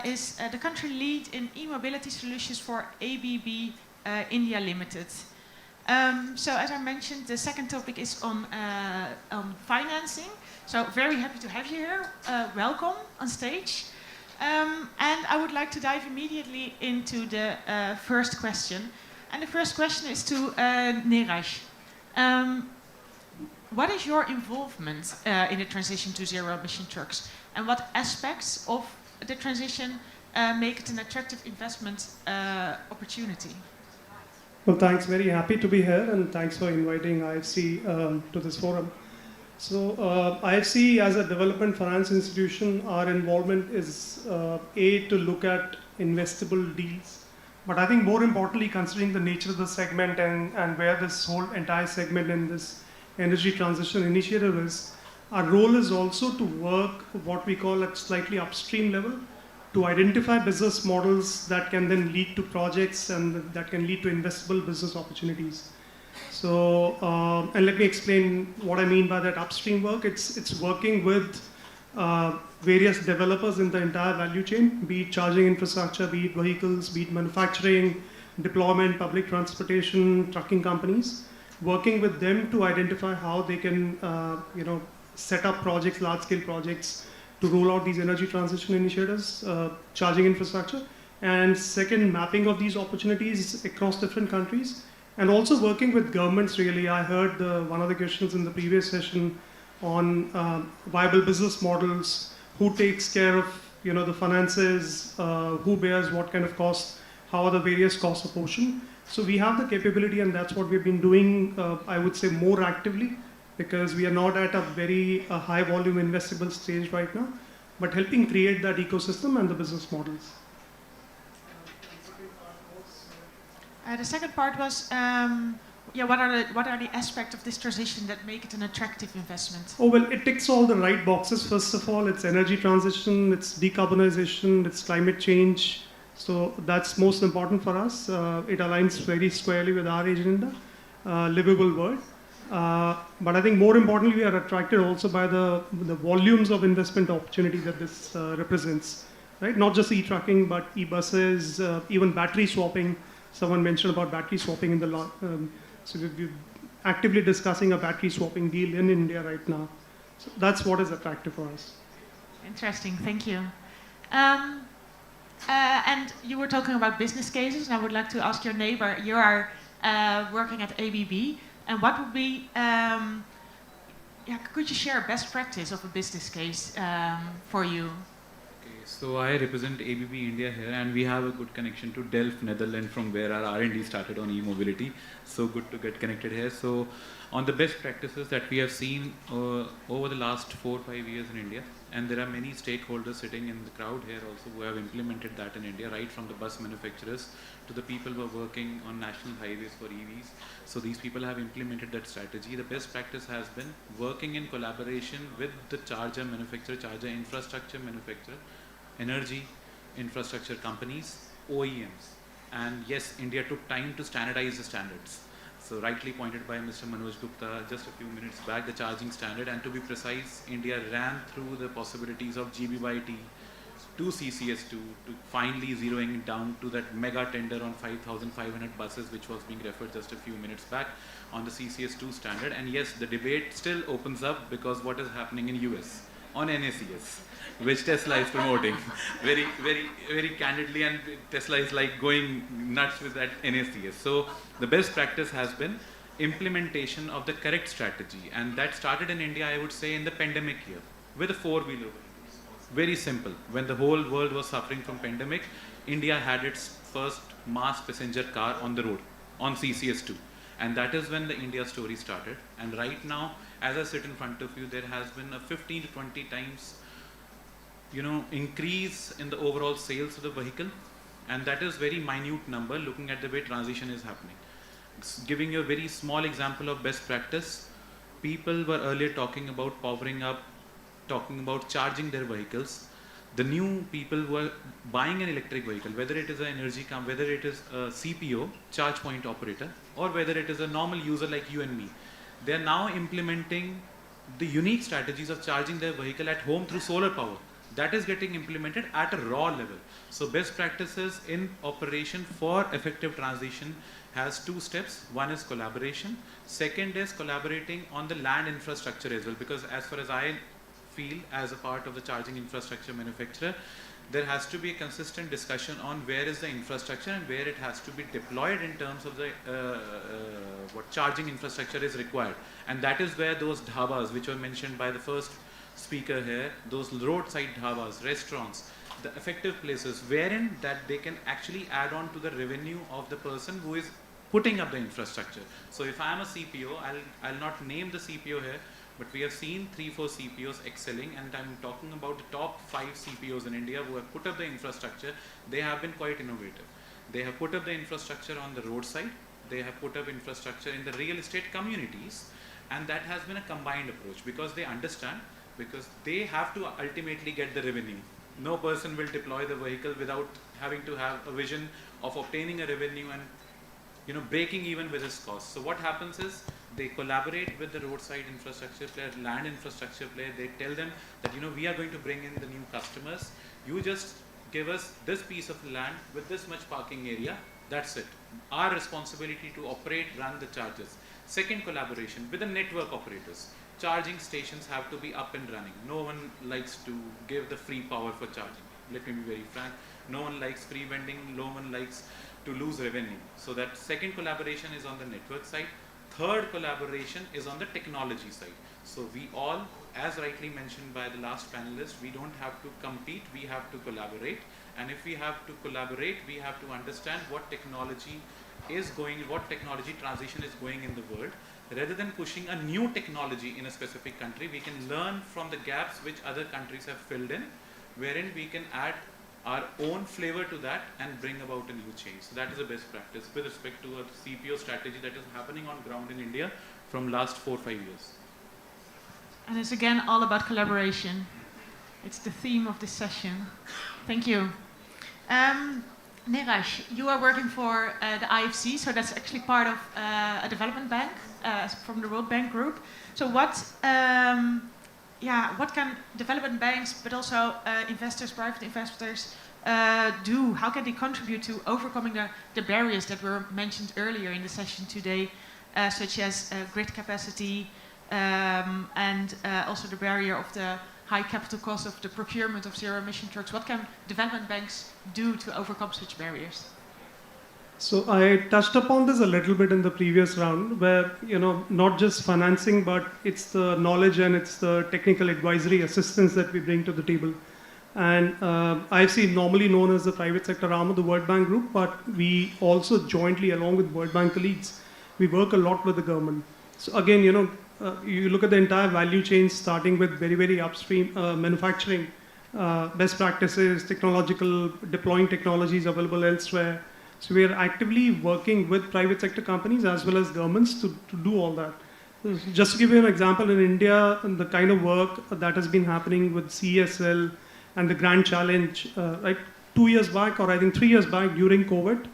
Speaker 6: is the country lead in e-mobility solutions for ABB India Limited. So as I mentioned, the second topic is on financing. So very happy to have you here. Welcome on stage. And I would like to dive immediately into the first question. And the first question is to Neeraj. What is your involvement in the transition to zero emission trucks? And what aspects of the transition make it an attractive investment opportunity?
Speaker 15: Well, thanks. Very happy to be here, and thanks for inviting IFC to this forum. So, IFC, as a development finance institution, our involvement is to look at investable deals. But I think more importantly, considering the nature of the segment and where this whole entire segment in this energy transition initiative is, our role is also to work what we call at slightly upstream level, to identify business models that can then lead to projects and that can lead to investable business opportunities. So, and let me explain what I mean by that upstream work. It's working with various developers in the entire value chain, be it charging infrastructure, be it vehicles, be it manufacturing, deployment, public transportation, trucking companies, working with them to identify how they can set up projects, large-scale projects, to roll out these energy transition initiatives, charging infrastructure, and second, mapping of these opportunities across different countries, and also working with governments really. I heard one of the questions in the previous session on viable business models, who takes care of the finances, who bears what kind of costs, how are the various costs apportioned. So we have the capability, and that's what we've been doing, I would say, more actively, because we are not at a very high volume investable stage right now, but helping create that ecosystem and the business models.
Speaker 6: The second part was, what are the aspects of this transition that make it an attractive investment?
Speaker 15: Oh, well, it ticks all the right boxes. First of all, it's energy transition, it's decarbonization, it's climate change. So that's most important for us. It aligns very squarely with our agenda, livable world. But I think more importantly, we are attracted also by the volumes of investment opportunity that this represents, right? Not just e-trucking, but e-buses, even battery swapping. Someone mentioned about battery swapping in the law. So we're actively discussing a battery swapping deal in India right now. So that's what is attractive for us.
Speaker 6: Interesting, thank you. And you were talking about business cases, and I would like to ask your neighbor, you are working at ABB, and what would be, could you share a best practice of a business case for you?
Speaker 16: So I represent ABB India here, and we have a good connection to Delft, Netherlands, from where our R&D started on e-mobility. So good to get connected here. So on the best practices that we have seen over the last 4 or 5 years in India, and there are many stakeholders sitting in the crowd here also who have implemented that in India, right from the bus manufacturers to the people who are working on national highways for EVs. So these people have implemented that strategy. The best practice has been working in collaboration with the charger manufacturer, charger infrastructure manufacturer, energy infrastructure companies, OEMs. And yes, India took time to standardize the standards. So rightly pointed by Mr. Manoj Gupta just a few minutes back, the charging standard, and to be precise, India ran through the possibilities of GBYT to CCS2 to finally zeroing down to that mega tender on 5,500 buses, which was being referred just a few minutes back on the CCS2 standard. And yes, the debate still opens up because what is happening in US on NACS, which Tesla is promoting very, very, very candidly, and Tesla is like going nuts with that NACS. So the best practice has been implementation of the correct strategy, and that started in India, I would say, in the pandemic year with a four-wheeler. Very simple. When the whole world was suffering from pandemic, India had its first mass passenger car on the road on CCS2, and that is when the India story started. And right now, as I sit in front of you, there has been a 15 to 20 times increase in the overall sales of the vehicle, and that is very minute number looking at the way transition is happening. Giving you a very small example of best practice, people were earlier talking about powering up, talking about charging their vehicles. The new people who are buying an electric vehicle, whether it is an energy company, whether it is a CPO, charge point operator, or whether it is a normal user like you and me, they are now implementing the unique strategies of charging their vehicle at home through solar power. That is getting implemented at a raw level. So best practices in operation for effective transition has 2 steps. One is collaboration. Second is collaborating on the land infrastructure as well, because as far as I feel as a part of the charging infrastructure manufacturer, there has to be a consistent discussion on where is the infrastructure and where it has to be deployed in terms of the what charging infrastructure is required. And that is where those dhabas, which were mentioned by the first speaker here, those roadside dhabas, restaurants, the effective places wherein that they can actually add on to the revenue of the person who is putting up the infrastructure. So if I am a CPO, I'll not name the CPO here, but we have seen 3-4 CPOs excelling, and I'm talking about the top 5 CPOs in India who have put up the infrastructure. They have been quite innovative. They have put up the infrastructure on the roadside. They have put up infrastructure in the real estate communities, and that has been a combined approach because they understand, because they have to ultimately get the revenue. No person will deploy the vehicle without having to have a vision of obtaining a revenue and breaking even with his costs. So what happens is they collaborate with the roadside infrastructure player, land infrastructure player. They tell them that we are going to bring in the new customers. You just give us this piece of land with this much parking area. That's it. Our responsibility to operate, run the charges. Second, collaboration with the network operators. Charging stations have to be up and running. No one likes to give the free power for charging. Let me be very frank. No one likes free vending. No one likes to lose revenue. So that second collaboration is on the network side. Third collaboration is on the technology side. So we all, as rightly mentioned by the last panelist, we don't have to compete, we have to collaborate. And if we have to collaborate, we have to understand what technology is going, what technology transition is going in the world. Rather than pushing a new technology in a specific country, we can learn from the gaps which other countries have filled in, wherein we can add our own flavor to that and bring about a new change. So that is a best practice with respect to a CPO strategy that is happening on ground in India from last 4-5 years.
Speaker 6: And it's again all about collaboration. It's the theme of this session. Thank you. Neeraj, you are working for the IFC, so that's actually part of a development bank from the World Bank Group. So what can development banks, but also investors, private investors, do? How can they contribute to overcoming the barriers that were mentioned earlier in the session today, such as grid capacity and also the barrier of the high capital cost of the procurement of zero-emission trucks? What can development banks do to overcome such barriers?
Speaker 15: So I touched upon this a little bit in the previous round, where not just financing, but it's the knowledge and it's the technical advisory assistance that we bring to the table. And IFC, normally known as the private sector arm of the World Bank Group, but we also jointly, along with World Bank colleagues, we work a lot with the government. So again, you look at the entire value chain, starting with very, very upstream manufacturing, best practices, deploying technologies available elsewhere. So we are actively working with private sector companies as well as governments to do all that. Just to give you an example, in India, the kind of work that has been happening with CESL and the Grand Challenge, right, 2 years back, or I think 3 years back during COVID,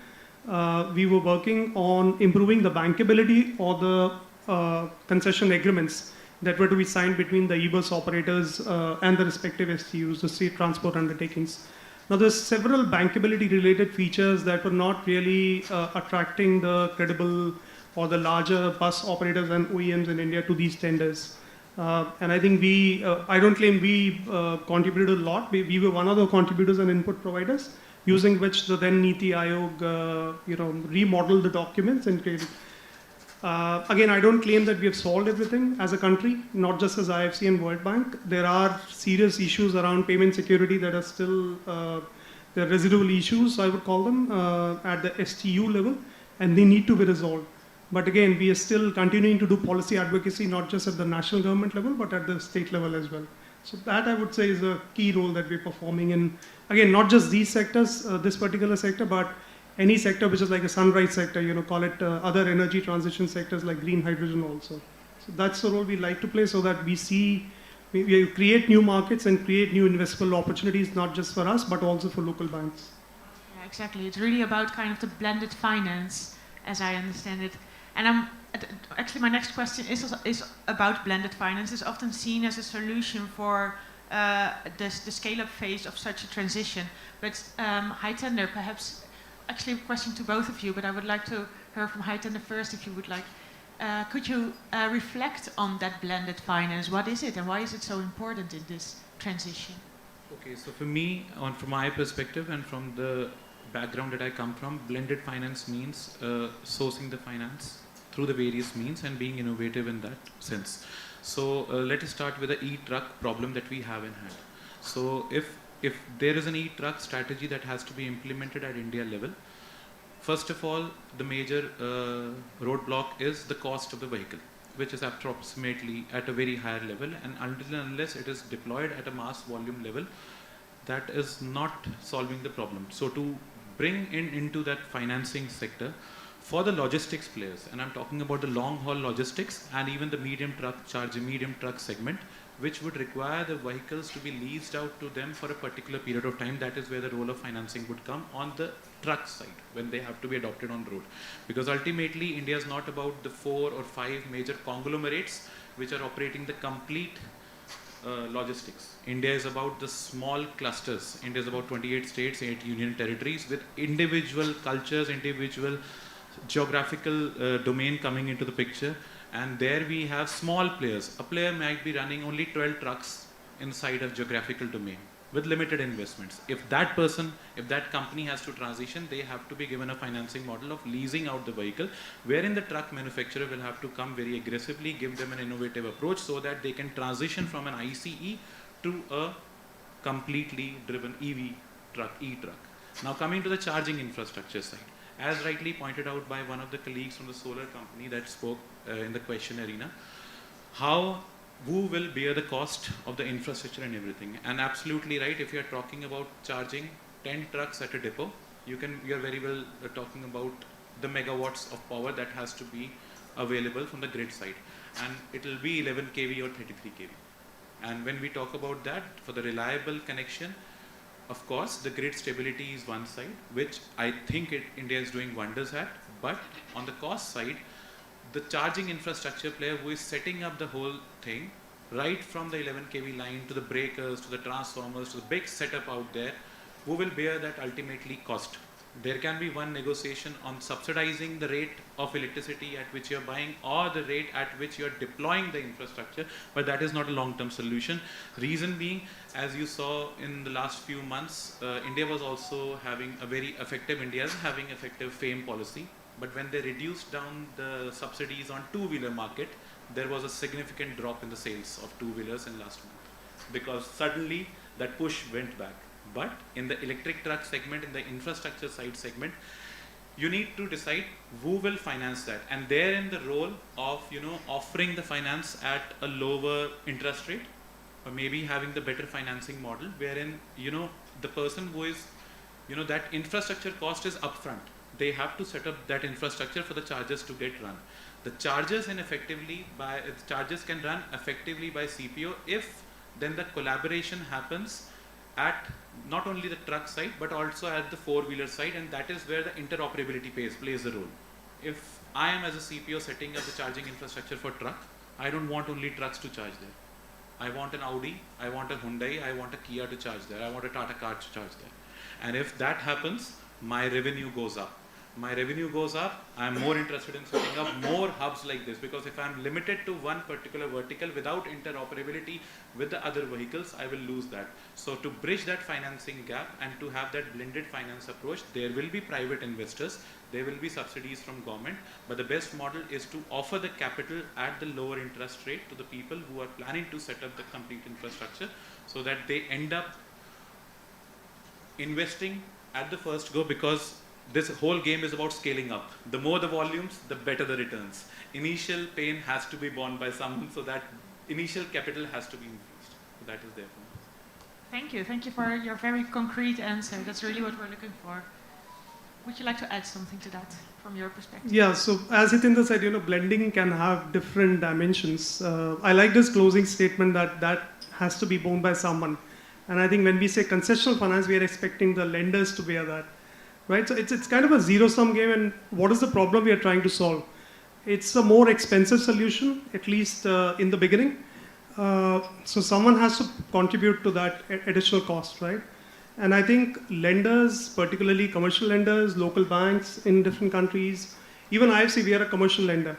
Speaker 15: we were working on improving the bankability or the concession agreements that were to be signed between the e-bus operators and the respective STUs, the state transport undertakings. Now, there's several bankability related features that were not really attracting the credible or the larger bus operators and OEMs in India to these tenders. And I think I don't claim we contributed a lot. We were one of the contributors and input providers, using which the then Niti Aayog, remodeled the documents and created. Again, I don't claim that we have solved everything as a country, not just as IFC and World Bank. There are serious issues around payment security that are still, the residual issues, I would call them, at the STU level, and they need to be resolved. But again, we are still continuing to do policy advocacy, not just at the national government level, but at the state level as well. So that, I would say, is a key role that we're performing in, again, not just these sectors, this particular sector, but any sector which is like a sunrise sector, call it other energy transition sectors like green hydrogen also. So that's the role we like to play, so that we create new markets and create new investable opportunities, not just for us, but also for local banks.
Speaker 6: Yeah, exactly. It's really about kind of the blended finance, as I understand it. And actually my next question is about blended finance. It's often seen as a solution for the scale-up phase of such a transition. But High-Tender, perhaps, actually a question to both of you, but I would like to hear from High-Tender first, if you would like. Could you reflect on that blended finance? What is it and why is it so important in this transition?
Speaker 16: Okay, so for me, from my perspective and from the background that I come from, blended finance means sourcing the finance through the various means and being innovative in that sense. So let us start with the e-truck problem that we have in hand. So if if there is an e-truck strategy that has to be implemented at India level, first of all, the major roadblock is the cost of the vehicle, which is approximately at a very higher level, and until and unless it is deployed at a mass volume level, that is not solving the problem. So to bring into that financing sector for the logistics players, and I'm talking about the long haul logistics and even the medium truck segment, which would require the vehicles to be leased out to them for a particular period of time. That is where the role of financing would come on the truck side when they have to be adopted on road. Because ultimately India is not about the 4 or 5 major conglomerates which are operating the complete logistics. India is about the small clusters. India is about 28 states, 8 union territories with individual cultures, individual geographical domain coming into the picture. And there we have small players. A player might be running only 12 trucks inside a geographical domain with limited investments. If that company has to transition, they have to be given a financing model of leasing out the vehicle, wherein the truck manufacturer will have to come very aggressively, give them an innovative approach so that they can transition from an ICE to a completely driven EV truck, e-truck. Now coming to the charging infrastructure side. As rightly pointed out by one of the colleagues from the solar company that spoke in the question arena, who will bear the cost of the infrastructure and everything? And absolutely right, if you are talking about charging 10 trucks at a depot, you are very well talking about the megawatts of power that has to be available from the grid side. And it will be 11 kV or 33 kV. And when we talk about that, for the reliable connection, of course, the grid stability is one side, which I think India is doing wonders at. But on the cost side, the charging infrastructure player who is setting up the whole thing, right from the 11 kV line to the breakers, to the transformers, to the big setup out there, who will bear that ultimately cost? There can be one negotiation on subsidizing the rate of electricity at which you are buying or the rate at which you are deploying the infrastructure, but that is not a long-term solution. Reason being, as you saw in the last few months, India was also having a very effective, India is having effective FAME policy, but when they reduced down the subsidies on two-wheeler market, there was a significant drop in the sales of two-wheelers in last month because suddenly that push went back. But in the electric truck segment, in the infrastructure side segment, you need to decide who will finance that. And therein the role of, offering the finance at a lower interest rate, or maybe having the better financing model, wherein, the person who is, that infrastructure cost is upfront. They have to set up that infrastructure for the chargers to get run. The chargers can run effectively by CPO if then the collaboration happens at not only the truck side but also at the four-wheeler side, and that is where the interoperability plays a role. If I am as a CPO setting up the charging infrastructure for truck, I don't want only trucks to charge there. I want an Audi, I want a Hyundai, I want a Kia to charge there, I want a Tata car to charge there. And if that happens, my revenue goes up. My revenue goes up, I'm more interested in setting up more hubs like this, because if I'm limited to one particular vertical without interoperability with the other vehicles, I will lose that. So to bridge that financing gap and to have that blended finance approach, there will be private investors, there will be subsidies from government, but the best model is to offer the capital at the lower interest rate to the people who are planning to set up the complete infrastructure, so that they end up investing at the first go, because this whole game is about scaling up. The more the volumes, the better the returns. Initial pain has to be borne by someone, so that initial capital has to be increased. So that is there for me.
Speaker 6: Thank you for your very concrete answer. That's really what we're looking for. Would you like to add something to that from your perspective?
Speaker 15: Yeah, so as Hitinder said, blending can have different dimensions. I like this closing statement that has to be borne by someone. And I think when we say concessional finance, we are expecting the lenders to bear that. Right, so it's kind of a zero-sum game, and what is the problem we are trying to solve? It's a more expensive solution, at least in the beginning. So someone has to contribute to that additional cost, right? And I think lenders, particularly commercial lenders, local banks in different countries, even IFC, we are a commercial lender.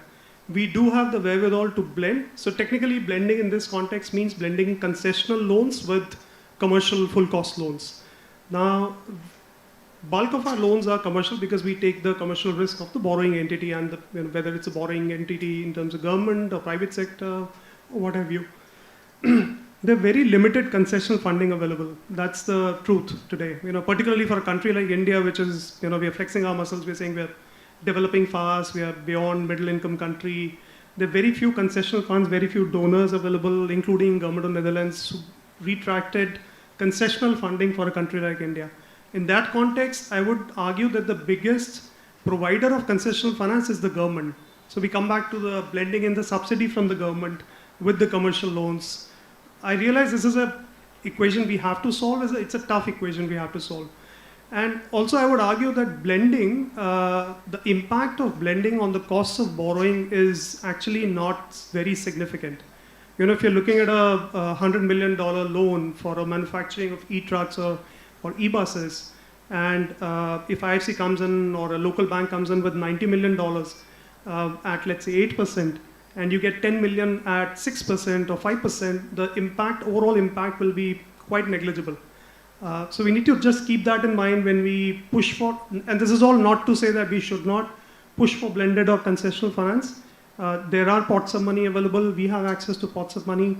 Speaker 15: We do have the wherewithal to blend. So technically blending in this context means blending concessional loans with commercial full cost loans. Now, bulk of our loans are commercial because we take the commercial risk of the borrowing entity and whether it's a borrowing entity in terms of government or private sector or what have you. there are very limited concessional funding available. That's the truth today. Particularly for a country like India, which is, we are flexing our muscles. We're saying we're developing fast. We are beyond middle income country. There are very few concessional funds, very few donors available, including Government of Netherlands, who retracted concessional funding for a country like India. In that context, I would argue that the biggest provider of concessional finance is the government. So we come back to the blending in the subsidy from the government with the commercial loans. I realize this is an equation we have to solve. It's a tough equation we have to solve. And also I would argue that blending, the impact of blending on the cost of borrowing is actually not very significant. If you're looking at a $100 million loan for a manufacturing of e-trucks or e-buses, and if IFC comes in or a local bank comes in with $90 million at, let's say, 8%, and you get 10 million at 6% or 5%, the overall impact will be quite negligible. So we need to just keep that in mind when we push for, and this is all not to say that we should not push for blended or concessional finance. There are pots of money available. We have access to pots of money.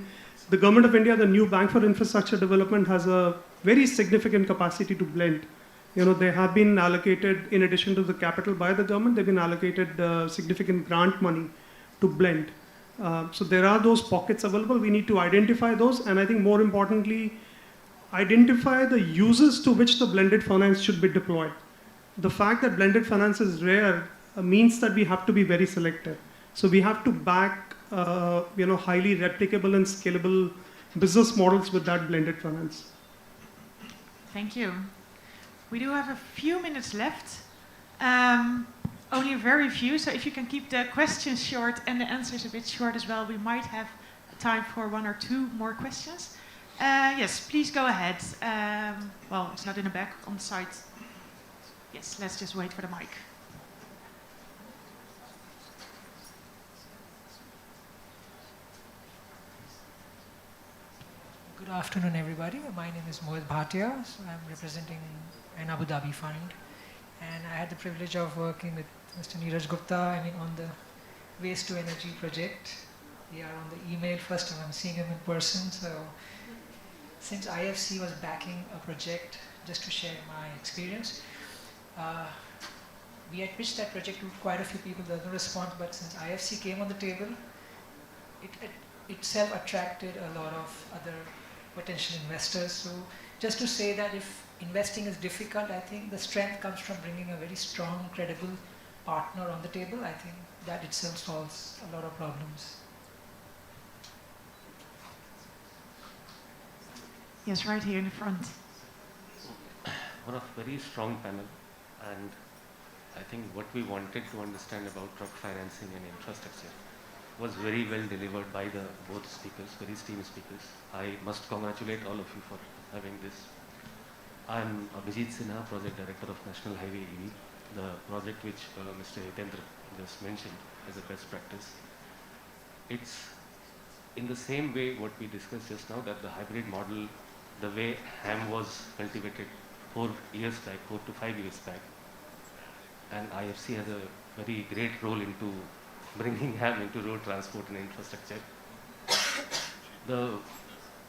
Speaker 15: The Government of India, the new Bank for Infrastructure Development, has a very significant capacity to blend. They have been allocated, in addition to the capital by the government, they've been allocated significant grant money to blend. So there are those pockets available. We need to identify those, and I think more importantly, identify the uses to which the blended finance should be deployed. The fact that blended finance is rare means that we have to be very selective. So we have to back highly replicable and scalable business models with that blended finance.
Speaker 6: Thank you. We do have a few minutes left. Only a very few, so if you can keep the questions short and the answers a bit short as well, we might have time for one or two more questions. Yes, please go ahead. Well, it's not in the back, on the side. Yes, let's just wait for the mic.
Speaker 17: Good afternoon, everybody. My name is Mohit Bhatia. So I'm representing an Abu Dhabi fund. And I had the privilege of working with Mr. Neeraj Gupta on the waste to energy project. We are on the email first time I'm seeing him in person. So since IFC was backing a project, just to share my experience, we had pitched that project to quite a few people. There was no response, but since IFC came on the table, it itself attracted a lot of other potential investors. So just to say that if investing is difficult, I think the strength comes from bringing a very strong, credible partner on the table. I think that itself solves a lot of problems.
Speaker 6: Yes, right here in the front.
Speaker 20: One of very strong panel, and I think what we wanted to understand about truck financing and infrastructure was very well delivered by the both speakers, very esteemed speakers. I must congratulate all of you for having this. I'm Abhijit Sinha, Project Director of National Highway EV, the project which Mr. Hitendra just mentioned as a best practice. It's in the same way what we discussed just now, that the hybrid model, the way HAM was cultivated 4 years back, 4 to 5 years back, and IFC has a very great role into bringing HAM into road transport and infrastructure. The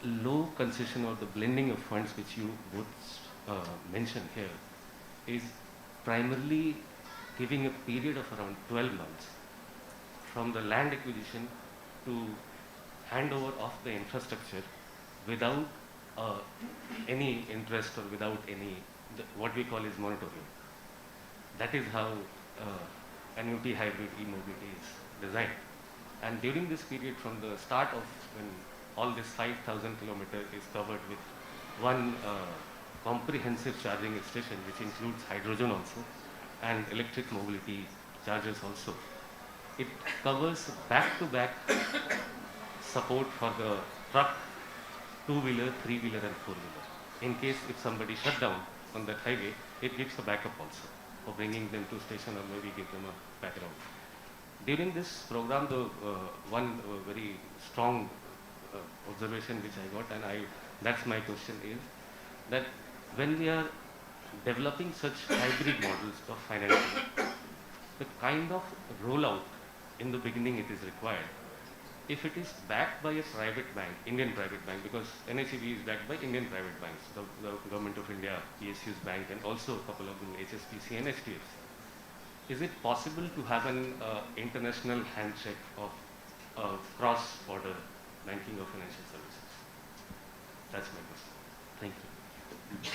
Speaker 20: low concession or the blending of funds which you both mentioned here is primarily giving a period of around 12 months from the land acquisition to handover of the infrastructure without any interest or without any, what we call is moratorium. That is how annuity hybrid e-mobility is designed. And during this period, from the start of when all this 5,000 kilometers is covered with one comprehensive charging station, which includes hydrogen also and electric mobility chargers also. It covers back-to-back support for the truck, two-wheeler, three-wheeler and four-wheeler. In case if somebody shut down on that highway, it gives a backup also for bringing them to station or maybe give them a background. During this program, the one very strong observation which I got, and that's my question, is that when we are developing such hybrid models of financing, the kind of rollout in the beginning it is required if it is backed by a private bank, Indian private bank, because NICB is backed by Indian private banks, the Government of India, PSU's bank, and also a couple of them, HSBC and HDFC. Is it possible to have an international handshake of cross-border banking or financial services? That's my question. Thank you.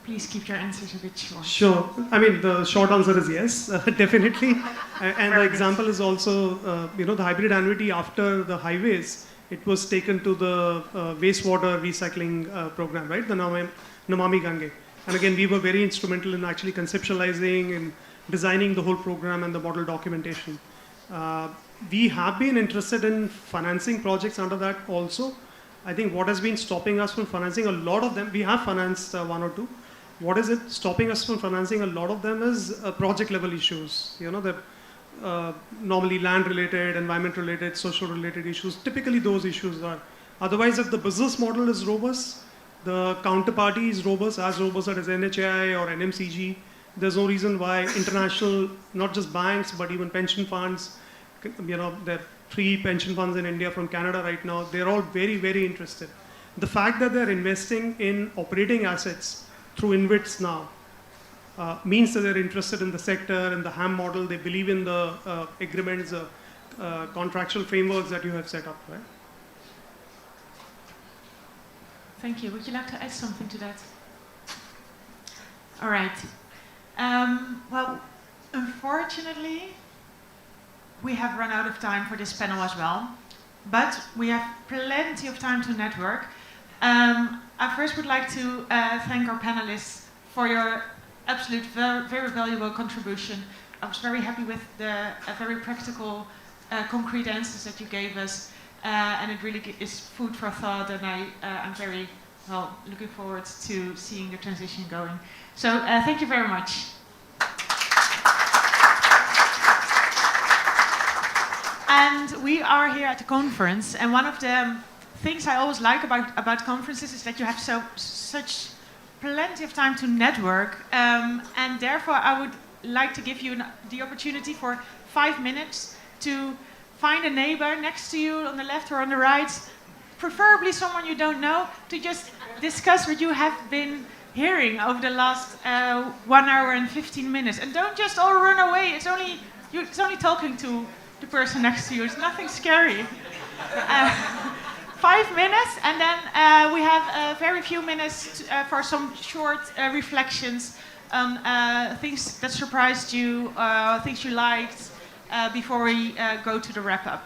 Speaker 6: Please keep your answers a bit short.
Speaker 15: Sure. I mean, the short answer is yes, definitely. And the example is also, the hybrid annuity after the highways, it was taken to the wastewater recycling program, right? The Namami Gange. And again, we were very instrumental in actually conceptualizing and designing the whole program and the model documentation. We have been interested in financing projects under that also. I think what has been stopping us from financing a lot of them, we have financed one or two. What is it stopping us from financing a lot of them is project level issues. The normally land related, environment related, social related issues. Typically those issues are. Otherwise, if the business model is robust, the counterparty is robust as NHAI or NMCG, there's no reason why international, not just banks, but even pension funds, there are 3 pension funds in India from Canada right now, they're all very, very interested. The fact that they're investing in operating assets through InvITs now means that they're interested in the sector and the HAM model. They believe in the agreements, contractual frameworks that you have set up, right?
Speaker 6: Thank you. Would you like to add something to that? All right. Well, unfortunately, we have run out of time for this panel as well, but we have plenty of time to network. I first would like to thank our panelists for your absolute very valuable contribution. I was very happy with the very practical, concrete answers that you gave us, and it really is food for thought, and I'm very looking forward to seeing the transition going. So thank you very much. And we are here at the conference, and one of the things I always like about conferences is that you have such plenty of time to network, and therefore I would like to give you the opportunity for 5 minutes to find a neighbor next to you on the left or on the right, preferably someone you don't know, to just discuss what you have been hearing over the last 1 hour and 15 minutes. And don't just all run away. It's only talking to the person next to you. It's nothing scary. 5 minutes, and then we have very few minutes for some short reflections on things that surprised you, things you liked, before we go to the wrap-up.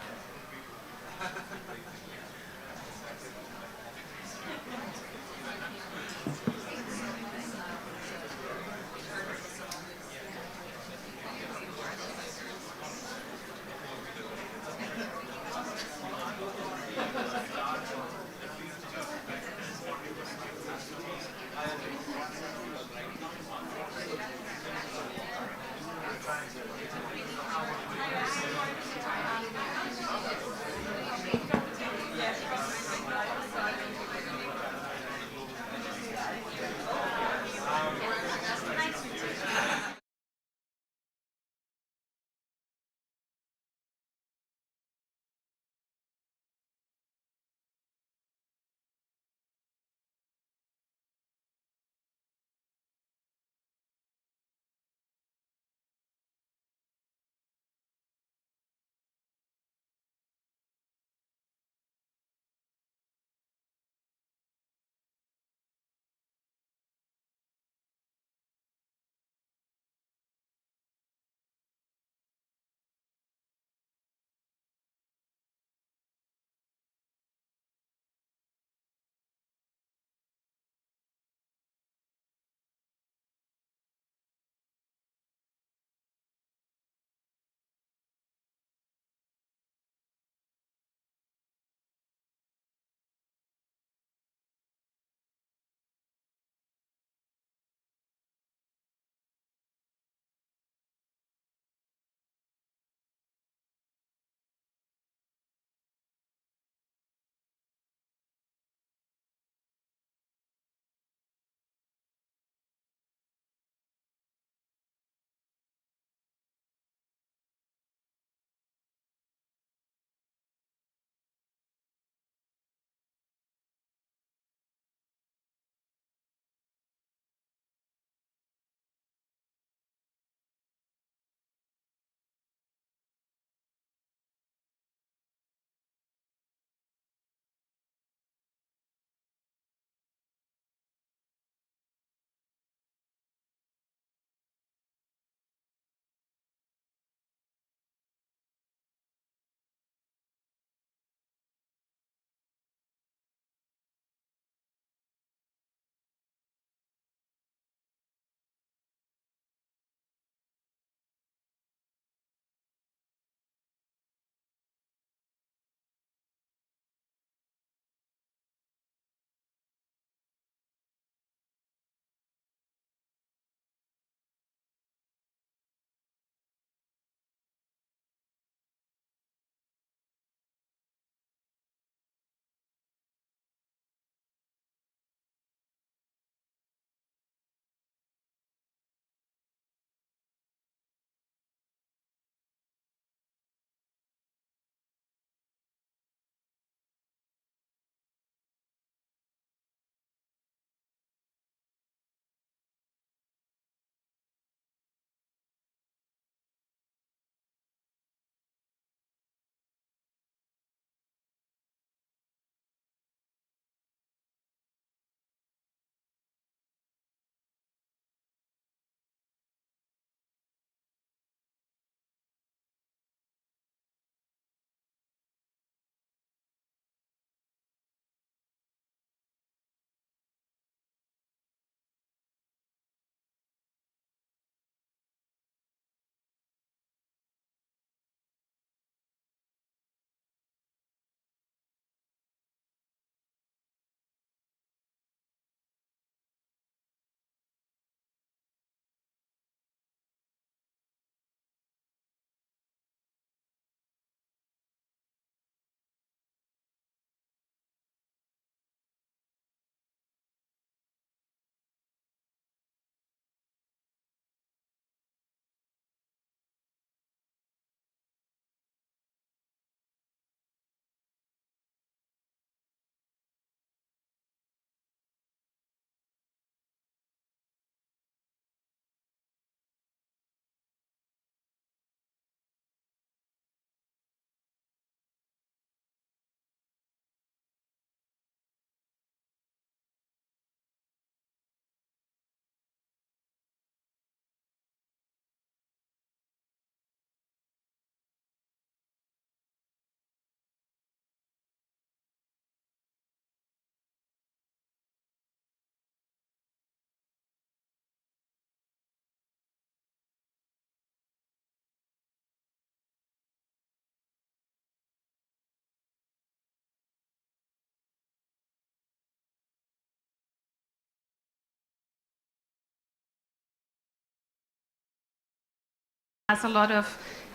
Speaker 1: has a lot of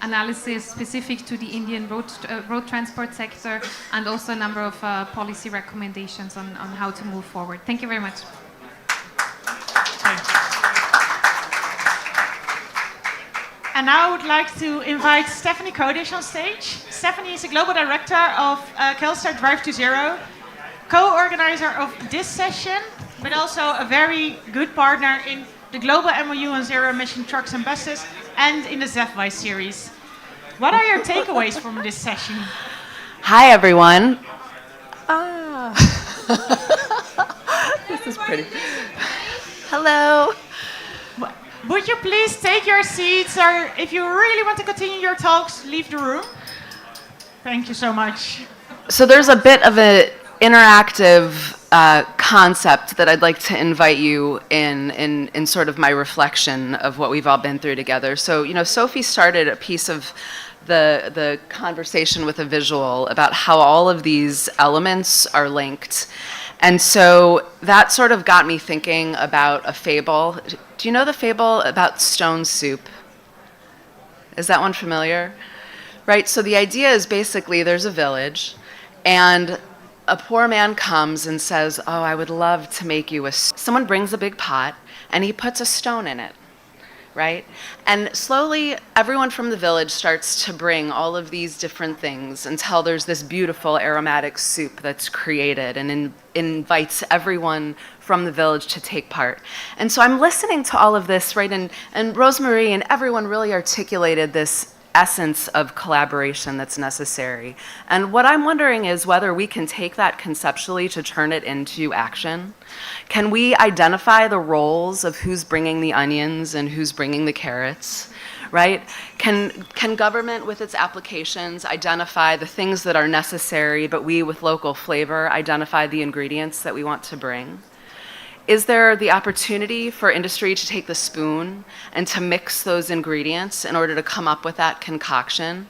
Speaker 1: analysis specific to the Indian road transport sector, and also a number of policy recommendations on how to move forward. Thank you very much.
Speaker 6: And now I would like to invite Stephanie Kodish on stage. Stephanie is the Global Director of Kelstar Drive to Zero, co-organizer of this session, but also a very good partner in the global MOU on zero-emission trucks and buses, and in the ZEFWISE series. What are your takeaways from this session?
Speaker 2: Hi, everyone. This is pretty. Hello.
Speaker 6: Would you please take your seats, or if you really want to continue your talks, leave the room? Thank you so much.
Speaker 2: So there's a bit of an interactive concept that I'd like to invite you in sort of my reflection of what we've all been through together. So, you know, Sophie started a piece of the conversation with a visual about how all of these elements are linked. And so that sort of got me thinking about a fable. Do you know the fable about stone soup? Is that one familiar? Right, so the idea is basically there's a village, and a poor man comes and says, oh, I would love to make you a... Someone brings a big pot, and he puts a stone in it, right? And slowly, everyone from the village starts to bring all of these different things until there's this beautiful aromatic soup that's created and invites everyone from the village to take part. And so I'm listening to all of this, right? And Rosemary and everyone really articulated this essence of collaboration that's necessary. And what I'm wondering is whether we can take that conceptually to turn it into action. Can we identify the roles of who's bringing the onions and who's bringing the carrots, right? Can government with its applications identify the things that are necessary, but we with local flavor identify the ingredients that we want to bring? Is there the opportunity for industry to take the spoon and to mix those ingredients in order to come up with that concoction?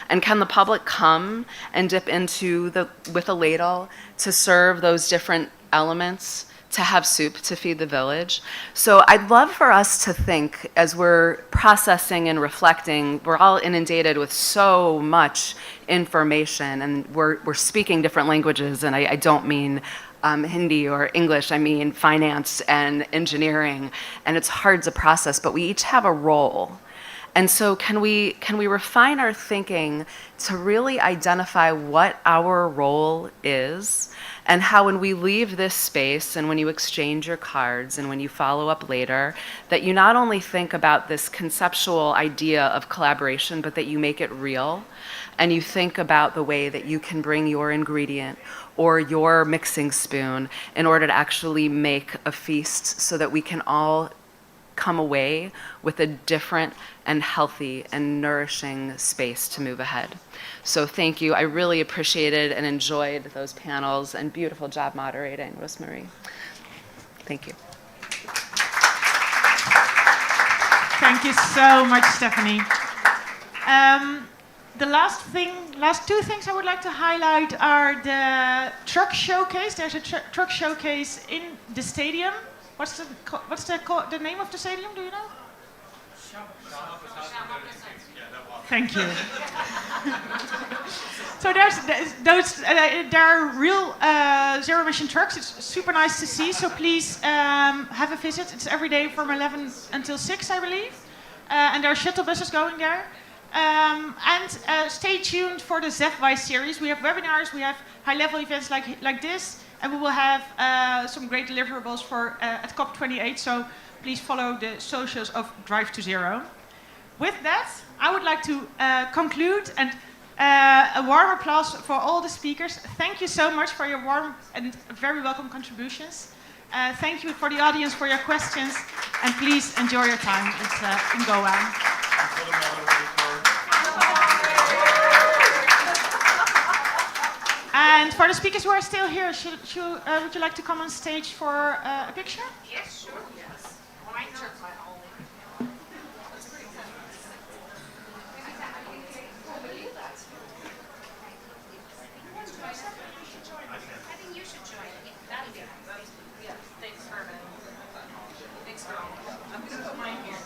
Speaker 2: And can the public come and dip into with a ladle to serve those different elements, to have soup to feed the village? So I'd love for us to think, as we're processing and reflecting, we're all inundated with so much information, and we're speaking different languages, and I don't mean Hindi or English, I mean finance and engineering, and it's hard to process, but we each have a role. And so can we refine our thinking to really identify what our role is, and how when we leave this space and when you exchange your cards and when you follow up later, that you not only think about this conceptual idea of collaboration, but that you make it real, and you think about the way that you can bring your ingredient or your mixing spoon in order to actually make a feast so that we can all come away with a different and healthy and nourishing space to move ahead. So thank you. I really appreciated and enjoyed those panels, and beautiful job moderating, Rosemary. Thank you.
Speaker 6: Thank you so much, Stephanie. The last two things I would like to highlight are the truck showcase. There's a truck showcase in the stadium. What's the name of the stadium? Do you know? Thank you. So there are real zero-emission trucks. It's super nice to see. So please have a visit. It's every day from 11 until 6, I believe. And there are shuttle buses going there. Stay tuned for the ZEFWISE series. We have webinars, we have high-level events like this, and we will have some great deliverables for at COP28. So please follow the socials of Drive to Zero. With that, I would like to conclude, and a warm applause for all the speakers. Thank you so much for your warm and very welcome contributions. Thank you for the audience for your questions, and please enjoy your time in Goa. And for the speakers who are still here, would you like to come on stage for a picture?
Speaker 11: Yes, sure. Yes. I think you should join. That'd be nice. Yeah, thanks for I'm going to put mine here.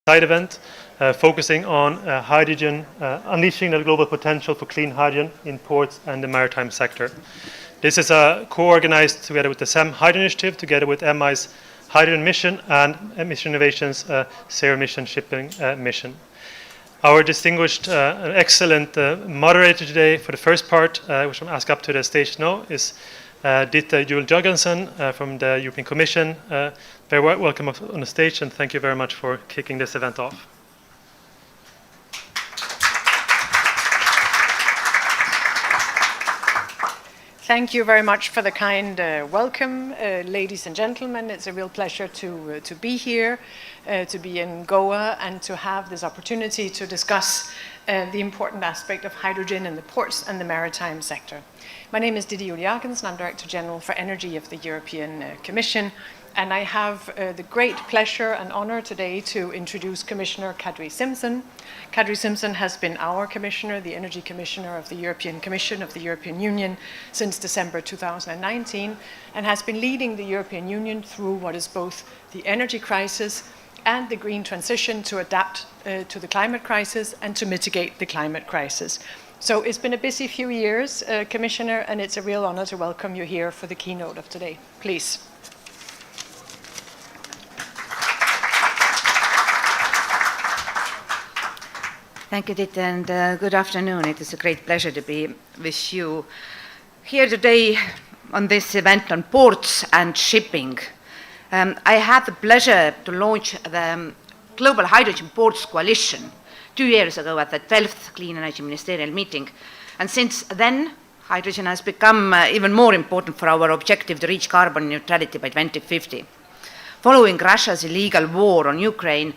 Speaker 3: side event focusing on hydrogen, unleashing the global potential for clean hydrogen in ports and the maritime sector. This is co-organized together with the CEM Hydrogen Initiative, together with MI's Hydrogen Mission and Mission Innovations Zero Emission Shipping Mission. Our distinguished and excellent moderator today for the first part, which I'm asked up to the stage now, is Dita Juel Jørgensen from the European Commission. Very welcome on the stage, and thank you very much for kicking this event off.
Speaker 21: Thank you very much for the kind welcome, ladies and gentlemen. It's a real pleasure to be here, to be in Goa, and to have this opportunity to discuss the important aspect of hydrogen in the ports and the maritime sector. My name is Dita Juel Jørgensen. I'm Director General for Energy of the European Commission, and I have the great pleasure and honor today to introduce Commissioner Kadri Simson. Kadri Simson has been our Commissioner, the Energy Commissioner of the European Commission of the European Union since December 2019, and has been leading the European Union through what is both the energy crisis and the green transition to adapt to the climate crisis and to mitigate the climate crisis. So it's been a busy few years, Commissioner, and it's a real honor to welcome you here for the keynote of today. Please.
Speaker 23: Thank you, Dita, and good afternoon. It is a great pleasure to be with you here today on this event on ports and shipping. I had the pleasure to launch the Global Hydrogen Ports Coalition 2 years ago at the 12th Clean Energy Ministerial meeting. And since then, hydrogen has become even more important for our objective to reach carbon neutrality by 2050. Following Russia's illegal war on Ukraine,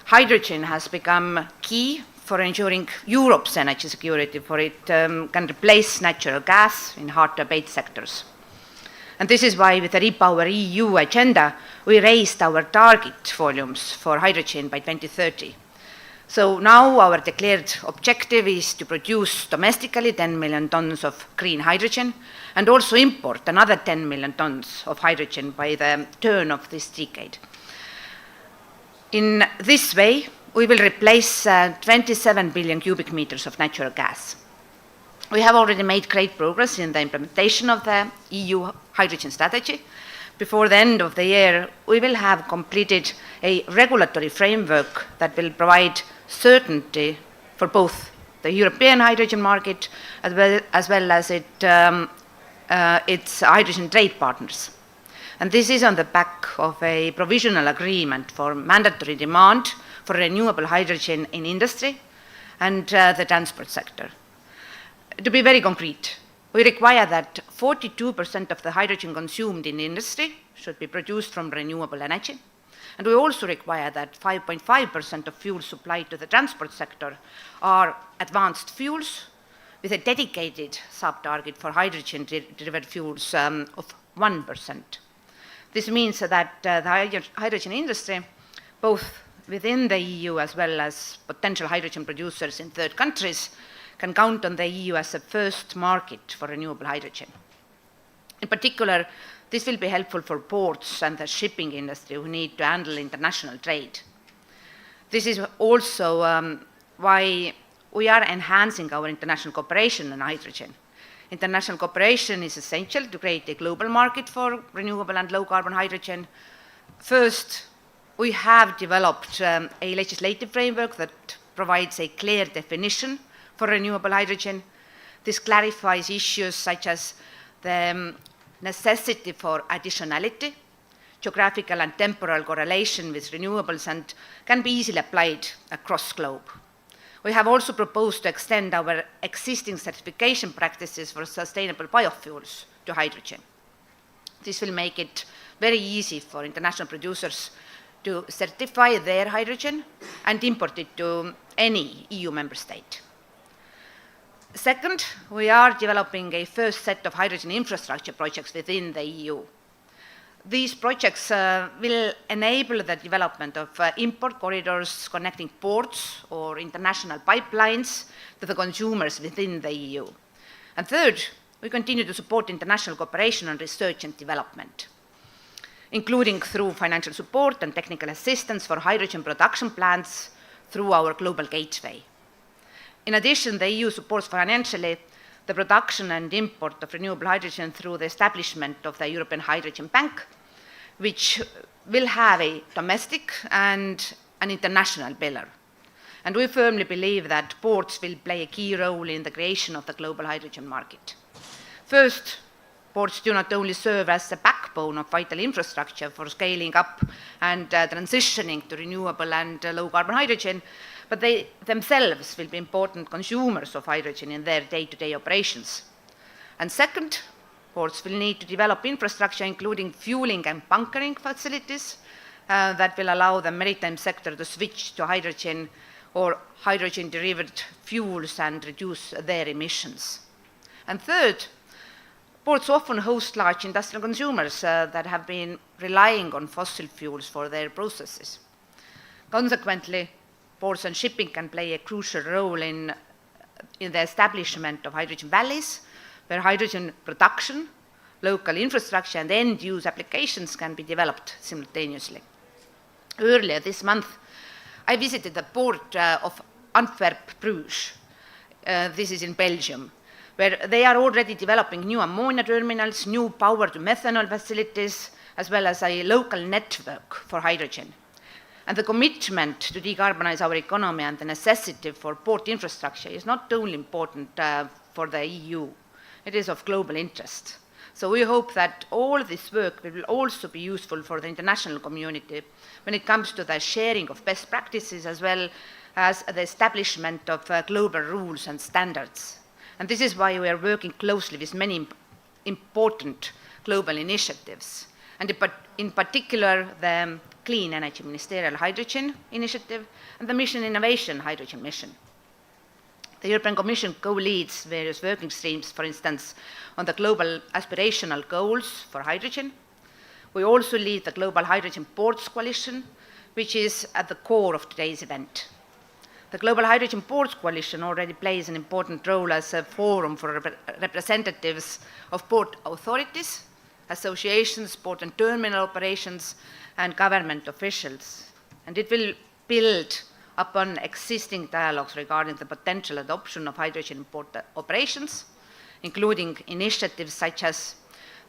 Speaker 23: hydrogen has become key for ensuring Europe's energy security, for it can replace natural gas in hard-to-abate sectors. And this is why with the Repower EU agenda, we raised our target volumes for hydrogen by 2030. So now our declared objective is to produce domestically 10 million tons of green hydrogen and also import another 10 million tons of hydrogen by the turn of this decade. In this way, we will replace 27 billion cubic meters of natural gas. We have already made great progress in the implementation of the EU hydrogen strategy. Before the end of the year, we will have completed a regulatory framework that will provide certainty for both the European hydrogen market as well as its hydrogen trade partners. And this is on the back of a provisional agreement for mandatory demand for renewable hydrogen in industry and the transport sector. To be very concrete, we require that 42% of the hydrogen consumed in industry should be produced from renewable energy. And we also require that 5.5% of fuels supplied to the transport sector are advanced fuels with a dedicated sub-target for hydrogen-driven fuels of 1%. This means that the hydrogen industry, both within the EU as well as potential hydrogen producers in third countries, can count on the EU as a first market for renewable hydrogen. In particular, this will be helpful for ports and the shipping industry who need to handle international trade. This is also why we are enhancing our international cooperation on hydrogen. International cooperation is essential to create a global market for renewable and low-carbon hydrogen. First, we have developed a legislative framework that provides a clear definition for renewable hydrogen. This clarifies issues such as the necessity for additionality, geographical and temporal correlation with renewables, and can be easily applied across globe. We have also proposed to extend our existing certification practices for sustainable biofuels to hydrogen. This will make it very easy for international producers to certify their hydrogen and import it to any EU member state. Second, we are developing a first set of hydrogen infrastructure projects within the EU. These projects will enable the development of import corridors connecting ports or international pipelines to the consumers within the EU. And third, we continue to support international cooperation on research and development. including through financial support and technical assistance for hydrogen production plants through our global gateway. In addition, the EU supports financially the production and import of renewable hydrogen through the establishment of the European Hydrogen Bank, which will have a domestic and an international pillar. And we firmly believe that ports will play a key role in the creation of the global hydrogen market. First, ports do not only serve as the backbone of vital infrastructure for scaling up and transitioning to renewable and low-carbon hydrogen, but they themselves will be important consumers of hydrogen in their day-to-day operations. And second, ports will need to develop infrastructure, including fueling and bunkering facilities that will allow the maritime sector to switch to hydrogen or hydrogen-derived fuels and reduce their emissions. And third, ports often host large industrial consumers that have been relying on fossil fuels for their processes. Consequently, ports and shipping can play a crucial role in the establishment of hydrogen valleys, where hydrogen production, local infrastructure, and end-use applications can be developed simultaneously. Earlier this month, I visited the port of Antwerp-Bruges. This is in Belgium, where they are already developing new ammonia terminals, new power-to-methanol facilities, as well as a local network for hydrogen. And the commitment to decarbonize our economy and the necessity for port infrastructure is not only important for the EU, it is of global interest. So we hope that all this work will also be useful for the international community when it comes to the sharing of best practices as well as the establishment of global rules and standards. And this is why we are working closely with many important global initiatives, and in particular the Clean Energy Ministerial Hydrogen Initiative and the Mission Innovation Hydrogen Mission. The European Commission co-leads various working streams, for instance, on the global aspirational goals for hydrogen. We also lead the Global Hydrogen Ports Coalition, which is at the core of today's event. The Global Hydrogen Ports Coalition already plays an important role as a forum for representatives of port authorities, associations, port and terminal operations, and government officials. And it will build upon existing dialogues regarding the potential adoption of hydrogen in port operations, including initiatives such as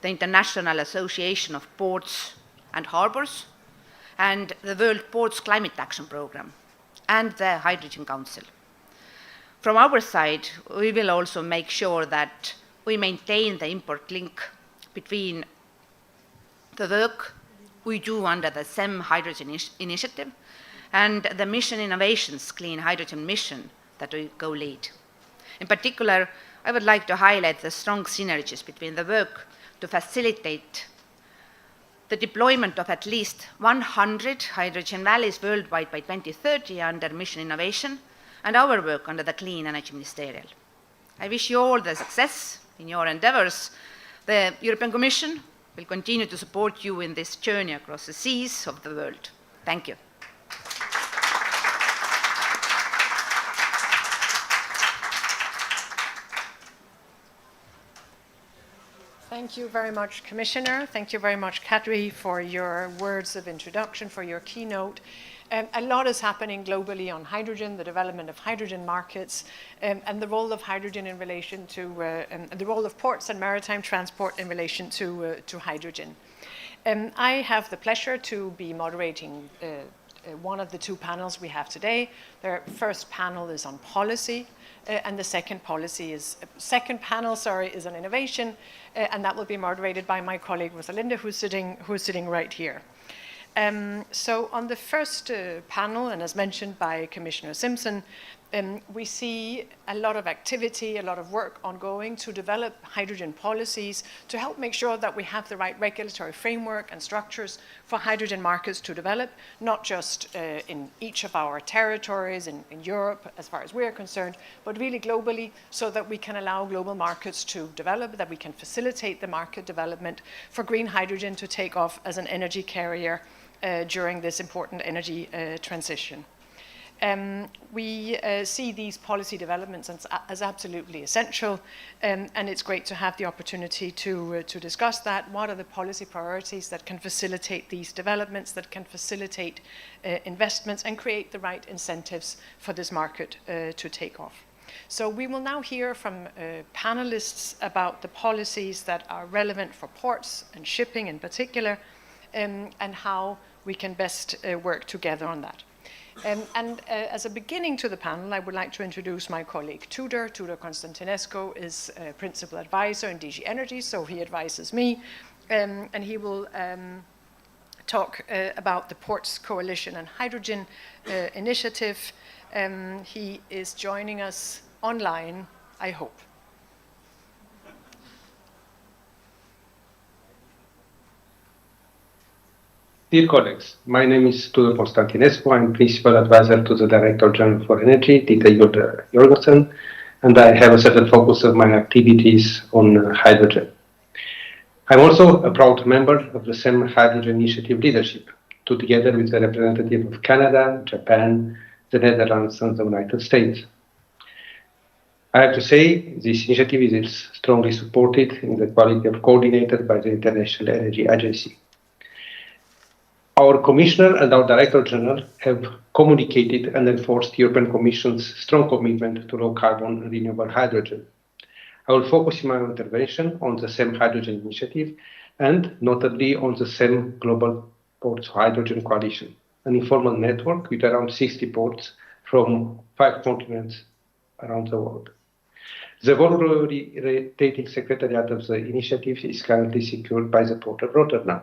Speaker 23: the International Association of Ports and Harbors, and the World Ports Climate Action Programme, and the Hydrogen Council. From our side, we will also make sure that we maintain the import link between the work we do under the CEM Hydrogen Initiative and the Mission Innovation's Clean Hydrogen Mission that we co-lead. In particular, I would like to highlight the strong synergies between the work to facilitate the deployment of at least 100 hydrogen valleys worldwide by 2030 under Mission Innovation and our work under the Clean Energy Ministerial. I wish you all the success in your endeavors. The European Commission will continue to support you in this journey across the seas of the world. Thank you.
Speaker 21: Thank you very much, Commissioner. Thank you very much, Kadri, for your words of introduction, for your keynote. A lot is happening globally on hydrogen, the development of hydrogen markets, and the role of hydrogen in relation to, the role of ports and maritime transport in relation to hydrogen. I have the pleasure to be moderating one of the two panels we have today. The first panel is on policy, and the second panel is on innovation, and that will be moderated by my colleague Rosalinda, who's sitting right here. So on the first panel, and as mentioned by Commissioner Simpson, we see a lot of activity, a lot of work ongoing to develop hydrogen policies to help make sure that we have the right regulatory framework and structures for hydrogen markets to develop, not just in each of our territories in Europe, as far as we're concerned, but really globally, so that we can allow global markets to develop, that we can facilitate the market development for green hydrogen to take off as an energy carrier during this important energy transition. We see these policy developments as absolutely essential, and it's great to have the opportunity to discuss that. What are the policy priorities that can facilitate these developments, that can facilitate investments and create the right incentives for this market to take off? So we will now hear from panelists about the policies that are relevant for ports and shipping in particular, and how we can best work together on that. As a beginning to the panel, I would like to introduce my colleague Tudor. Tudor Constantinescu is a principal advisor in DG Energy, so he advises me, and he will talk about the Ports Coalition and Hydrogen Initiative. He is joining us online, I hope.
Speaker 4: Dear colleagues, my name is Tudor Constantinescu. I'm Principal Advisor to the Director General for Energy, Dieter Jorgensen, and I have a certain focus of my activities on hydrogen. I'm also a proud member of the CEM Hydrogen Initiative Leadership, together with a representative of Canada, Japan, the Netherlands, and the United States. I have to say, this initiative is strongly supported in the quality of coordinated by the International Energy Agency. Our Commissioner and our Director General have communicated and enforced the European Commission's strong commitment to low-carbon and renewable hydrogen. I will focus my intervention on the CEM Hydrogen Initiative and notably on the CEM Global Ports Hydrogen Coalition, an informal network with around 60 ports from 5 continents around the world. The rotating secretariat of the initiative is currently secured by the Port of Rotterdam.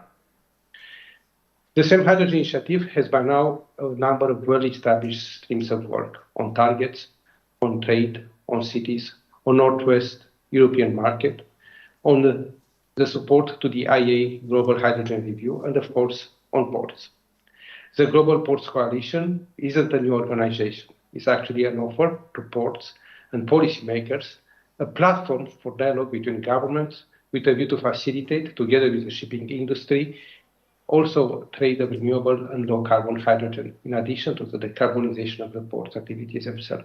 Speaker 4: The CEM Hydrogen Initiative has by now a number of well-established streams of work on targets, on trade, on cities, on Northwest European market, on the support to the IEA Global Hydrogen Review, and of course, on ports. The Global Ports Coalition isn't a new organization. It's actually an offer to ports and policymakers, a platform for dialogue between governments with a view to facilitate, together with the shipping industry, also trade of renewable and low-carbon hydrogen, in addition to the decarbonization of the port activities themselves.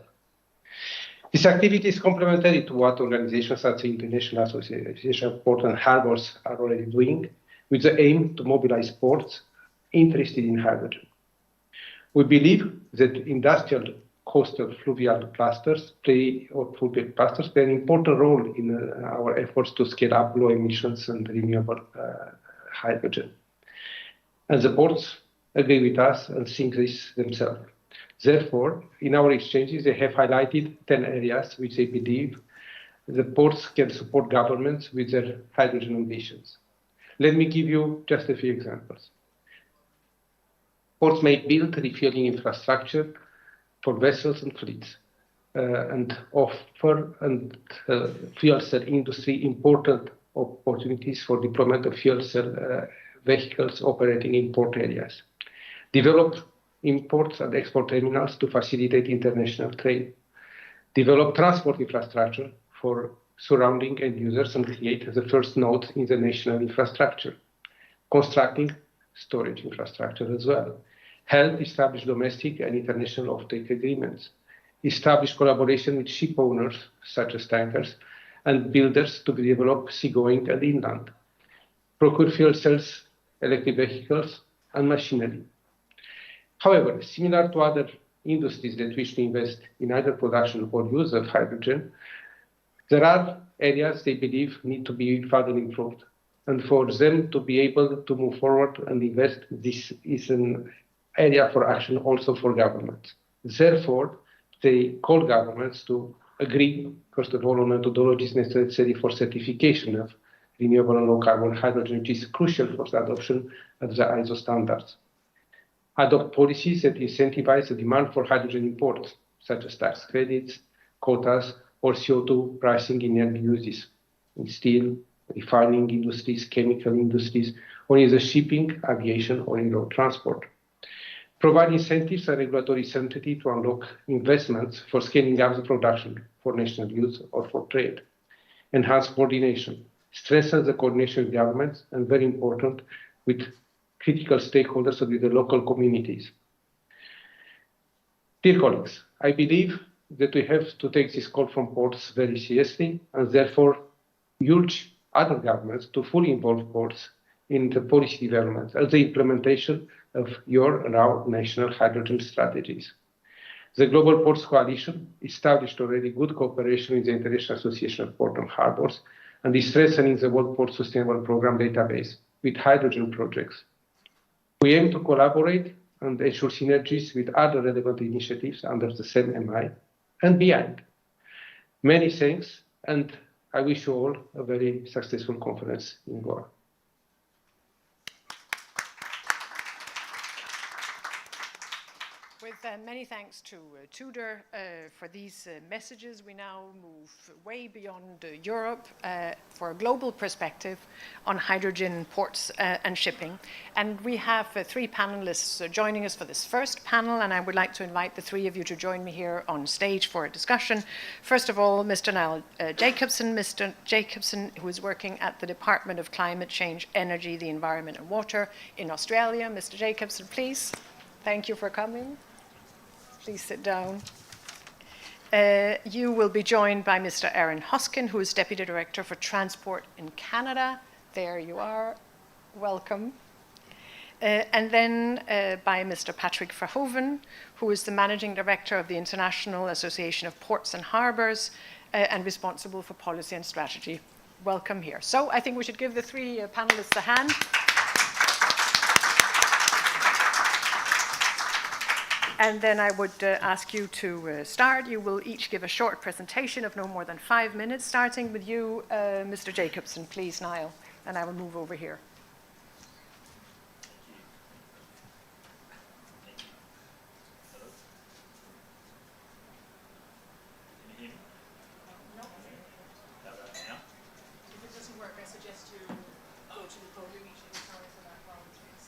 Speaker 4: This activity is complementary to what organizations such as the International Association of Ports and Harbors are already doing, with the aim to mobilize ports interested in hydrogen. We believe that industrial coastal fluvial clusters play an important role in our efforts to scale up low emissions and renewable hydrogen. And the ports agree with us and think this themselves. Therefore, in our exchanges, they have highlighted 10 areas which they believe the ports can support governments with their hydrogen ambitions. Let me give you just a few examples. Ports may build refueling infrastructure for vessels and fleets and offer fuel cell industry important opportunities for deployment of fuel cell vehicles operating in port areas. Develop imports and export terminals to facilitate international trade. Develop transport infrastructure for surrounding end users and create the first node in the national infrastructure. Constructing storage infrastructure as well. Help establish domestic and international offtake agreements. Establish collaboration with ship owners, such as tankers, and builders to develop seagoing and inland. Procure fuel cells, electric vehicles, and machinery. However, similar to other industries that wish to invest in either production or use of hydrogen, there are areas they believe need to be further improved. And for them to be able to move forward and invest, this is an area for action also for governments. Therefore, they call governments to agree, first of all, on methodologies necessary for certification of renewable and low-carbon hydrogen, which is crucial for the adoption of the ISO standards. Adopt policies that incentivize the demand for hydrogen imports, such as tax credits, quotas, or CO2 pricing in end uses, in steel, refining industries, chemical industries, or in the shipping, aviation, or in road transport. Provide incentives and regulatory certainty to unlock investments for scaling up the production for national use or for trade. Enhance coordination. Strengthen the coordination with governments, and very important, with critical stakeholders and with the local communities. Dear colleagues, I believe that we have to take this call from ports very seriously and therefore urge other governments to fully involve ports in the policy development and the implementation of your and our national hydrogen strategies. The Global Ports Coalition established already good cooperation with the International Association of Port and Harbors and is strengthening the World Port Sustainable Programme database with hydrogen projects. We aim to collaborate and ensure synergies with other relevant initiatives under the same MI and beyond. Many thanks, and I wish you all a very successful conference in Goa.
Speaker 21: With many thanks to Tudor for these messages, we now move way beyond Europe for a global perspective on hydrogen, ports and shipping. And we have three panelists joining us for this first panel, and I would like to invite the three of you to join me here on stage for a discussion. First of all, Mr. Niall Jacobson. Mr. Jacobson, who is working at the Department of Climate Change, Energy, the Environment and Water in Australia. Mr. Jacobson, please. Thank you for coming. Please sit down. You will be joined by Mr. Aaron Hoskin, who is Deputy Director for Transport in Canada. There you are. Welcome. And then by Mr. Patrick Verhoeven, who is the Managing Director of the International Association of Ports and Harbours and responsible for policy and strategy. Welcome here. So I think we should give the three panelists a hand. And then I would ask you to start. You will each give a short presentation of no more than 5 minutes, starting with you, Mr. Jacobson, please, Niall, and I will move over here. If it doesn't work, I suggest you go to the podium. Sorry for that volunteers.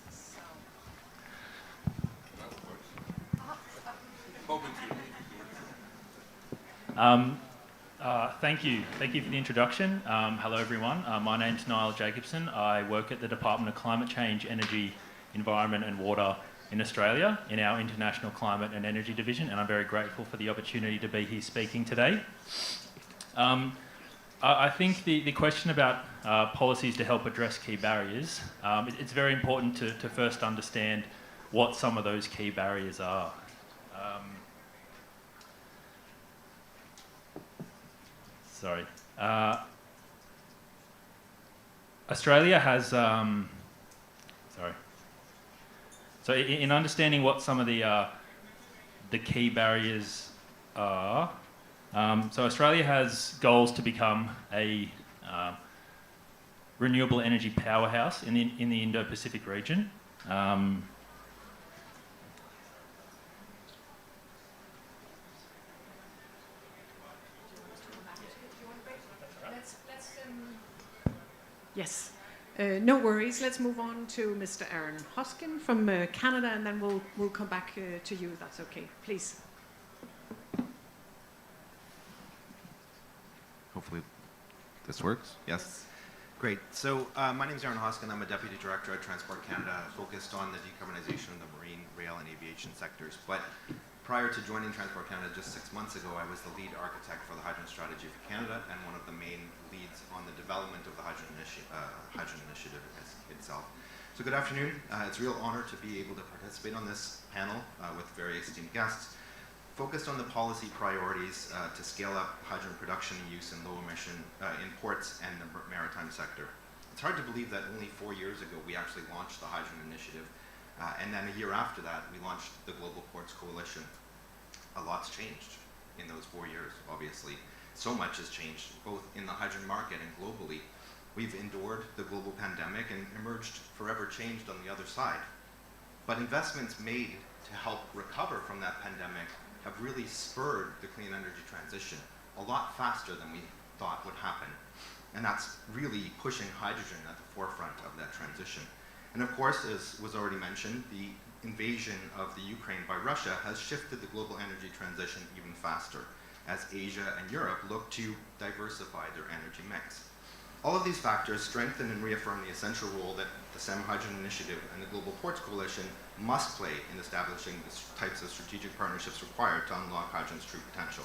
Speaker 5: Thank you. Thank you for the introduction. Hello, everyone. My name's Niall Jacobson. I work at the Department of Climate Change, Energy, Environment and Water in Australia in our International Climate and Energy Division, and I'm very grateful for the opportunity to be here speaking today. I think the question about policies to help address key barriers, it's very important to first understand what some of those key barriers are. Australia has, So in understanding what some of the key barriers are, so Australia has goals to become a renewable energy powerhouse in the Indo-Pacific region.
Speaker 21: Yes, no worries. Let's move on to Mr. Aaron Hoskin from Canada, and then we'll come back to you, if that's okay. Please.
Speaker 8: Hopefully this works. Yes. Great. So my name is Aaron Hoskin. I'm a Deputy Director at Transport Canada, focused on the decarbonization of the marine, rail and aviation sectors. But prior to joining Transport Canada just 6 months ago, I was the lead architect for the hydrogen strategy for Canada and one of the main leads on the development of the hydrogen initiative itself. So good afternoon. It's a real honor to be able to participate on this panel with very esteemed guests, focused on the policy priorities to scale up hydrogen production and use in low emission in ports and the maritime sector. It's hard to believe that only 4 years ago we actually launched the hydrogen initiative, and then a year after that we launched the Global Ports Coalition. A lot's changed in those 4 years, obviously. So much has changed, both in the hydrogen market and globally. We've endured the global pandemic and emerged forever changed on the other side. But investments made to help recover from that pandemic have really spurred the clean energy transition a lot faster than we thought would happen. And that's really pushing hydrogen at the forefront of that transition. And of course, as was already mentioned, the invasion of the Ukraine by Russia has shifted the global energy transition even faster as Asia and Europe look to diversify their energy mix. All of these factors strengthen and reaffirm the essential role that the CEM Hydrogen Initiative and the Global Ports Coalition must play in establishing the types of strategic partnerships required to unlock hydrogen's true potential.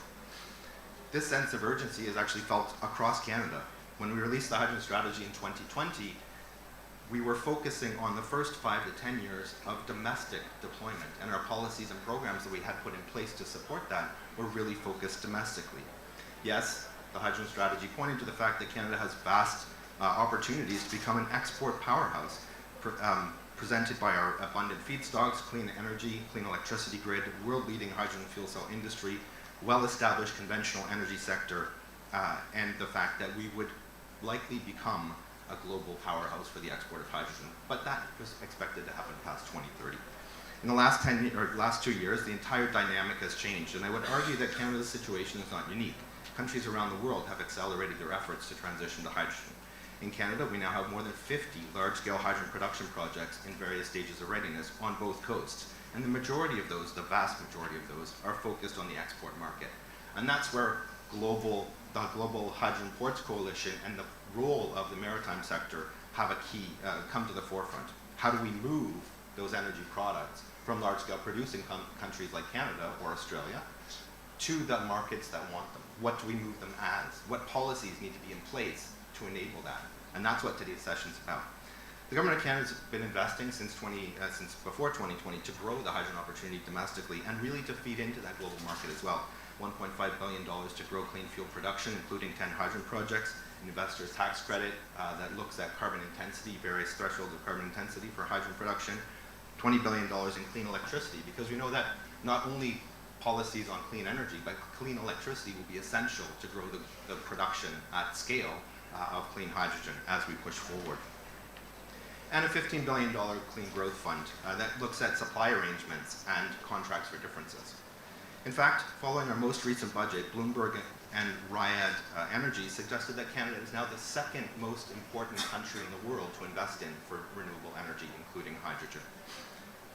Speaker 8: This sense of urgency is actually felt across Canada. When we released the hydrogen strategy in 2020, we were focusing on the first 5 to 10 years of domestic deployment, and our policies and programs that we had put in place to support that were really focused domestically. Yes, the hydrogen strategy pointed to the fact that Canada has vast opportunities to become an export powerhouse, presented by our abundant feedstocks, clean energy, clean electricity grid, world-leading hydrogen fuel cell industry, well-established conventional energy sector, and the fact that we would likely become a global powerhouse for the export of hydrogen. But that was expected to happen past 2030. In the last 2 years, the entire dynamic has changed, and I would argue that Canada's situation is not unique. Countries around the world have accelerated their efforts to transition to hydrogen. In Canada, we now have more than 50 large-scale hydrogen production projects in various stages of readiness on both coasts. And the majority of those, the vast majority of those, are focused on the export market. And that's where the Global Hydrogen Ports Coalition and the role of the maritime sector have a key, come to the forefront. How do we move those energy products from large-scale producing countries like Canada or Australia to the markets that want them? What do we move them as? What policies need to be in place to enable that? And that's what today's session is about. The Government of Canada has been investing since before 2020 to grow the hydrogen opportunity domestically and really to feed into that global market as well. $1.5 billion to grow clean fuel production, including 10 hydrogen projects, an investor's tax credit that looks at carbon intensity, various thresholds of carbon intensity for hydrogen production, $20 billion in clean electricity, because we know that not only policies on clean energy, but clean electricity will be essential to grow the production at scale of clean hydrogen as we push forward. And a $15 billion clean growth fund that looks at supply arrangements and contracts for differences. In fact, following our most recent budget, Bloomberg and Riyadh Energy suggested that Canada is now the second most important country in the world to invest in for renewable energy, including hydrogen.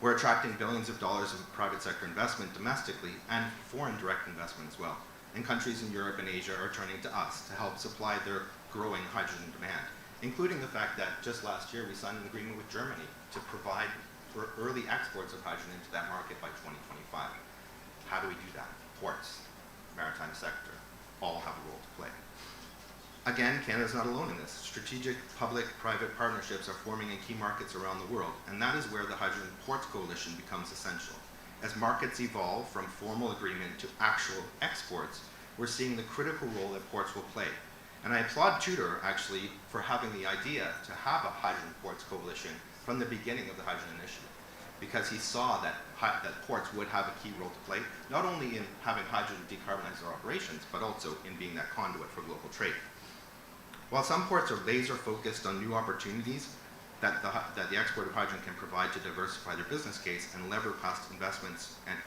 Speaker 8: We're attracting billions of dollars of private sector investment domestically and foreign direct investment as well. And countries in Europe and Asia are turning to us to help supply their growing hydrogen demand, including the fact that just last year we signed an agreement with Germany to provide for early exports of hydrogen into that market by 2025. How do we do that? Ports, maritime sector, all have a role to play. Again, Canada's not alone in this. Strategic public-private partnerships are forming in key markets around the world, and that is where the Hydrogen Ports Coalition becomes essential. As markets evolve from formal agreement to actual exports, we're seeing the critical role that ports will play. And I applaud Tudor, actually, for having the idea to have a Hydrogen Ports Coalition from the beginning of the Hydrogen Initiative, because he saw that ports would have a key role to play, not only in having hydrogen decarbonize their operations, but also in being that conduit for global trade. While some ports are laser focused on new opportunities that the export of hydrogen can provide to diversify their business case and lever past investments and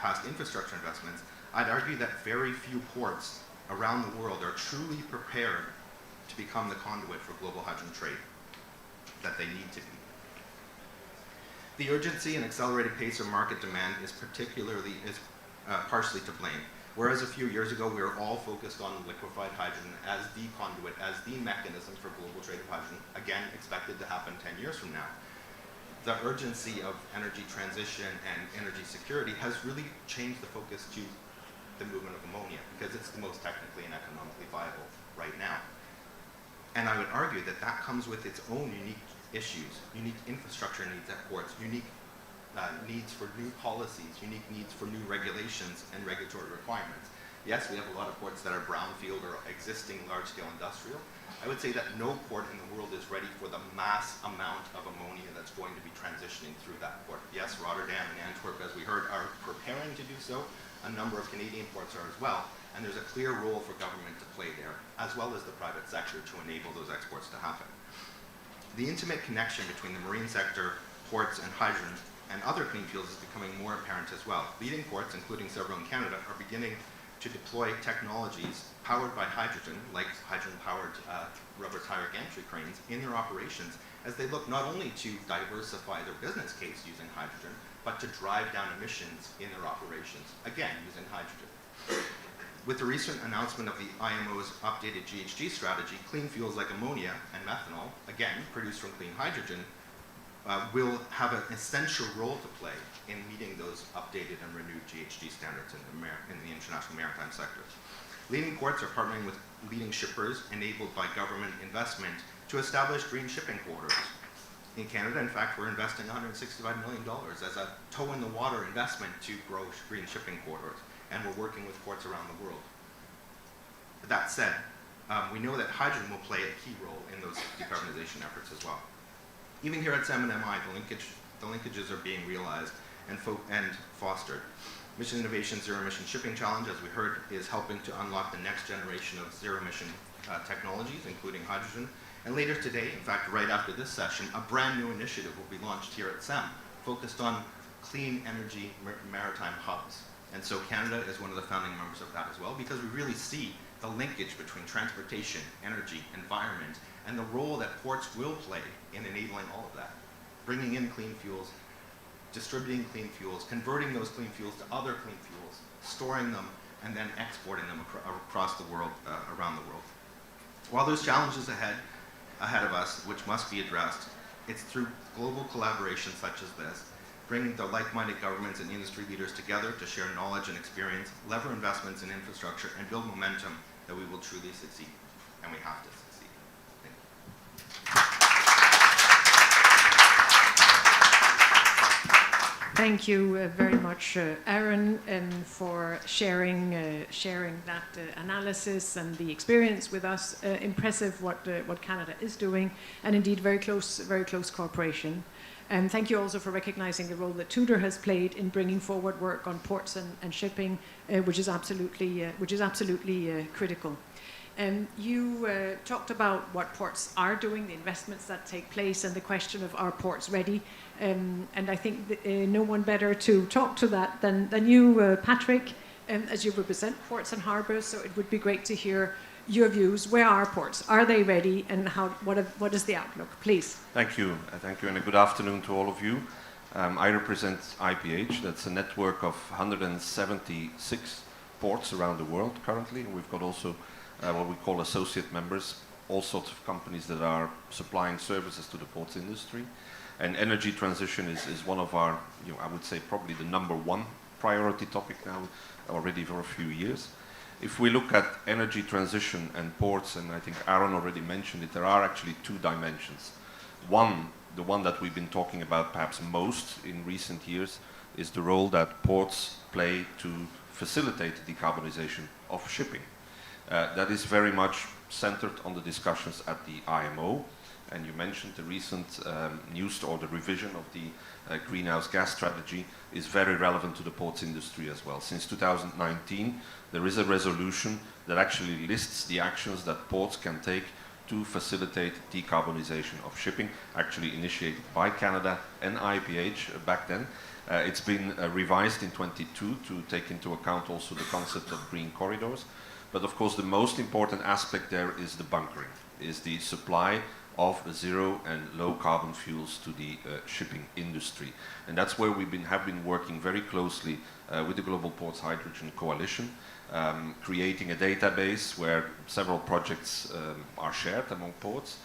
Speaker 8: past infrastructure investments, I'd argue that very few ports around the world are truly prepared to become the conduit for global hydrogen trade that they need to be. The urgency and accelerated pace of market demand is partially to blame. Whereas a few years ago, we were all focused on liquefied hydrogen as the conduit, as the mechanism for global trade of hydrogen, again, expected to happen 10 years from now. The urgency of energy transition and energy security has really changed the focus to the movement of ammonia, because it's the most technically and economically viable right now. And I would argue that that comes with its own unique issues, unique infrastructure needs at ports, unique needs for new policies, unique needs for new regulations and regulatory requirements. Yes, we have a lot of ports that are brownfield or existing large-scale industrial. I would say that no port in the world is ready for the mass amount of ammonia that's going to be transitioning through that port. Yes, Rotterdam and Antwerp, as we heard, are preparing to do so. A number of Canadian ports are as well. And there's a clear role for government to play there, as well as the private sector, to enable those exports to happen. The intimate connection between the marine sector, ports, and hydrogen and other clean fuels is becoming more apparent as well. Leading ports, including several in Canada, are beginning to deploy technologies powered by hydrogen, like hydrogen-powered rubber tire gantry cranes, in their operations as they look not only to diversify their business case using hydrogen, but to drive down emissions in their operations, again, using hydrogen. with the recent announcement of the IMO's updated GHG strategy, clean fuels like ammonia and methanol, again, produced from clean hydrogen, will have an essential role to play in meeting those updated and renewed GHG standards in the international maritime sector. Leading ports are partnering with leading shippers enabled by government investment to establish green shipping corridors. In Canada, in fact, we're investing $165 million as a toe-in-the-water investment to grow green shipping corridors, and we're working with ports around the world. That said, we know that hydrogen will play a key role in those decarbonization efforts as well. Even here at CEM and MI, the linkages are being realized and fostered. Mission Innovation Zero Emission Shipping Challenge, as we heard, is helping to unlock the next generation of zero emission technologies, including hydrogen. And later today, in fact, right after this session, a brand new initiative will be launched here at CEM, focused on clean energy maritime hubs. And so Canada is one of the founding members of that as well, because we really see the linkage between transportation, energy, environment, and the role that ports will play in enabling all of that. Bringing in clean fuels, distributing clean fuels, converting those clean fuels to other clean fuels, storing them, and then exporting them across the world, around the world. While there's challenges ahead of us, which must be addressed, it's through global collaboration such as this, bringing the like-minded governments and industry leaders together to share knowledge and experience, lever investments in infrastructure, and build momentum that we will truly succeed. And we have to succeed.
Speaker 21: Thank you very much, Aaron, for sharing that analysis and the experience with us. Impressive what Canada is doing, and indeed very close cooperation. And thank you also for recognizing the role that Tudor has played in bringing forward work on ports and shipping, which is absolutely critical. You talked about what ports are doing, the investments that take place, and the question of are ports ready. And I think that, no one better to talk to that than you, Patrick, as you represent ports and harbours. So it would be great to hear your views. Where are ports? Are they ready? And what is the outlook? Please.
Speaker 9: Thank you, and a good afternoon to all of you. I represent IPH. That's a network of 176 ports around the world currently. We've got also what we call associate members, all sorts of companies that are supplying services to the ports industry. And energy transition is one of our, I would say probably the #1 priority topic now already for a few years. If we look at energy transition and ports, and I think Aaron already mentioned it, there are actually two dimensions. One, the one that we've been talking about perhaps most in recent years, is the role that ports play to facilitate the decarbonization of shipping. That is very much centered on the discussions at the IMO, and you mentioned the recent news or the revision of the greenhouse gas strategy is very relevant to the ports industry as well. Since 2019, there is a resolution that actually lists the actions that ports can take to facilitate decarbonization of shipping, actually initiated by Canada and IPH back then. It's been revised in 22 to take into account also the concept of green corridors. But of course, the most important aspect there is the bunkering, is the supply of zero and low carbon fuels to the shipping industry. And that's where we have been working very closely with the Global Ports Hydrogen Coalition, creating a database where several projects are shared among ports.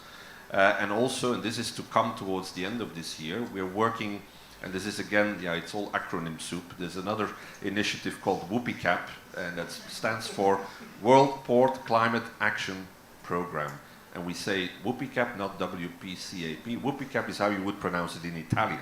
Speaker 9: And also, and this is to come towards the end of this year, we're working, and this is again, it's all acronym soup. There's another initiative called WPCAP, and that stands for World Port Climate Action Program. And we say WPCAP, not WPCAP. WPCAP is how you would pronounce it in Italian.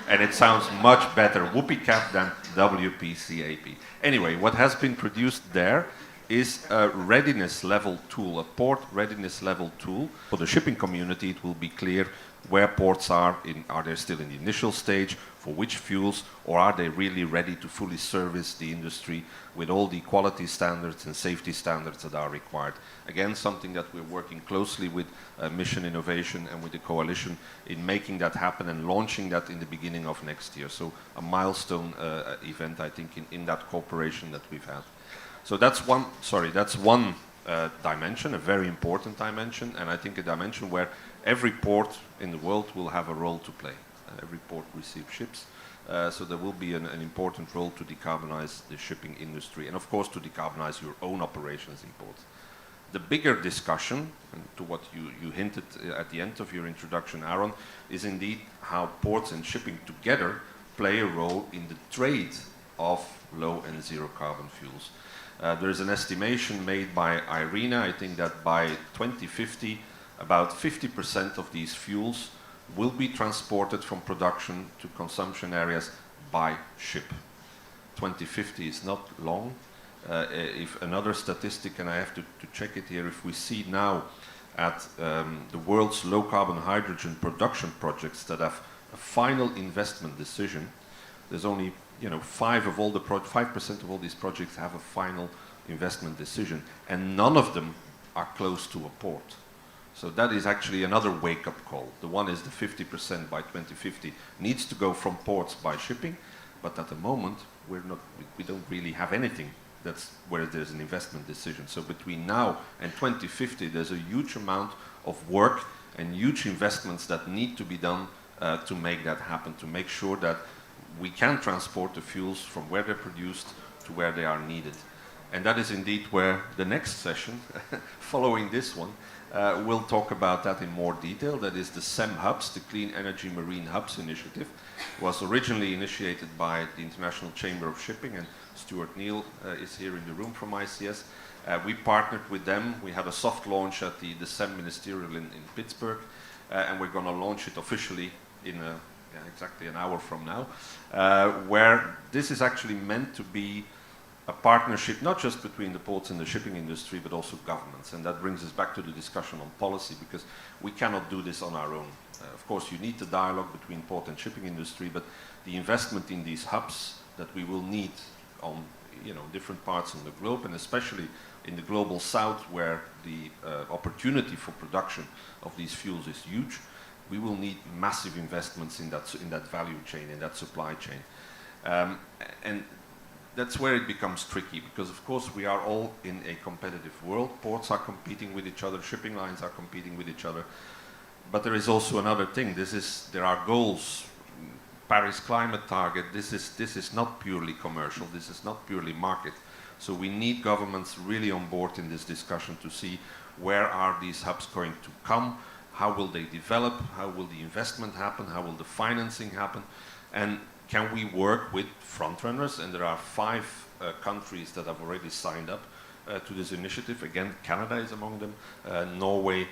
Speaker 9: And it sounds much better, WPCAP, than WPCAP. Anyway, what has been produced there is a readiness level tool, a port readiness level tool. For the shipping community, it will be clear where ports are they still in the initial stage, for which fuels, or are they really ready to fully service the industry with all the quality standards and safety standards that are required. Again, something that we're working closely with Mission Innovation and with the coalition in making that happen and launching that in the beginning of next year. So a milestone event, I think, in that cooperation that we've had. So that's one dimension, a very important dimension, and I think a dimension where every port in the world will have a role to play. Every port receives ships, So there will be an important role to decarbonize the shipping industry and of course to decarbonize your own operations in ports. The bigger discussion, and to what you hinted at the end of your introduction, Aaron, is indeed how ports and shipping together play a role in the trade of low and zero carbon fuels. There is an estimation made by IRENA, I think that by 2050, about 50% of these fuels will be transported from production to consumption areas by ship. 2050 is not long. If another statistic, and I have to check it here, if we see now at the world's low carbon hydrogen production projects that have a final investment decision, there's only 5% of all these projects have a final investment decision, and none of them are close to a port. So that is actually another wake-up call. The one is the 50% by 2050 needs to go from ports by shipping, but at the moment we don't really have anything that's where there's an investment decision. So between now and 2050 there's a huge amount of work and huge investments that need to be done to make that happen, to make sure that we can transport the fuels from where they're produced to where they are needed. And that is indeed where the next session, following this one, we'll talk about that in more detail. That is the CEM Hubs, the Clean Energy Marine Hubs initiative. It was originally initiated by the International Chamber of Shipping, and Stuart Neal is here in the room from ICS. We partnered with them. We had a soft launch at the CEM Ministerial in Pittsburgh, and we're going to launch it officially in exactly an hour from now, where this is actually meant to be a partnership not just between the ports and the shipping industry, but also governments. And that brings us back to the discussion on policy, because we cannot do this on our own. Of course, you need the dialogue between port and shipping industry, but the investment in these hubs that we will need on different parts of the globe, and especially in the global south, where the opportunity for production of these fuels is huge, we will need massive investments in that value chain, in that supply chain. And that's where it becomes tricky, because of course we are all in a competitive world. Ports are competing with each other, shipping lines are competing with each other. But there is also another thing. There are goals, Paris climate target. This is not purely commercial. This is not purely market. So we need governments really on board in this discussion to see where are these hubs going to come, how will they develop, how will the investment happen, how will the financing happen, and can we work with frontrunners? And there are 5 countries that have already signed up to this initiative. Again, Canada is among them, Norway,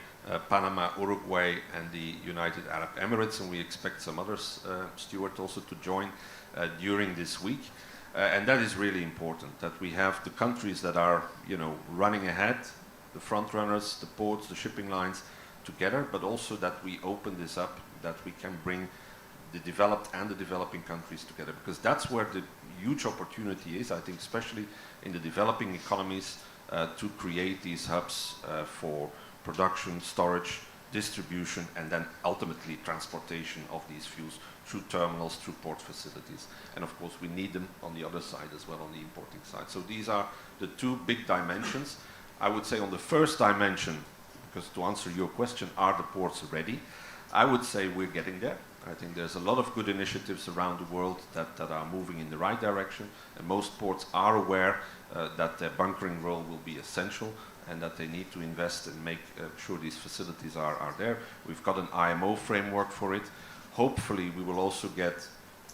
Speaker 9: Panama, Uruguay, and the United Arab Emirates, and we expect some others, Stuart, also to join during this week. And that is really important, that we have the countries that are, running ahead, the frontrunners, the ports, the shipping lines together, but also that we open this up, that we can bring the developed and the developing countries together, because that's where the huge opportunity is, I think, especially in the developing economies, to create these hubs for production, storage, distribution, and then ultimately transportation of these fuels through terminals, through port facilities. And of course we need them on the other side as well, on the importing side. So these are the 2 big dimensions. I would say on the first dimension, because to answer your question, are the ports ready? I would say we're getting there. I think there's a lot of good initiatives around the world that are moving in the right direction, and most ports are aware that their bunkering role will be essential, and that they need to invest and make sure these facilities are there. We've got an IMO framework for it. Hopefully we will also get,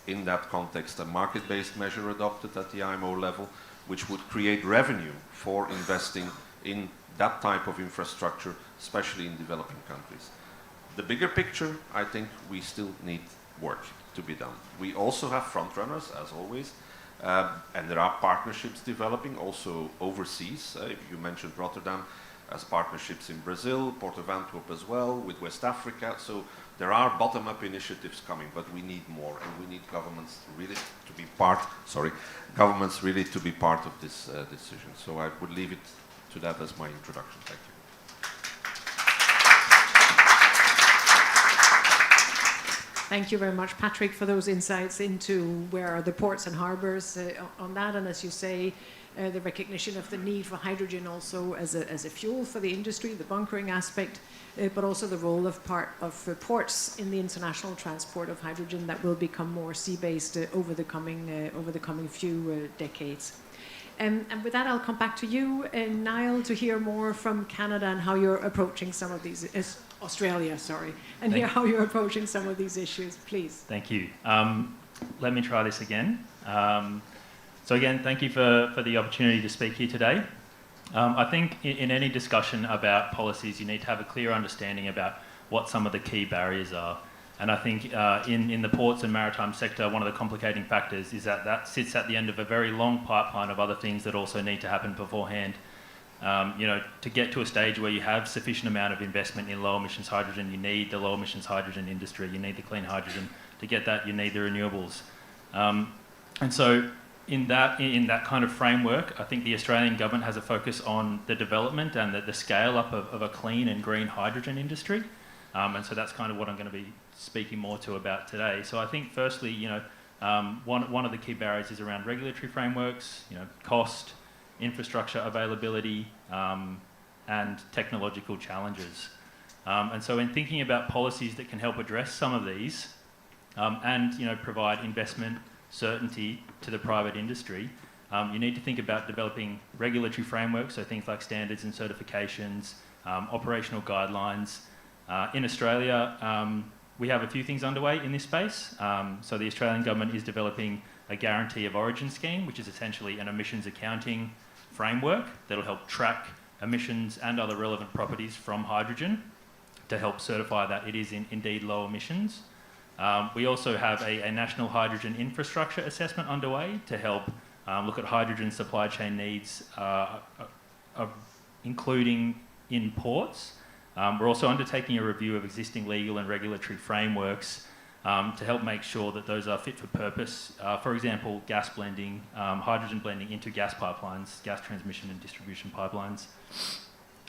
Speaker 9: in that context, a market-based measure adopted at the IMO level, which would create revenue for investing in that type of infrastructure, especially in developing countries. The bigger picture, I think we still need work to be done. We also have frontrunners, as always, and there are partnerships developing also overseas. You mentioned Rotterdam, as partnerships in Brazil, Port of Antwerp as well, with West Africa. So there are bottom-up initiatives coming, but we need more, and we need governments really to be part of this decision. So I would leave it to that as my introduction. Thank you.
Speaker 13: Thank you very much, Patrick, for those insights into where are the ports and harbours on that. And as you say, the recognition of the need for hydrogen also as a fuel for the industry, the bunkering aspect, but also the role of ports in the international transport of hydrogen that will become more sea-based over the coming few decades. And with that, I'll come back to you, Niall, to hear more from Canada and how you're approaching some of these, Australia, sorry, and hear how you're approaching some of these issues, please.
Speaker 5: Thank you. Let me try this again. So again, thank you for the opportunity to speak here today. I think in any discussion about policies, you need to have a clear understanding about what some of the key barriers are. And I think in the ports and maritime sector, one of the complicating factors is that sits at the end of a very long pipeline of other things that also need to happen beforehand. To get to a stage where you have sufficient amount of investment in low emissions hydrogen, you need the low emissions hydrogen industry, you need the clean hydrogen. To get that, you need the renewables. And so in that kind of framework, I think the Australian government has a focus on the development and the scale up of a clean and green hydrogen industry. And so that's kind of what I'm going to be speaking more to about today. So I think firstly, one of the key barriers is around regulatory frameworks, cost, infrastructure availability, and technological challenges. And so in thinking about policies that can help address some of these, and provide investment certainty to the private industry, you need to think about developing regulatory frameworks, so things like standards and certifications, operational guidelines. In Australia, we have a few things underway in this space. So the Australian government is developing a guarantee of origin scheme, which is essentially an emissions accounting framework that'll help track emissions and other relevant properties from hydrogen to help certify that it is indeed low emissions. We also have a national hydrogen infrastructure assessment underway to help look at hydrogen supply chain needs, including in ports. We're also undertaking a review of existing legal and regulatory frameworks to help make sure that those are fit for purpose. For example, gas blending, hydrogen blending into gas pipelines, gas transmission and distribution pipelines.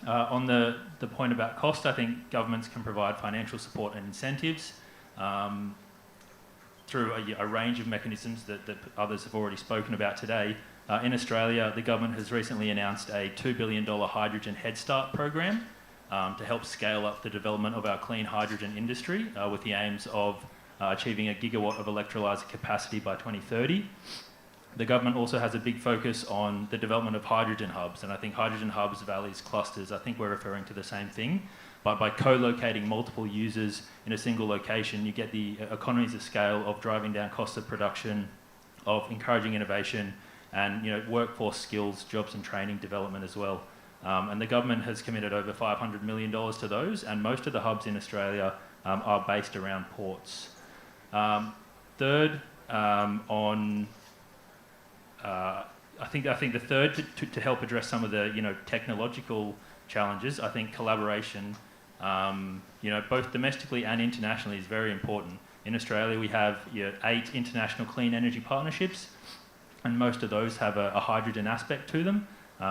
Speaker 5: On the point about cost, I think governments can provide financial support and incentives through a range of mechanisms that others have already spoken about today. In Australia, the government has recently announced a $2 billion hydrogen Head Start program to help scale up the development of our clean hydrogen industry with the aims of achieving a gigawatt of electrolyser capacity by 2030. The government also has a big focus on the development of hydrogen hubs, and I think hydrogen hubs, valleys, clusters, I think we're referring to the same thing. But by co-locating multiple users in a single location, you get the economies of scale of driving down costs of production, of encouraging innovation, and workforce skills, jobs and training development as well. And the government has committed over $500 million to those, and most of the hubs in Australia are based around ports. Third, I think the third to help address some of the technological challenges, I think collaboration, both domestically and internationally is very important. In Australia, we have 8 international clean energy partnerships, and most of those have a hydrogen aspect to them.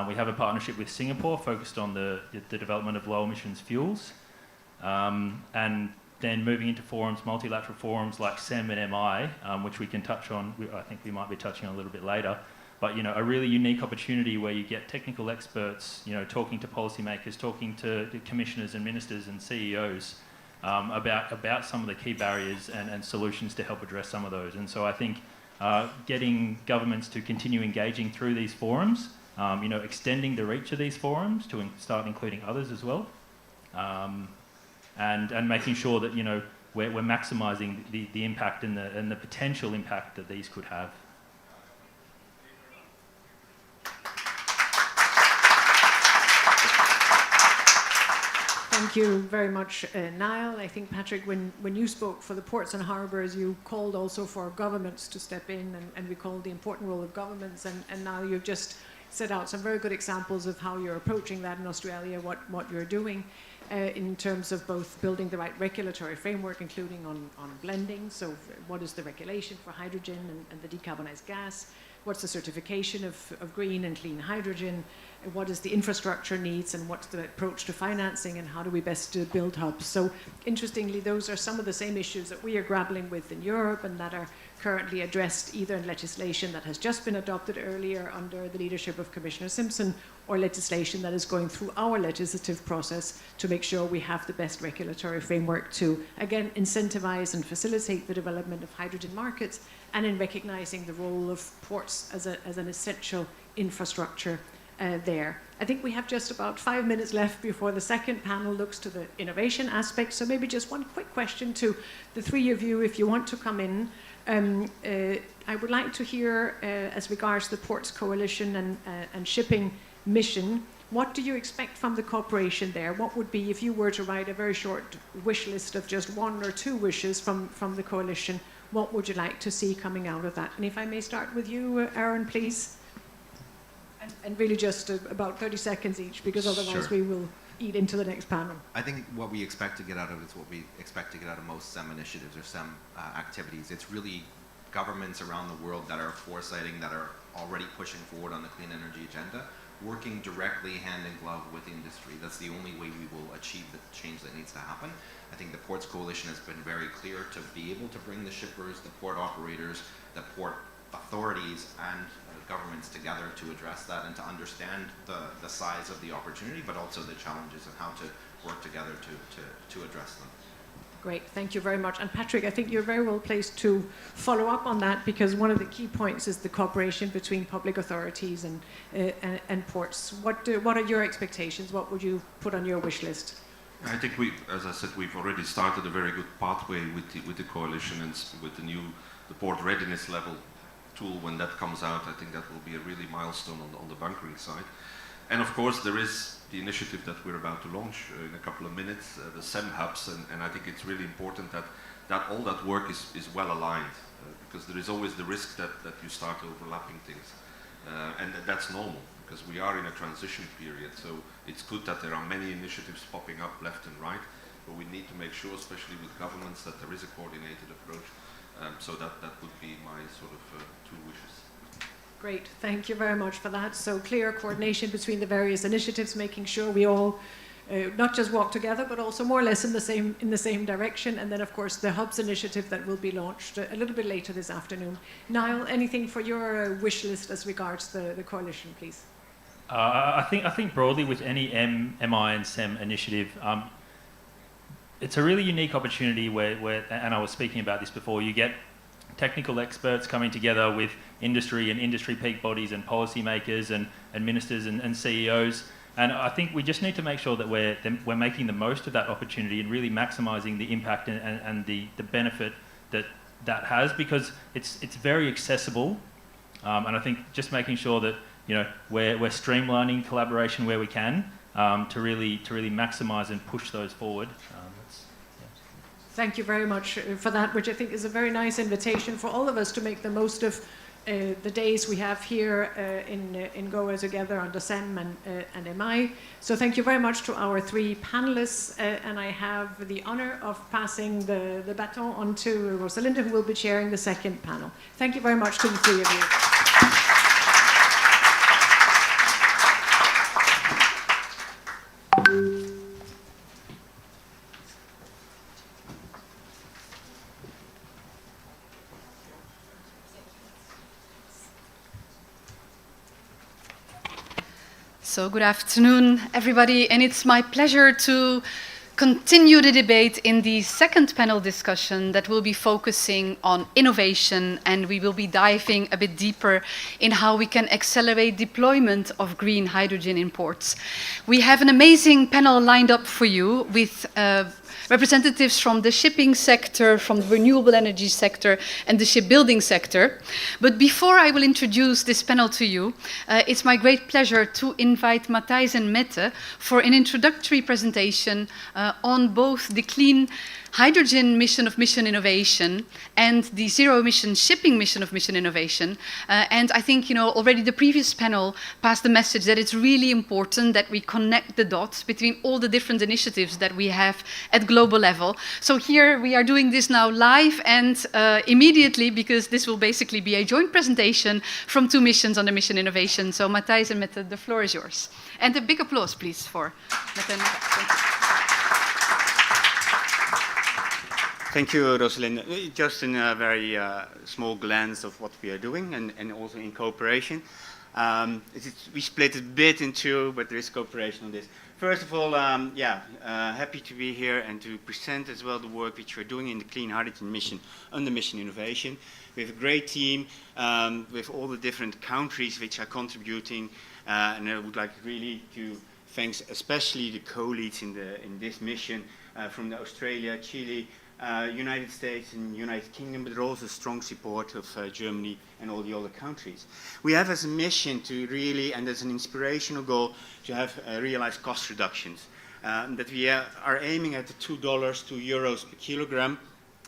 Speaker 5: We have a partnership with Singapore focused on the development of low emissions fuels, and then moving into forums, multilateral forums like CEM and MI, which we can touch on, I think we might be touching on a little bit later, but a really unique opportunity where you get technical experts, talking to policymakers, talking to commissioners and ministers and CEOs about some of the key barriers and solutions to help address some of those. And so I think getting governments to continue engaging through these forums, extending the reach of these forums to start including others as well, and making sure that we're maximising the impact and the potential impact that these could have.
Speaker 13: Thank you very much, Niall. I think, Patrick, when you spoke for the ports and harbours, you called also for governments to step in and recalled the important role of governments, and now you've just set out some very good examples of how you're approaching that in Australia, what you're doing in terms of both building the right regulatory framework, including on blending, so what is the regulation for hydrogen and the decarbonised gas, what's the certification of green and clean hydrogen, what is the infrastructure needs, and what's the approach to financing, and how do we best build hubs. So interestingly, those are some of the same issues that we are grappling with in Europe and that are currently addressed either in legislation that has just been adopted earlier under the leadership of Commissioner Simpson, or legislation that is going through our legislative process to make sure we have the best regulatory framework to, again, incentivize and facilitate the development of hydrogen markets, and in recognizing the role of ports as an essential infrastructure there. I think we have just about 5 minutes left before the second panel looks to the innovation aspect. So maybe just one quick question to the three of you, if you want to come in. I would like to hear, as regards the Ports Coalition and shipping mission, what do you expect from the cooperation there? What would be, if you were to write a very short wish list of just 1 or 2 wishes from the coalition, what would you like to see coming out of that? And if I may start with you, Aaron, please. And really just about 30 seconds each, because otherwise we will eat into the next panel.
Speaker 8: I think what we expect to get out of it is what we expect to get out of most CEM initiatives or CEM activities. It's really governments around the world that are foresighting, that are already pushing forward on the clean energy agenda, working directly hand in glove with industry. That's the only way we will achieve the change that needs to happen. I think the Ports Coalition has been very clear to be able to bring the shippers, the port operators, the port authorities, and governments together to address that and to understand the size of the opportunity, but also the challenges and how to work together to address them.
Speaker 13: Great, thank you very much. And Patrick, I think you're very well placed to follow up on that, because one of the key points is the cooperation between public authorities and ports. What are your expectations? What would you put on your wish list?
Speaker 9: I think as I said, we've already started a very good pathway with the coalition and with the port readiness level tool. When that comes out, I think that will be a really milestone on the bunkering side. And of course, there is the initiative that we're about to launch in a couple of minutes, the CEM hubs, and I think it's really important that all that work is well aligned, because there is always the risk that you start overlapping things, and that's normal, because we are in a transition period. So it's good that there are many initiatives popping up left and right, but we need to make sure, especially with governments, that there is a coordinated approach. So that would be my sort of 2 wishes.
Speaker 13: Great, thank you very much for that. So clear coordination between the various initiatives, making sure we all not just walk together, but also more or less in the same direction. And then, of course, the Hubs initiative that will be launched a little bit later this afternoon. Niall, anything for your wish list as regards the coalition, please?
Speaker 5: I think broadly with any MI and CEM initiative, it's a really unique opportunity where, and I was speaking about this before, you get technical experts coming together with industry and industry peak bodies and policymakers and ministers and CEOs. And I think we just need to make sure that we're making the most of that opportunity and really maximising the impact and the benefit that has, because it's very accessible. And I think just making sure that we're streamlining collaboration where we can to really maximise and push those forward.
Speaker 13: Thank you very much for that, which I think is a very nice invitation for all of us to make the most of the days we have here in Goa together under CEM and MI. So thank you very much to our 3 panelists, and I have the honour of passing the baton on to Rosalinda, who will be chairing the second panel. Thank you very much to the 3 of you.
Speaker 18: So good afternoon, everybody, and it's my pleasure to continue the debate in the second panel discussion that will be focusing on innovation, and we will be diving a bit deeper in how we can accelerate deployment of green hydrogen in ports. We have an amazing panel lined up for you with representatives from the shipping sector, from the renewable energy sector, and the shipbuilding sector. But before I will introduce this panel to you, it's my great pleasure to invite Matthijs and Mette for an introductory presentation on both the clean hydrogen mission of Mission Innovation and the zero emission shipping mission of Mission Innovation. And I think, already the previous panel passed the message that it's really important that we connect the dots between all the different initiatives that we have at global level. So here we are doing this now live and immediately, because this will basically be a joint presentation from 2 missions on the Mission Innovation. So Matthijs and Mette, the floor is yours. And a big applause, please, for Mette and Mette. Thank you.
Speaker 10: Thank you, Rosalind. Just in a very small glance of what we are doing and also in cooperation. We split it a bit in two, but there is cooperation on this. First of all, happy to be here and to present as well the work which we're doing in the Clean Hydrogen Mission under Mission Innovation. We have a great team with all the different countries which are contributing, and I would like really to thank especially the co-leads in this mission from Australia, Chile, United States and United Kingdom, but also strong support of Germany and all the other countries. We have as a mission to really, and as an inspirational goal, to have realized cost reductions. That we are aiming at the $2 to euros per kilogram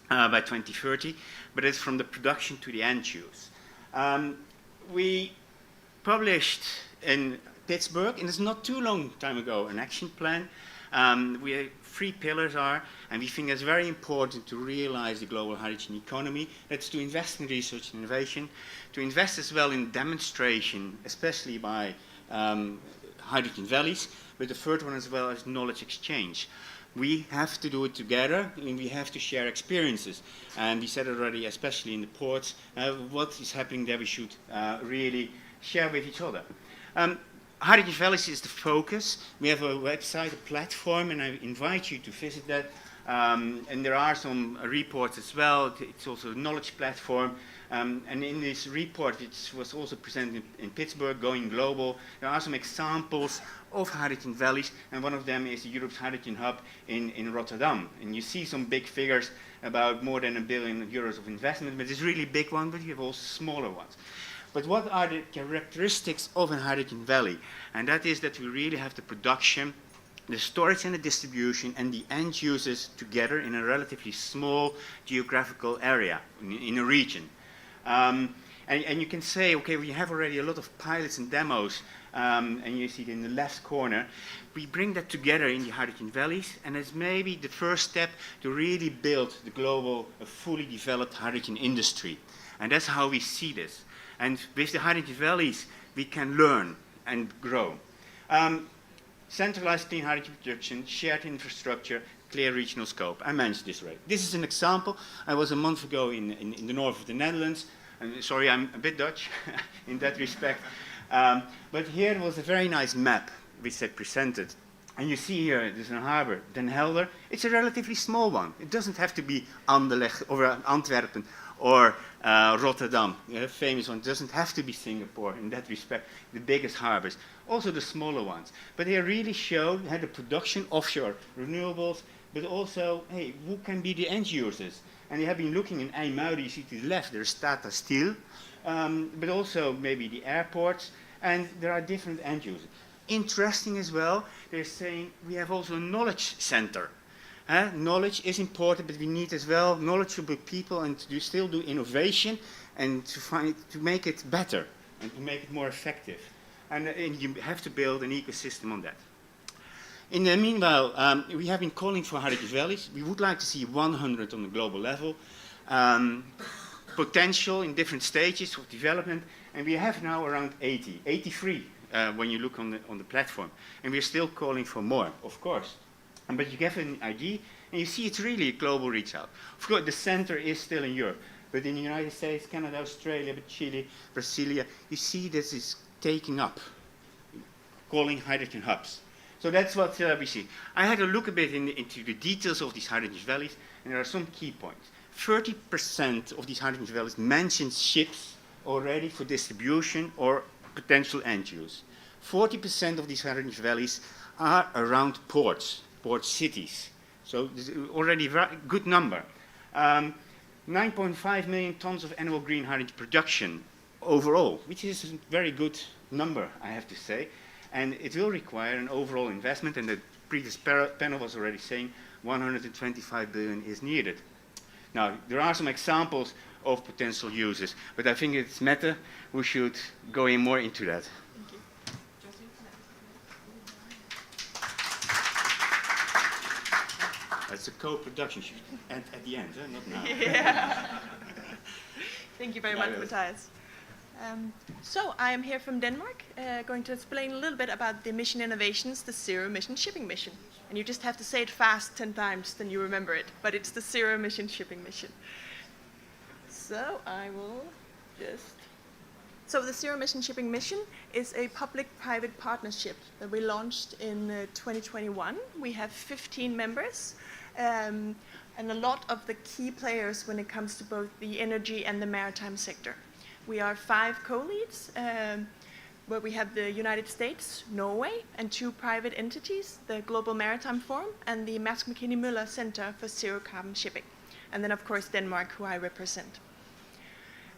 Speaker 10: by 2030, but it's from the production to the end use. We published in Pittsburgh, and it's not too long time ago, an action plan. We 3 pillars are, and we think it's very important to realize the global hydrogen economy. That's to invest in research and innovation, to invest as well in demonstration, especially by hydrogen valleys, but the third one as well is knowledge exchange. We have to do it together, and we have to share experiences. And we said already, especially in the ports, what is happening there we should really share with each other. Hydrogen Valleys is the focus. We have a website, a platform, and I invite you to visit that. And there are some reports as well. It's also a knowledge platform. And in this report, which was also presented in Pittsburgh, Going Global, there are some examples of hydrogen valleys, and one of them is Europe's Hydrogen Hub in Rotterdam. And you see some big figures about more than €1 billion of investment, but it's a really big one, but you have also smaller ones. But what are the characteristics of a hydrogen valley? And that is that we really have the production, the storage and the distribution, and the end users together in a relatively small geographical area, in a region. And you can say, okay, we have already a lot of pilots and demos, and you see it in the left corner. We bring that together in the hydrogen valleys, and it's maybe the first step to really build the global, fully developed hydrogen industry. And that's how we see this. And with the hydrogen valleys, we can learn and grow. Centralized clean hydrogen production, shared infrastructure, clear regional scope. I mentioned this already. This is an example. I was a month ago in the north of the Netherlands. And sorry, I'm a bit Dutch in that respect. But here was a very nice map which they presented. And you see here, there's a harbor, Den Helder. It's a relatively small one. It doesn't have to be Anderlecht or Antwerpen or Rotterdam, a famous one. It doesn't have to be Singapore in that respect, the biggest harbors. Also the smaller ones. But they really show the production offshore, renewables, but also, hey, who can be the end users? And they have been looking in IJmuiden, you see to the left, there's Tata Steel, but also maybe the airports, and there are different end users. Interesting as well, they're saying we have also a knowledge center. Knowledge is important, but we need as well knowledgeable people and to still do innovation and to make it better and to make it more effective. And you have to build an ecosystem on that. In the meanwhile, we have been calling for hydrogen valleys. We would like to see 100 on the global level. Potential in different stages of development, and we have now around 80, 83 when you look on the platform. And we're still calling for more, of course. But you get an idea, and you see it's really a global reach out. Of course, the center is still in Europe, but in the United States, Canada, Australia, but Chile, Brasilia, you see this is taking up, calling hydrogen hubs. So that's what we see. I had a look a bit into the details of these hydrogen valleys, and there are some key points. 30% of these hydrogen valleys mention ships already for distribution or potential end use. 40% of these hydrogen valleys are around ports, port cities. So this is already a very good number. 9.5 million tons of annual green hydrogen production overall, which is a very good number, I have to say. And it will require an overall investment, and the previous panel was already saying, 125 billion is needed. Now, there are some examples of potential uses, but I think it's matter we should go in more into that. That's a co-production shoot at the end, not now.
Speaker 12: Yeah. Thank you very much, Matthias. So I am here from Denmark, going to explain a little bit about the mission innovations, the zero emission shipping mission. And you just have to say it fast 10 times, then you remember it. But it's the zero emission shipping mission. So I will just... So the zero emission shipping mission is a public-private partnership that we launched in 2021. We have 15 members. And a lot of the key players when it comes to both the energy and the maritime sector. We are 5 co-leads, where we have the United States, Norway, and 2 private entities, the Global Maritime Forum and the Maersk Mc-Kinney Møller Center for Zero Carbon Shipping. And then, of course, Denmark, who I represent.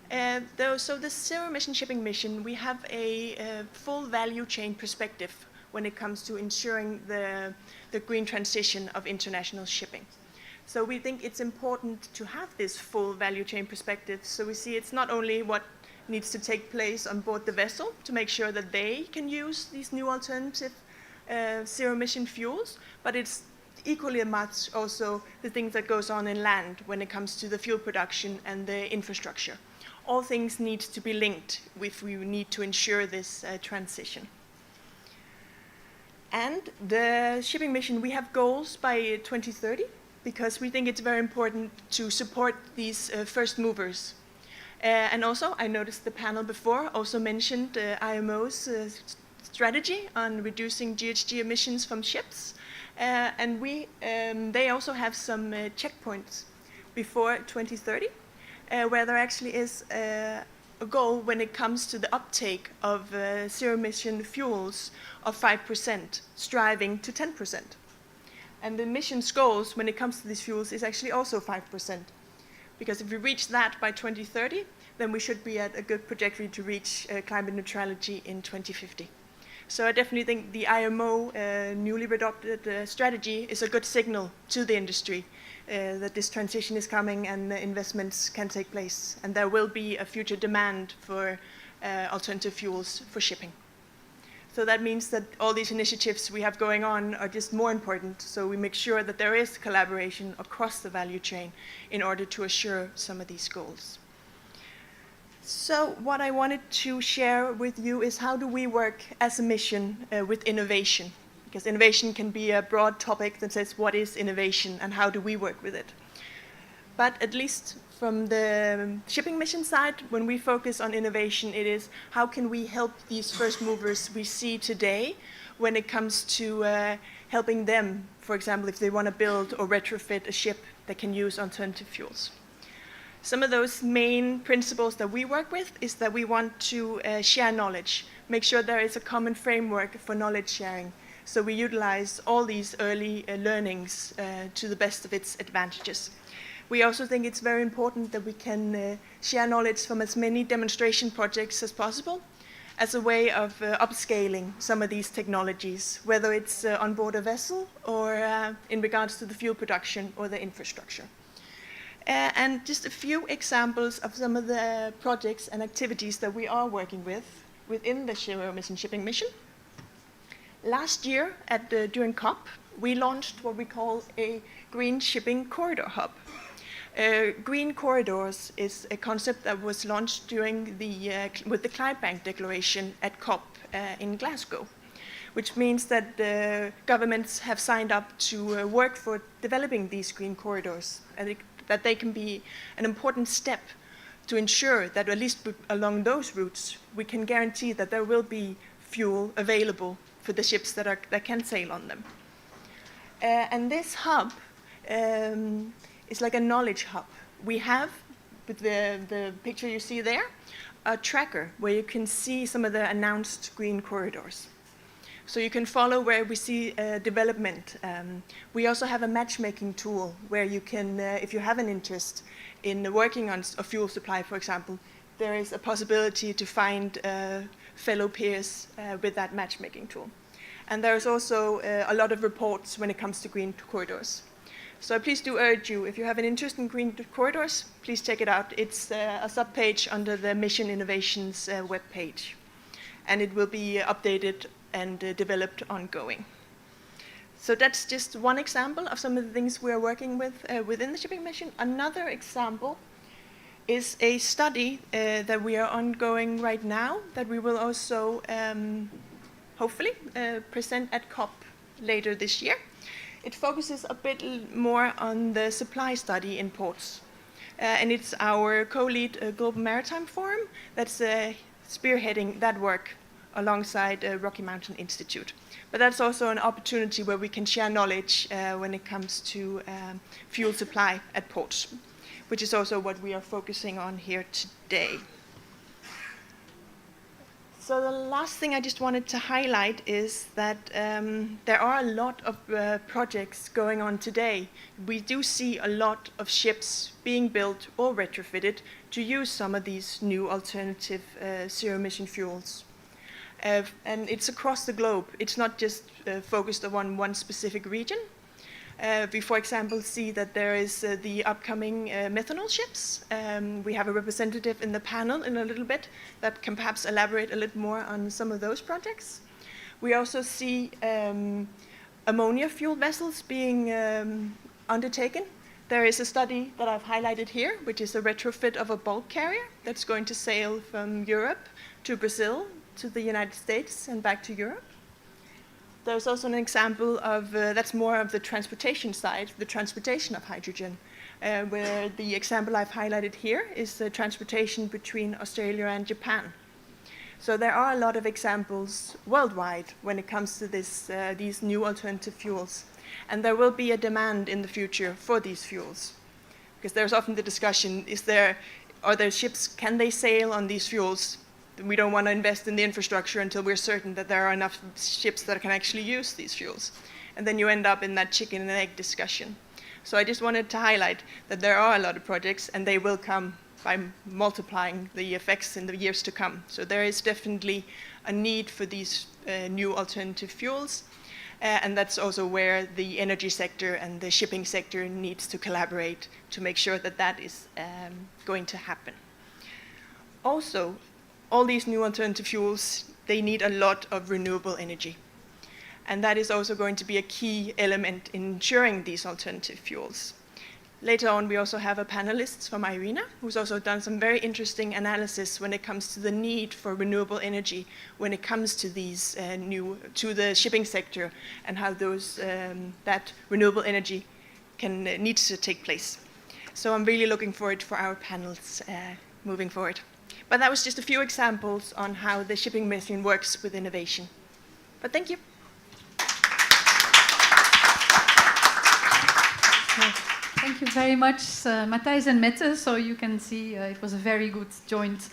Speaker 12: So the Zero Emission Shipping Mission, we have a full value chain perspective when it comes to ensuring the green transition of international shipping. So we think it's important to have this full value chain perspective. So we see it's not only what needs to take place on board the vessel to make sure that they can use these new alternative zero-emission fuels, but it's equally much also the things that goes on in land when it comes to the fuel production and the infrastructure. All things need to be linked if we need to ensure this transition. And the shipping mission, we have goals by 2030 because we think it's very important to support these first movers. And also, I noticed the panel before also mentioned IMO's strategy on reducing GHG emissions from ships. And they also have some checkpoints before 2030, where there actually is a goal when it comes to the uptake of zero-emission fuels of 5%, striving to 10%. And the emissions goals when it comes to these fuels is actually also 5%. Because if we reach that by 2030, then we should be at a good trajectory to reach climate neutrality in 2050. So I definitely think the IMO newly adopted strategy is a good signal to the industry that this transition is coming and investments can take place. And there will be a future demand for alternative fuels for shipping. So that means that all these initiatives we have going on are just more important. So we make sure that there is collaboration across the value chain in order to assure some of these goals. So what I wanted to share with you is how do we work as a mission with innovation? Because innovation can be a broad topic that says what is innovation and how do we work with it? But at least from the shipping mission side, when we focus on innovation, it is how can we help these first movers we see today when it comes to helping them, for example, if they want to build or retrofit a ship that can use alternative fuels. Some of those main principles that we work with is that we want to share knowledge, make sure there is a common framework for knowledge sharing. So we utilize all these early learnings to the best of its advantages. We also think it's very important that we can share knowledge from as many demonstration projects as possible as a way of upscaling some of these technologies, whether it's on board a vessel or in regards to the fuel production or the infrastructure. And just a few examples of some of the projects and activities that we are working with within the Zero Emission Shipping Mission. Last year, during COP, we launched what we call a Green Shipping Corridor Hub. Green corridors is a concept that was launched during with the Climate Bank Declaration at COP in Glasgow, which means that governments have signed up to work for developing these green corridors, and that they can be an important step to ensure that at least along those routes, we can guarantee that there will be fuel available for the ships that can sail on them. And this hub is like a knowledge hub. We have, with the picture you see there, a tracker where you can see some of the announced green corridors. So you can follow where we see development. We also have a matchmaking tool where you can, if you have an interest in working on a fuel supply, for example, there is a possibility to find fellow peers with that matchmaking tool. And there's also a lot of reports when it comes to green corridors. So please do urge you, if you have an interest in green corridors, please check it out. It's a sub-page under the Mission Innovations webpage. And it will be updated and developed ongoing. So that's just one example of some of the things we are working with within the shipping mission. Another example is a study that we are ongoing right now that we will also hopefully present at COP later this year. It focuses a bit more on the supply study in ports. And it's our co-lead Global Maritime Forum that's spearheading that work alongside Rocky Mountain Institute. But that's also an opportunity where we can share knowledge when it comes to fuel supply at ports, which is also what we are focusing on here today. So the last thing I just wanted to highlight is that there are a lot of projects going on today. We do see a lot of ships being built or retrofitted to use some of these new alternative zero-emission fuels. And it's across the globe. It's not just focused on one specific region. We, for example, see that there is the upcoming methanol ships. We have a representative in the panel in a little bit that can perhaps elaborate a little more on some of those projects. We also see ammonia fuel vessels being undertaken. There is a study that I've highlighted here, which is a retrofit of a bulk carrier that's going to sail from Europe to Brazil, to the United States, and back to Europe. There's also an example of, that's more of the transportation side, the transportation of hydrogen, where the example I've highlighted here is the transportation between Australia and Japan. So there are a lot of examples worldwide when it comes to this, these new alternative fuels. And there will be a demand in the future for these fuels. Because there's often the discussion, are there ships, can they sail on these fuels? We don't want to invest in the infrastructure until we're certain that there are enough ships that can actually use these fuels. And then you end up in that chicken and egg discussion. So I just wanted to highlight that there are a lot of projects, and they will come by multiplying the effects in the years to come. So there is definitely a need for these new alternative fuels. And that's also where the energy sector and the shipping sector needs to collaborate to make sure that that is going to happen. Also, all these new alternative fuels, they need a lot of renewable energy. And that is also going to be a key element in ensuring these alternative fuels. Later on, we also have a panelist from IRENA, who's also done some very interesting analysis when it comes to the need for renewable energy, when it comes to these to the shipping sector, and how those, that renewable energy needs to take place. So I'm really looking forward for our panels moving forward. But that was just a few examples on how the shipping mission works with innovation. But thank you.
Speaker 18: Thank you very much, Matthijs and Mette. So you can see it was a very good joint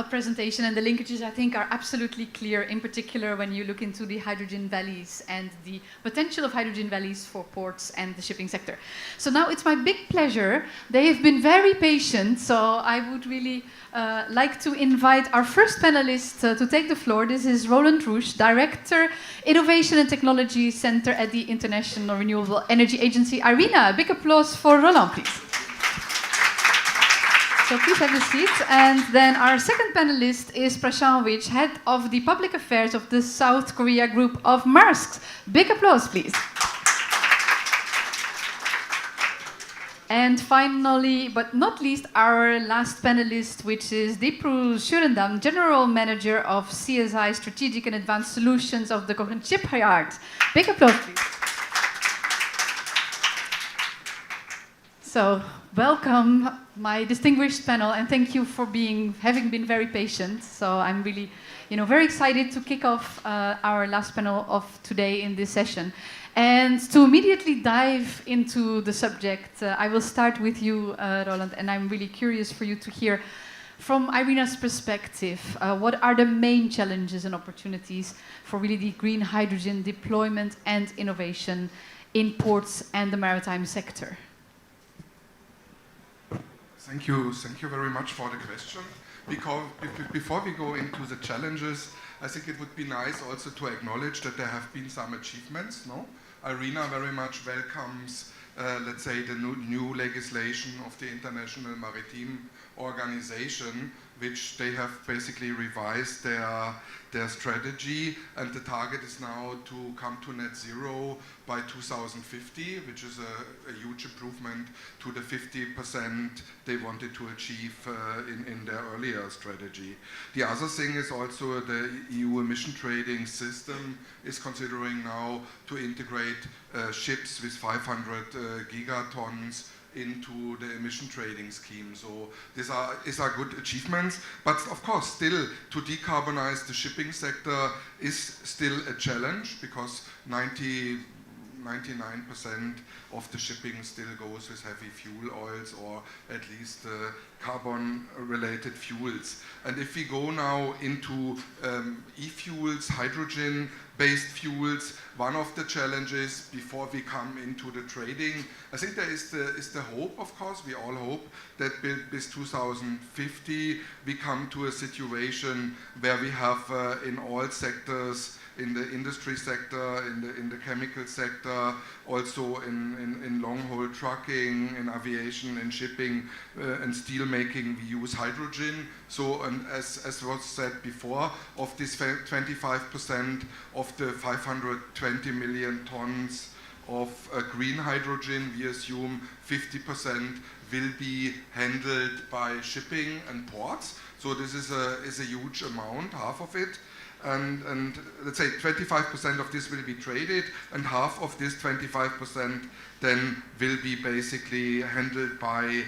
Speaker 18: presentation, and the linkages, I think, are absolutely clear, in particular when you look into the hydrogen valleys and the potential of hydrogen valleys for ports and the shipping sector. So now it's my big pleasure. They have been very patient, so I would really like to invite our first panelist to take the floor. This is Roland Rouge, Director, Innovation and Technology Center at the International Renewable Energy Agency, IRENA. A big applause for Roland, please. So please have a seat. And then our second panelist is Prashant Vij, Head of the Public Affairs of the South Korea Group of Maersk. Big applause, please. And finally, but not least, our last panelist, which is Dipru Surendam, General Manager of CSI Strategic and Advanced Solutions of the Korean Shipyard. Big applause, please. So, welcome, my distinguished panel, and thank you for having been very patient. So I'm really, very excited to kick off our last panel of today in this session. And to immediately dive into the subject, I will start with you, Roland, and I'm really curious for you to hear from IRENA's perspective, what are the main challenges and opportunities for really the green hydrogen deployment and innovation in ports and the maritime sector?
Speaker 7: Thank you very much for the question. Before we go into the challenges, I think it would be nice also to acknowledge that there have been some achievements. No, IRENA very much welcomes, let's say, the new legislation of the International Maritime Organization, which they have basically revised their strategy, and the target is now to come to net zero by 2050, which is a huge improvement to the 50% they wanted to achieve in their earlier strategy. The other thing is also the EU emission trading system is considering now to integrate ships with 500 gigatons into the emission trading scheme. So these are good achievements, but of course still to decarbonize the shipping sector is still a challenge, because 99% of the shipping still goes with heavy fuel oils, or at least carbon-related fuels. And if we go now into e-fuels, hydrogen-based fuels, one of the challenges before we come into the trading, I think there is the hope, of course, we all hope that bis 2050 we come to a situation where we have in all sectors, in the industry sector, in the chemical sector, also in long-haul trucking, in aviation, in shipping, and steel making, we use hydrogen. So, and as was said before, of this 25% of the 520 million tons of green hydrogen, we assume 50% will be handled by shipping and ports. So this is a huge amount, half of it. And let's say 25% of this will be traded, and half of this 25% then will be basically handled by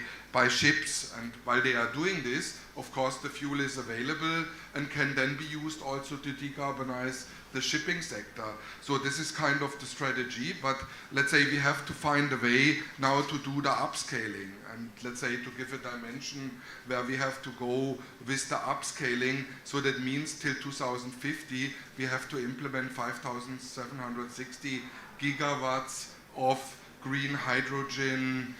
Speaker 7: ships. And while they are doing this, of course, the fuel is available and can then be used also to decarbonize the shipping sector. So this is kind of the strategy, but let's say we have to find a way now to do the upscaling, and let's say to give a dimension where we have to go with the upscaling. So that means till 2050 we have to implement 5,760 gigawatts of green hydrogen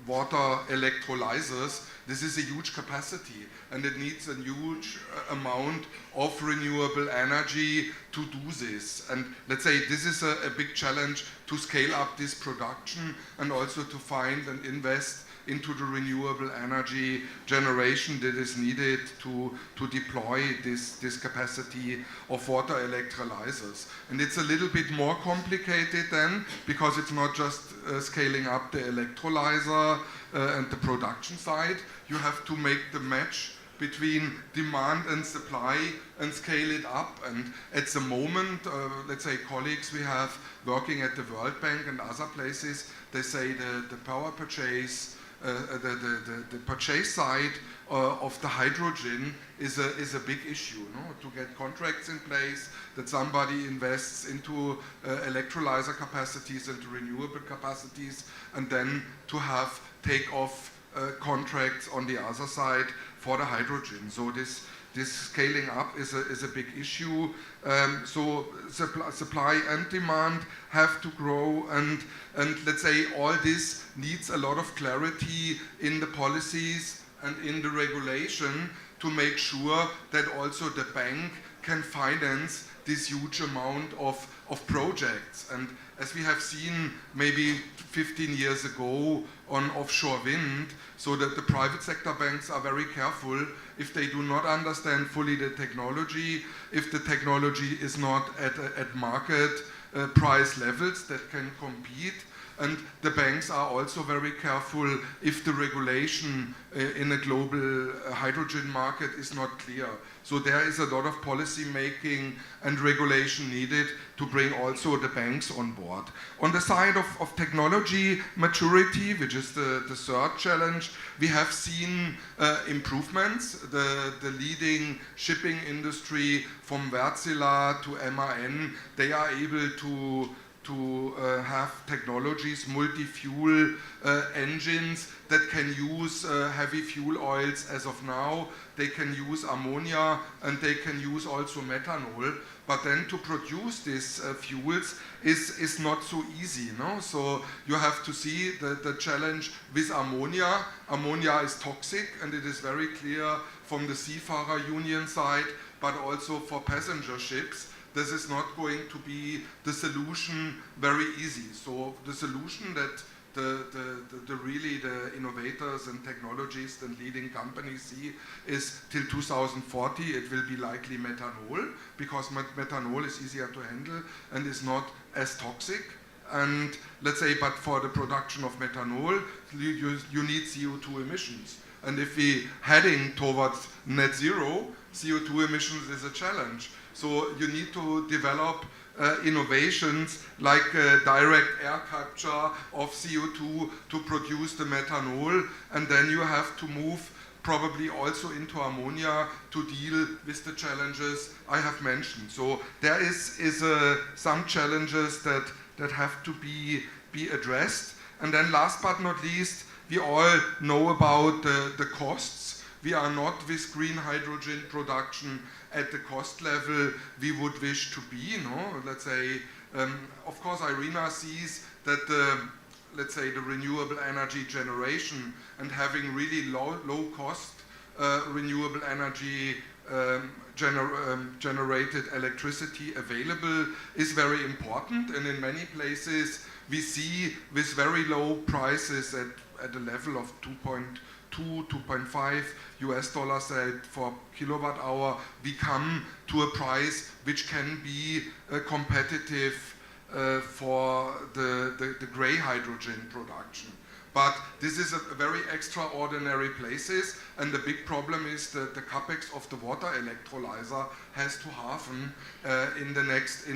Speaker 7: water electrolyzers. This is a huge capacity, and it needs a huge amount of renewable energy to do this. And let's say this is a big challenge to scale up this production, and also to find and invest into the renewable energy generation that is needed to deploy this capacity of water electrolyzers. And it's a little bit more complicated then, because it's not just scaling up the electrolyzer and the production side. You have to make the match between demand and supply and scale it up. And at the moment, let's say colleagues we have working at the World Bank and other places, they say the power purchase, the purchase side of the hydrogen is a big issue, no? To get contracts in place, that somebody invests into electrolyzer capacities and renewable capacities, and then to have take-off contracts on the other side for the hydrogen. So this scaling up is a big issue. So supply and demand have to grow, and let's say all this needs a lot of clarity in the policies and in the regulation to make sure that also the bank can finance this huge amount of projects. And as we have seen maybe 15 years ago on offshore wind, so that the private sector banks are very careful if they do not understand fully the technology, if the technology is not at market price levels that can compete. And the banks are also very careful if the regulation in a global hydrogen market is not clear. So there is a lot of policy making and regulation needed to bring also the banks on board. On the side of technology maturity, which is the third challenge, we have seen improvements. The leading shipping industry from Wärtsilä to MAN, they are able to have technologies, multi-fuel engines that can use heavy fuel oils as of now. They can use ammonia and they can use also methanol. But then to produce these fuels is not so easy, no? So you have to see the challenge with ammonia. Ammonia is toxic, and it is very clear from the Seafarer Union side, but also for passenger ships. This is not going to be the solution very easy. So the solution that really the innovators and technologists and leading companies see is till 2040 it will be likely methanol, because methanol is easier to handle and is not as toxic. And let's say, but for the production of methanol, you need CO2 emissions. And if we heading towards net zero, CO2 emissions is a challenge. So you need to develop innovations like direct air capture of CO2 to produce the methanol, and then you have to move probably also into ammonia to deal with the challenges I have mentioned. So there is some challenges that have to be addressed. And then last but not least, we all know about the costs. We are not with green hydrogen production at the cost level we would wish to be, no? Let's say, of course, IRENA sees that let's say the renewable energy generation and having really low cost renewable energy generated electricity available is very important. And in many places we see with very low prices at a level of 2.5 US dollars for kilowatt hour, we come to a price which can be competitive for the gray hydrogen production. But this is a very extraordinary places, and the big problem is that the capex of the water electrolyzer has to halven in the next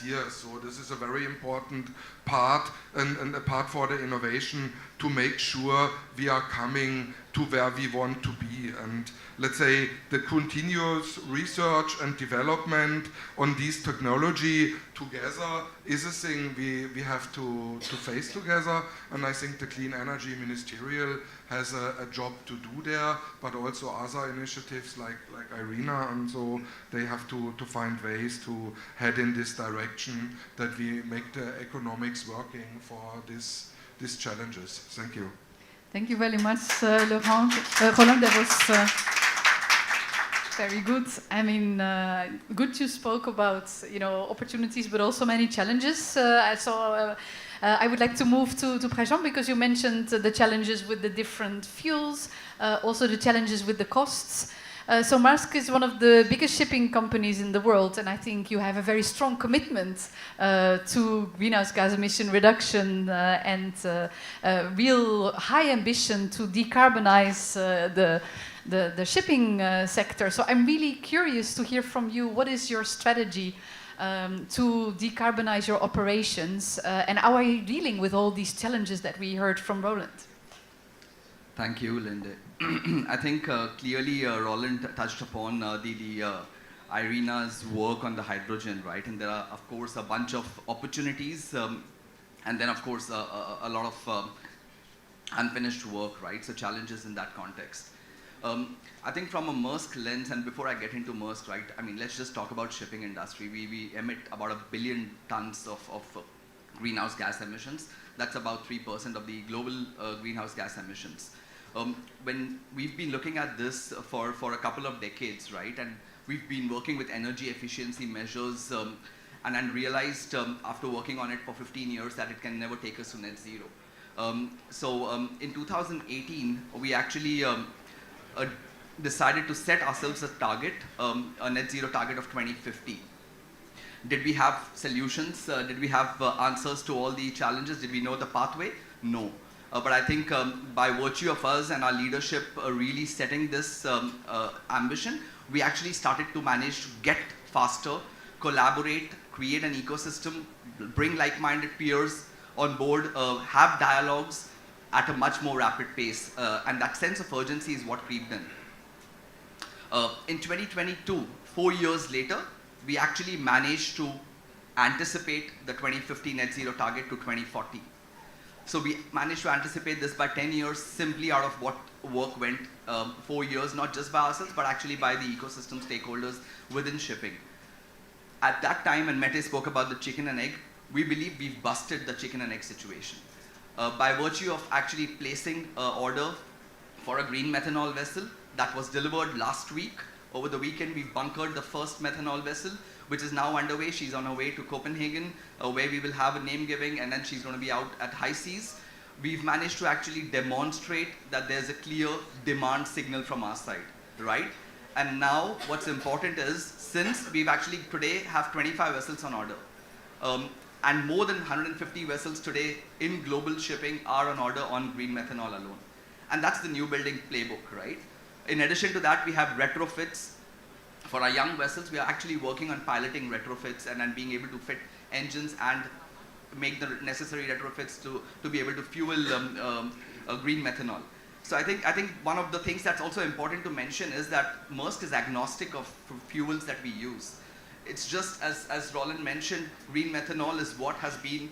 Speaker 7: year. So this is a very important part and a part for the innovation to make sure we are coming to where we want to be. And let's say the continuous research and development on this technology together is a thing we have to face together. And I think the Clean Energy Ministerial has a job to do there, but also other initiatives like IRENA, and so they have to find ways to head in this direction that we make the economics working for these challenges. Thank you.
Speaker 14: Thank you very much, Laurent. Roland, that was very good. I mean, good you spoke about, opportunities, but also many challenges. I would like to move to Prejean, because you mentioned the challenges with the different fuels, also the challenges with the costs. So Maersk is one of the biggest shipping companies in the world, and I think you have a very strong commitment to greenhouse gas emission reduction and real high ambition to decarbonize the shipping sector. So I'm really curious to hear from you, what is your strategy to decarbonize your operations, and how are you dealing with all these challenges that we heard from Roland?
Speaker 19: Thank you, Linde. I think clearly Roland touched upon the IRENA's work on the hydrogen, right? And there are, of course, a bunch of opportunities, and then, of course, a lot of unfinished work, right? So challenges in that context. I think from a Maersk lens, and before I get into Maersk, right, I mean, let's just talk about shipping industry. We emit about 1 billion tons of greenhouse gas emissions. That's about 3% of the global greenhouse gas emissions. When we've been looking at this for a couple of decades, right, and we've been working with energy efficiency measures, and then realized after working on it for 15 years that it can never take us to net zero. In 2018, we actually decided to set ourselves a target, a net zero target of 2050. Did we have solutions? Did we have answers to all the challenges? Did we know the pathway? No. But I think by virtue of us and our leadership really setting this ambition, we actually started to manage to get faster, collaborate, create an ecosystem, bring like-minded peers on board, have dialogues at a much more rapid pace. And that sense of urgency is what creeped in. In 2022, 4 years later, we actually managed to anticipate the 2050 net zero target to 2040. So we managed to anticipate this by 10 years simply out of what work went 4 years, not just by ourselves, but actually by the ecosystem stakeholders within shipping. At that time, and Mette spoke about the chicken and egg, we believe we've busted the chicken and egg situation. By virtue of actually placing an order for a green methanol vessel that was delivered last week. Over the weekend, we bunkered the first methanol vessel, which is now underway. She's on her way to Copenhagen, where we will have a name giving, and then she's going to be out at high seas. We've managed to actually demonstrate that there's a clear demand signal from our side, right? And now what's important is, since we've actually today have 25 vessels on order, and more than 150 vessels today in global shipping are on order on green methanol alone. And that's the new building playbook, right? In addition to that, we have retrofits. For our young vessels, we are actually working on piloting retrofits and being able to fit engines and make the necessary retrofits to be able to fuel green methanol. So I think one of the things that's also important to mention is that Maersk is agnostic of fuels that we use. It's just, as Roland mentioned, green methanol is what has been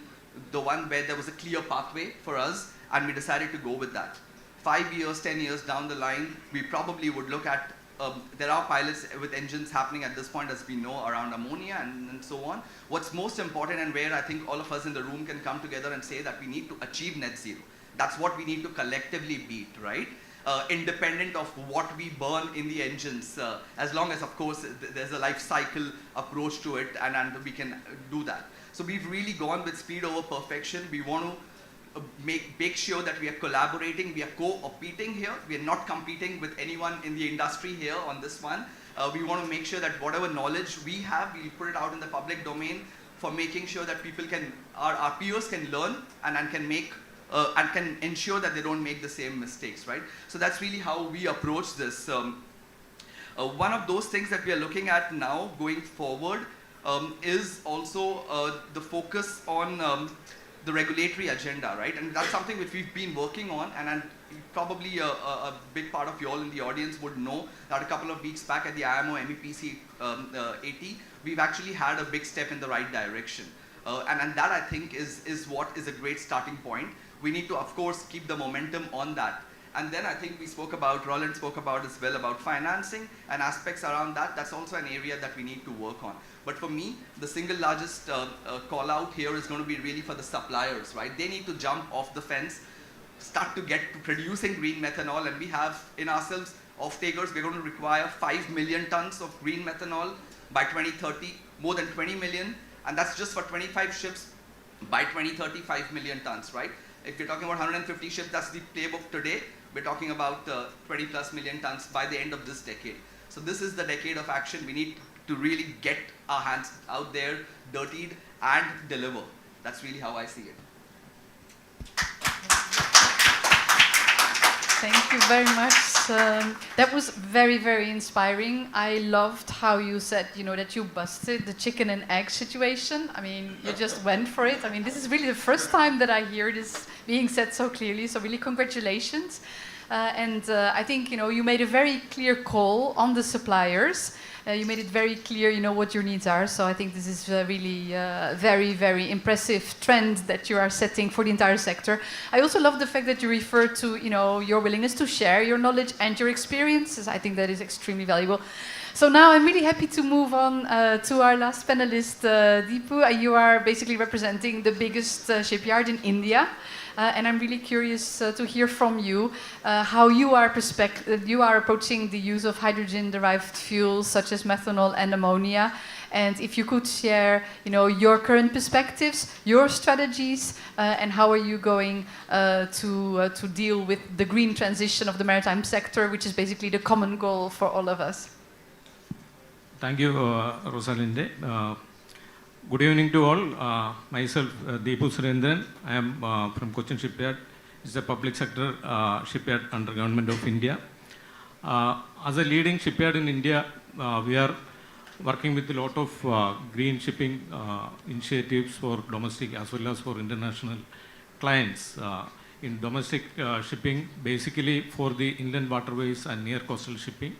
Speaker 19: the one where there was a clear pathway for us, and we decided to go with that. 5 years, 10 years down the line, we probably would look at, there are pilots with engines happening at this point, as we know, around ammonia and so on. What's most important, and where I think all of us in the room can come together and say that we need to achieve net zero. That's what we need to collectively beat, right? Independent of what we burn in the engines, as long as, of course, there's a life cycle approach to it, and we can do that. So we've really gone with speed over perfection. We want to make sure that we are collaborating, we are co-opting here. We are not competing with anyone in the industry here on this one. We want to make sure that whatever knowledge we have, we'll put it out in the public domain for making sure that people can, our peers can learn and can make and can ensure that they don't make the same mistakes, right? So that's really how we approach this. One of those things that we are looking at now going forward is also the focus on the regulatory agenda, right? And that's something which we've been working on, and probably a big part of you all in the audience would know that a couple of weeks back at the IMO MEPC 80, we've actually had a big step in the right direction. And that, I think, is what is a great starting point. We need to, of course, keep the momentum on that. And then I think we spoke about, Roland spoke about as well, about financing and aspects around that. That's also an area that we need to work on. But for me, the single largest call out here is going to be really for the suppliers, right? They need to jump off the fence, start to get to producing green methanol, and we have in ourselves off-takers. We're going to require 5 million tons of green methanol by 2030, more than 20 million, and that's just for 25 ships. By 2030, 5 million tons, right? If you're talking about 150 ships, that's the playbook today. We're talking about 20 plus million tons by the end of this decade. So this is the decade of action. We need to really get our hands out there, dirtied, and deliver. That's really how I see it.
Speaker 14: Thank you very much. That was very, very inspiring. I loved how you said, that you busted the chicken and egg situation. I mean, you just went for it. I mean, this is really the first time that I hear this being said so clearly. So really, congratulations. And I think, you made a very clear call on the suppliers. You made it very clear, what your needs are. So I think this is really very, very impressive trend that you are setting for the entire sector. I also love the fact that you refer to, your willingness to share your knowledge and your experiences. I think that is extremely valuable. So now I'm really happy to move on to our last panelist, Deepu. You are basically representing the biggest shipyard in India. And I'm really curious to hear from you how you are approaching the use of hydrogen-derived fuels such as methanol and ammonia. And if you could share, your current perspectives, your strategies, and how are you going to deal with the green transition of the maritime sector, which is basically the common goal for all of us.
Speaker 16: Thank you, Rosalinde. Good evening to all. Myself, Deepu Surendran. I am from Cochin Shipyard. It's a public sector shipyard under Government of India. As a leading shipyard in India, we are working with a lot of green shipping initiatives for domestic as well as for international clients. In domestic shipping, basically for the inland waterways and near coastal shipping.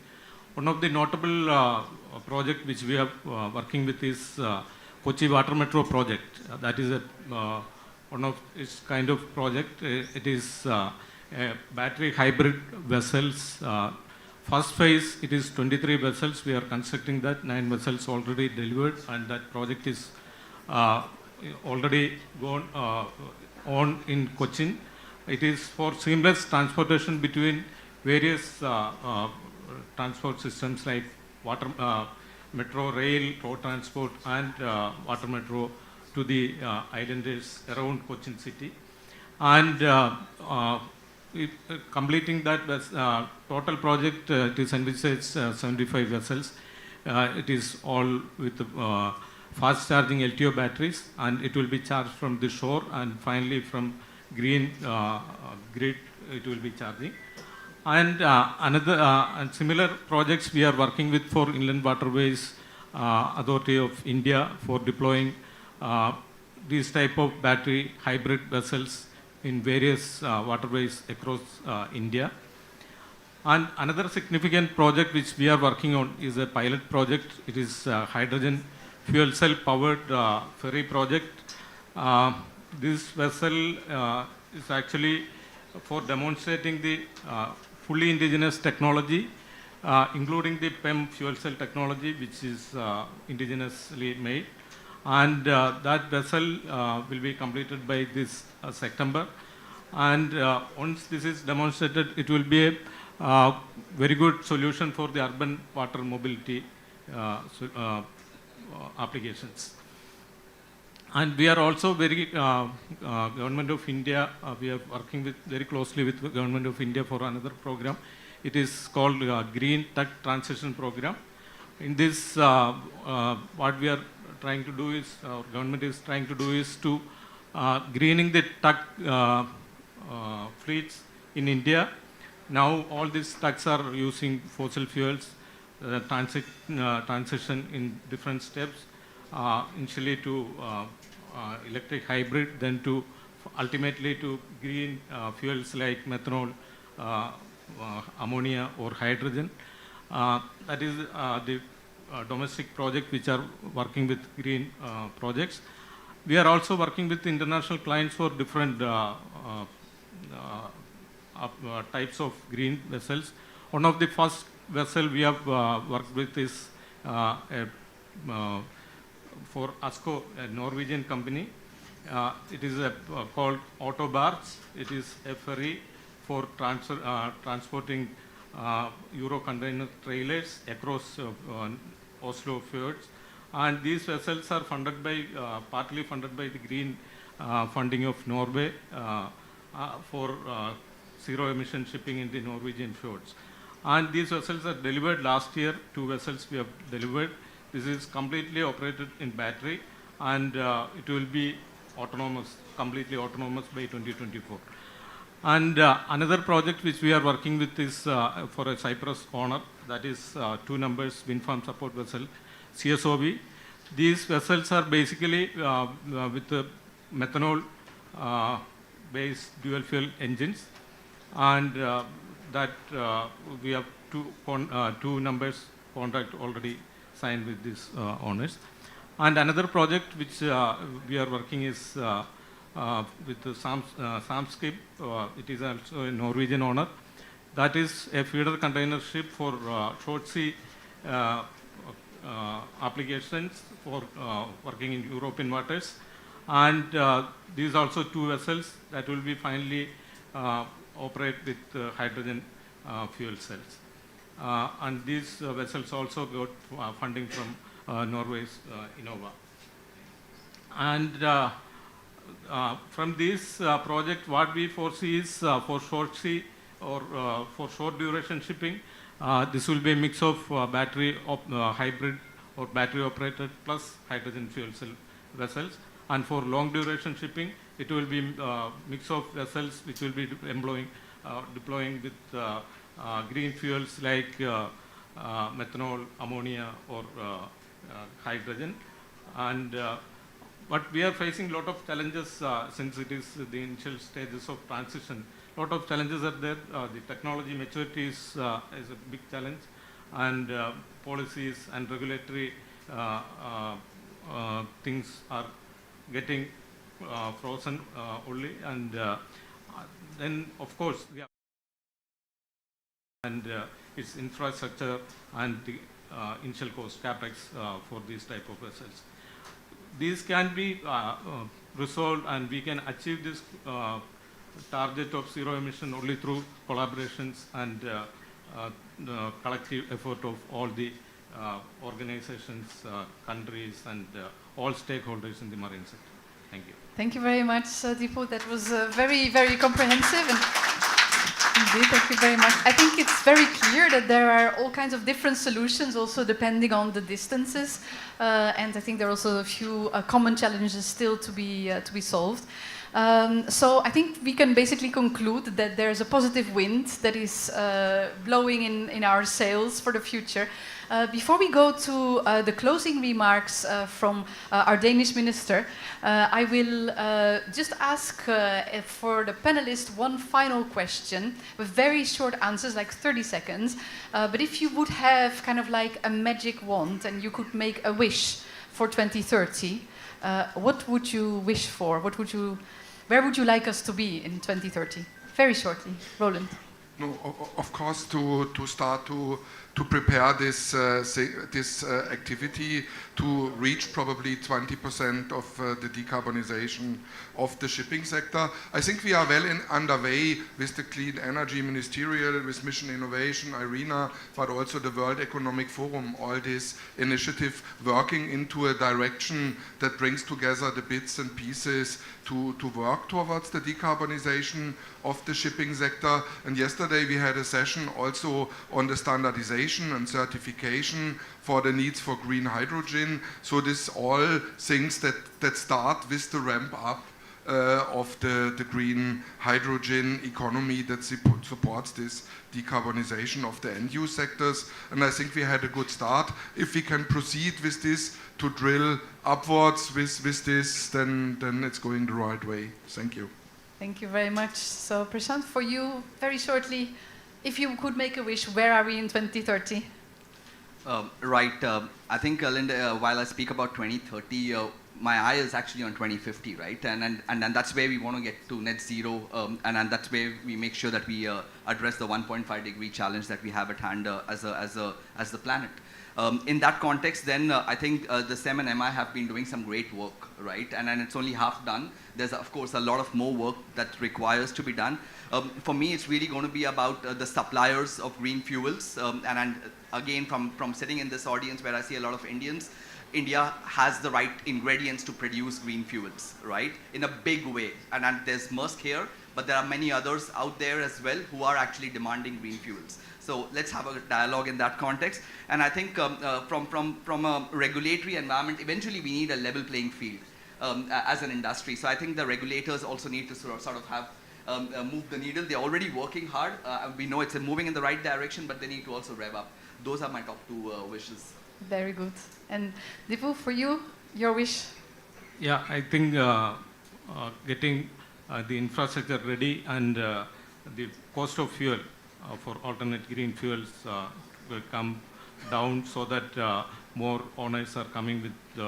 Speaker 16: One of the notable project which we are working with is Kochi Water Metro project. That is one of its kind of project. It is a battery hybrid vessels. First phase, it is 23 vessels. We are constructing that. 9 vessels already delivered, and that project is already gone on in Cochin. It is for seamless transportation between various transport systems like water metro, rail, road transport, and water metro to the islanders around Cochin city. And completing that total project, it is envisaged 75 vessels. It is all with fast charging LTO batteries, and it will be charged from the shore, and finally from green grid it will be charging. And and similar projects we are working with for Inland Waterways Authority of India for deploying these type of battery hybrid vessels in various waterways across India. And another significant project which we are working on is a pilot project. It is hydrogen fuel cell powered ferry project. This vessel is actually for demonstrating the fully indigenous technology, including the PEM fuel cell technology, which is indigenously made. And that vessel will be completed by this September. And once this is demonstrated, it will be a very good solution for the urban water mobility applications. And we are also very, Government of India, we are working very closely with the Government of India for another program. It is called Green Tech Transition Program. In this, what we are trying to do is, our government is trying to do is to greening the truck fleets in India. Now all these trucks are using fossil fuels, transition in different steps, initially to electric hybrid, then to ultimately to green fuels like methanol, ammonia or hydrogen. That is the domestic project which are working with green projects. We are also working with international clients for different types of green vessels. One of the first vessel we have worked with is for ASKO, a Norwegian company. It is called Autobarge. It is a ferry for transporting Euro container trailers across Oslo fjords. And these vessels are funded by, partly funded by the green funding of Norway for zero emission shipping in the Norwegian fjords. And these vessels are delivered last year. 2 vessels we have delivered. This is completely operated in battery, and it will be autonomous, completely autonomous by 2024. And another project which we are working with is for a Cyprus owner, that is 2 numbers wind farm support vessel, CSOB. These vessels are basically with methanol based dual fuel engines, and that we have 2 numbers contract already signed with these owners. And another project which we are working is with the Samskip. It is also a Norwegian owner. That is a feeder container ship for short sea applications for working in European waters. And these also 2 vessels that will be finally operate with hydrogen fuel cells. And these vessels also got funding from Norway's Innova. And from this project, what we foresee is for short sea or for short duration shipping, this will be a mix of battery hybrid or battery operated plus hydrogen fuel cell vessels. And for long duration shipping, it will be a mix of vessels which will be deploying with green fuels like methanol, ammonia, or hydrogen. And but we are facing a lot of challenges since it is the initial stages of transition. A lot of challenges are there. The technology maturity is a big challenge, and policies and regulatory things are getting frozen only, and then of course and its infrastructure and the initial cost capex for these type of vessels. These can be resolved, and we can achieve this target of zero emission only through collaborations and the collective effort of all the organizations, countries, and all stakeholders in the marine sector. Thank you.
Speaker 14: Thank you very much, Deepu. That was very, very comprehensive. And indeed, thank you very much. I think it's very clear that there are all kinds of different solutions, also depending on the distances. And I think there are also a few common challenges still to be solved. So I think we can basically conclude that there's a positive wind that is blowing in our sails for the future. Before we go to the closing remarks from our Danish minister, I will just ask for the panelists one final question with very short answers, like 30 seconds. But if you would have kind of like a magic wand and you could make a wish for 2030, what would you wish for? Where would you like us to be in 2030? Very shortly, Roland.
Speaker 7: No, of course, to start to prepare this activity to reach probably 20% of the decarbonization of the shipping sector. I think we are well underway with the Clean Energy Ministerial, with Mission Innovation, IRENA, but also the World Economic Forum, all this initiative working into a direction that brings together the bits and pieces to work towards the decarbonization of the shipping sector. And yesterday we had a session also on the standardization and certification for the needs for green hydrogen. So this all things that start with the ramp up of the green hydrogen economy that supports this decarbonization of the end-use sectors. And I think we had a good start. If we can proceed with this to drill upwards with this, then it's going the right way. Thank you.
Speaker 14: Thank you very much. So Prashant, for you, very shortly, if you could make a wish, where are we in 2030?
Speaker 19: Right. I think, Linda, while I speak about 2030, my eye is actually on 2050, right? And that's where we want to get to net zero, and that's where we make sure that we address the 1.5 degree challenge that we have at hand as the planet. In that context, then I think the CEM and MI have been doing some great work, right? And it's only half done. There's of course a lot of more work that requires to be done. For me, it's really going to be about the suppliers of green fuels. And again, from sitting in this audience where I see a lot of Indians, India has the right ingredients to produce green fuels, right? In a big way. And there's Maersk here, but there are many others out there as well who are actually demanding green fuels. So let's have a dialogue in that context. And I think from a regulatory environment, eventually we need a level playing field as an industry. So I think the regulators also need to sort of have move the needle. They're already working hard. We know it's moving in the right direction, but they need to also rev up. Those are my top two wishes.
Speaker 14: Very good. And Deepu, for you, your wish?
Speaker 16: Yeah, I think getting the infrastructure ready and the cost of fuel for alternate green fuels will come down so that more owners are coming with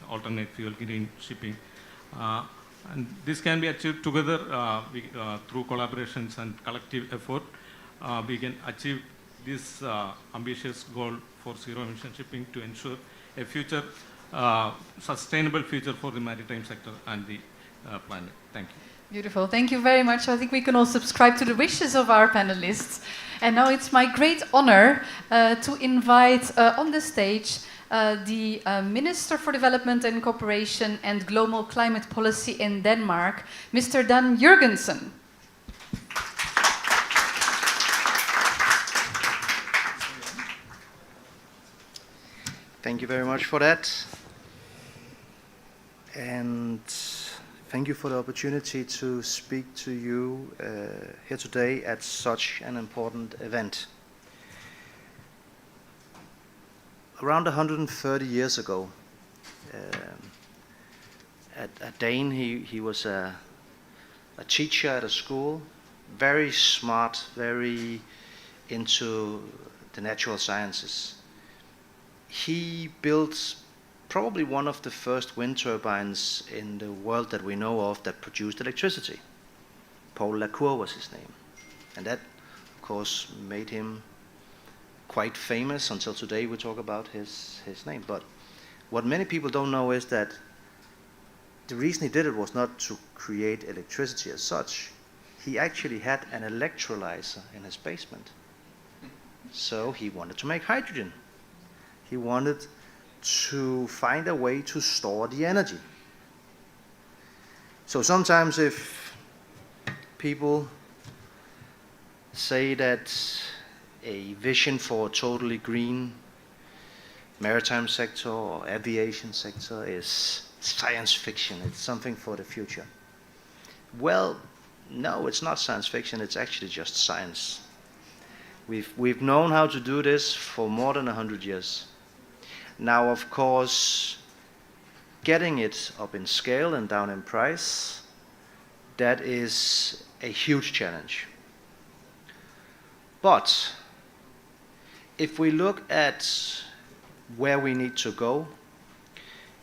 Speaker 16: alternate fuel green shipping. And this can be achieved together through collaborations and collective effort. We can achieve this ambitious goal for zero emission shipping to ensure a future, sustainable future for the maritime sector and the planet. Thank you.
Speaker 14: Beautiful. Thank you very much. I think we can all subscribe to the wishes of our panelists. And now it's my great honor to invite on the stage the Minister for Development and Cooperation and Global Climate Policy in Denmark, Mr. Dan Jurgensen.
Speaker 17: Thank you very much for that. And thank you for the opportunity to speak to you here today at such an important event. Around 130 years ago, a Dane, he was a teacher at a school, very smart, very into the natural sciences. He built probably one of the first wind turbines in the world that we know of that produced electricity. Paul Lacour was his name. And that, of course, made him quite famous. Until today we talk about his name. But what many people don't know is that the reason he did it was not to create electricity as such. He actually had an electrolyzer in his basement. So he wanted to make hydrogen. He wanted to find a way to store the energy. So sometimes if people say that a vision for a totally green maritime sector or aviation sector is science fiction, it's something for the future. Well, no, it's not science fiction, it's actually just science. We've known how to do this for more than 100 years. Now, of course, getting it up in scale and down in price, that is a huge challenge. But if we look at where we need to go,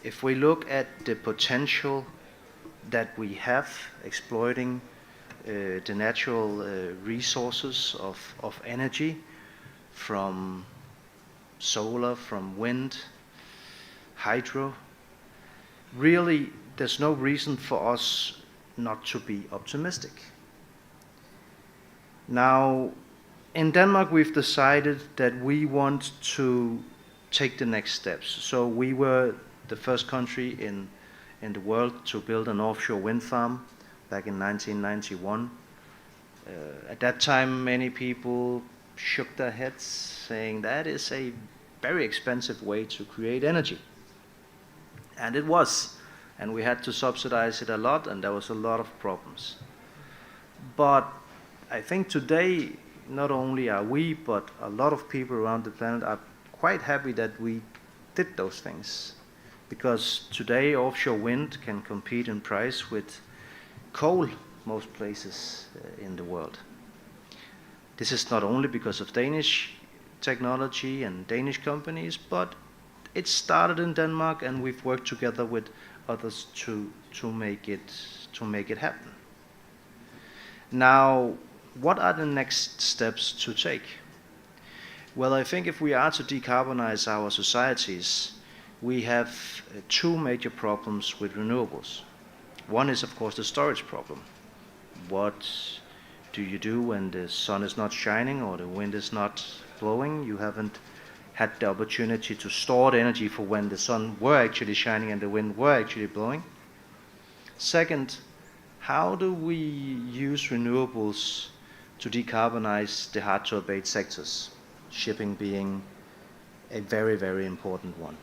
Speaker 17: if we look at the potential that we have exploiting the natural resources of energy from solar, from wind, hydro, really there's no reason for us not to be optimistic. Now, in Denmark we've decided that we want to take the next steps. So we were the first country in the world to build an offshore wind farm back in 1991. At that time many people shook their heads saying that is a very expensive way to create energy. And it was. And we had to subsidize it a lot and there was a lot of problems. But I think today not only are we, but a lot of people around the planet are quite happy that we did those things. Because today offshore wind can compete in price with coal most places in the world. This is not only because of Danish technology and Danish companies, but it started in Denmark and we've worked together with others to make it happen. Now, what are the next steps to take? Well, I think if we are to decarbonize our societies, we have two major problems with renewables. One is, of course, the storage problem. What do you do when the sun is not shining or the wind is not blowing? You haven't had the opportunity to store the energy for when the sun were actually shining and the wind were actually blowing. Second, how do we use renewables to decarbonize the hard-to-abate sectors, shipping being a very, very important one?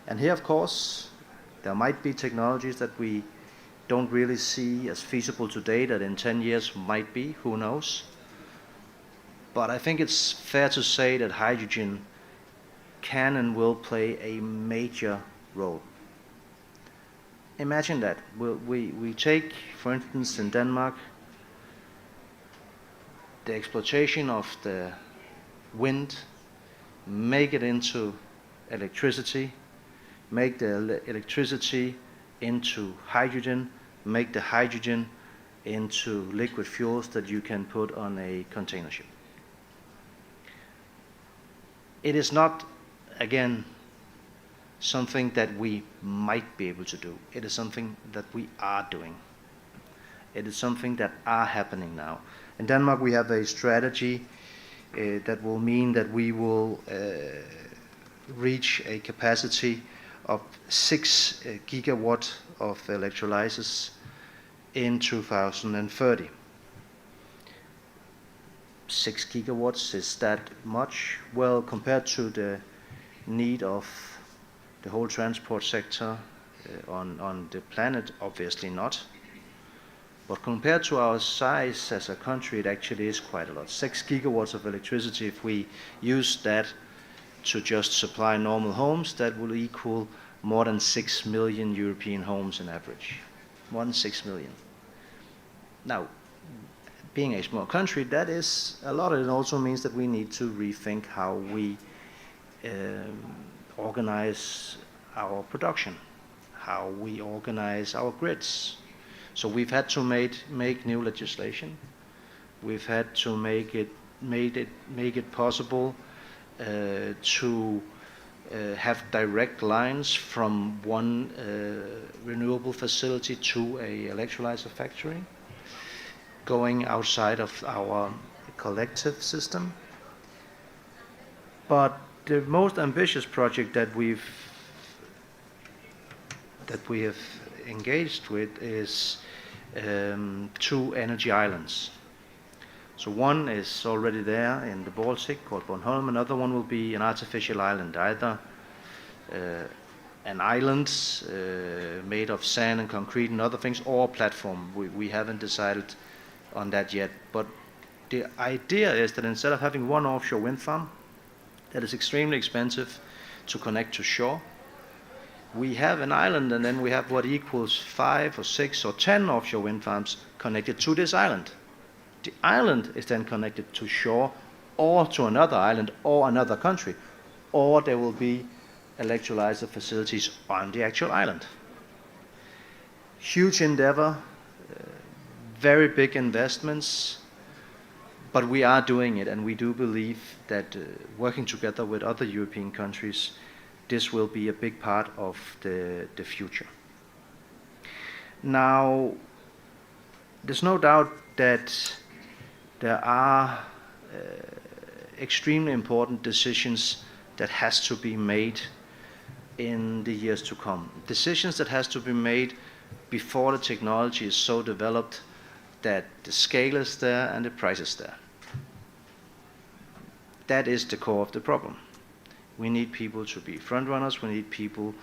Speaker 17: And here, of course, there might be technologies that we don't really see as feasible today that in 10 years might be, who knows? But I think it's fair to say that hydrogen can and will play a major role. Imagine that. We take, for instance, in Denmark, the exploitation of the wind, make it into electricity, make the electricity into hydrogen, make the hydrogen into liquid fuels that you can put on a container ship. It is not, again, something that we might be able to do. It is something that we are doing. It is something that are happening now. In Denmark we have a strategy that will mean that we will reach a capacity of 6 gigawatt of electrolyzers in 2030. 6 gigawatts, is that much? Well, compared to the need of the whole transport sector on the planet, obviously not. But compared to our size as a country, it actually is quite a lot. 6 gigawatts of electricity, if we use that to just supply normal homes, that will equal more than 6 million European homes on average. 6 million. Now, being a small country, that is a lot. It also means that we need to rethink how we organize our production, how we organize our grids. So we've had to make new legislation. We've had to make it possible to have direct lines from one renewable facility to a electrolyzer factory, going outside of our collective system. But the most ambitious project that we have engaged with is 2 energy islands. So one is already there in the Baltic called Bornholm. Another one will be an artificial island, either an island made of sand and concrete and other things, or a platform. We haven't decided on that yet. But the idea is that instead of having one offshore wind farm that is extremely expensive to connect to shore, we have an island, and then we have what equals 5 or 6 or 10 offshore wind farms connected to this island. The island is then connected to shore or to another island or another country, or there will be electrolyzer facilities on the actual island. Huge endeavor, very big investments, but we are doing it, and we do believe that working together with other European countries, this will be a big part of the future. Now, there's no doubt that there are extremely important decisions that has to be made in the years to come. Decisions that has to be made before the technology is so developed that the scale is there and the price is there. That is the core of the problem. We need people to be front runners. We need people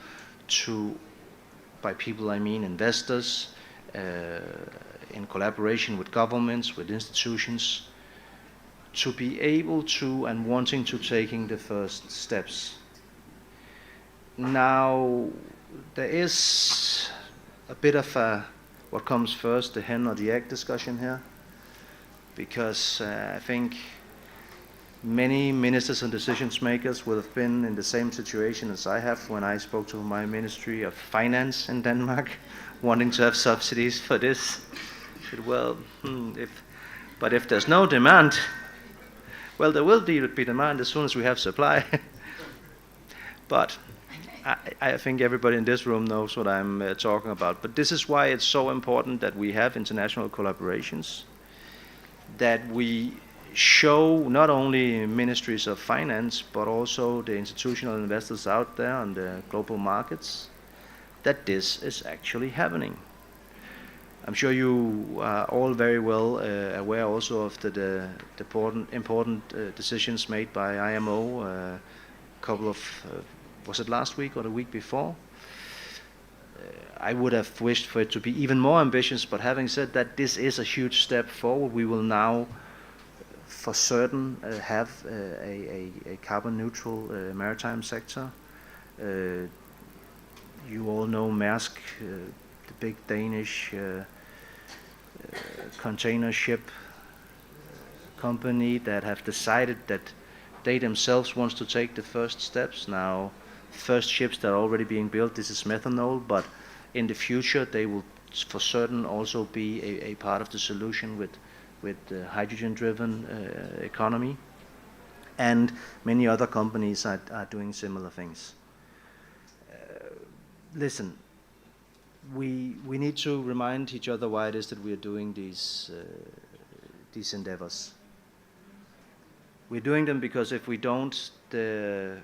Speaker 17: to, by people I mean investors, in collaboration with governments, with institutions, to be able to and wanting to taking the first steps. Now, there is a bit of a what comes first, the hen or the egg discussion here, because I think many ministers and decision makers will have been in the same situation as I have when I spoke to my Ministry of Finance in Denmark, wanting to have subsidies for this. I said, well, but if there's no demand, well, there will be demand as soon as we have supply. But I think everybody in this room knows what I'm talking about. But this is why it's so important that we have international collaborations, that we show not only ministries of finance, but also the institutional investors out there on the global markets, that this is actually happening. I'm sure you are all very well aware also of the important decisions made by IMO a couple of, was it last week or the week before? I would have wished for it to be even more ambitious, but having said that, this is a huge step forward. We will now for certain have a carbon neutral maritime sector. You all know Maersk, the big Danish container ship company that have decided that they themselves want to take the first steps. Now, first ships that are already being built, this is methanol, but in the future they will for certain also be a part of the solution with the hydrogen-driven economy, and many other companies are doing similar things. Listen, we need to remind each other why it is that we are doing these endeavors. We're doing them because if we don't, the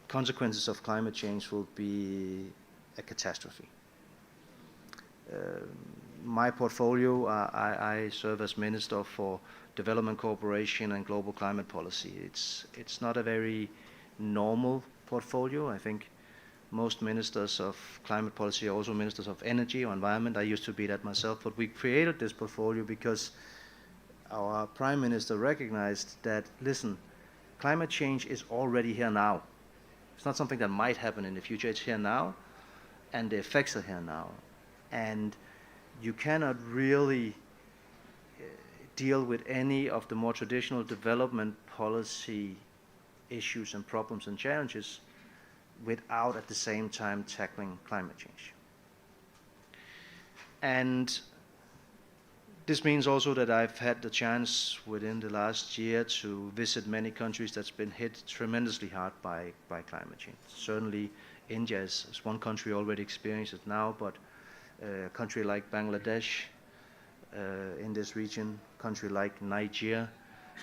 Speaker 17: consequences of climate change will be a catastrophe. My portfolio, I serve as Minister for Development Cooperation and Global Climate Policy. It's not a very normal portfolio. I think most ministers of climate policy are also ministers of energy or environment. I used to be that myself, but we created this portfolio because our Prime Minister recognized that, listen, climate change is already here now. It's not something that might happen in the future. It's here now, and the effects are here now. And you cannot really deal with any of the more traditional development policy issues and problems and challenges without at the same time tackling climate change. And this means also that I've had the chance within the last year to visit many countries that's been hit tremendously hard by climate change. Certainly India is one country already experiencing it now, but a country like Bangladesh in this region, country like Nigeria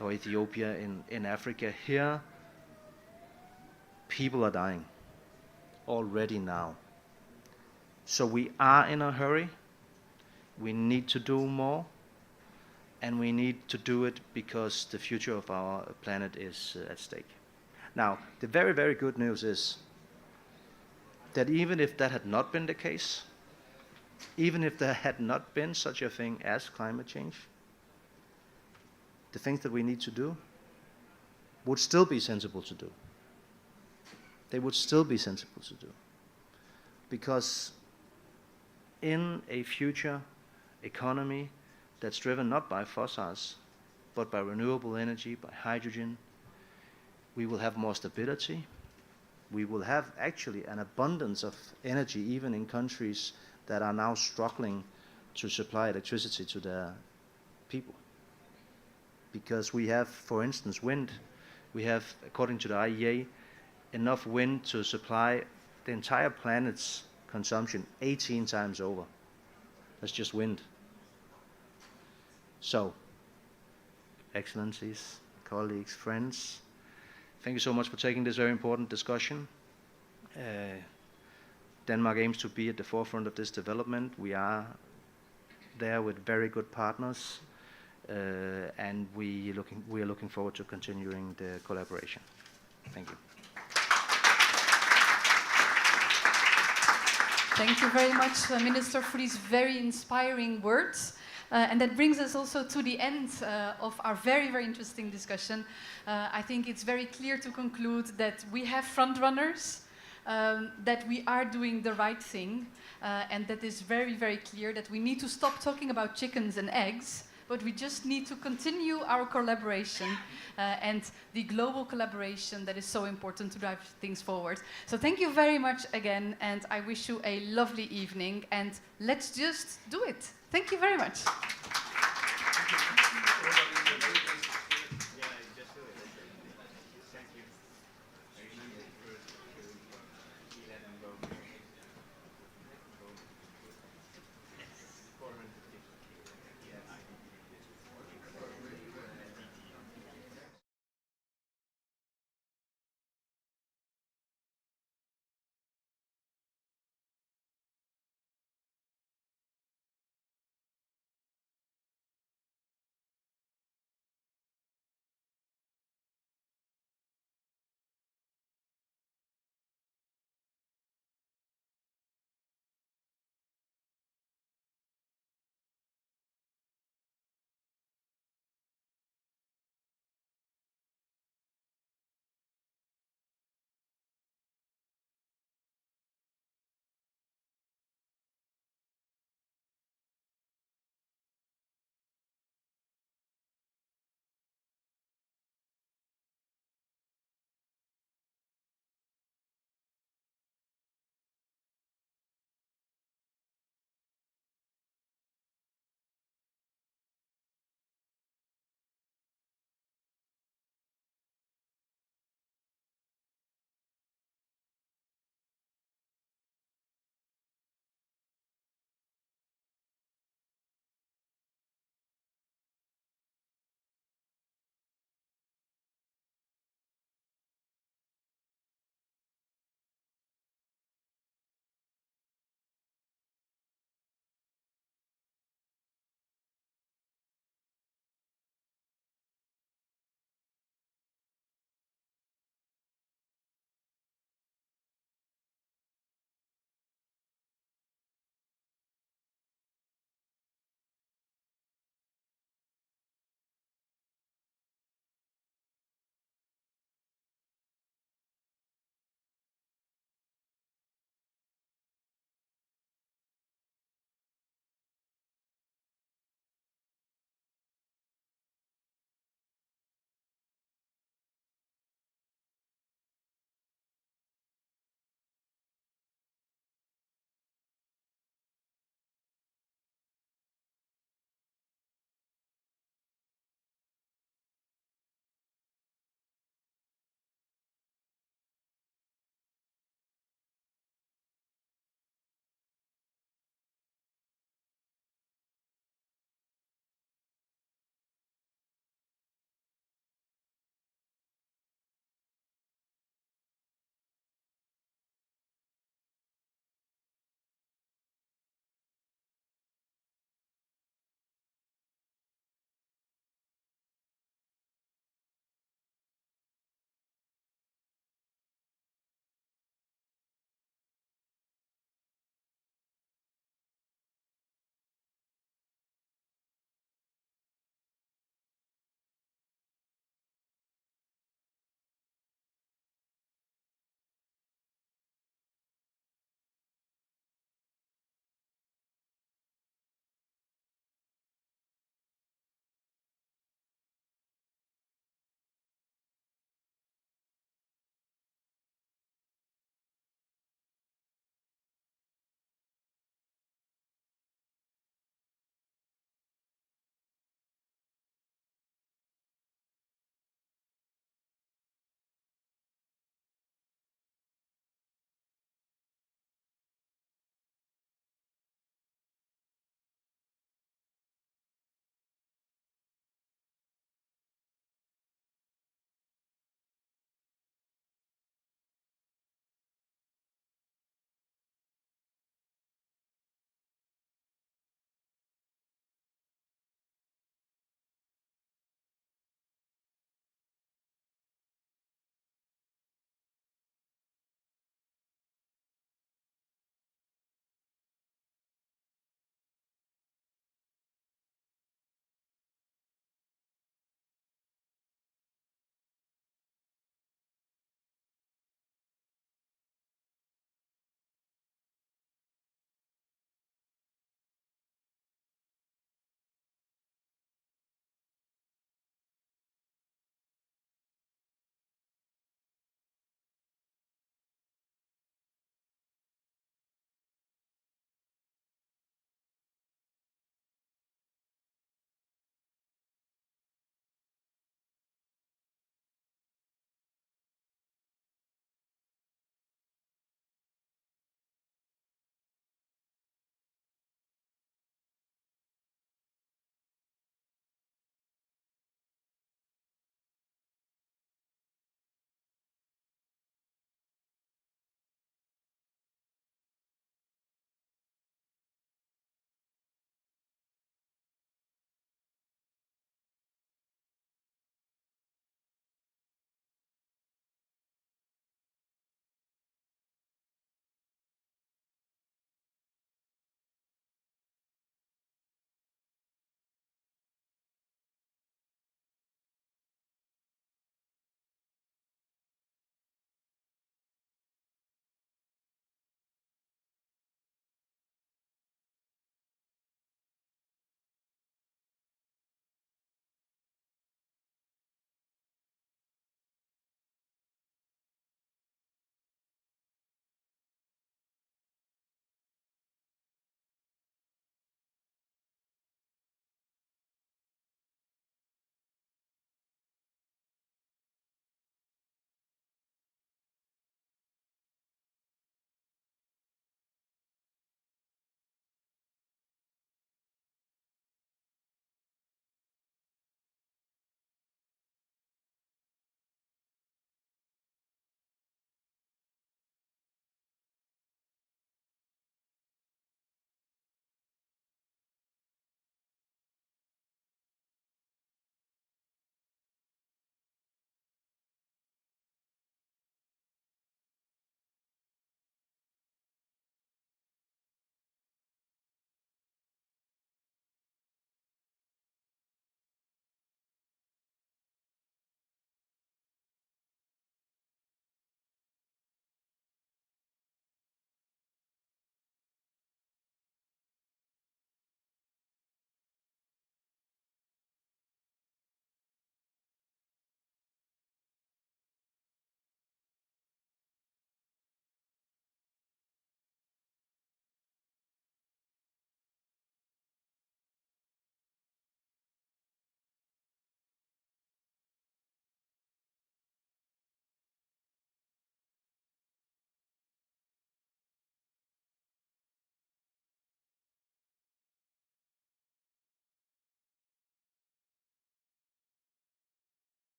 Speaker 17: or Ethiopia in Africa, here people are dying already now. So we are in a hurry. We need to do more, and we need to do it because the future of our planet is at stake. Now, the very, very good news is that even if that had not been the case, even if there had not been such a thing as climate change, the things that we need to do would still be sensible to do. They would still be sensible to do. Because in a future economy that's driven not by fossils, but by renewable energy, by hydrogen, we will have more stability. We will have actually an abundance of energy, even in countries that are now struggling to supply electricity to their people. Because we have, for instance, wind. We have, according to the IEA, enough wind to supply the entire planet's consumption 18 times over. That's just wind. So, Excellencies, colleagues, friends, thank you so much for taking this very important discussion. Denmark aims to be at the forefront of this development. We are there with very good partners, and we are looking forward to continuing the collaboration. Thank you.
Speaker 14: Thank you very much, Minister, for these very inspiring words. And that brings us also to the end of our very, very interesting discussion. I think it's very clear to conclude that we have frontrunners, that we are doing the right thing, and that is very, very clear that we need to stop talking about chickens and eggs, but we just need to continue our collaboration and the global collaboration that is so important to drive things forward. So thank you very much again, and I wish you a lovely evening, and let's just do it. Thank you very much.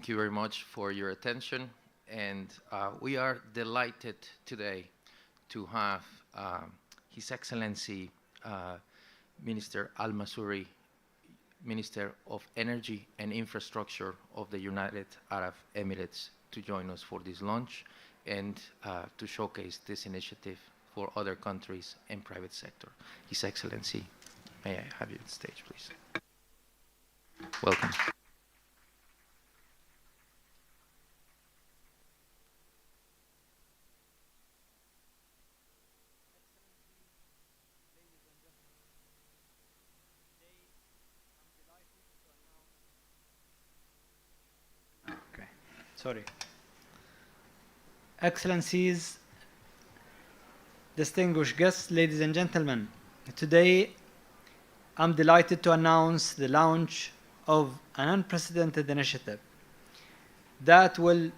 Speaker 15: Thank you very much for your attention. And we are delighted today to have His Excellency Minister Al-Masuri, Minister of Energy and Infrastructure of the United Arab Emirates, to join us for this launch and to showcase this initiative for other countries and private sector. His Excellency, may I have you on stage, please? Welcome.
Speaker 20: Okay, sorry. Excellencies, distinguished guests, ladies and gentlemen, today I'm delighted to announce the launch of an unprecedented initiative that will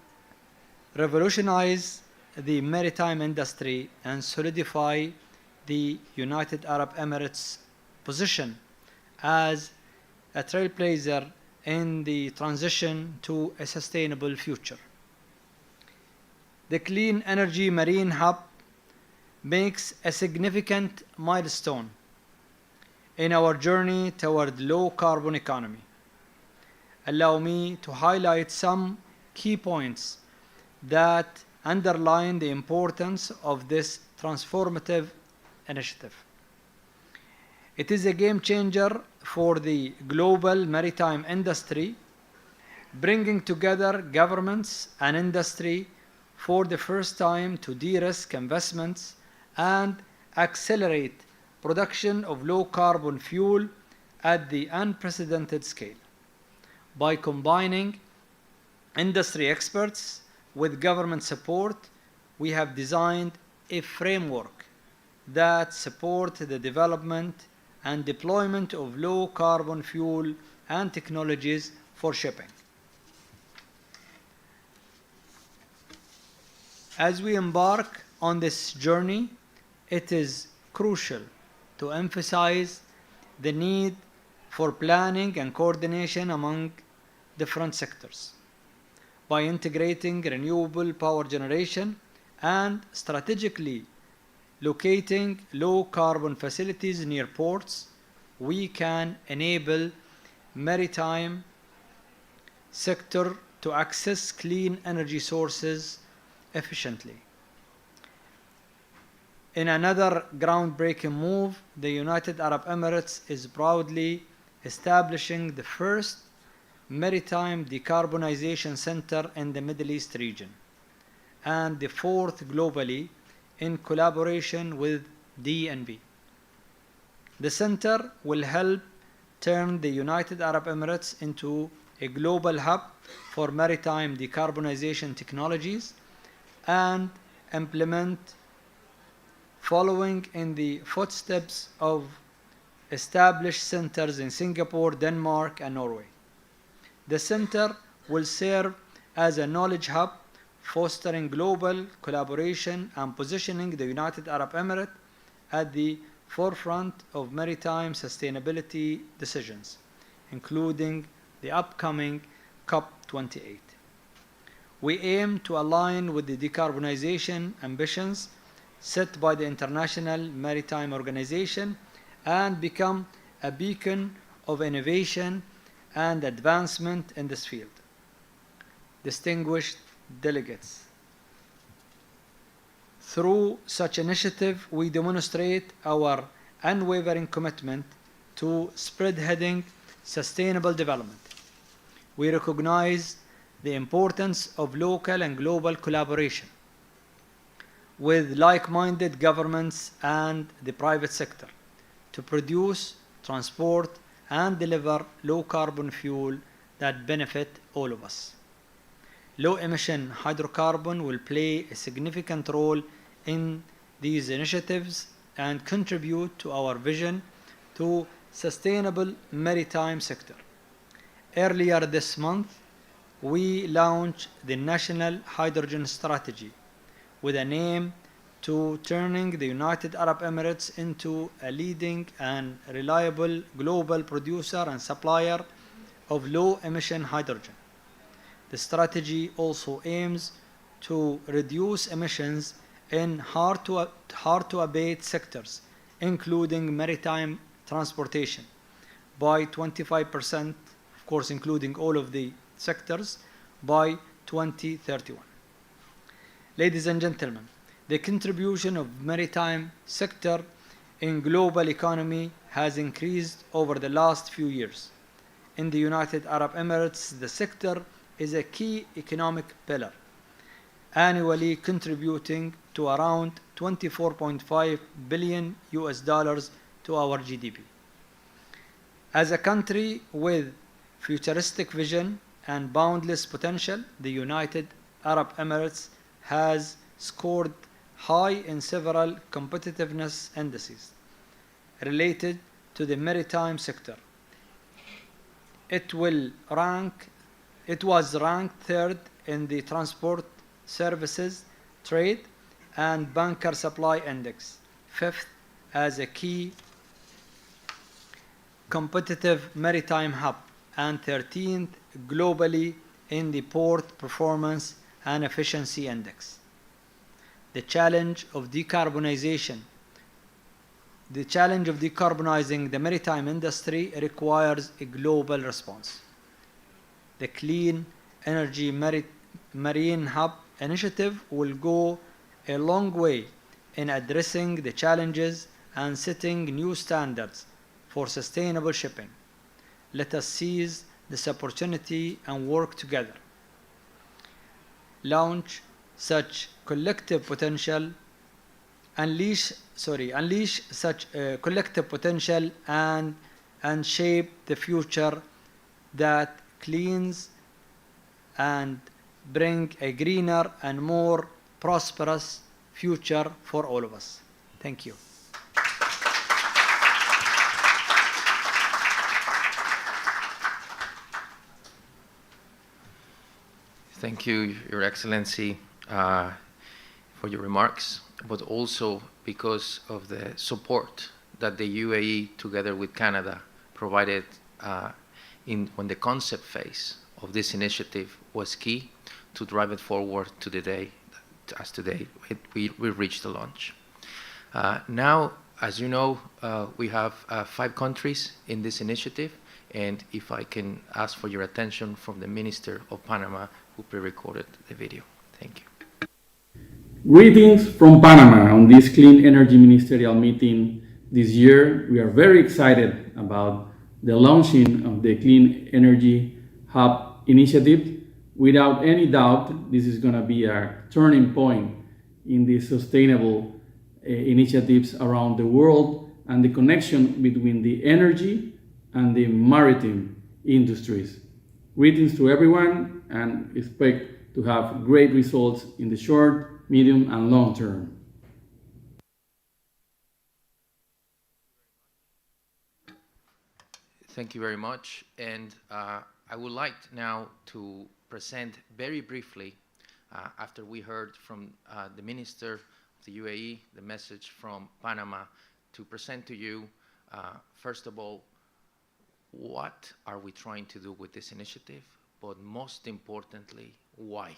Speaker 20: revolutionize the maritime industry and solidify the United Arab Emirates' position as a trailblazer in the transition to a sustainable future. The Clean Energy Marine Hub makes a significant milestone in our journey toward low carbon economy. Allow me to highlight some key points that underline the importance of this transformative initiative. It is a game changer for the global maritime industry, bringing together governments and industry for the first time to de-risk investments and accelerate production of low-carbon fuel at the unprecedented scale. By combining industry experts with government support, we have designed a framework that supports the development and deployment of low-carbon fuel and technologies for shipping. As we embark on this journey, it is crucial to emphasize the need for planning and coordination among different sectors. By integrating renewable power generation and strategically locating low-carbon facilities near ports, we can enable maritime sector to access clean energy sources efficiently. In another groundbreaking move, the United Arab Emirates is proudly establishing the first maritime decarbonization center in the Middle East region, and the fourth globally in collaboration with DNB. The center will help turn the United Arab Emirates into a global hub for maritime decarbonization technologies and implement following in the footsteps of established centers in Singapore, Denmark, and Norway. The center will serve as a knowledge hub, fostering global collaboration and positioning the United Arab Emirates at the forefront of maritime sustainability decisions, including the upcoming COP28. We aim to align with the decarbonization ambitions set by the International Maritime Organization and become a beacon of innovation and advancement in this field. Distinguished delegates, through such initiative, we demonstrate our unwavering commitment to spearheading sustainable development. We recognize the importance of local and global collaboration with like-minded governments and the private sector to produce, transport, and deliver low-carbon fuel that benefit all of us. Low-emission hydrocarbon will play a significant role in these initiatives and contribute to our vision to sustainable maritime sector. Earlier this month, we launched the National Hydrogen Strategy with an aim to turning the United Arab Emirates into a leading and reliable global producer and supplier of low-emission hydrogen. The strategy also aims to reduce emissions in hard-to-abate sectors, including maritime transportation, by 25%, of course including all of the sectors, by 2031. Ladies and gentlemen, the contribution of maritime sector in global economy has increased over the last few years. In the United Arab Emirates, the sector is a key economic pillar, annually contributing to around 24.5 billion US dollars to our GDP. As a country with futuristic vision and boundless potential, the United Arab Emirates has scored high in several competitiveness indices related to the maritime sector. It was ranked third in the transport services, trade, and bunker supply index, fifth as a key competitive maritime hub, and 13th globally in the port performance and efficiency index. The challenge of decarbonizing the maritime industry requires a global response. The Clean Energy Marine Hub initiative will go a long way in addressing the challenges and setting new standards for sustainable shipping. Let us seize this opportunity and work together. Unleash such collective potential and shape the future that cleans and bring a greener and more prosperous future for all of us. Thank you.
Speaker 15: Thank you, Your Excellency, for your remarks, but also because of the support that the UAE, together with Canada, provided when the concept phase of this initiative was key to drive it forward to the day, as today we reached the launch. Now, as you know, we have 5 countries in this initiative, and if I can ask for your attention from the Minister of Panama, who pre-recorded the video. Thank you.
Speaker 1: Greetings from Panama on this Clean Energy Ministerial meeting this year. We are very excited about the launching of the Clean Energy Hub initiative. Without any doubt, this is going to be a turning point in the sustainable initiatives around the world and the connection between the energy and the maritime industries. Greetings to everyone, and expect to have great results in the short, medium, and long term.
Speaker 15: Thank you very much. And I would like now to present very briefly, after we heard from the Minister of the UAE, the message from Panama, to present to you, first of all, what are we trying to do with this initiative, but most importantly, why?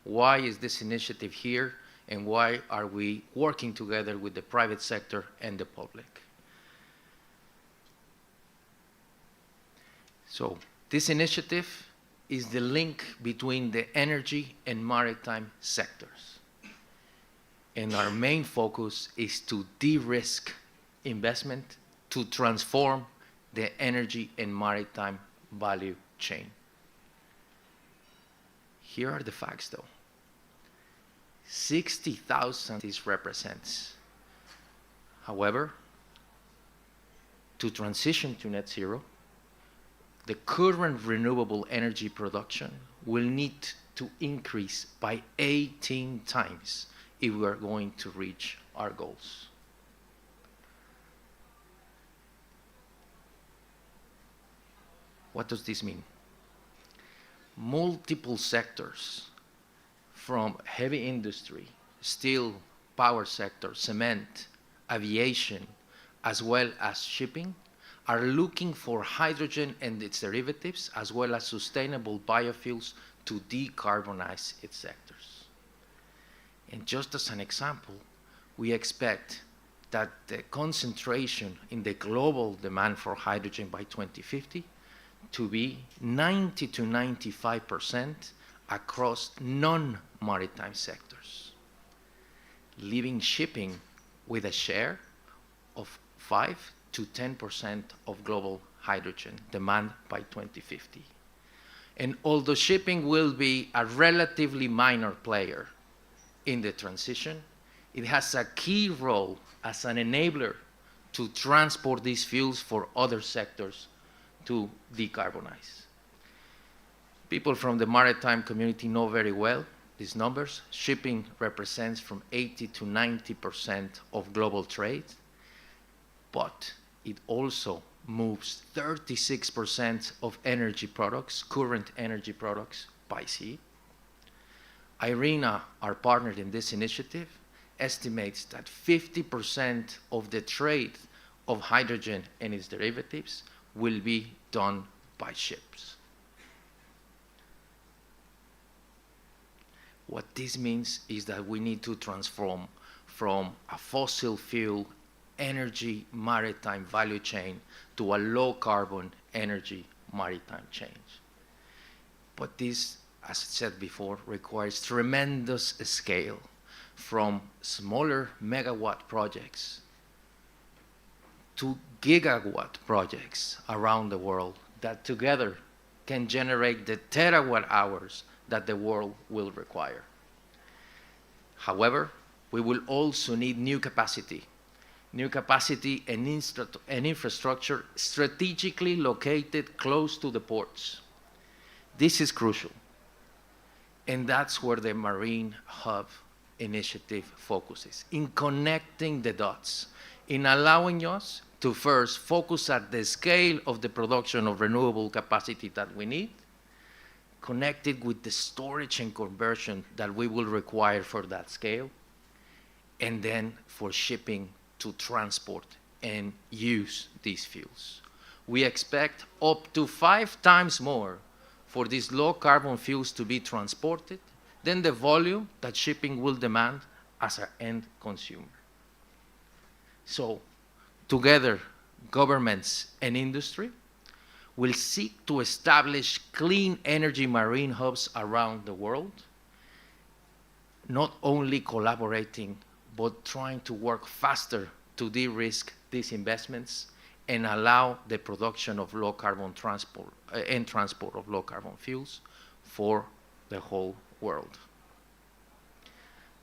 Speaker 15: Why is this initiative here, and why are we working together with the private sector and the public? So this initiative is the link between the energy and maritime sectors. And our main focus is to de-risk investment, to transform the energy and maritime value chain. Here are the facts, though. 60,000 this represents. However, to transition to net zero, the current renewable energy production will need to increase by 18 times if we are going to reach our goals. What does this mean? Multiple sectors, from heavy industry, steel, power sector, cement, aviation, as well as shipping, are looking for hydrogen and its derivatives, as well as sustainable biofuels, to decarbonize its sectors. And just as an example, we expect that the concentration in the global demand for hydrogen by 2050 to be 90 to 95% across non-maritime sectors, leaving shipping with a share of 5 to 10% of global hydrogen demand by 2050. And although shipping will be a relatively minor player in the transition, it has a key role as an enabler to transport these fuels for other sectors to decarbonize. People from the maritime community know very well these numbers. Shipping represents from 80 to 90% of global trade, but it also moves 36% of energy products, current energy products, by sea. IRENA, our partner in this initiative, estimates that 50% of the trade of hydrogen and its derivatives will be done by ships. What this means is that we need to transform from a fossil fuel energy maritime value chain to a low carbon energy maritime change. But this, as I said before, requires tremendous scale, from smaller megawatt projects to gigawatt projects around the world that together can generate the terawatt hours that the world will require. However, we will also need new capacity and infrastructure strategically located close to the ports. This is crucial, and that's where the Marine Hub initiative focuses, in connecting the dots, in allowing us to first focus at the scale of the production of renewable capacity that we need, connected with the storage and conversion that we will require for that scale, and then for shipping to transport and use these fuels. We expect up to 5 times more for these low carbon fuels to be transported than the volume that shipping will demand as an end consumer. So together, governments and industry will seek to establish clean energy marine hubs around the world, not only collaborating, but trying to work faster to de-risk these investments and allow the production of low carbon transport and transport of low carbon fuels for the whole world.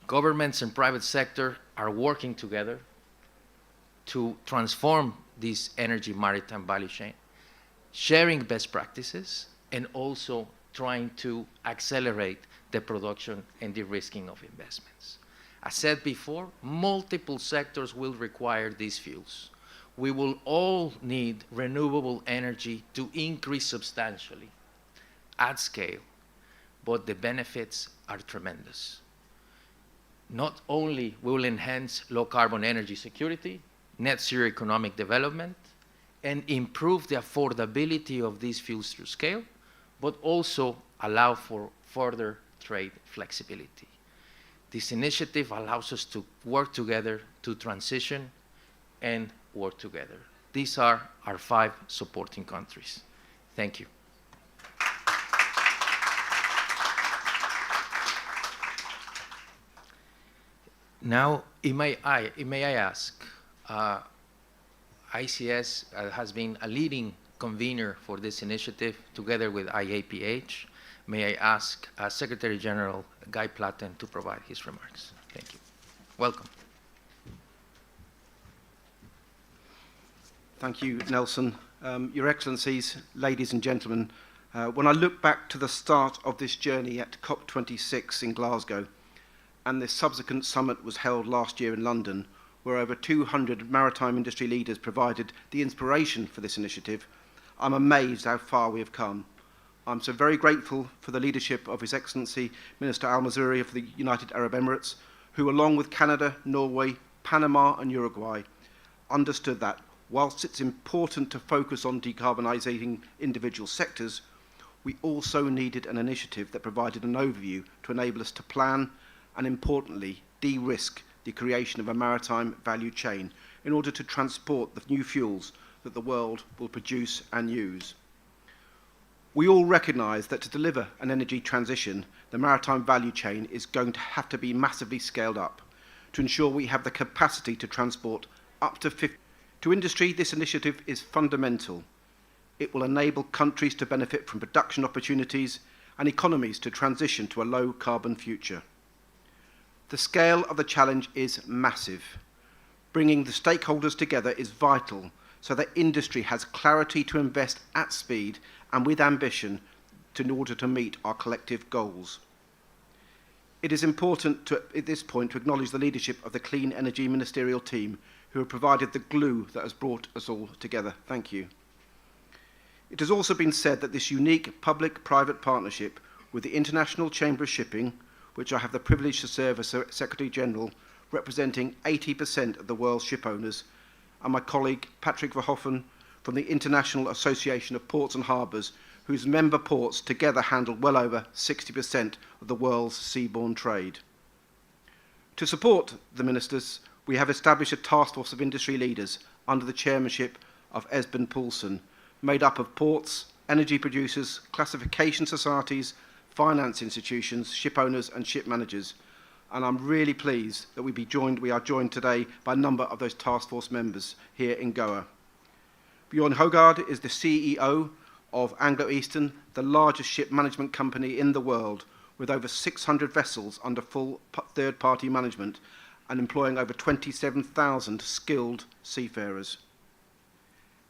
Speaker 15: Governments and private sector are working together to transform this energy maritime value chain, sharing best practices, and also trying to accelerate the production and de-risking of investments. As said before, multiple sectors will require these fuels. We will all need renewable energy to increase substantially at scale, but the benefits are tremendous. Not only will it enhance low carbon energy security, net zero economic development, and improve the affordability of these fuels through scale, but also allow for further trade flexibility. This initiative allows us to work together to transition and work together. These are our 5 supporting countries. Thank you. Now, may I ask, ICS has been a leading convener for this initiative together with IAPH. May I ask Secretary General Guy Platten to provide his remarks. Thank you. Welcome.
Speaker 2: Thank you, Nelson. Your Excellencies, ladies and gentlemen, when I look back to the start of this journey at COP26 in Glasgow, and this subsequent summit was held last year in London, where over 200 maritime industry leaders provided the inspiration for this initiative, I'm amazed how far we have come. I'm so very grateful for the leadership of His Excellency Minister Al-Mazroui of the United Arab Emirates, who along with Canada, Norway, Panama and Uruguay understood that whilst it's important to focus on decarbonising individual sectors, we also needed an initiative that provided an overview to enable us to plan and, importantly, de-risk the creation of a maritime value chain in order to transport the new fuels that the world will produce and use. We all recognise that to deliver an energy transition, the maritime value chain is going to have to be massively scaled up to ensure we have the capacity to transport up to 50. To industry, this initiative is fundamental. It will enable countries to benefit from production opportunities and economies to transition to a low-carbon future. The scale of the challenge is massive. Bringing the stakeholders together is vital so that industry has clarity to invest at speed and with ambition in order to meet our collective goals. It is important at this point to acknowledge the leadership of the Clean Energy Ministerial team who have provided the glue that has brought us all together. Thank you. It has also been said that this unique public-private partnership with the International Chamber of Shipping, which I have the privilege to serve as Secretary General, representing 80% of the world's ship owners, and my colleague Patrick Verhoeven from the International Association of Ports and Harbours, whose member ports together handle well over 60% of the world's seaborne trade. To support the ministers, we have established a task force of industry leaders under the chairmanship of Esben Poulsen, made up of ports, energy producers, classification societies, finance institutions, ship owners and ship managers. And I'm really pleased that we are joined today by a number of those task force members here in Goa. Bjorn Hogard is the CEO of Anglo-Eastern, the largest ship management company in the world, with over 600 vessels under full third-party management and employing over 27,000 skilled seafarers.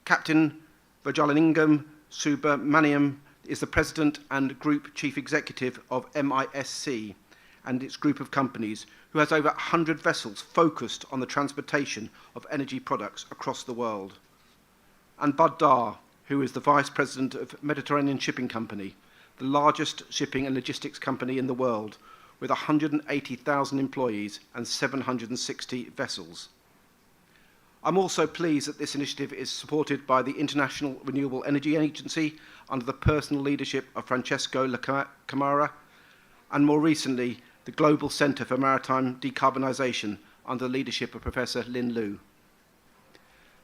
Speaker 2: Captain Vajalingam Subramaniam is the President and Group Chief Executive of MISC and its group of companies, who has over 100 vessels focused on the transportation of energy products across the world. And Bud Dar, who is the Vice President of Mediterranean Shipping Company, the largest shipping and logistics company in the world, with 180,000 employees and 760 vessels. I'm also pleased that this initiative is supported by the International Renewable Energy Agency under the personal leadership of Francesco Camara, and more recently, the Global Centre for Maritime Decarbonisation under the leadership of Professor Lin Lu.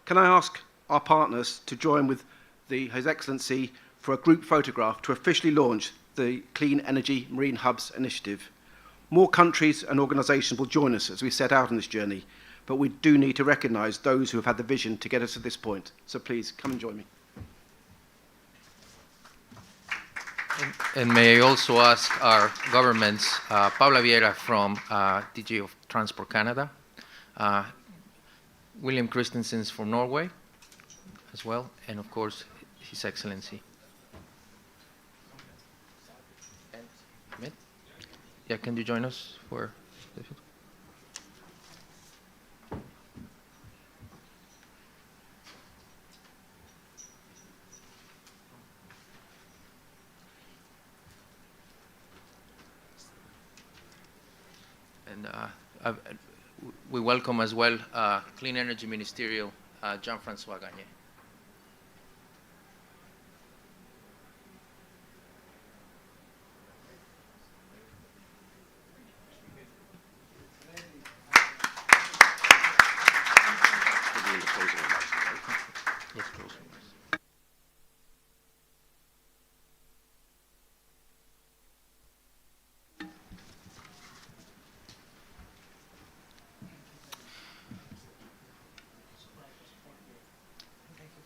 Speaker 2: Can I ask our partners to join with His Excellency for a group photograph to officially launch the Clean Energy Marine Hubs initiative? More countries and organisations will join us as we set out on this journey, but we do need to recognise those who have had the vision to get us to this point. So please, come and join me.
Speaker 15: And may I also ask our governments, Paula Vieira from DG of Transport Canada, William Christensen from Norway as well, and of course, His Excellency. Yeah, can you join us for the photo? And we welcome as well Clean Energy Ministerial Jean-François Gagné.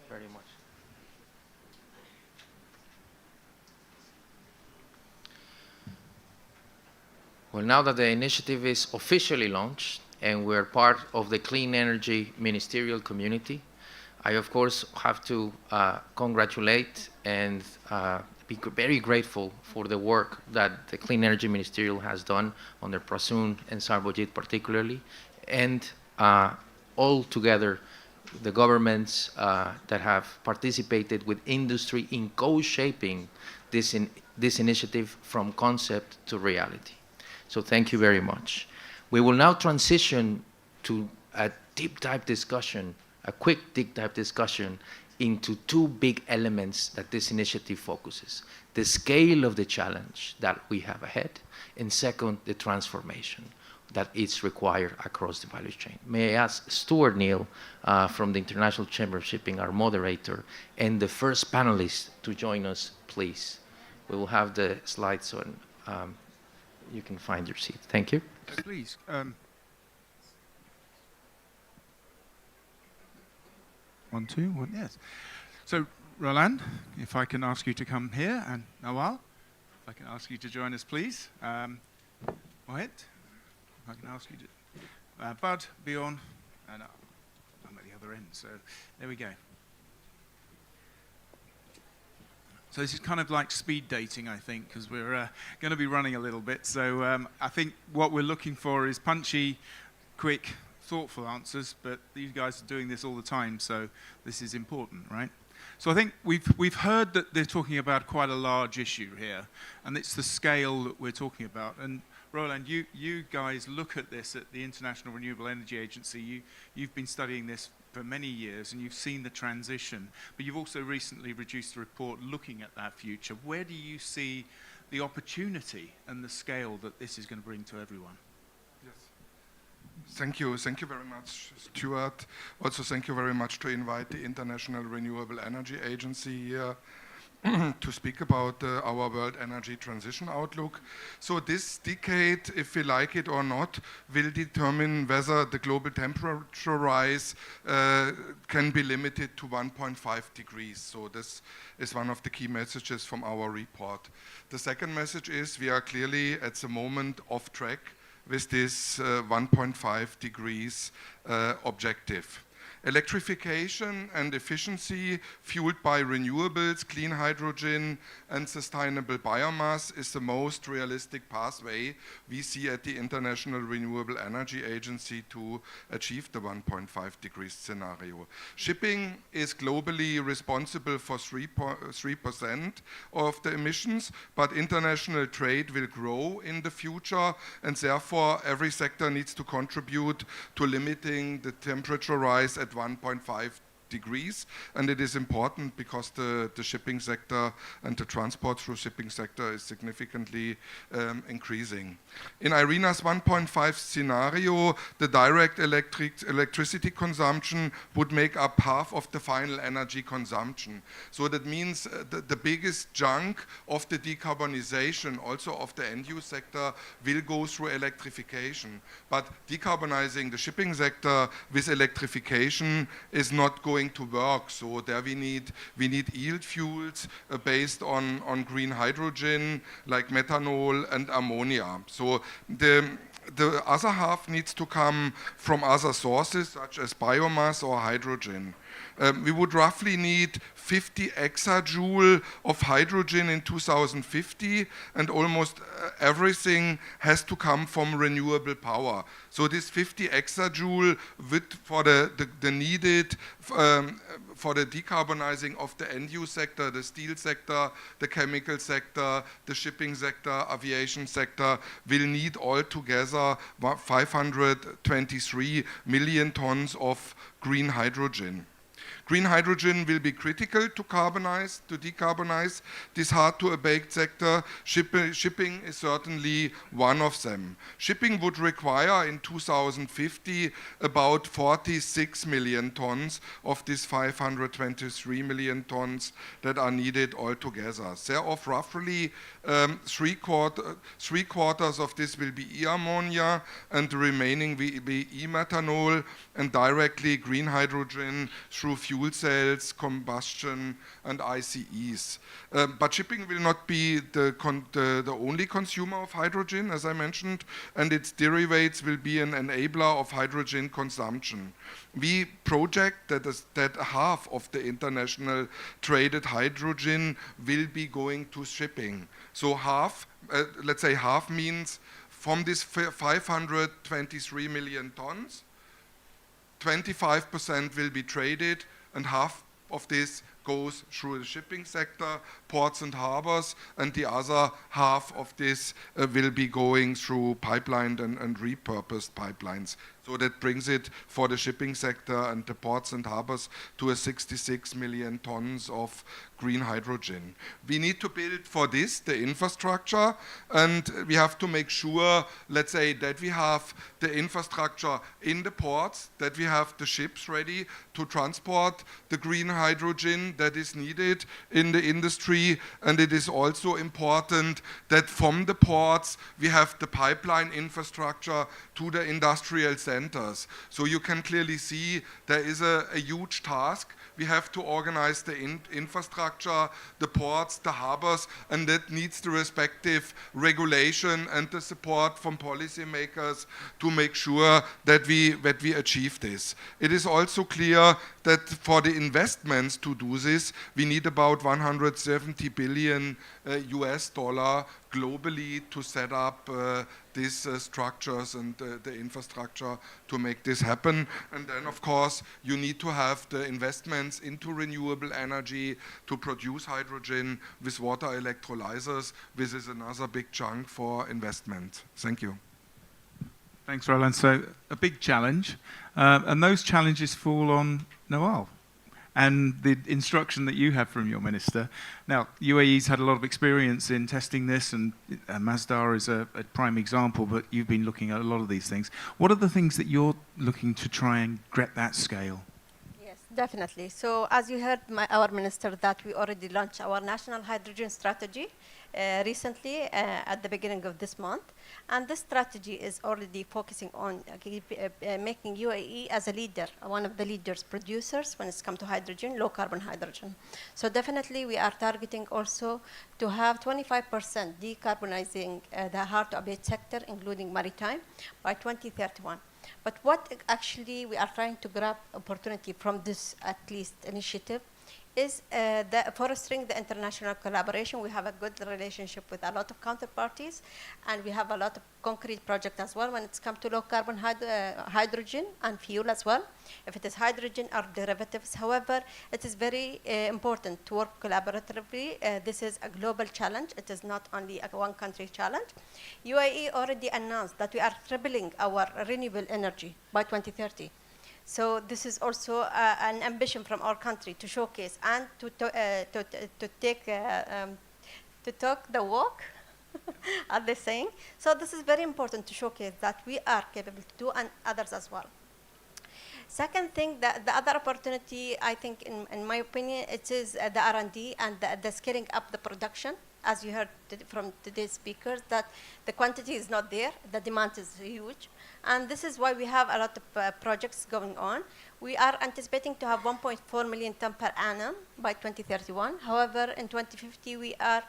Speaker 15: Very much. Well, now that the initiative is officially launched and we're part of the Clean Energy Ministerial community, I of course have to congratulate and be very grateful for the work that the Clean Energy Ministerial has done under Prasoon and Sarbojit particularly, and all together the governments that have participated with industry in co-shaping this initiative from concept to reality. So thank you very much. We will now transition to a deep dive discussion, a quick deep dive discussion into two big elements that this initiative focuses: the scale of the challenge that we have ahead, and second, the transformation that is required across the value chain. May I ask Stuart Neal from the International Chamber of Shipping, our moderator, and the first panelist to join us, please. We will have the slides on. You can find your seat. Thank you.
Speaker 6: Please. One, two, one, yes. So, Roland, if I can ask you to come here, and Nawal, if I can ask you to join us, please. Mohit, if I can ask you to... Bud, Bjorn, and I'm at the other end, so there we go. So this is kind of like speed dating, I think, because we're going to be running a little bit. So I think what we're looking for is punchy, quick, thoughtful answers, but these guys are doing this all the time, so this is important, right? So I think we've heard that they're talking about quite a large issue here, and it's the scale that we're talking about. And Roland, you guys look at this at the International Renewable Energy Agency. You've been studying this for many years, and you've seen the transition, but you've also recently produced a report looking at that future. Where do you see the opportunity and the scale that this is going to bring to everyone?
Speaker 7: Thank you very much, Stuart. Also, thank you very much to invite the International Renewable Energy Agency here to speak about our world energy transition outlook. So this decade, if we like it or not, will determine whether the global temperature rise can be limited to 1.5 degrees. So this is one of the key messages from our report. The second message is we are clearly at the moment off track with this 1.5 degrees objective. Electrification and efficiency fueled by renewables, clean hydrogen and sustainable biomass is the most realistic pathway we see at the International Renewable Energy Agency to achieve the 1.5 degrees scenario. Shipping is globally responsible for 3% of the emissions, but international trade will grow in the future, and therefore every sector needs to contribute to limiting the temperature rise at 1.5 degrees, and it is important because the shipping sector and the transport through shipping sector is significantly increasing. In IRENA's 1.5 scenario, the direct electricity consumption would make up half of the final energy consumption. So that means the biggest chunk of the decarbonization, also of the end-use sector, will go through electrification. But decarbonizing the shipping sector with electrification is not going to work. So there we need yield fuels based on green hydrogen like methanol and ammonia. So the other half needs to come from other sources such as biomass or hydrogen. We would roughly need 50 exajoule of hydrogen in 2050, and almost everything has to come from renewable power. So this 50 exajoule for the needed for the decarbonizing of the end-use sector, the steel sector, the chemical sector, the shipping sector, aviation sector, will need altogether 523 million tons of green hydrogen. Green hydrogen will be critical to decarbonize this hard-to-abate sector. Shipping is certainly one of them. Shipping would require in 2050 about 46 million tons of these 523 million tons that are needed altogether. Thereof, roughly three quarters of this will be e-ammonia, and the remaining will be e-methanol and directly green hydrogen through fuel cells, combustion, and ICEs. But shipping will not be the only consumer of hydrogen, as I mentioned, and its derivatives will be an enabler of hydrogen consumption. We project that half of the international traded hydrogen will be going to shipping. So half, let's say half means from this 523 million tons, 25% will be traded, and half of this goes through the shipping sector, ports and harbors, and the other half of this will be going through pipeline and repurposed pipelines. So that brings it for the shipping sector and the ports and harbors to a 66 million tons of green hydrogen. We need to build for this the infrastructure, and we have to make sure, let's say, that we have the infrastructure in the ports, that we have the ships ready to transport the green hydrogen that is needed in the industry, and it is also important that from the ports we have the pipeline infrastructure to the industrial centers. So you can clearly see there is a huge task. We have to organize the infrastructure, the ports, the harbors, and that needs the respective regulation and the support from policymakers to make sure that we achieve this. It is also clear that for the investments to do this, we need about 170 billion US dollar globally to set up these structures and the infrastructure to make this happen. And then, of course, you need to have the investments into renewable energy to produce hydrogen with water electrolyzers. This is another big chunk for investment. Thank you.
Speaker 6: Thanks, Roland. So a big challenge, and those challenges fall on Noel and the instruction that you have from your minister. Now, UAE's had a lot of experience in testing this, and Masdar is a prime example, but you've been looking at a lot of these things. What are the things that you're looking to try and get that scale?
Speaker 3: Yes, definitely. So as you heard our minister, that we already launched our national hydrogen strategy recently at the beginning of this month. And this strategy is already focusing on making UAE as a leader, one of the leaders producers when it's come to hydrogen, low carbon hydrogen. So definitely we are targeting also to have 25% decarbonizing the hard to abate sector, including maritime, by 2031. But what actually we are trying to grab opportunity from this at least initiative is fostering the international collaboration. We have a good relationship with a lot of counterparties, and we have a lot of concrete projects as well when it's come to low carbon hydrogen and fuel as well, if it is hydrogen or derivatives. However, it is very important to work collaboratively. This is a global challenge. It is not only a one country challenge. UAE already announced that we are tripling our renewable energy by 2030. So this is also an ambition from our country to showcase and to talk the walk, are they saying? So this is very important to showcase that we are capable to do, and others as well. Second thing, the other opportunity, I think, in my opinion, it is the R&D and the scaling up the production. As you heard from today's speakers, that the quantity is not there, the demand is huge. And this is why we have a lot of projects going on. We are anticipating to have 1.4 million ton per annum by 2031. However, in 2050, we are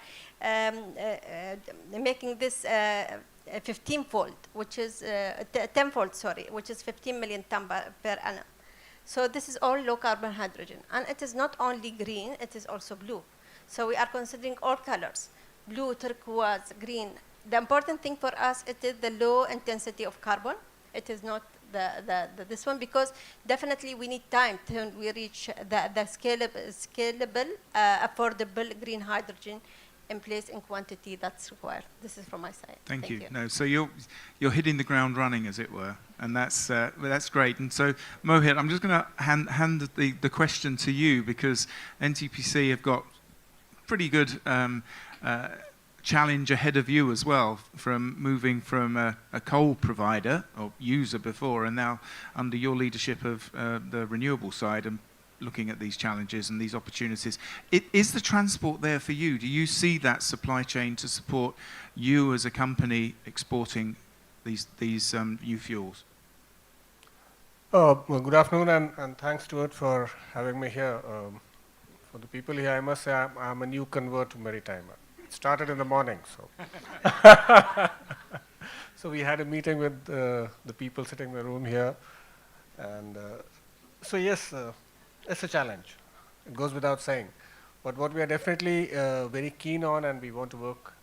Speaker 3: making this 15-fold, which is 10-fold, sorry, which is 15 million ton per annum. So this is all low carbon hydrogen. And it is not only green, it is also blue. So we are considering all colors, blue, turquoise, green. The important thing for us, it is the low intensity of carbon. It is not this one, because definitely we need time till we reach the scalable, affordable green hydrogen in place in quantity that's required. This is from my side.
Speaker 6: Thank you. No, so you're hitting the ground running, as it were, and that's great. And so, Mohit, I'm just going to hand the question to you, because NTPC have got pretty good challenge ahead of you as well, from moving from a coal provider or user before, and now under your leadership of the renewable side and looking at these challenges and these opportunities. Is the transport there for you? Do you see that supply chain to support you as a company exporting these new fuels?
Speaker 11: Well, good afternoon, and thanks, Stuart, for having me here. For the people here, I must say I'm a new convert to maritime. It started in the morning, so. So we had a meeting with the people sitting in the room here. And so yes, it's a challenge. It goes without saying. But what we are definitely very keen on, and we want to work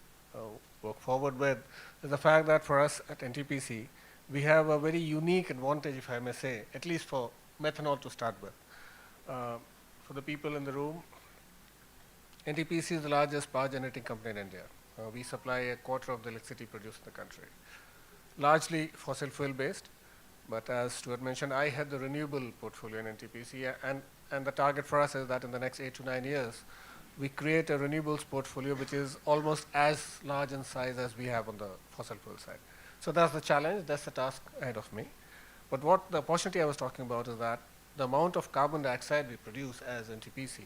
Speaker 11: forward with, is the fact that for us at NTPC, we have a very unique advantage, if I may say, at least for methanol to start with. For the people in the room, NTPC is the largest power generating company in India. We supply a quarter of the electricity produced in the country, largely fossil fuel based. But as Stuart mentioned, I had the renewable portfolio in NTPC, and the target for us is that in the next 8 to 9 years, we create a renewables portfolio which is almost as large in size as we have on the fossil fuel side. So that's the challenge, that's the task ahead of me. But what the opportunity I was talking about is that the amount of carbon dioxide we produce as NTPC,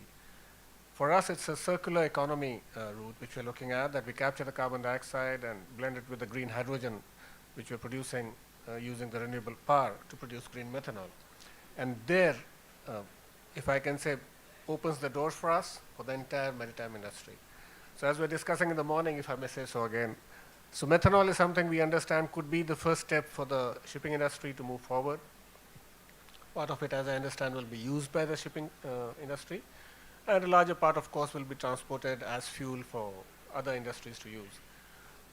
Speaker 11: for us it's a circular economy route which we're looking at, that we capture the carbon dioxide and blend it with the green hydrogen which we're producing using the renewable power to produce green methanol. And there, if I can say, opens the doors for us for the entire maritime industry. So as we're discussing in the morning, if I may say so again, so methanol is something we understand could be the first step for the shipping industry to move forward. Part of it, as I understand, will be used by the shipping industry, and a larger part, of course, will be transported as fuel for other industries to use.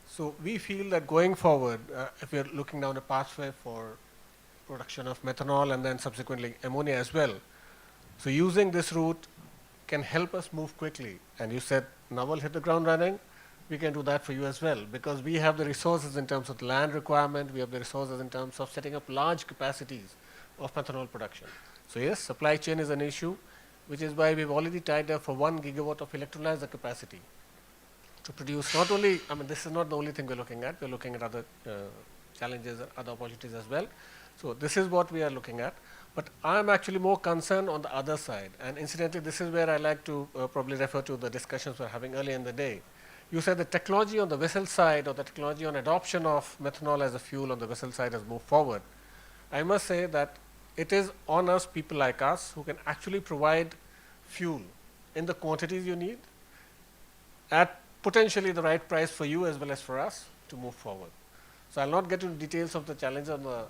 Speaker 11: So we feel that going forward, if we're looking down a pathway for production of methanol and then subsequently ammonia as well, so using this route can help us move quickly. And you said Naval hit the ground running. We can do that for you as well, because we have the resources in terms of the land requirement, we have the resources in terms of setting up large capacities of methanol production. So yes, supply chain is an issue, which is why we've already tied up for 1 gigawatt of electrolyzer capacity to produce not only, I mean, this is not the only thing we're looking at, we're looking at other challenges, other opportunities as well. So this is what we are looking at. But I'm actually more concerned on the other side. And incidentally, this is where I like to probably refer to the discussions we're having earlier in the day. You said the technology on the vessel side, or the technology on adoption of methanol as a fuel on the vessel side has moved forward. I must say that it is on us, people like us, who can actually provide fuel in the quantities you need at potentially the right price for you as well as for us to move forward. So I'll not get into details of the challenge on the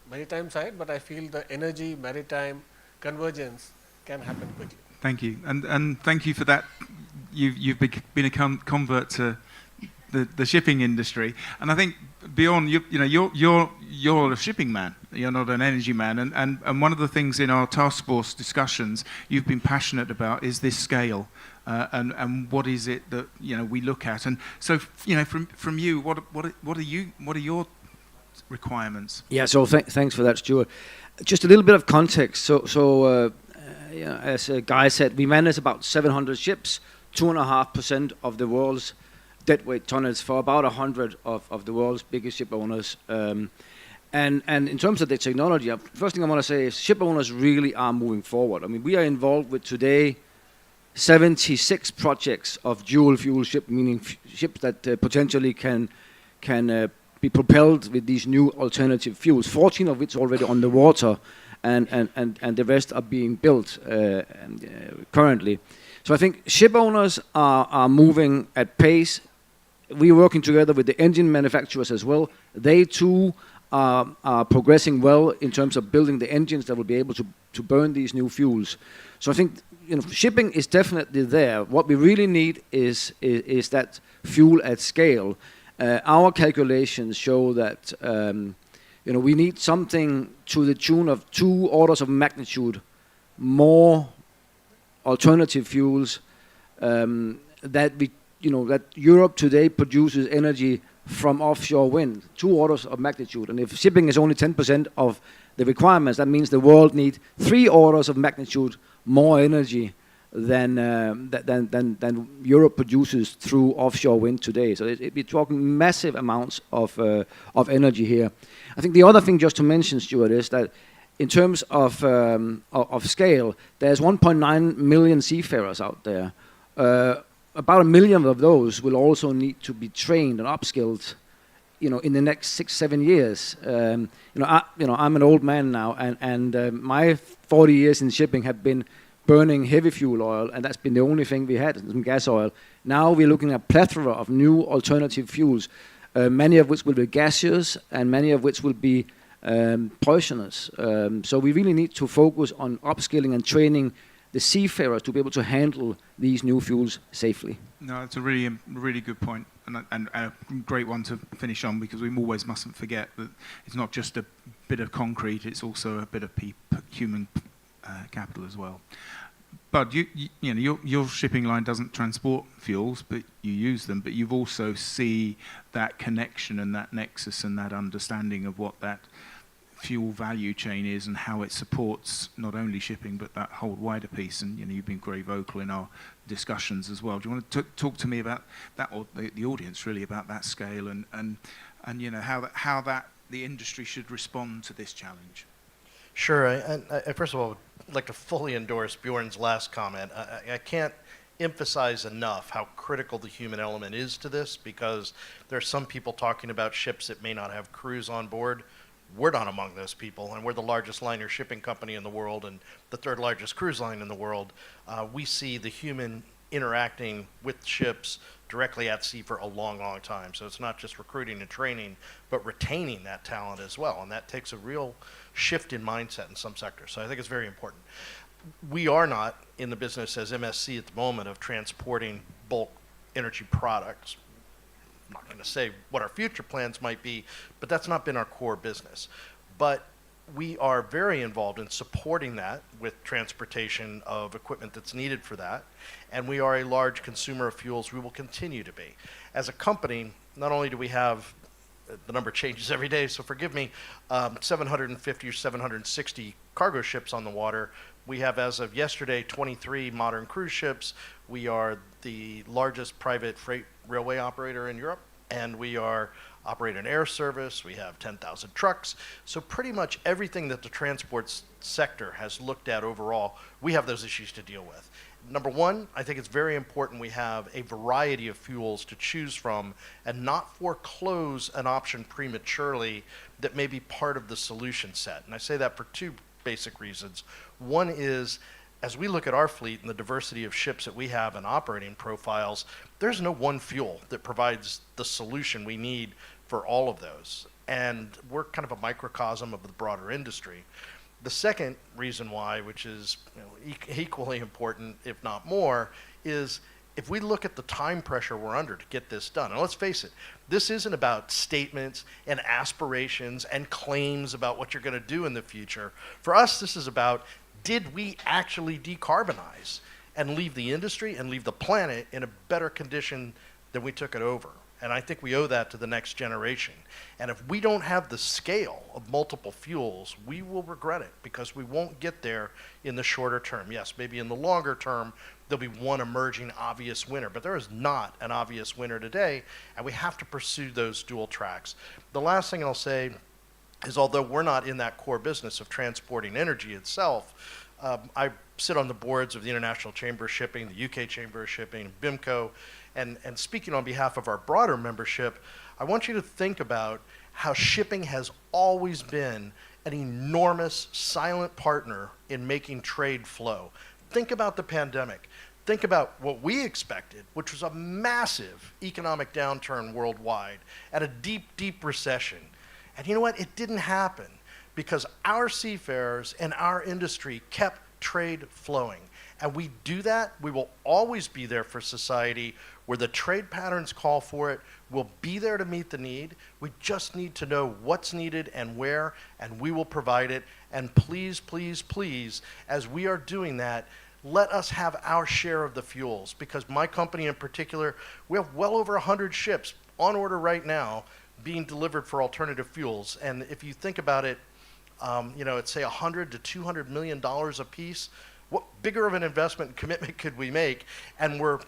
Speaker 11: maritime side, but I feel the energy, maritime convergence can happen quickly.
Speaker 6: Thank you, and thank you for that. You've been a convert to the shipping industry, and I think beyond you're a shipping man. You're not an energy man, and one of the things in our task force discussions you've been passionate about is this scale, and what is it that we look at, and so from you, what are your requirements?
Speaker 4: Yeah, so thanks for that, Stuart. Just a little bit of context. So as a guy said, we manage about 700 ships, 2.5% of the world's deadweight tonnage for about 100 of the world's biggest ship owners. And in terms of the technology, first thing I want to say is ship owners really are moving forward. I mean, we are involved with today 76 projects of dual fuel ship, meaning ships that potentially can be propelled with these new alternative fuels, 14 of which are already on the water, and the rest are being built currently. So I think ship owners are moving at pace. We're working together with the engine manufacturers as well. They too are progressing well in terms of building the engines that will be able to burn these new fuels. So I think shipping is definitely there. What we really need is that fuel at scale. Our calculations show that we need something to the tune of 2 orders of magnitude more alternative fuels that Europe today produces energy from offshore wind, 2 orders of magnitude. And if shipping is only 10% of the requirements, that means the world needs 3 orders of magnitude more energy than Europe produces through offshore wind today. So we're talking massive amounts of energy here. I think the other thing just to mention, Stuart, is that in terms of scale, there's 1.9 million seafarers out there. About 1 million of those will also need to be trained and upskilled, in the next 6-7 years. I'm an old man now, and my 40 years in shipping have been burning heavy fuel oil, and that's been the only thing we had, some gas oil. Now we're looking at a plethora of new alternative fuels, many of which will be gaseous, and many of which will be poisonous. So we really need to focus on upskilling and training the seafarer to be able to handle these new fuels safely.
Speaker 6: No, it's a really good point, and a great one to finish on, because we always mustn't forget that it's not just a bit of concrete; it's also a bit of human capital as well. But your shipping line doesn't transport fuels, but you use them. But you've also see that connection and that nexus and that understanding of what that fuel value chain is and how it supports not only shipping but that whole wider piece. And you've been very vocal in our discussions as well. Do you want to talk to me about that, or the audience really, about that scale and how that the industry should respond to this challenge?
Speaker 21: Sure. I first of all would like to fully endorse Bjorn's last comment. I can't emphasize enough how critical the human element is to this, because there are some people talking about ships that may not have crews on board. We're not among those people, and we're the largest liner shipping company in the world and the third largest cruise line in the world. We see the human interacting with ships directly at sea for a long, long time. So it's not just recruiting and training, but retaining that talent as well. And that takes a real shift in mindset in some sectors. So I think it's very important. We are not in the business as MSC at the moment of transporting bulk energy products. I'm not going to say what our future plans might be, but that's not been our core business. But we are very involved in supporting that with transportation of equipment that's needed for that. And we are a large consumer of fuels. We will continue to be. As a company, not only do we have, the number changes every day, so forgive me, 750 or 760 cargo ships on the water. We have, as of yesterday, 23 modern cruise ships. We are the largest private freight railway operator in Europe, and we are operating air service. We have 10,000 trucks. So pretty much everything that the transport sector has looked at overall, we have those issues to deal with. Number one, I think it's very important we have a variety of fuels to choose from and not foreclose an option prematurely that may be part of the solution set. And I say that for two basic reasons. One is, as we look at our fleet and the diversity of ships that we have and operating profiles, there's no one fuel that provides the solution we need for all of those. And we're kind of a microcosm of the broader industry. The second reason why, which is equally important, if not more, is if we look at the time pressure we're under to get this done, and let's face it, this isn't about statements and aspirations and claims about what you're going to do in the future. For us, this is about, did we actually decarbonize and leave the industry and leave the planet in a better condition than we took it over? And I think we owe that to the next generation. And if we don't have the scale of multiple fuels, we will regret it, because we won't get there in the shorter term. Yes, maybe in the longer term, there'll be one emerging obvious winner, but there is not an obvious winner today, and we have to pursue those dual tracks. The last thing I'll say is, although we're not in that core business of transporting energy itself, I sit on the boards of the International Chamber of Shipping, the UK Chamber of Shipping, BIMCO, and speaking on behalf of our broader membership, I want you to think about how shipping has always been an enormous silent partner in making trade flow. Think about the pandemic. Think about what we expected, which was a massive economic downturn worldwide and a deep, deep recession. And you know what? It didn't happen because our seafarers and our industry kept trade flowing. And we do that, we will always be there for society where the trade patterns call for it. We'll be there to meet the need. We just need to know what's needed and where, and we will provide it. And please, please, please, as we are doing that, let us have our share of the fuels, because my company in particular, we have well over 100 ships on order right now being delivered for alternative fuels. And if you think about it, it's say $100 to $200 million a piece. What bigger of an investment and commitment could we make? And we're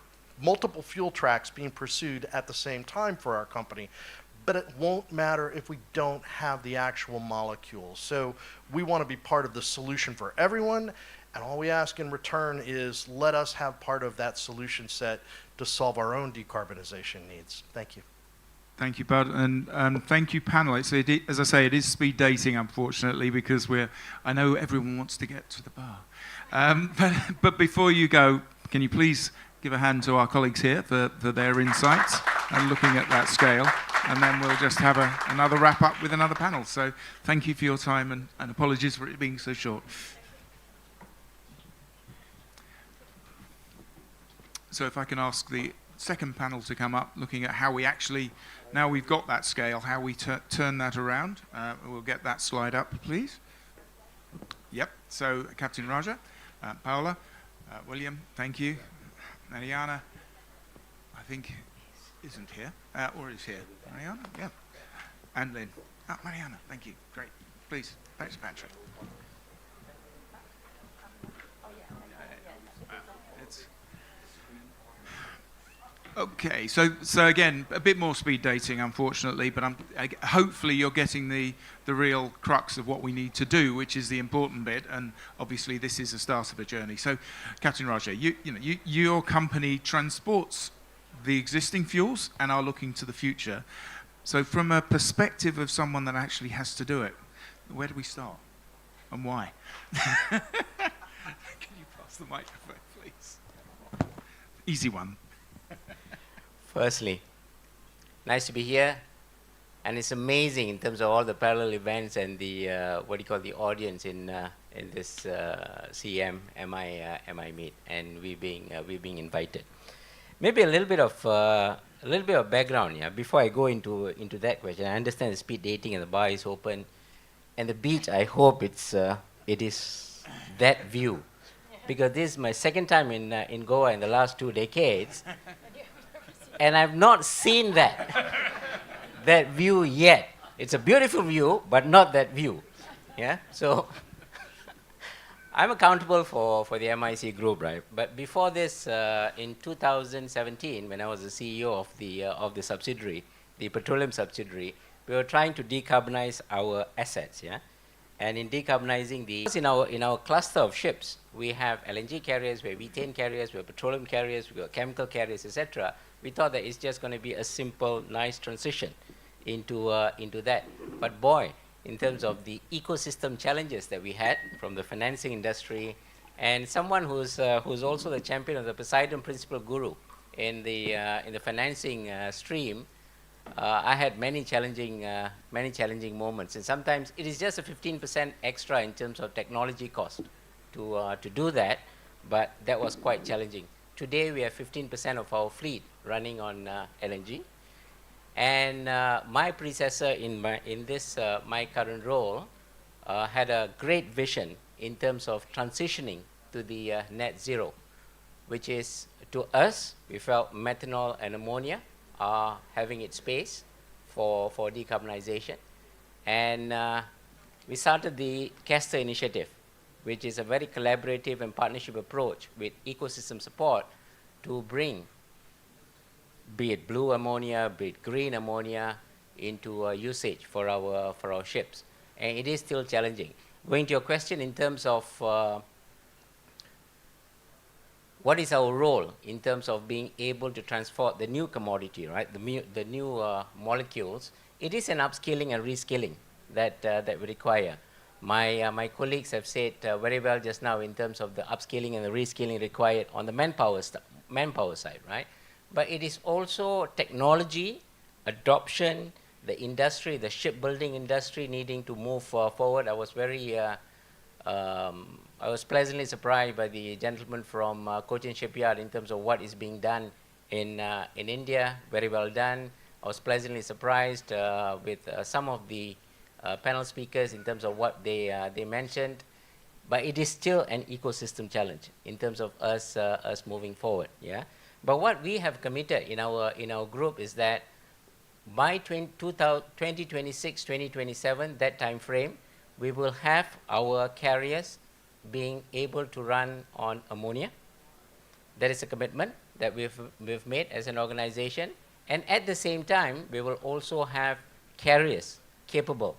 Speaker 21: multiple fuel tracks being pursued at the same time for our company. But it won't matter if we don't have the actual molecules. So we want to be part of the solution for everyone. And all we ask in return is let us have part of that solution set to solve our own decarbonization needs. Thank you.
Speaker 6: Thank you, Bud, and thank you, panel. As I say, it is speed dating, unfortunately, because I know everyone wants to get to the bar. But before you go, can you please give a hand to our colleagues here for their insights and looking at that scale, and then we'll just have another wrap up with another panel. So thank you for your time, and apologies for it being so short. So if I can ask the second panel to come up, looking at how we actually, now we've got that scale, how we turn that around. We'll get that slide up, please. Yep, so Captain Raja, Paola, William, thank you. Mariana, I think, isn't here, or is here. Mariana, yeah. And Lynn. Mariana, thank you, great. please. Thanks, Patrick. Okay, so again, a bit more speed dating, unfortunately, but hopefully you're getting the real crux of what we need to do, which is the important bit, and obviously this is the start of a journey. So, Captain Raja, your company transports the existing fuels and are looking to the future. So, from a perspective of someone that actually has to do it, where do we start, and why? Can you pass the microphone, please? Easy one.
Speaker 8: Firstly, nice to be here, and it's amazing in terms of all the parallel events and the the audience in this CEM MI meet, and we being invited. Maybe a little bit of background, yeah. Before I go into that question, I understand the speed dating and the bar is open, and the beach. I hope it is that view, because this is my second time in Goa in the last 2 decades. And I've not seen that view yet. It's a beautiful view, but not that view. Yeah. So I'm accountable for the MIC group, right? But before this, in 2017, when I was the CEO of the subsidiary, the petroleum subsidiary, we were trying to decarbonize our assets. Yeah. And in decarbonizing in our cluster of ships, we have LNG carriers, we have ethane carriers, we have petroleum carriers, we have chemical carriers, etc. We thought that it's just going to be a simple, nice transition into that. But boy, in terms of the ecosystem challenges that we had from the financing industry, and someone who's also the champion of the Poseidon Principle Guru in the financing stream, I had many challenging moments, and sometimes it is just a 15% extra in terms of technology cost to do that, but that was quite challenging. Today we have 15% of our fleet running on LNG, and my predecessor in my current role had a great vision in terms of transitioning to the net zero, which is, to us, we felt methanol and ammonia are having its space for decarbonization. And we started the Castor initiative, which is a very collaborative and partnership approach with ecosystem support to bring, be it blue ammonia, be it green ammonia, into usage for our ships. And it is still challenging. Going to your question in terms of what is our role in terms of being able to transport the new commodity, right? The new molecules. It is an upskilling and reskilling that we require. My colleagues have said very well just now in terms of the upskilling and the reskilling required on the manpower side, right? But it is also technology, adoption, the industry, the shipbuilding industry needing to move forward. I was pleasantly surprised by the gentleman from Cochin Shipyard in terms of what is being done in India. Very well done. I was pleasantly surprised with some of the panel speakers in terms of what they mentioned. But it is still an ecosystem challenge in terms of us moving forward. Yeah. But what we have committed in our group is that by 2026, 2027, that time frame, we will have our carriers being able to run on ammonia. That is a commitment that we've made as an organization. And at the same time, we will also have carriers capable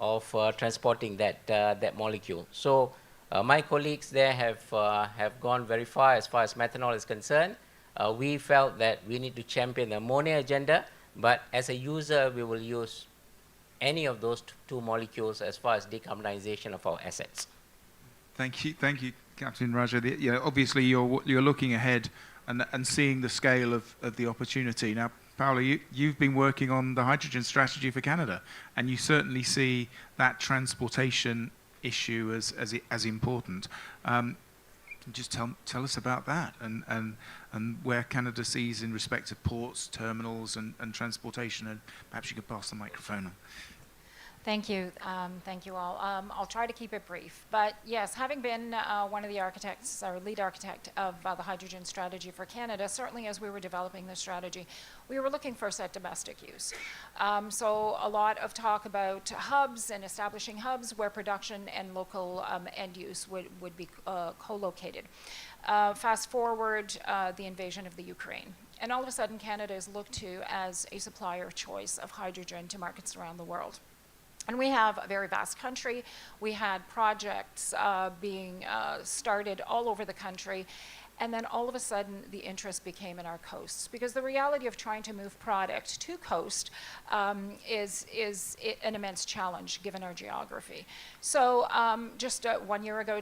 Speaker 8: of transporting that molecule. So my colleagues there have gone very far as methanol is concerned. We felt that we need to champion the ammonia agenda, but as a user, we will use any of those two molecules as far as decarbonization of our assets.
Speaker 6: Thank you, Captain Raja. Obviously, you're looking ahead and seeing the scale of the opportunity. Now, Paolo, you've been working on the hydrogen strategy for Canada, and you certainly see that transportation issue as important. Just tell us about that and where Canada sees in respect of ports, terminals, and transportation. And perhaps you could pass the microphone on.
Speaker 9: Thank you. Thank you all. I'll try to keep it brief. But yes, having been one of the architects, or lead architect of the hydrogen strategy for Canada, certainly as we were developing the strategy, we were looking first at domestic use. So a lot of talk about hubs and establishing hubs where production and local end use would be co-located. Fast forward the invasion of the Ukraine. And all of a sudden, Canada is looked to as a supplier of choice of hydrogen to markets around the world. And we have a very vast country. We had projects being started all over the country. And then all of a sudden, the interest became in our coasts. Because the reality of trying to move product to coast is an immense challenge, given our geography. So just 1 year ago,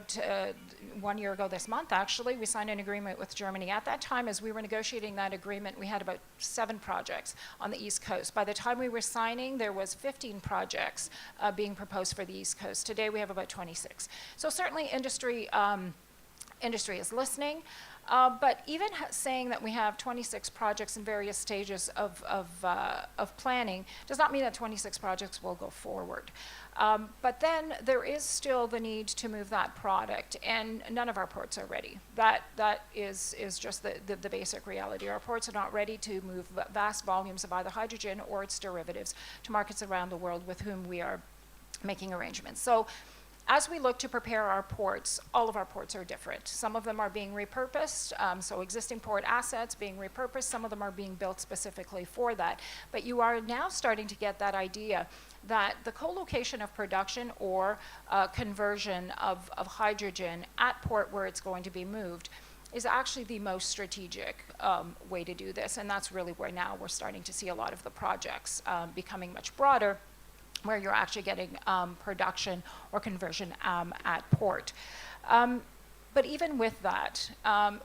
Speaker 9: 1 year ago this month, actually, we signed an agreement with Germany. At that time, as we were negotiating that agreement, we had about 7 projects on the East Coast. By the time we were signing, there was 15 projects being proposed for the East Coast. Today, we have about 26. So certainly, industry is listening. But even saying that we have 26 projects in various stages of planning does not mean that 26 projects will go forward. But then there is still the need to move that product, and none of our ports are ready. That is just the basic reality. Our ports are not ready to move vast volumes of either hydrogen or its derivatives to markets around the world with whom we are making arrangements. So as we look to prepare our ports, all of our ports are different. Some of them are being repurposed, so existing port assets being repurposed. Some of them are being built specifically for that. But you are now starting to get that idea that the co-location of production or conversion of hydrogen at port where it's going to be moved is actually the most strategic way to do this. And that's really where now we're starting to see a lot of the projects becoming much broader, where you're actually getting production or conversion at port. But even with that,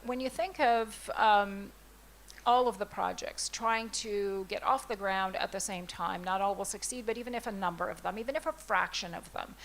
Speaker 9: when you think of all of the projects trying to get off the ground at the same time, not all will succeed, but even if a number of them, even if a fraction of them,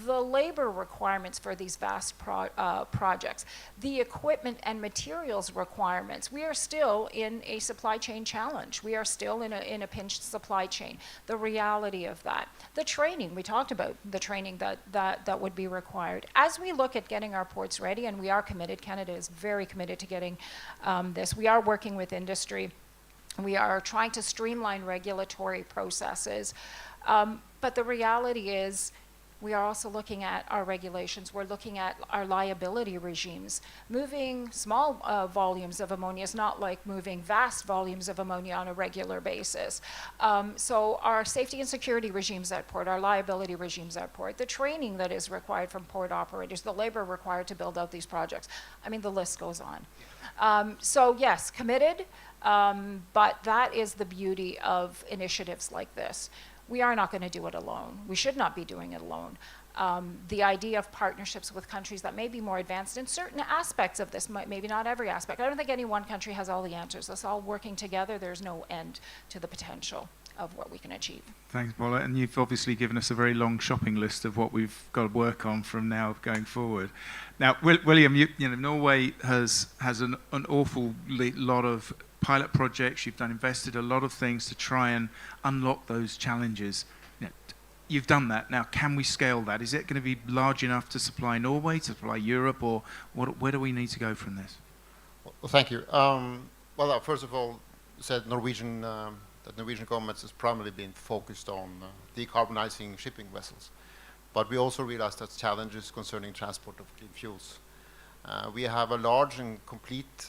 Speaker 9: the labor requirements for these vast projects, the equipment and materials requirements, we are still in a supply chain challenge. We are still in a pinched supply chain. The reality of that. The training, we talked about the training that would be required. As we look at getting our ports ready, and we are committed, Canada is very committed to getting this, we are working with industry. We are trying to streamline regulatory processes. But the reality is, we are also looking at our regulations. We're looking at our liability regimes. Moving small volumes of ammonia is not like moving vast volumes of ammonia on a regular basis. So our safety and security regimes at port, our liability regimes at port, the training that is required from port operators, the labor required to build out these projects. I mean, the list goes on. So yes, committed, but that is the beauty of initiatives like this. We are not going to do it alone. We should not be doing it alone. The idea of partnerships with countries that may be more advanced in certain aspects of this, maybe not every aspect. I don't think any one country has all the answers. Us all working together, there's no end to the potential of what we can achieve.
Speaker 6: Thanks, Paula. And you've obviously given us a very long shopping list of what we've got to work on from now going forward. Now, William, you know, Norway has an awful lot of pilot projects. You've invested a lot of things to try and unlock those challenges. You've done that. Now, can we scale that? Is it going to be large enough to supply Norway, to supply Europe, or where do we need to go from this?
Speaker 22: Well, thank you. Well, first of all, said Norwegian government has primarily been focused on decarbonizing shipping vessels, but we also realize that challenges concerning transport of clean fuels. We have a large and complete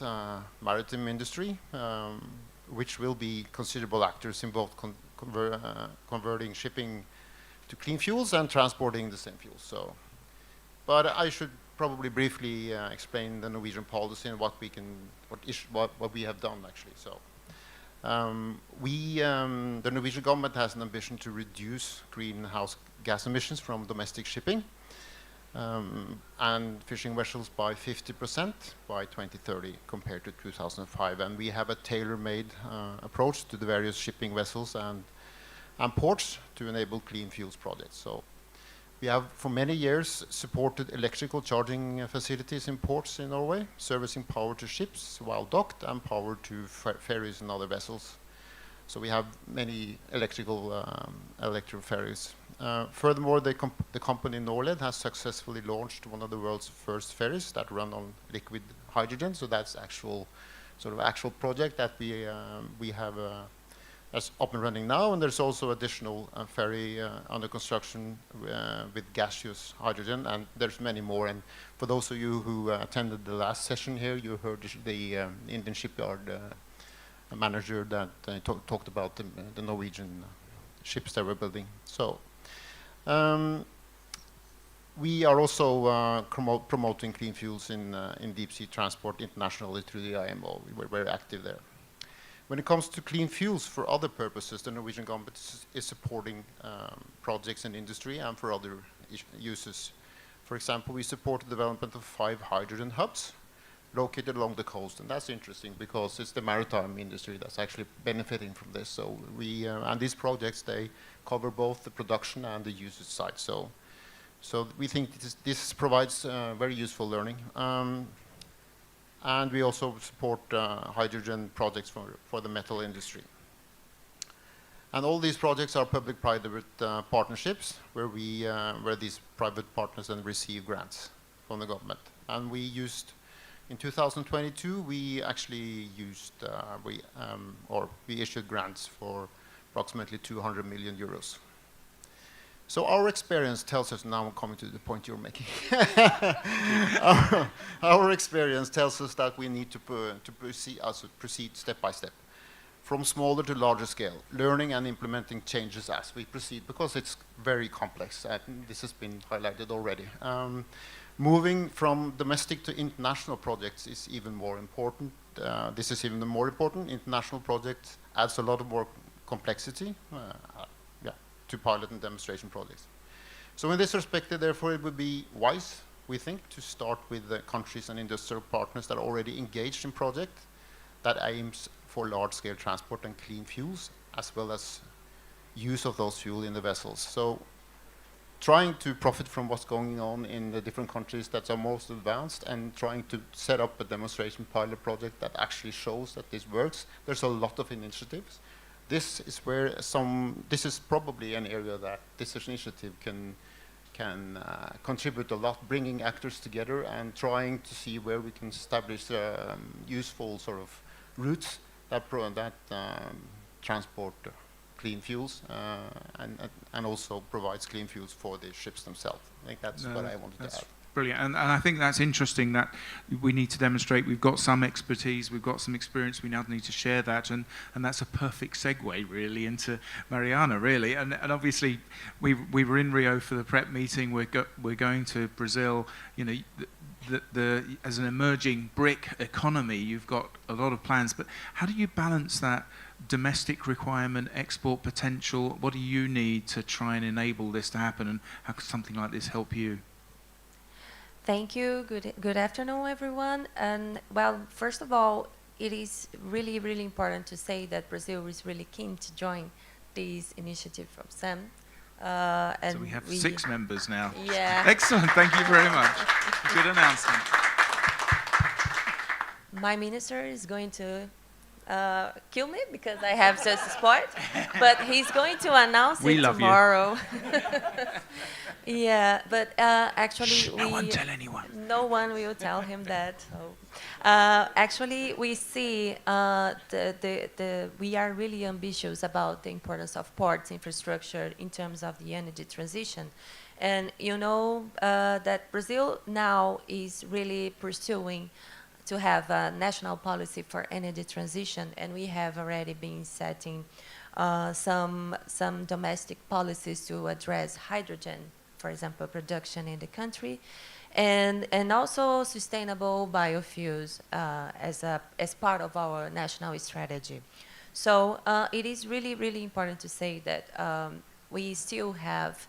Speaker 22: maritime industry, which will be considerable actors in both converting shipping to clean fuels and transporting the same fuels. So, but I should probably briefly explain the Norwegian policy and what we have done actually. So, the Norwegian government has an ambition to reduce greenhouse gas emissions from domestic shipping and fishing vessels by 50% by 2030 compared to 2005. And we have a tailor-made approach to the various shipping vessels and ports to enable clean fuels projects. So we have for many years supported electrical charging facilities in ports in Norway, servicing power to ships while docked and power to ferries and other vessels. So we have many electric ferries. Furthermore, the company Norled has successfully launched one of the world's first ferries that run on liquid hydrogen. So that's actual project that we have that's up and running now. And there's also additional ferry under construction with gaseous hydrogen, and there's many more. And for those of you who attended the last session here, you heard the Indian shipyard manager that talked about the Norwegian ships they were building. So we are also promoting clean fuels in deep sea transport internationally through the IMO. We're very active there. When it comes to clean fuels for other purposes, the Norwegian government is supporting projects in industry and for other uses. For example, we support the development of 5 hydrogen hubs located along the coast, and that's interesting because it's the maritime industry that's actually benefiting from this. So and these projects, they cover both the production and the usage side. So we think this provides very useful learning. And we also support hydrogen projects for the metal industry. And all these projects are public-private partnerships where these private partners then receive grants from the government. And we in 2022, we actually we issued grants for approximately 200 million euros. So our experience tells us, now I'm coming to the point you're making. Our experience tells us that we need to proceed step by step, from smaller to larger scale, learning and implementing changes as we proceed, because it's very complex. This has been highlighted already. Moving from domestic to international projects is even more important. This is even more important. International projects adds a lot of more complexity to pilot and demonstration projects. So in this respect, therefore, it would be wise, we think, to start with the countries and industrial partners that are already engaged in projects that aims for large-scale transport and clean fuels, as well as use of those fuels in the vessels. So trying to profit from what's going on in the different countries that are most advanced and trying to set up a demonstration pilot project that actually shows that this works. There's a lot of initiatives. This is probably an area that this initiative can contribute a lot, bringing actors together and trying to see where we can establish useful sort of routes that transport clean fuels and also provides clean fuels for the ships themselves. I think that's what I wanted to add.
Speaker 6: Brilliant, and I think that's interesting that we need to demonstrate we've got some expertise, we've got some experience, we now need to share that, and that's a perfect segue really into Mariana, really. And obviously we were in Rio for the prep meeting, we're going to Brazil. You know, as an emerging BRIC economy, you've got a lot of plans, but how do you balance that domestic requirement, export potential? What do you need to try and enable this to happen, and how could something like this help you?
Speaker 5: Thank you. Good afternoon, everyone. And well, first of all, it is really, really important to say that Brazil is really keen to join this initiative from CEM. And
Speaker 6: so we have 6 members now.
Speaker 5: Yeah.
Speaker 6: Excellent. Thank you very much. Good announcement.
Speaker 5: My minister is going to kill me because I have just sport, but he's going to announce it tomorrow. Yeah, but actually,
Speaker 6: no one tell anyone.
Speaker 5: No one will tell him that. So, actually, we see we are really ambitious about the importance of ports infrastructure in terms of the energy transition, and you know that Brazil now is really pursuing to have a national policy for energy transition, and we have already been setting some domestic policies to address hydrogen, for example, production in the country, and also sustainable biofuels as part of our national strategy. So it is really, really important to say that we still have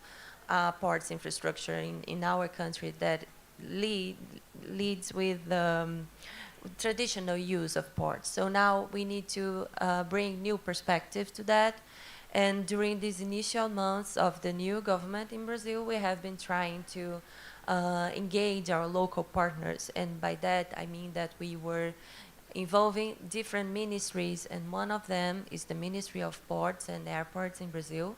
Speaker 5: ports infrastructure in our country that leads with traditional use of ports. So now we need to bring new perspective to that. And during these initial months of the new government in Brazil, we have been trying to engage our local partners. And by that, I mean that we were involving different ministries, and one of them is the Ministry of Ports and Airports in Brazil,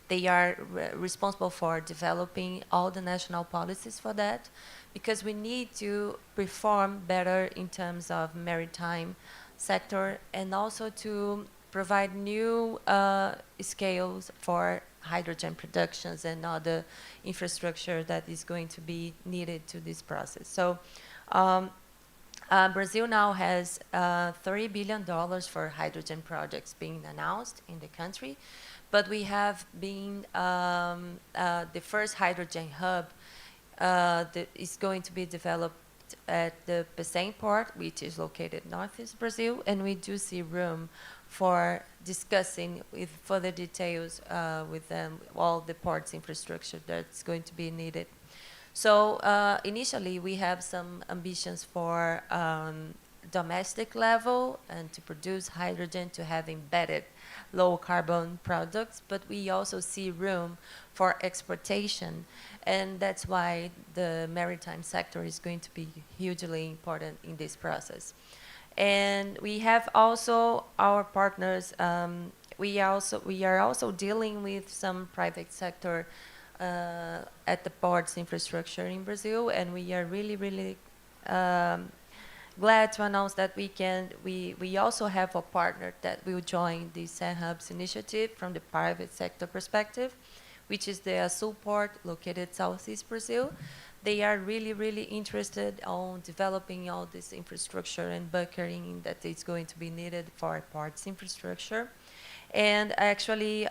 Speaker 5: they are responsible for developing all the national policies for that, because we need to perform better in terms of maritime sector, and also to provide new scales for hydrogen productions and other infrastructure that is going to be needed to this process. So Brazil now has $30 billion for hydrogen projects being announced in the country, but we have been the first hydrogen hub that is going to be developed at the Pecém port, which is located northeast Brazil, and we do see room for discussing with further details with them all the ports infrastructure that's going to be needed. So initially we have some ambitions for domestic level and to produce hydrogen to have embedded low carbon products, but we also see room for exportation, and that's why the maritime sector is going to be hugely important in this process. And we have also our partners, we are also dealing with some private sector at the ports infrastructure in Brazil, and we are really glad to announce that we also have a partner that will join the CEM Hubs initiative from the private sector perspective, which is the Sul port located southeast Brazil. They are really interested on developing all this infrastructure and bunkering that is going to be needed for ports infrastructure. And actually,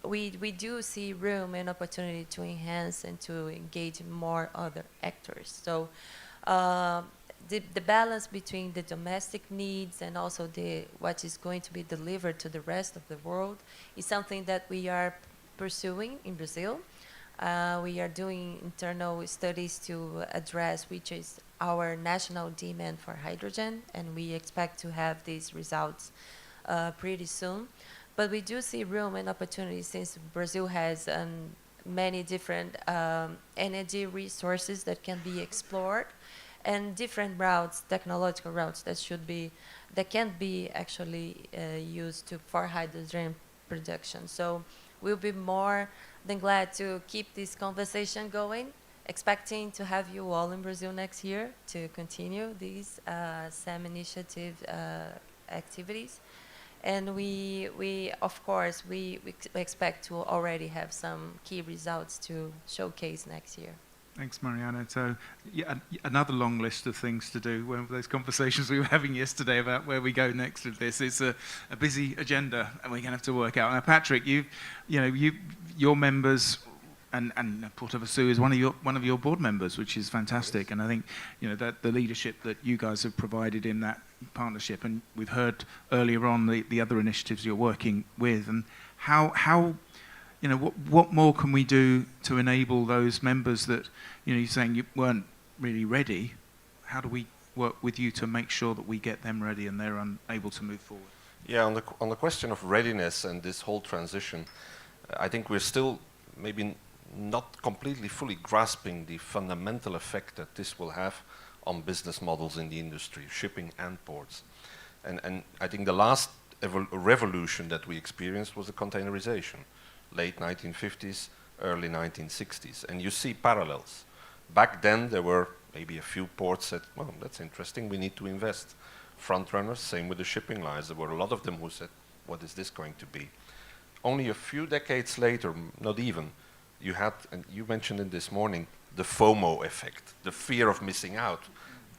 Speaker 5: we do see room and opportunity to enhance and to engage more other actors. So the balance between the domestic needs and also what is going to be delivered to the rest of the world is something that we are pursuing in Brazil. We are doing internal studies to address which is our national demand for hydrogen, and we expect to have these results pretty soon. But we do see room and opportunity since Brazil has many different energy resources that can be explored, and different routes, technological routes that can be actually used for hydrogen production. So we'll be more than glad to keep this conversation going, expecting to have you all in Brazil next year to continue these CEM initiative activities. And we of course, we expect to already have some key results to showcase next year.
Speaker 6: Thanks, Mariana. So yeah, another long list of things to do. One of those conversations we were having yesterday about where we go next with this. It's a busy agenda, and we're going to have to work out. Now, Patrick, your members, and Port of Açu is one of your board members, which is fantastic. And I think that the leadership that you guys have provided in that partnership, and we've heard earlier on the other initiatives you're working with, and how what more can we do to enable those members that, you're saying you weren't really ready? How do we work with you to make sure that we get them ready and they're able to move forward?
Speaker 10: Yeah, on the question of readiness and this whole transition, I think we're still maybe not completely fully grasping the fundamental effect that this will have on business models in the industry, shipping and ports. And I think the last revolution that we experienced was the containerization. Late 1950s, early 1960s, and you see parallels. Back then there were maybe a few ports that, well, that's interesting, we need to invest. Front runners, same with the shipping lines. There were a lot of them who said, what is this going to be? Only a few decades later, not even, you had, and you mentioned it this morning, the FOMO effect, the fear of missing out.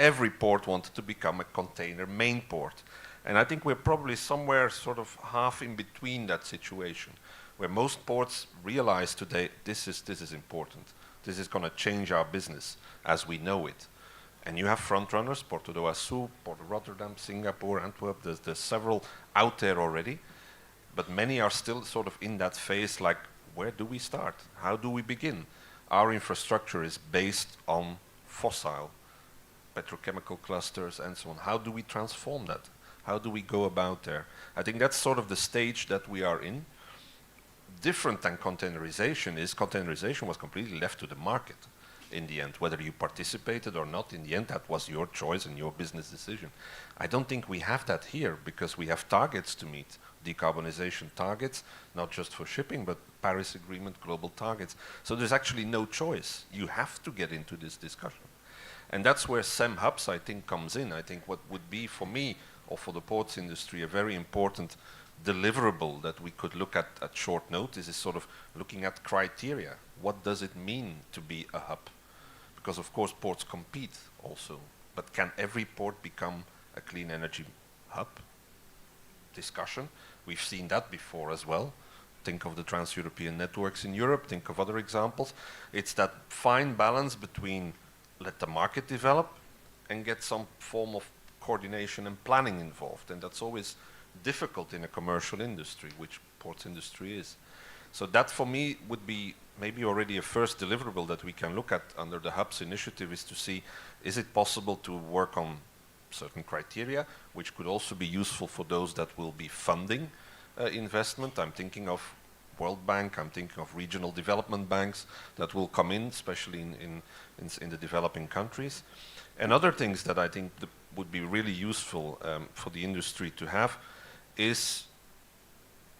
Speaker 10: Every port wanted to become a container main port. And I think we're probably somewhere sort of half in between that situation, where most ports realize today this is important. This is going to change our business as we know it. And you have front runners, Port of Açu, Port of Rotterdam, Singapore, Antwerp, there's several out there already, but many are still sort of in that phase like, where do we start? How do we begin? Our infrastructure is based on fossil, petrochemical clusters and so on. How do we transform that? How do we go about there? I think that's sort of the stage that we are in. Different than containerization was completely left to the market. in the end. Whether you participated or not, in the end, that was your choice and your business decision. I don't think we have that here because we have targets to meet, decarbonization targets, not just for shipping, but Paris Agreement global targets. So there's actually no choice. You have to get into this discussion. And that's where CEM hubs, I think, comes in. I think what would be, for me, or for the ports industry, a very important deliverable that we could look at short notice is sort of looking at criteria. What does it mean to be a hub? Because, of course, ports compete also. But can every port become a clean energy hub? Discussion. We've seen that before as well. Think of the trans-European networks in Europe. Think of other examples. It's that fine balance between let the market develop and get some form of coordination and planning involved. And that's always difficult in a commercial industry, which ports industry is. So that for me would be maybe already a first deliverable that we can look at under the Hubs initiative, is to see, is it possible to work on certain criteria, which could also be useful for those that will be funding investment. I'm thinking of World Bank, I'm thinking of regional development banks that will come in, especially in the developing countries. And other things that I think would be really useful for the industry to have is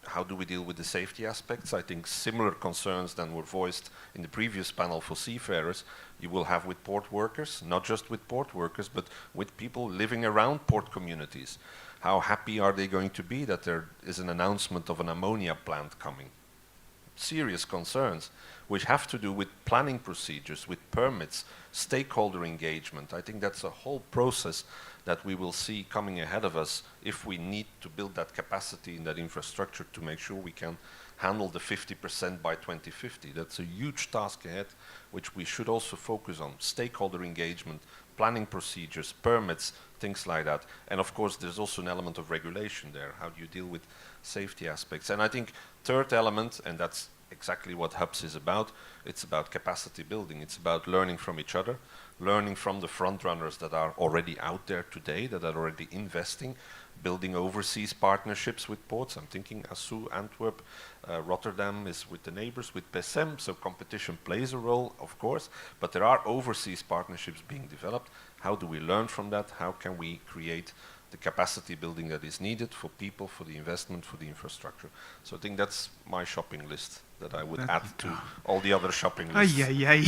Speaker 10: how do we deal with the safety aspects? I think similar concerns than were voiced in the previous panel for seafarers, you will have with port workers, not just with port workers, but with people living around port communities. How happy are they going to be that there is an announcement of an ammonia plant coming? Serious concerns, which have to do with planning procedures, with permits, stakeholder engagement. I think that's a whole process that we will see coming ahead of us if we need to build that capacity in that infrastructure to make sure we can handle the 50% by 2050. That's a huge task ahead, which we should also focus on. Stakeholder engagement, planning procedures, permits, things like that. And of course, there's also an element of regulation there. How do you deal with safety aspects? And I think third element, and that's exactly what Hubs is about, it's about capacity building. It's about learning from each other, learning from the front runners that are already out there today, that are already investing, building overseas partnerships with ports. I'm thinking ASU, Antwerp, Rotterdam is with the neighbors, with PSM, so competition plays a role, of course, but there are overseas partnerships being developed. How do we learn from that? How can we create the capacity building that is needed for people, for the investment, for the infrastructure? So I think that's my shopping list that I would add to all the other shopping lists.
Speaker 6: Yeah.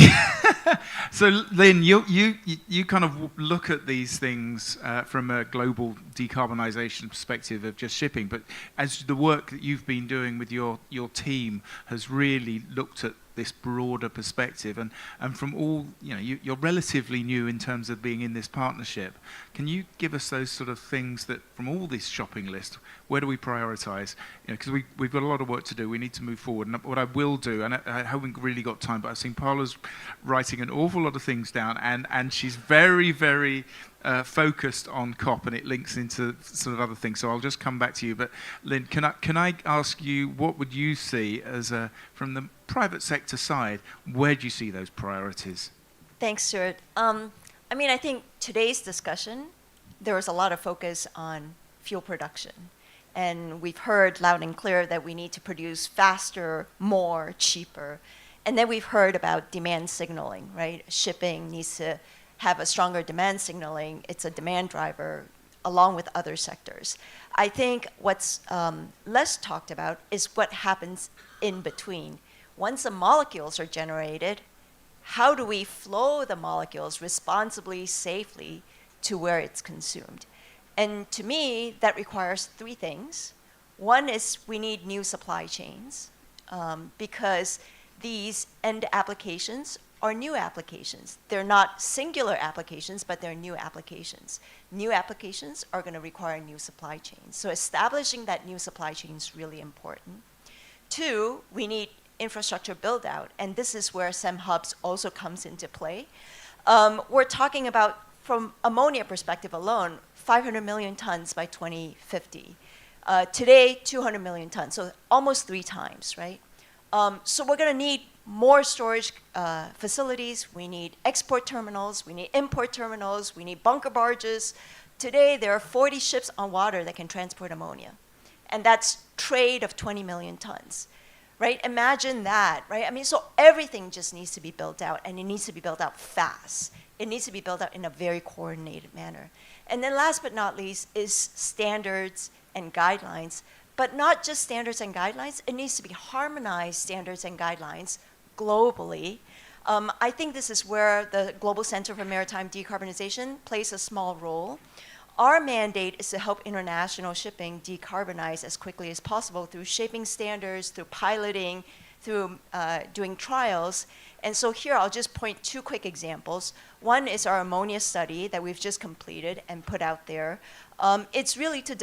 Speaker 6: So Lynn, you kind of look at these things from a global decarbonisation perspective of just shipping, but as the work that you've been doing with your team has really looked at this broader perspective, and from all, you're relatively new in terms of being in this partnership. Can you give us those sort of things that from all this shopping list, where do we prioritise? Because we've got a lot of work to do, we need to move forward. And what I will do, and I haven't really got time, but I've seen Paula's writing an awful lot of things down, and she's very, very focused on COP, and it links into sort of other things. So I'll just come back to you. But Lynn, can I ask you, what would you see as from the private sector side, where do you see those priorities?
Speaker 12: Thanks, Stuart. I mean, I think today's discussion, there was a lot of focus on fuel production. And we've heard loud and clear that we need to produce faster, more, cheaper. And then we've heard about demand signaling, right? Shipping needs to have a stronger demand signaling. It's a demand driver along with other sectors. I think what's less talked about is what happens in between. Once the molecules are generated, how do we flow the molecules responsibly, safely to where it's consumed? And to me, that requires three things. One is we need new supply chains because these end applications are new applications. They're not singular applications, but they're new applications. New applications are going to require new supply chains. So establishing that new supply chain is really important. Two, we need infrastructure build out, and this is where CEM hubs also comes into play. We're talking about, from ammonia perspective alone, 500 million tons by 2050. Today, 200 million tons, so almost 3 times, right? So we're going to need more storage facilities. We need export terminals. We need import terminals. We need bunker barges. Today, there are 40 ships on water that can transport ammonia, and that's trade of 20 million tons. right? Imagine that, right? I mean, so everything just needs to be built out, and it needs to be built out fast. It needs to be built out in a very coordinated manner. And then last but not least is standards and guidelines, but not just standards and guidelines. It needs to be harmonized standards and guidelines globally. I think this is where the Global Center for Maritime Decarbonization plays a small role. Our mandate is to help international shipping decarbonize as quickly as possible through shaping standards, through piloting, through doing trials. And so here I'll just point two quick examples. One is our ammonia study that we've just completed and put out there. It's really to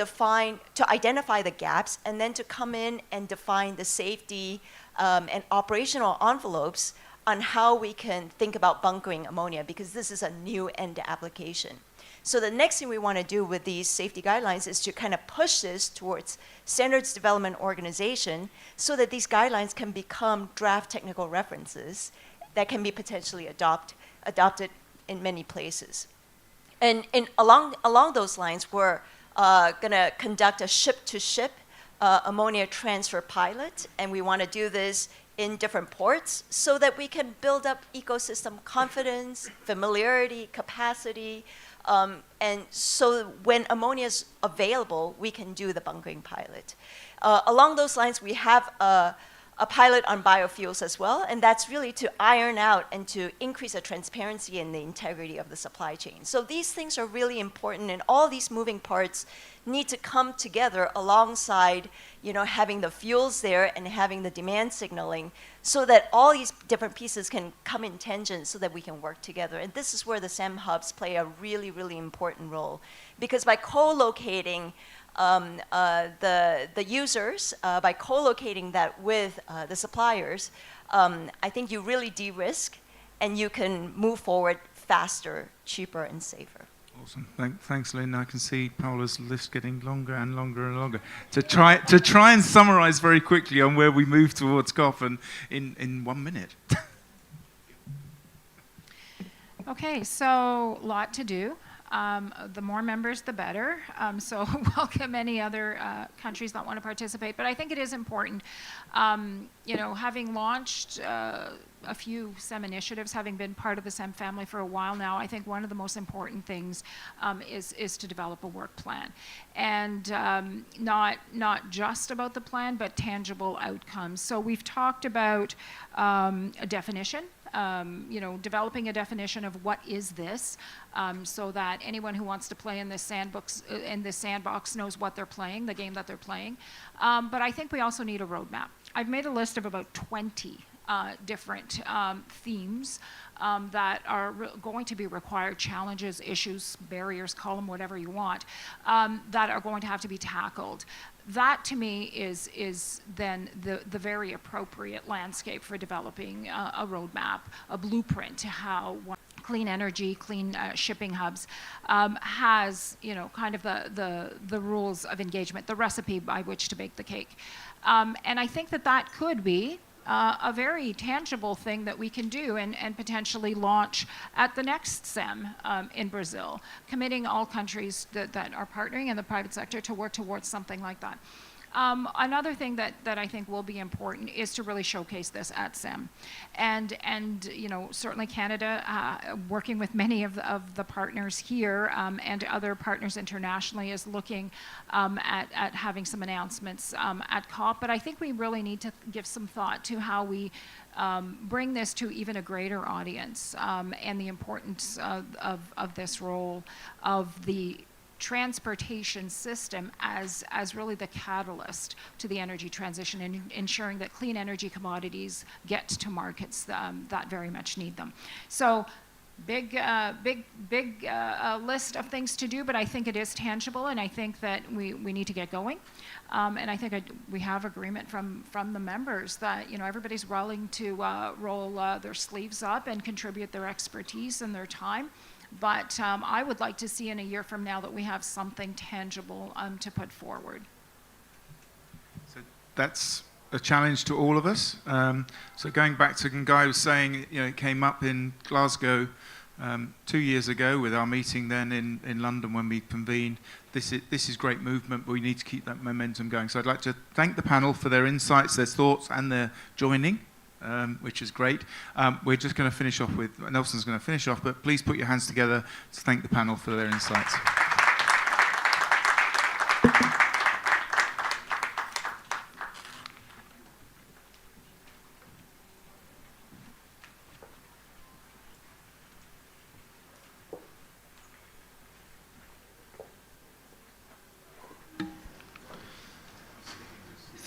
Speaker 12: identify the gaps and then to come in and define the safety and operational envelopes on how we can think about bunkering ammonia, because this is a new end application. So the next thing we want to do with these safety guidelines is to kind of push this towards standards development organization so that these guidelines can become draft technical references that can be potentially adopted in many places. And along those lines, we're going to conduct a ship-to-ship ammonia transfer pilot, and we want to do this in different ports so that we can build up ecosystem confidence, familiarity, capacity, and so when ammonia is available, we can do the bunkering pilot. Along those lines, we have a pilot on biofuels as well, and that's really to iron out and to increase the transparency and the integrity of the supply chain. So these things are really important, and all these moving parts need to come together alongside, having the fuels there and having the demand signaling, so that all these different pieces can come in tangent so that we can work together. And this is where the CEM hubs play a really, really important role, because by co-locating the users, by co-locating that with the suppliers, I think you really de-risk and you can move forward faster, cheaper, and safer.
Speaker 6: Awesome. Thanks, Lynn. I can see Paola's list getting longer and longer and longer. To try and summarize very quickly on where we move towards COP in 1 minute.
Speaker 9: Okay, so a lot to do. The more members, the better. So welcome any other countries that want to participate. But I think it is important, having launched a few CEM initiatives, having been part of the CEM family for a while now, I think one of the most important things is to develop a work plan. And not just about the plan, but tangible outcomes. So we've talked about a definition. Developing a definition of what is this, so that anyone who wants to play in this sandbox knows what they're playing, the game that they're playing. But I think we also need a roadmap. I've made a list of about 20 different themes that are going to be required, challenges, issues, barriers, call them whatever you want, that are going to have to be tackled. That, to me, is then the very appropriate landscape for developing a roadmap, a blueprint to how clean energy, clean shipping hubs has, kind of the rules of engagement, the recipe by which to bake the cake. And I think that could be a very tangible thing that we can do and potentially launch at the next CEM in Brazil, committing all countries that are partnering in the private sector to work towards something like that. Another thing that I think will be important is to really showcase this at CEM. And certainly Canada, working with many of the partners here and other partners internationally, is looking at having some announcements at COP. But I think we really need to give some thought to how we bring this to even a greater audience, and the importance of this role of the transportation system as really the catalyst to the energy transition and ensuring that clean energy commodities get to markets that very much need them. So big list of things to do, but I think it is tangible, and I think that we need to get going. And I think we have agreement from the members that everybody's willing to roll their sleeves up and contribute their expertise and their time. But I would like to see in a year from now that we have something tangible to put forward.
Speaker 6: So that's a challenge to all of us. So going back to Guy was saying, it came up in Glasgow 2 years ago with our meeting then in London when we convened. This is great movement, but we need to keep that momentum going. So I'd like to thank the panel for their insights, their thoughts, and their joining, which is great. We're just going to finish off with, Nelson's going to finish off, but please put your hands together to thank the panel for their insights.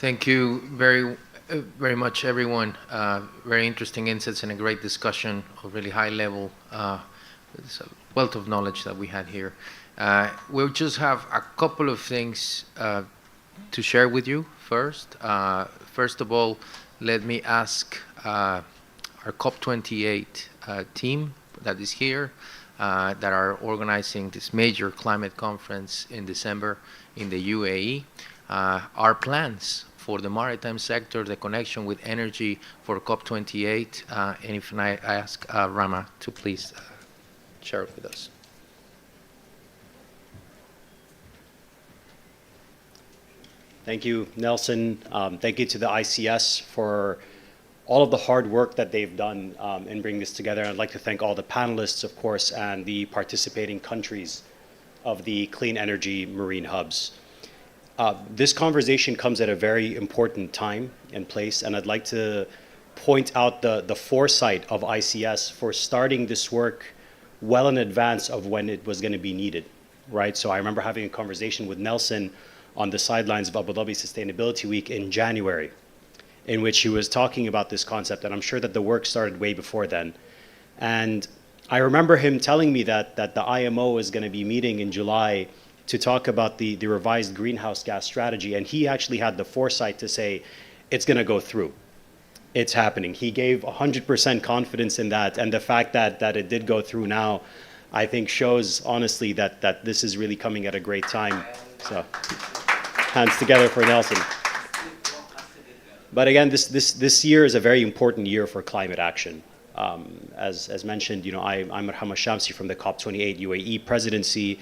Speaker 15: Thank you very much, everyone. Very interesting insights and a great discussion of really high level. It's a wealth of knowledge that we had here. We'll just have a couple of things to share with you first. First of all, let me ask our COP28 team that is here, that are organizing this major climate conference in December in the UAE, our plans for the maritime sector, the connection with energy for COP28, and if I ask Rama to please share it with us.
Speaker 13: Thank you, Nelson. Thank you to the ICS for all of the hard work that they've done in bringing this together. I'd like to thank all the panelists, of course, and the participating countries of the clean energy marine hubs. This conversation comes at a very important time and place, and I'd like to point out the foresight of ICS for starting this work well in advance of when it was going to be needed, right? So I remember having a conversation with Nelson on the sidelines of Abu Dhabi Sustainability Week in January, in which he was talking about this concept, and I'm sure that the work started way before then. And I remember him telling me that the IMO is going to be meeting in July to talk about the revised greenhouse gas strategy, and he actually had the foresight to say, it's going to go through. It's happening. He gave 100% confidence in that, and the fact that it did go through now, I think shows honestly that this is really coming at a great time. So, hands together for Nelson. But again, this year is a very important year for climate action. As mentioned, I'm Mohammed Shamsi from the COP28 UAE presidency,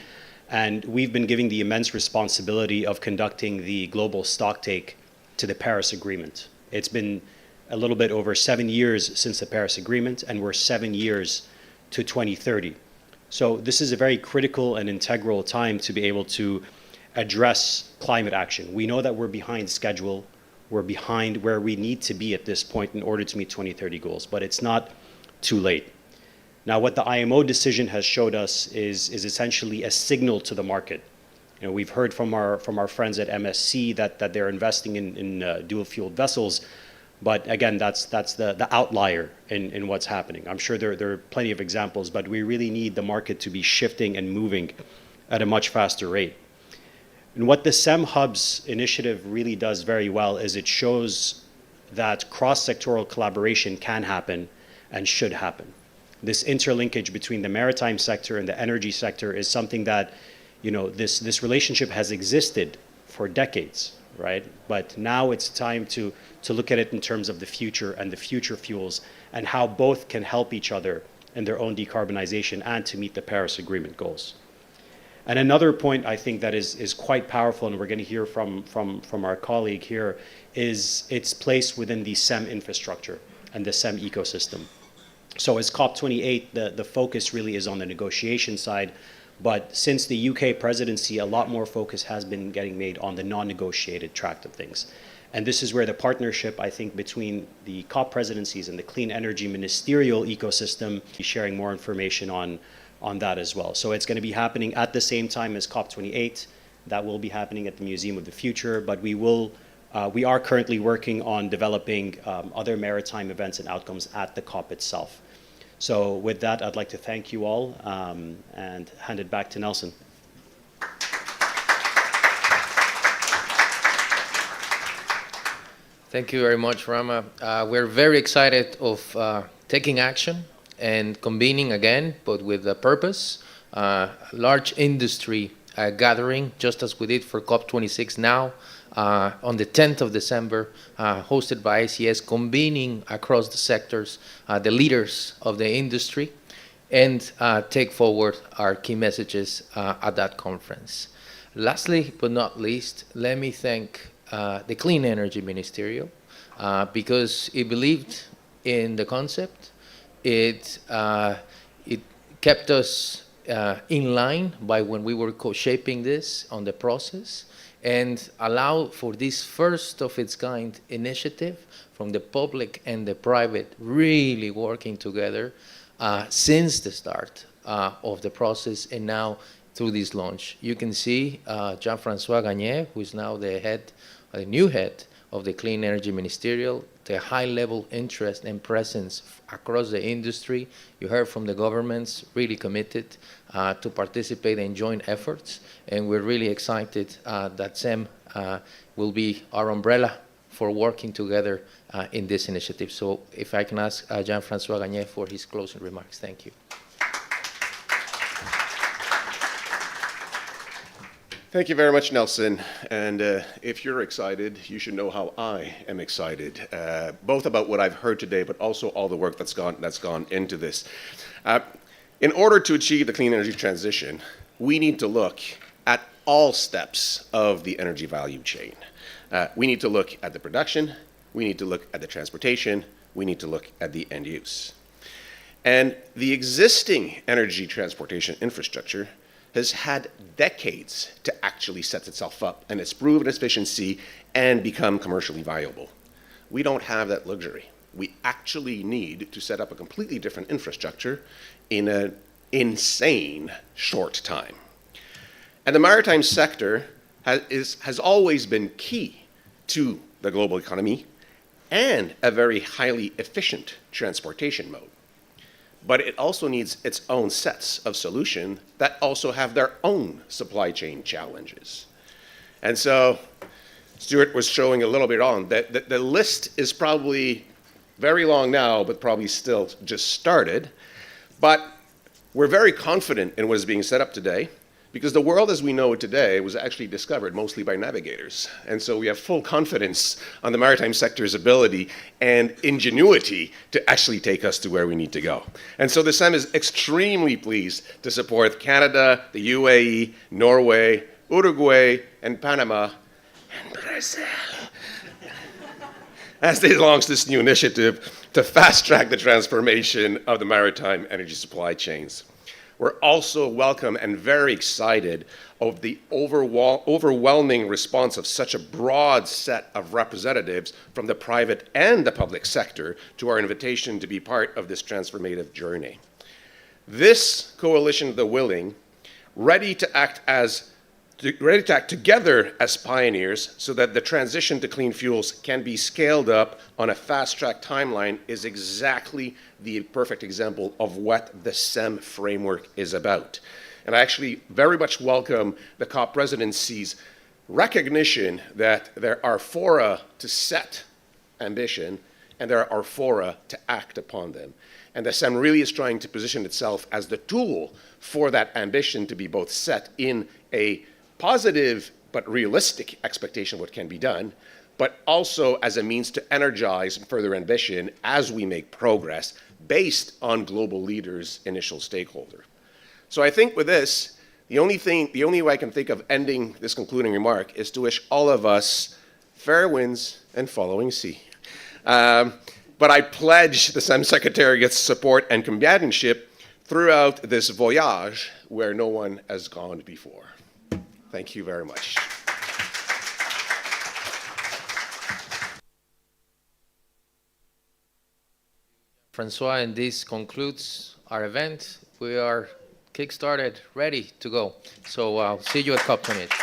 Speaker 13: and we've been given the immense responsibility of conducting the global stocktake to the Paris Agreement. It's been a little bit over 7 years since the Paris Agreement, and we're 7 years to 2030. So this is a very critical and integral time to be able to address climate action. We know that we're behind schedule. We're behind where we need to be at this point in order to meet 2030 goals, but it's not too late. Now, what the IMO decision has showed us is essentially a signal to the market. We've heard from our friends at MSC that they're investing in dual-fueled vessels, but again, that's the outlier in what's happening. I'm sure there are plenty of examples, but we really need the market to be shifting and moving at a much faster rate. And what the CEM Hubs initiative really does very well is it shows that cross-sectoral collaboration can happen and should happen. This interlinkage between the maritime sector and the energy sector is something that, this relationship has existed for decades, right? But now it's time to look at it in terms of the future and the future fuels and how both can help each other in their own decarbonization and to meet the Paris Agreement goals. And another point I think that is quite powerful, and we're going to hear from our colleague here, is its place within the CEM infrastructure and the CEM ecosystem. So as COP28, the focus really is on the negotiation side, but since the UK presidency, a lot more focus has been getting made on the non-negotiated track of things. And this is where the partnership, I think, between the COP presidencies and the clean energy ministerial ecosystem is sharing more information on that as well. So it's going to be happening at the same time as COP28. That will be happening at the Museum of the Future, but we are currently working on developing other maritime events and outcomes at the COP itself. So with that, I'd like to thank you all and hand it back to Nelson.
Speaker 15: Thank you very much, Rama. We're very excited of taking action and convening again, but with a purpose. Large industry gathering, just as we did for COP26 now, on the 10th of December, hosted by ICS, convening across the sectors, the leaders of the industry, and take forward our key messages at that conference. Lastly, but not least, let me thank the Clean Energy Ministerial because it believed in the concept. It kept us in line by when we were co-shaping this on the process, and allow for this first of its kind initiative from the public and the private really working together since the start of the process and now through this launch. You can see Jean-François Gagné, who is now the new head of the Clean Energy Ministerial, the high-level interest and presence across the industry. You heard from the governments really committed to participate in joint efforts, and we're really excited that CEM will be our umbrella for working together in this initiative. So if I can ask Jean-François Gagné for his closing remarks. Thank you.
Speaker 18: Thank you very much, Nelson. And if you're excited, you should know how I am excited, both about what I've heard today, but also all the work that's gone into this. In order to achieve the clean energy transition, we need to look at all steps of the energy value chain. We need to look at the production, we need to look at the transportation, we need to look at the end use. And the existing energy transportation infrastructure has had decades to actually set itself up, and it's proven efficiency and become commercially viable. We don't have that luxury. We actually need to set up a completely different infrastructure in an insane short time. And the maritime sector has always been key to the global economy and a very highly efficient transportation mode. But it also needs its own sets of solutions that also have their own supply chain challenges. And so Stuart was showing a little bit on that the list is probably very long now, but probably still just started. But we're very confident in what is being set up today, because the world as we know it today was actually discovered mostly by navigators. And so we have full confidence on the maritime sector's ability and ingenuity to actually take us to where we need to go. And so the CEM is extremely pleased to support Canada, the UAE, Norway, Uruguay, and Panama, and Brazil, as they launch this new initiative to fast-track the transformation of the maritime energy supply chains. We're also welcome and very excited of the overwhelming response of such a broad set of representatives from the private and the public sector to our invitation to be part of this transformative journey. This coalition of the willing, ready to act together as pioneers so that the transition to clean fuels can be scaled up on a fast-track timeline, is exactly the perfect example of what the CEM framework is about. And I actually very much welcome the COP presidency's recognition that there are fora to set ambition and there are fora to act upon them. And the CEM really is trying to position itself as the tool for that ambition to be both set in a positive but realistic expectation of what can be done, but also as a means to energize further ambition as we make progress based on global leaders' initial stakeholder. So I think with this, the only way I can think of ending this concluding remark is to wish all of us fair winds and following sea. But I pledge the CEM Secretariat's support and companionship throughout this voyage where no one has gone before. Thank you very much.
Speaker 15: Francois, and this concludes our event. We are kick-started, ready to go. So I'll see you at COP28.